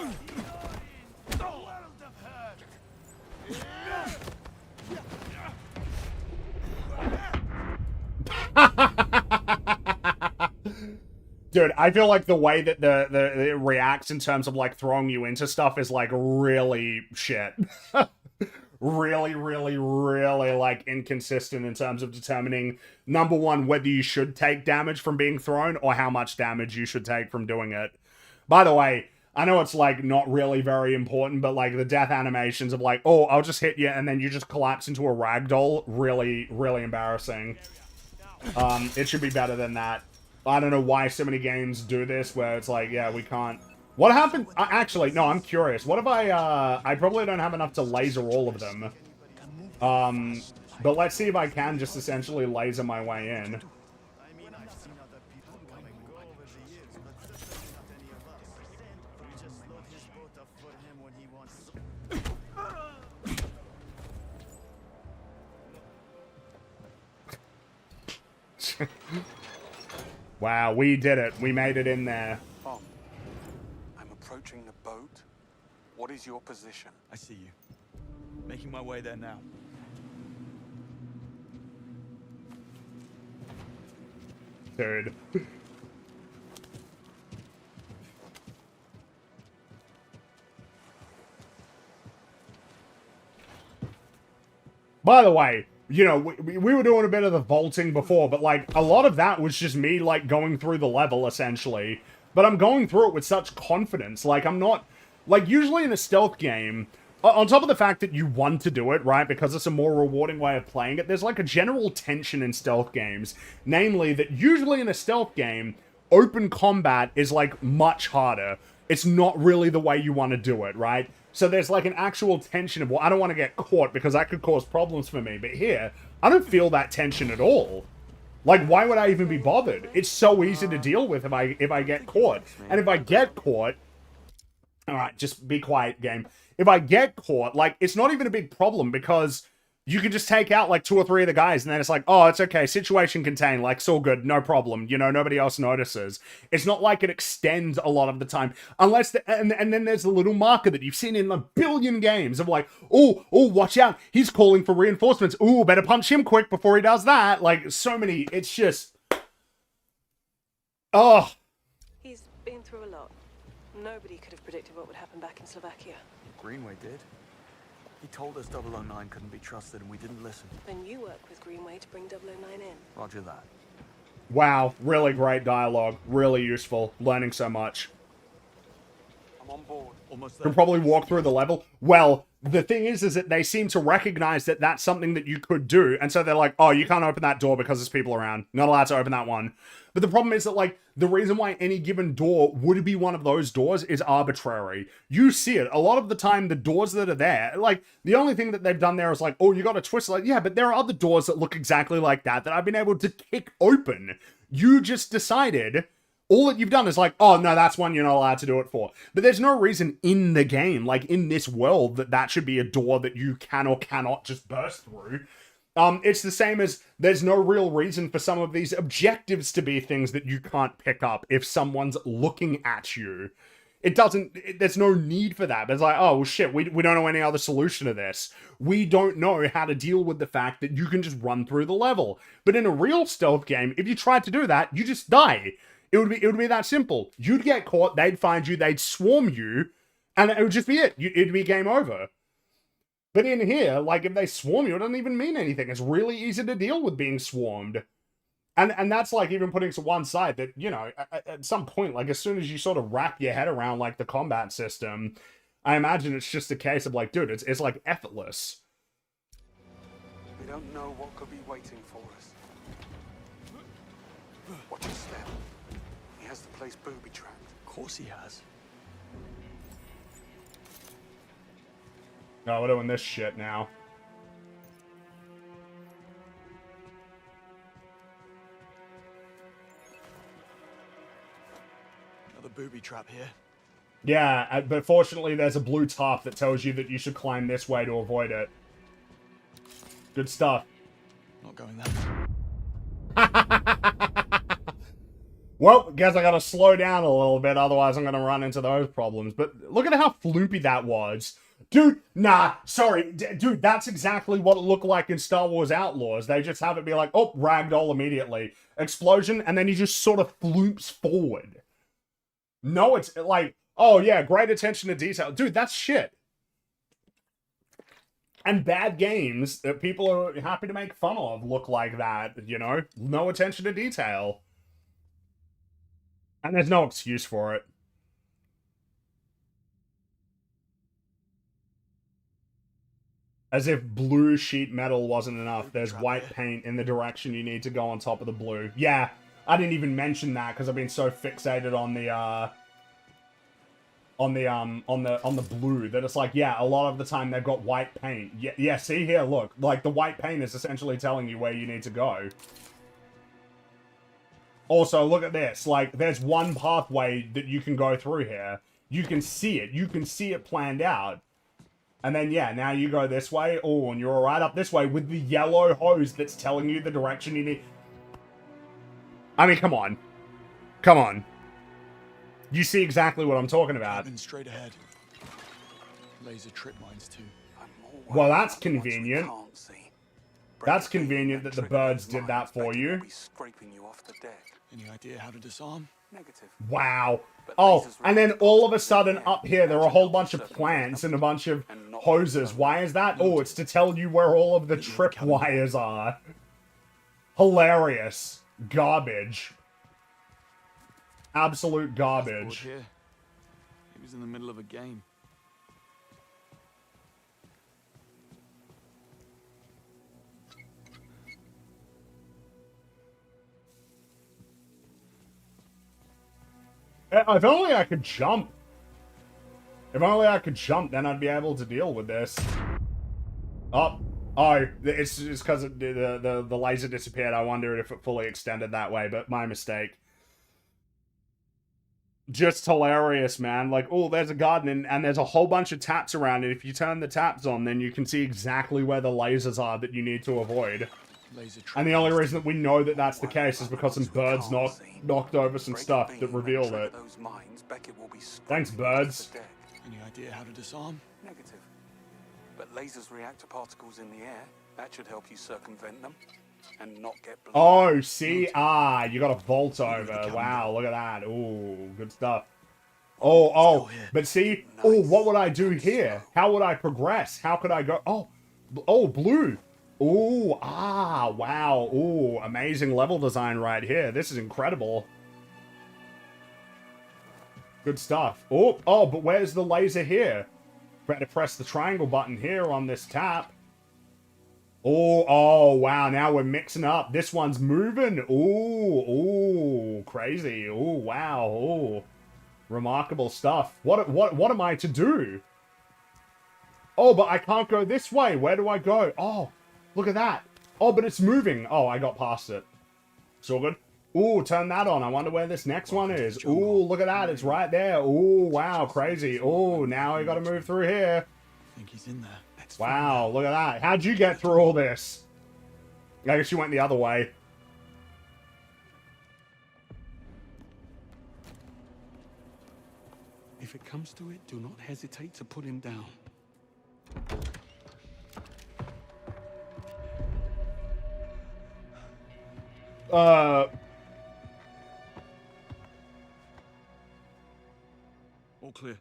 Dude, I feel like the way that it reacts in terms of, like, throwing you into stuff is, like, really shit. Really, like, inconsistent in terms of determining, number one, whether you should take damage from being thrown or how much damage you should take from doing it. By the way, I know it's, like, not really very important, but, like, the death animations of, like, oh, I'll just hit you and then you just collapse into a ragdoll, really embarrassing. It should be better than that. I don't know why so many games do this, where it's like, yeah, we can't... What happened? Actually, no, I'm curious. What if I probably don't have enough to laser all of them. But let's see if I can just essentially laser my way in. Wow, we did it. We made it in there. I'm approaching the boat. What is your position? I see you. Making my way there now. Dude. By the way, you know, we were doing a bit of the vaulting before, but, like, a lot of that was just me, like, going through the level, essentially. But I'm going through it with such confidence. Like, I'm not... Like, usually in a stealth game, on top of the fact that you want to do it, right, because it's a more rewarding way of playing it, there's, like, a general tension in stealth games. Namely, that usually in a stealth game, open combat is, like, much harder. It's not really the way you want to do it, right? So there's, like, an actual tension of, well, I don't want to get caught because that could cause problems for me. But here, I don't feel that tension at all. Like, why would I even be bothered? It's so easy to deal with if I get caught. And if I get caught... Alright, just be quiet, game. If I get caught, like, it's not even a big problem because You could just take out like 2 or 3 of the guys and then it's like, oh, it's okay, situation contained, like it's all good, no problem, you know, nobody else notices. It's not like it extends a lot of the time, unless and then there's a little marker that you've seen in a billion games of like, oh, watch out, he's calling for reinforcements, ooh, better punch him quick before he does that. Like, so many, it's just, oh. He's been through a lot. Nobody could have predicted what would happen back in Slovakia. Greenway did. He told us 009 couldn't be trusted and we didn't listen. Then you work with Greenway to bring 009 in. Roger that. Wow, really great dialogue, really useful, learning so much. I'm on board. Almost there. Can probably walk through the level. Well, the thing is that they seem to recognize that that's something that you could do, and so they're like, oh, you can't open that door because there's people around. Not allowed to open that one. But the problem is that, like, the reason why any given door would be one of those doors is arbitrary. You see it. A lot of the time, the doors that are there, like, the only thing that they've done there is like, oh, you got a twist. Like, yeah, but there are other doors that look exactly like that I've been able to kick open. You just decided... all that you've done is like, oh, no, that's one you're not allowed to do it for. But there's no reason in the game, like in this world, that should be a door that you can or cannot just burst through. It's the same as there's no real reason for some of these objectives to be things that you can't pick up if someone's looking at you. There's no need for that. But it's like, oh, well, shit, we don't know any other solution to this. We don't know how to deal with the fact that you can just run through the level. But in a real stealth game, if you tried to do that, you just die. It would be that simple. You'd get caught, they'd find you, they'd swarm you, and it would just be it. It'd be game over. But in here, like, if they swarm you, it doesn't even mean anything. It's really easy to deal with being swarmed. And that's, like, even putting to one side that, you know, at some point, like, as soon as you sort of wrap your head around, like, the combat system, I imagine it's just a case of, like, dude, it's like, effortless. We don't know what could be waiting for us. Watch his step. He has the place booby-trapped. Of course he has. No, we're doing this shit now. Another booby trap here. Yeah, but fortunately there's a blue top that tells you that you should climb this way to avoid it. Good stuff. Not going that. Well, guess I gotta slow down a little bit, otherwise I'm gonna run into those problems. But look at how floopy that was. Dude, nah, sorry. Dude, that's exactly what it looked like in Star Wars Outlaws. They just have it be like, oh, ragdoll immediately. Explosion, and then he just sort of floops forward. No, it's like, oh yeah, great attention to detail. Dude, that's shit. And bad games that people are happy to make fun of look like that, you know? No attention to detail. And there's no excuse for it. As if blue sheet metal wasn't enough, there's white paint in the direction you need to go on top of the blue. Yeah, I didn't even mention that because I've been so fixated on the blue that it's like, yeah, a lot of the time they've got white paint. Yeah, see here, look, like the white paint is essentially telling you where you need to go. Also, look at this, like there's one pathway that you can go through here. You can see it planned out. And then, yeah, now you go this way. Oh, and you're right up this way with the yellow hose that's telling you the direction you need. I mean, come on. Come on. You see exactly what I'm talking about. Straight ahead. Laser trip mines too. Well, that's convenient. That's convenient that the birds did that for you. Scraping you off the deck. Any idea how to disarm? Negative. Wow. Oh, and then all of a sudden up here, there are a whole bunch of plants and a bunch of hoses. Why is that? Oh, it's to tell you where all of the trip wires are. Hilarious. Garbage. Absolute garbage. He was in the middle of a game. If only I could jump. If only I could jump, then I'd be able to deal with this. Oh, it's because the laser disappeared. I wondered if it fully extended that way, but my mistake. Just hilarious, man. Like, oh, there's a garden, and there's a whole bunch of taps around it. If you turn the taps on, then you can see exactly where the lasers are that you need to avoid. And the only reason that we know that that's the case is because some birds knocked over some stuff that revealed it. Thanks, birds. Any idea how to disarm? Negative. But lasers react to particles in the air. That should help you circumvent them and not get blown. Oh, see? Ah, you got a vault over. Wow, look at that. Ooh, good stuff. Oh, but see? Oh, what would I do here? How would I progress? How could I go? Oh, blue. Ooh, wow. Ooh, amazing level design right here. This is incredible. Good stuff. Oh, but where's the laser here? Better press the triangle button here on this tap. Oh, wow, now we're mixing up. This one's moving. Ooh, crazy. Ooh, wow. Ooh, remarkable stuff. What am I to do? Oh, but I can't go this way. Where do I go? Oh, look at that. Oh, but it's moving. Oh, I got past it. It's all good. Ooh, turn that on. I wonder where this next one is. Ooh, look at that. It's right there. Ooh, wow, crazy. Ooh, now I gotta move through here. I think he's in there. Wow, look at that. How'd you get through all this? I guess you went the other way. If it comes to it, do not hesitate to put him down. All clear.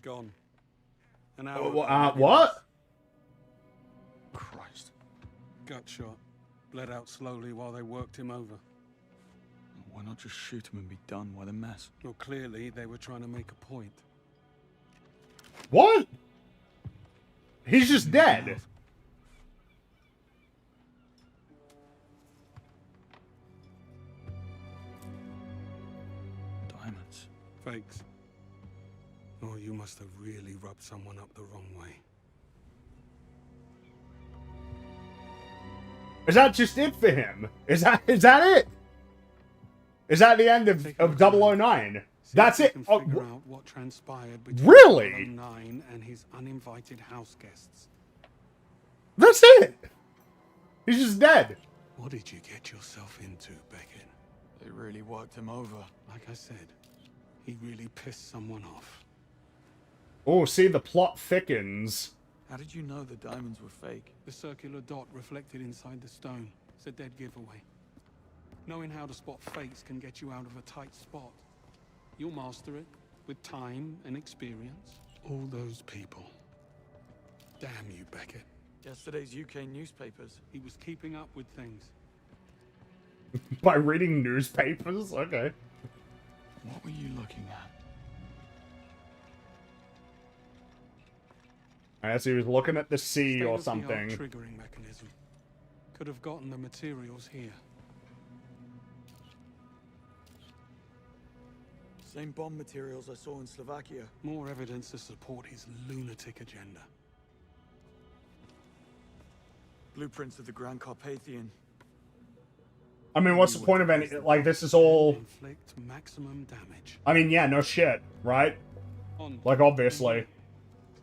Gone. An hour. What? Christ. Gut shot. Bled out slowly while they worked him over. Why not just shoot him and be done? Why the mess? Well, clearly they were trying to make a point. What? He's just dead. Diamonds. Fakes. Oh, you must have really rubbed someone up the wrong way. Is that just it for him? Is that it? Is that the end of 009? That's it. Oh, figure out what transpired between really? 009 and his uninvited house guests. That's it. He's just dead. What did you get yourself into, Beckett? They really worked him over. Like I said, he really pissed someone off. Oh, see, the plot thickens. How did you know the diamonds were fake? The circular dot reflected inside the stone. It's a dead giveaway. Knowing how to spot fakes can get you out of a tight spot. You'll master it with time and experience. All those people. Damn you, Beckett. Yesterday's UK newspapers. He was keeping up with things. By reading newspapers? Okay. What were you looking at? I guess he was looking at the sea or State-of-the-art something. triggering mechanism. Could have gotten the materials here. Same bomb materials I saw in Slovakia. More evidence to support his lunatic agenda. Blueprints of the Grand Carpathian. I mean, what's the point of any... Like, this is all... Inflict maximum damage. I mean, yeah, no shit, right? Like, obviously.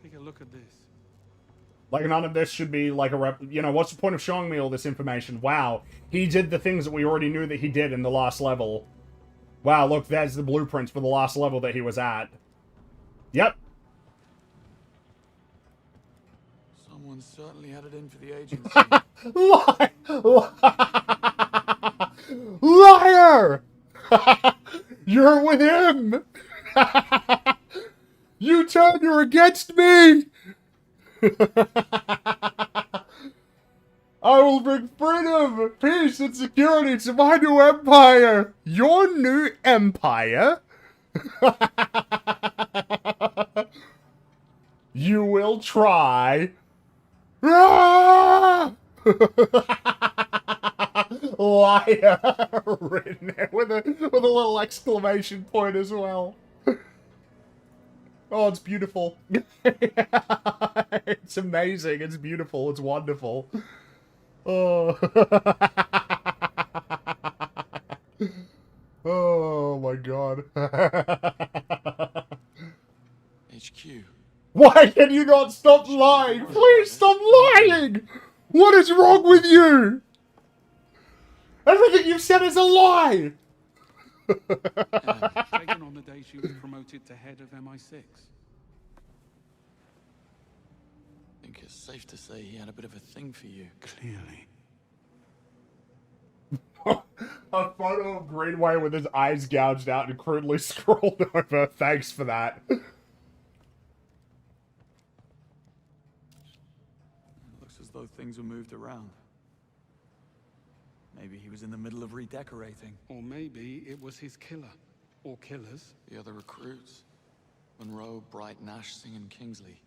Take a look at this. Like, none of this should be, like, a you know, what's the point of showing me all this information? Wow, he did the things that we already knew that he did in the last level. Wow, look, there's the blueprints for the last level that he was at. Yep. Someone certainly had it in for the agency. Liar! You're with him! You turn, you're against me! I will bring freedom, peace, and security to my new empire! Your new empire? You will try. Ah! Liar! Written there with a little exclamation point as well. Oh, it's beautiful. It's amazing. It's beautiful. It's wonderful. Oh. Oh my god. HQ. Why can you not stop lying? Please stop lying! What is wrong with you? Everything you've said is a lie! Taken on the day she was promoted to head of MI6. I think it's safe to say he had a bit of a thing for you. Clearly. A photo of Greenway with his eyes gouged out and crudely scrolled over. Thanks for that. Looks as though things were moved around. Maybe he was in the middle of redecorating. Or maybe it was his killer. Or killers. The other recruits. Monroe, Bright, Nash, Singh, and Kingsley.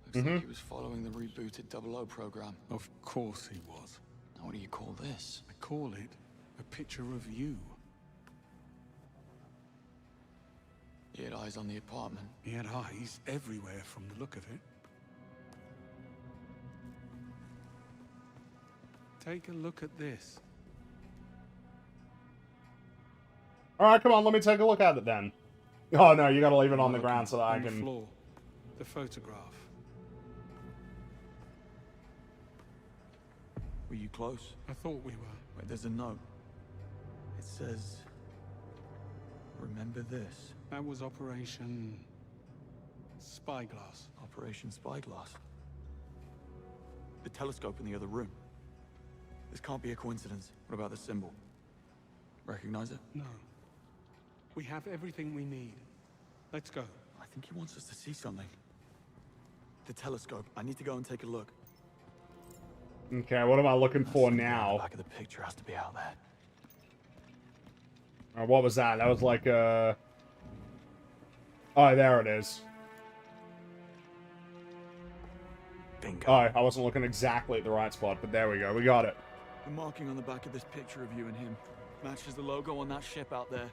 Looks like he was following the rebooted 00 program. Of course he was. Now what do you call this? I call it a picture of you. He had eyes on the apartment. He had eyes everywhere from the look of it. Take a look at this. Alright, come on, let me take a look at it then. Oh no, you gotta leave it on the ground so that I On the can... floor. The photograph. Were you close? I thought we were. Wait, there's a note. It says... Remember this. That was Operation... Spyglass. Operation Spyglass. The telescope in the other room. This can't be a coincidence. What about the symbol? Recognize it? No. We have everything we need. Let's go. I think he wants us to see something. The telescope. I need to go and take a look. Okay, what am I looking for now? The back of the picture has to be out there. What was that? That was like Oh, there it is. Bingo. Oh, I wasn't looking exactly at the right spot, but there we go. We got it. The marking on the back of this picture of you and him matches the logo on that ship out there.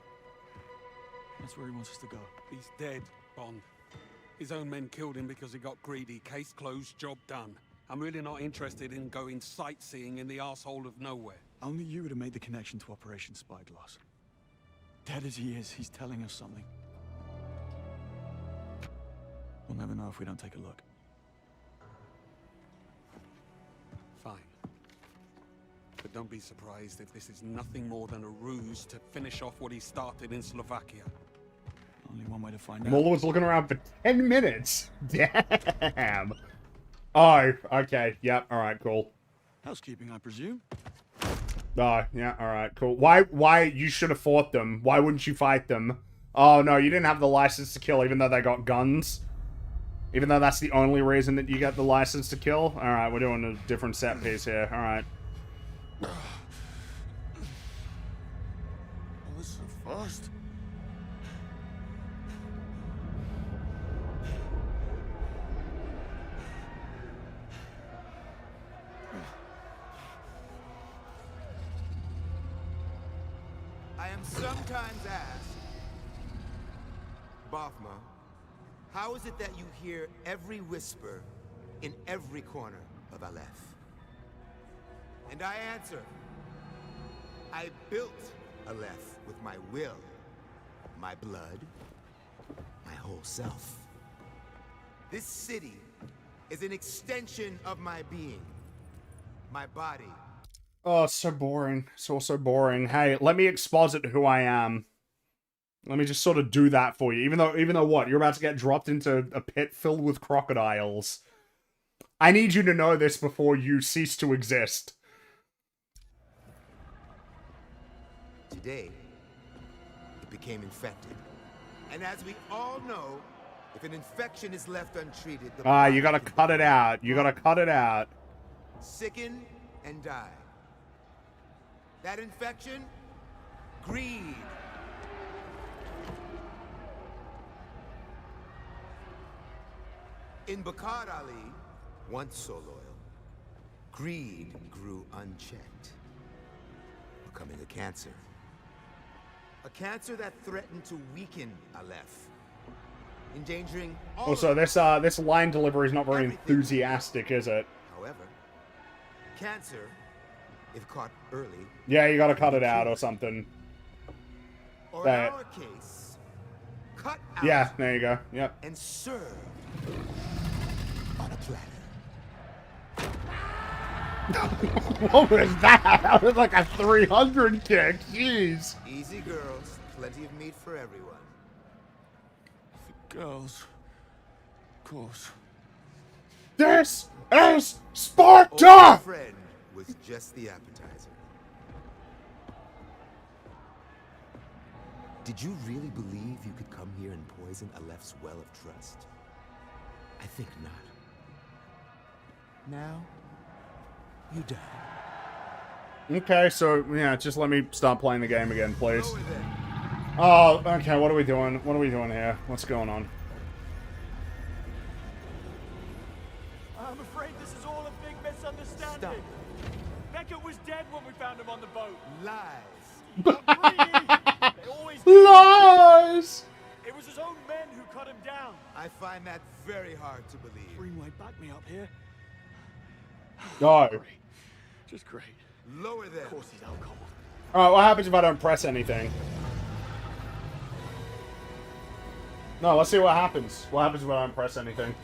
That's where he wants us to go. He's dead, Bond. His own men killed him because he got greedy. Case closed, job done. I'm really not interested in going sightseeing in the arsehole of nowhere. Only you would have made the connection to Operation Spyglass. Dead as he is, he's telling us something. We'll never know if we don't take a look. Fine. But don't be surprised if this is nothing more than a ruse to finish off what he started in Slovakia. Only one way to find out. Mulder was looking around for 10 minutes. Damn. Oh, okay. Yep. Alright, cool. Housekeeping, I presume? Oh, yeah. Alright, cool. Why? You should have fought them. Why wouldn't you fight them? Oh, no. You didn't have the license to kill even though they got guns? Even though that's the only reason that you get the license to kill? Alright, we're doing a different set piece here. Alright. All this so fast. I am sometimes asked, Bothma, how is it that you hear every whisper in every corner of Aleph? And I answer, I built Aleph with my will, my blood, my whole self. This city is an extension of my being, my body. Oh, it's so boring. It's all so boring. Hey, let me exposit who I am. Let me just sort of do that for you. Even though what? You're about to get dropped into a pit filled with crocodiles. I need you to know this before you cease to exist. Today, it became infected. And as we all know, if an infection is left untreated, the You gotta cut it out. You gotta cut it out. sicken and die. That infection? Greed. In Bakar Ali, once so loyal, greed grew unchecked, becoming a cancer. A cancer that threatened to weaken Aleph, endangering all Also, this line delivery is not very enthusiastic, is it? However, cancer, if caught early... Yeah, you gotta cut it out or something. Or in our case, cut out. Yeah, there you go. Yep. And serve on a platter. What was that? That was like a 300 kick. Jeez. Easy, girls. Plenty of meat for everyone. For girls. Of course. This is Sparta! Old friend was just the appetizer. Did you really believe you could come here and poison Aleph's well of trust? I think not. Now, you die. Okay, so, yeah, just let me stop playing the game again, please. Oh, okay, what are we doing? What are we doing here? What's going on? I'm afraid this is all a big misunderstanding. Stop. Beckett was dead when we found him on the boat. Lies. They always Lies! It was his own men who cut him down. I find that very hard to believe. Greenway, back me up here. No. Just great. Lower them. Of course he's out cold. Alright, what happens if I don't press anything? No, let's see what happens. What happens if I don't press anything?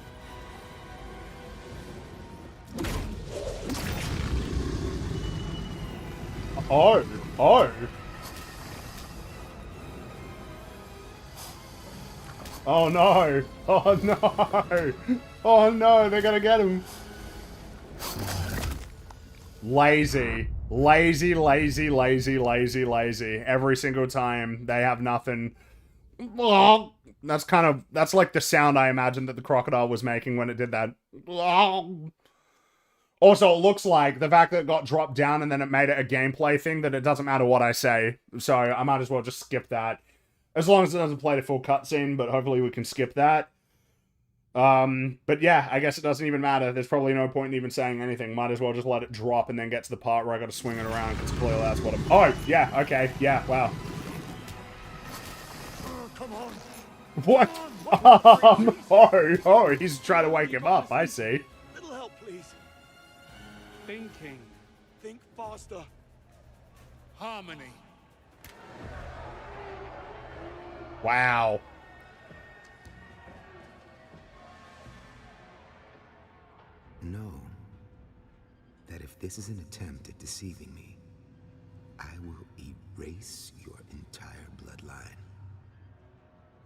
Oh. Oh. Oh no. Oh no. Oh no, they're gonna get him. Lazy. Lazy, lazy, lazy, lazy, lazy. Every single time they have nothing. That's like the sound I imagine that the crocodile was making when it did that. Also, it looks like the fact that it got dropped down and then it made it a gameplay thing, that it doesn't matter what I say. So I might as well just skip that. As long as it doesn't play the full cutscene, but hopefully we can skip that. But yeah, I guess it doesn't even matter. There's probably no point in even saying anything. Might as well just let it drop and then get to the part where I gotta swing it around, because clearly that's what I'm... Oh, yeah, okay, yeah, wow. Come on. What? Oh, he's trying to wake him up, I see. Little help, please. Thinking. Think faster. Harmony. Wow. Know that if this is an attempt at deceiving me, I will erase your entire bloodline.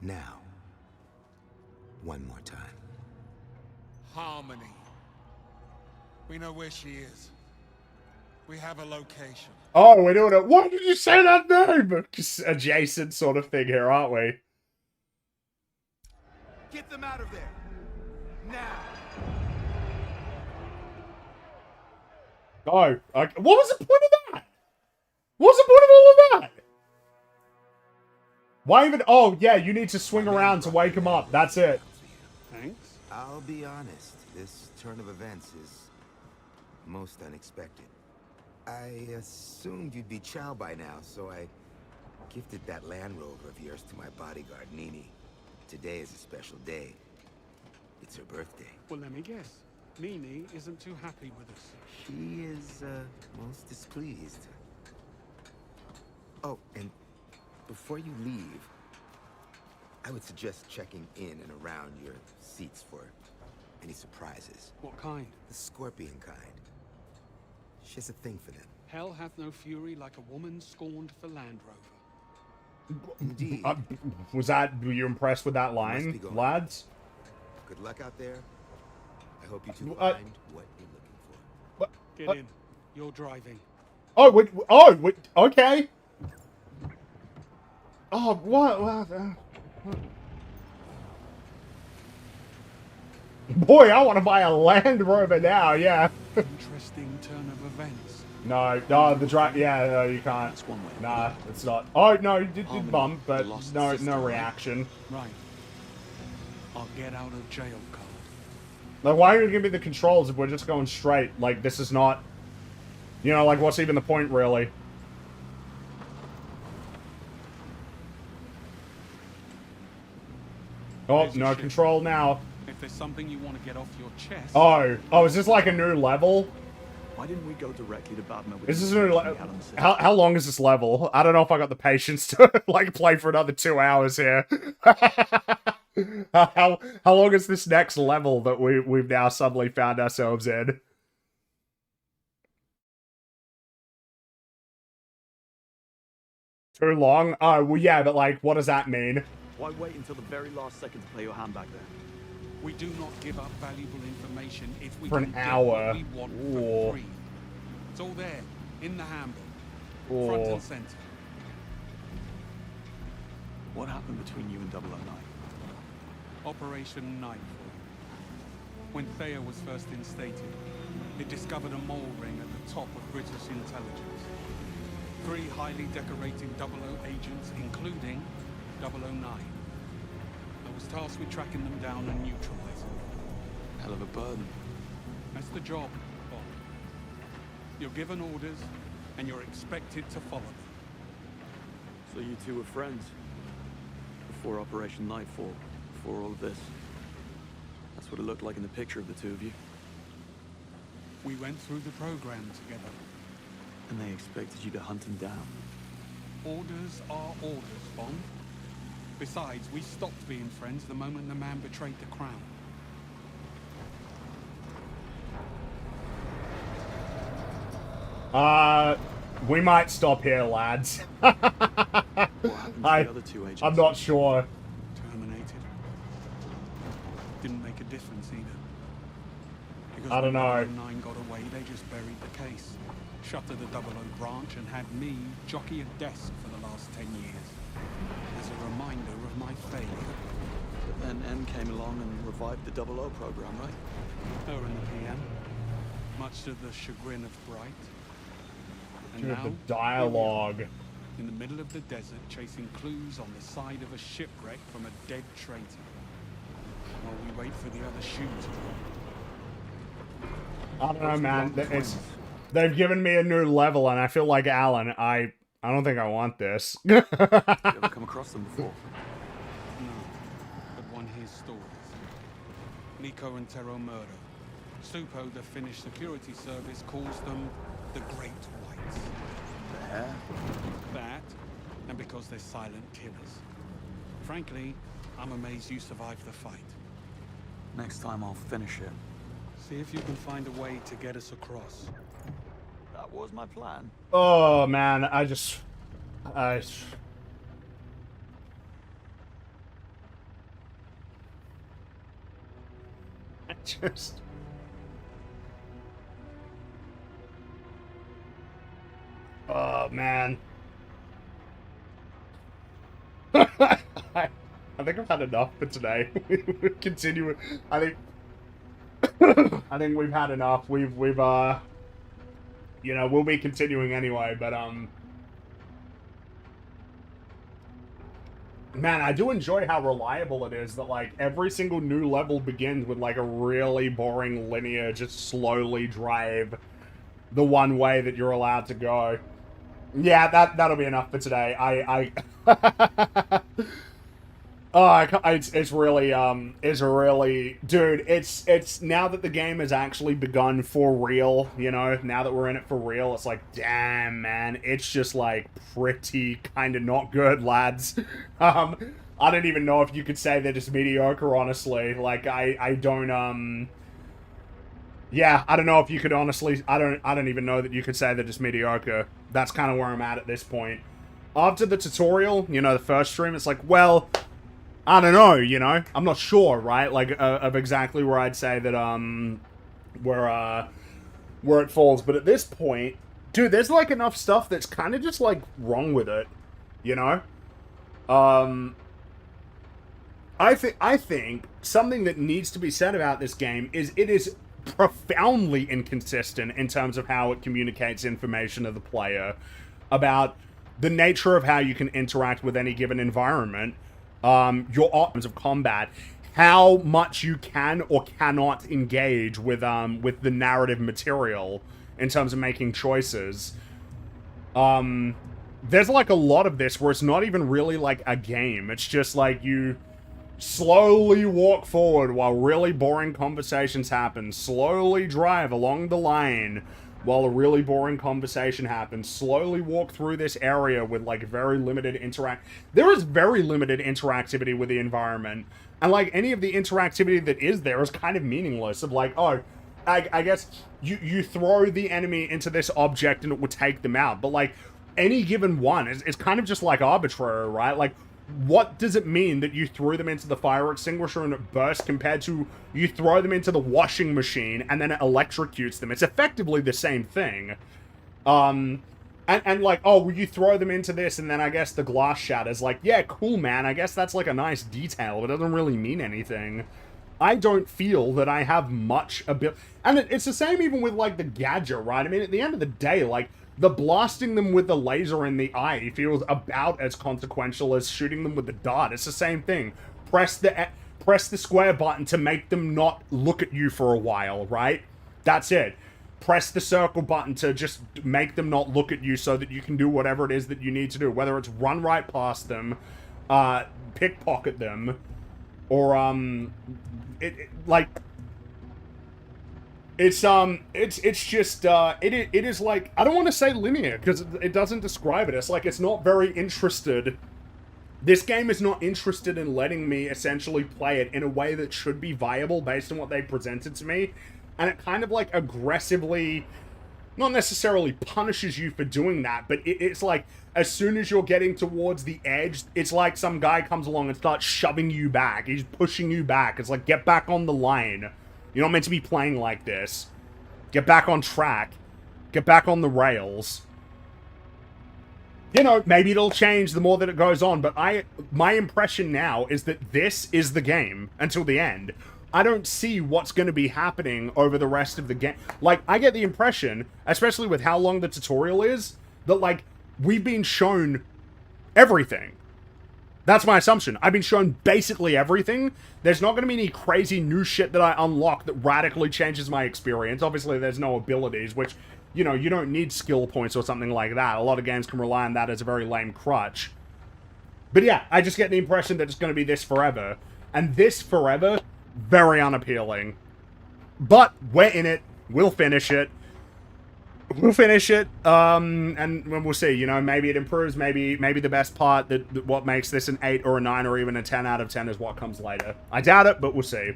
Now, one more time. Harmony. We know where she is. We have a location. Oh, we're doing it. Why did you say that name? Just adjacent sort of thing here, aren't we? Get them out of there. Now. Oh, okay. What was the point of that? What was the point of all of that? Why even... Oh, yeah, you need to swing around to wake him up. That's it. Thanks. I'll be honest. This turn of events is most unexpected. I assumed you'd be Chow by now, so I gifted that Land Rover of yours to my bodyguard, Nini. Today is a special day. It's her birthday. Well, let me guess. Nini isn't too happy with us. She is, most displeased. Oh, and before you leave, I would suggest checking in and around your seats for any surprises. What kind? The scorpion kind. She has a thing for them. Hell hath no fury like a woman scorned for Land Rover. Indeed. Were you impressed with that line, lads? Good luck out there. I hope you two find what you're looking for. Get in. You're driving. Oh, wait, okay. Oh, what? Boy, I want to buy a Land Rover now, yeah. Interesting turn of events. No, the drive, yeah, no, you can't. That's one way. Nah, it's not. Oh, no, you did bump, but no reaction. Right. I'll get out of jail card. Like, why are you giving me the controls if we're just going straight? Like, this is not... You know, like, what's even the point, really? Oh, no control now. If there's something you want to get off your chest... Oh, is this like a new level? Why didn't we go directly to Badmer with This is information how long is this level? I don't know if I got the patience to like play for another 2 hours here. how long is this next level that we've now suddenly found ourselves in? Too long? Oh, well, yeah, but like, what does that mean? Why wait until the very last second to play your hand back there? We do not give up valuable information if we For can an get hour. what we want for free. It's all there, in the handbook. Front and center. What happened between you and 009? Operation Nightfall. When Thea was first instated, it discovered a mole ring at the top of British intelligence. 3 highly decorated 00 agents, including 009. I was tasked with tracking them down and neutralizing them. Hell of a burden. That's the job, Bob. You're given orders, and you're expected to follow them. So you two were friends? Before Operation Nightfall? Before all of this? That's what it looked like in the picture of the two of you. We went through the program together. And they expected you to hunt him down? Orders are orders, Bond. Besides, we stopped being friends the moment the man betrayed the crown. We might stop here, lads. What happened to the other 2 agents? I'm not sure. Terminated. Didn't make a difference either. Because I don't know. When 009 got away, they just buried the case. Shuttered the 00 branch and had me jockey a desk for the last 10 years. As a reminder of my failure. But then M came along and revived the 00 program, right? Her and the PM. Much to the chagrin of Bright. And Dude, now, the dialogue. in the middle of the desert, chasing clues on the side of a shipwreck from a dead traitor. While we wait for the other shoe to drop. I don't know, man. They've given me a new level, and I feel like Alan. I don't think I want this. You ever come across them before? No, but one hears stories. Nico and Tero murder. Supo, the Finnish security service, calls them the Great Whites. The hair? That, and because they're silent killers. Frankly, I'm amazed you survived the fight. Next time I'll finish it. See if you can find a way to get us across. That was my plan. Oh, man. I just... Oh, man. I think I've had enough for today. We'll continue. I think we've had enough. We've you know, we'll be continuing anyway, but man, I do enjoy how reliable it is that like every single new level begins with like a really boring linear just slowly drive the one way that you're allowed to go. Yeah, that'll be enough for today. It's really, dude, it's now that the game has actually begun for real, you know, now that we're in it for real, it's like, damn, man, it's just like pretty kind of not good, lads. I don't even know if you could say they're just mediocre, honestly. Like, I don't, yeah, I don't know if you could honestly, I don't even know that you could say they're just mediocre. That's kind of where I'm at this point. After the tutorial, you know, the first stream, it's like, well, I don't know, you know? I'm not sure, right? Like, of exactly where I'd say that, where it falls. But at this point, dude, there's, like, enough stuff that's kind of just, like, wrong with it, you know? I think something that needs to be said about this game is it is profoundly inconsistent in terms of how it communicates information to the player about the nature of how you can interact with any given environment, your options of combat, how much you can or cannot engage with the narrative material in terms of making choices. There's like a lot of this where it's not even really like a game. It's just like you slowly walk forward while really boring conversations happen, slowly drive along the line while a really boring conversation happens, slowly walk through this area with, like, very limited there is very limited interactivity with the environment, and, like, any of the interactivity that is there is kind of meaningless, of, like, oh, I guess you throw the enemy into this object and it will take them out, but, like, any given one is kind of just, like, arbitrary, right? Like, what does it mean that you threw them into the fire extinguisher and it burst compared to you throw them into the washing machine and then it electrocutes them? It's effectively the same thing. And like, oh, well, you throw them into this and then I guess the glass shatters. Like, yeah, cool, man. I guess that's like a nice detail, but it doesn't really mean anything. I don't feel that I have much ability. And it's the same even with, like, the gadget, right? I mean, at the end of the day, like, the blasting them with the laser in the eye feels about as consequential as shooting them with the dart. It's the same thing. Press the square button to make them not look at you for a while, right? That's it. Press the circle button to just make them not look at you so that you can do whatever it is that you need to do. Whether it's run right past them, pickpocket them, or, like... It's just, it is like, I don't want to say linear, because it doesn't describe it. It's like, it's not very interested. This game is not interested in letting me essentially play it in a way that should be viable based on what they presented to me. And it kind of, like, aggressively, not necessarily punishes you for doing that, but it's like, as soon as you're getting towards the edge, it's like some guy comes along and starts shoving you back. He's pushing you back. It's like, get back on the line. You're not meant to be playing like this. Get back on track. Get back on the rails. You know, maybe it'll change the more that it goes on, but my impression now is that this is the game until the end. I don't see what's going to be happening over the rest of the game. Like, I get the impression, especially with how long the tutorial is, that, like, we've been shown everything. That's my assumption. I've been shown basically everything. There's not going to be any crazy new shit that I unlock that radically changes my experience. Obviously, there's no abilities, which, you know, you don't need skill points or something like that. A lot of games can rely on that as a very lame crutch. But yeah, I just get the impression that it's going to be this forever. And this forever, very unappealing. But we're in it. We'll finish it. We'll finish it, and we'll see, you know, maybe it improves, maybe the best part, that what makes this an 8 or a 9 or even a 10 out of 10 is what comes later. I doubt it, but we'll see.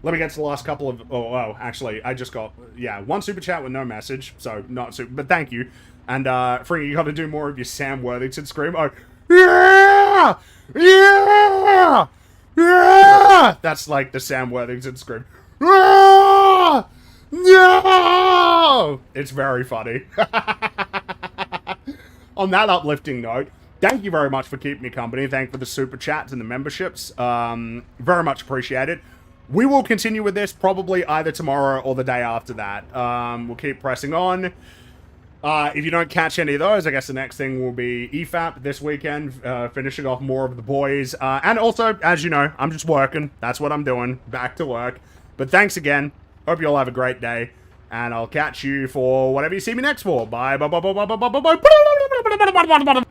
Let me get to the last couple of, oh, actually, I just got, yeah, one super chat with no message, so not super, but thank you. And, Fringy, you gotta do more of your Sam Worthington scream. Oh, yeah! Yeah! Yeah! That's like the Sam Worthington scream. Yeah! No! It's very funny. On that uplifting note, thank you very much for keeping me company. Thank you for the super chats and the memberships. Very much appreciated. We will continue with this probably either tomorrow or the day after that. We'll keep pressing on. If you don't catch any of those, I guess the next thing will be EFAP this weekend, finishing off more of the boys. And also, as you know, I'm just working. That's what I'm doing. Back to work. But thanks again. Hope you all have a great day, and I'll catch you for whatever you see me next for. Bye, bye, bye, bye, bye, bye, bye, bye, bye.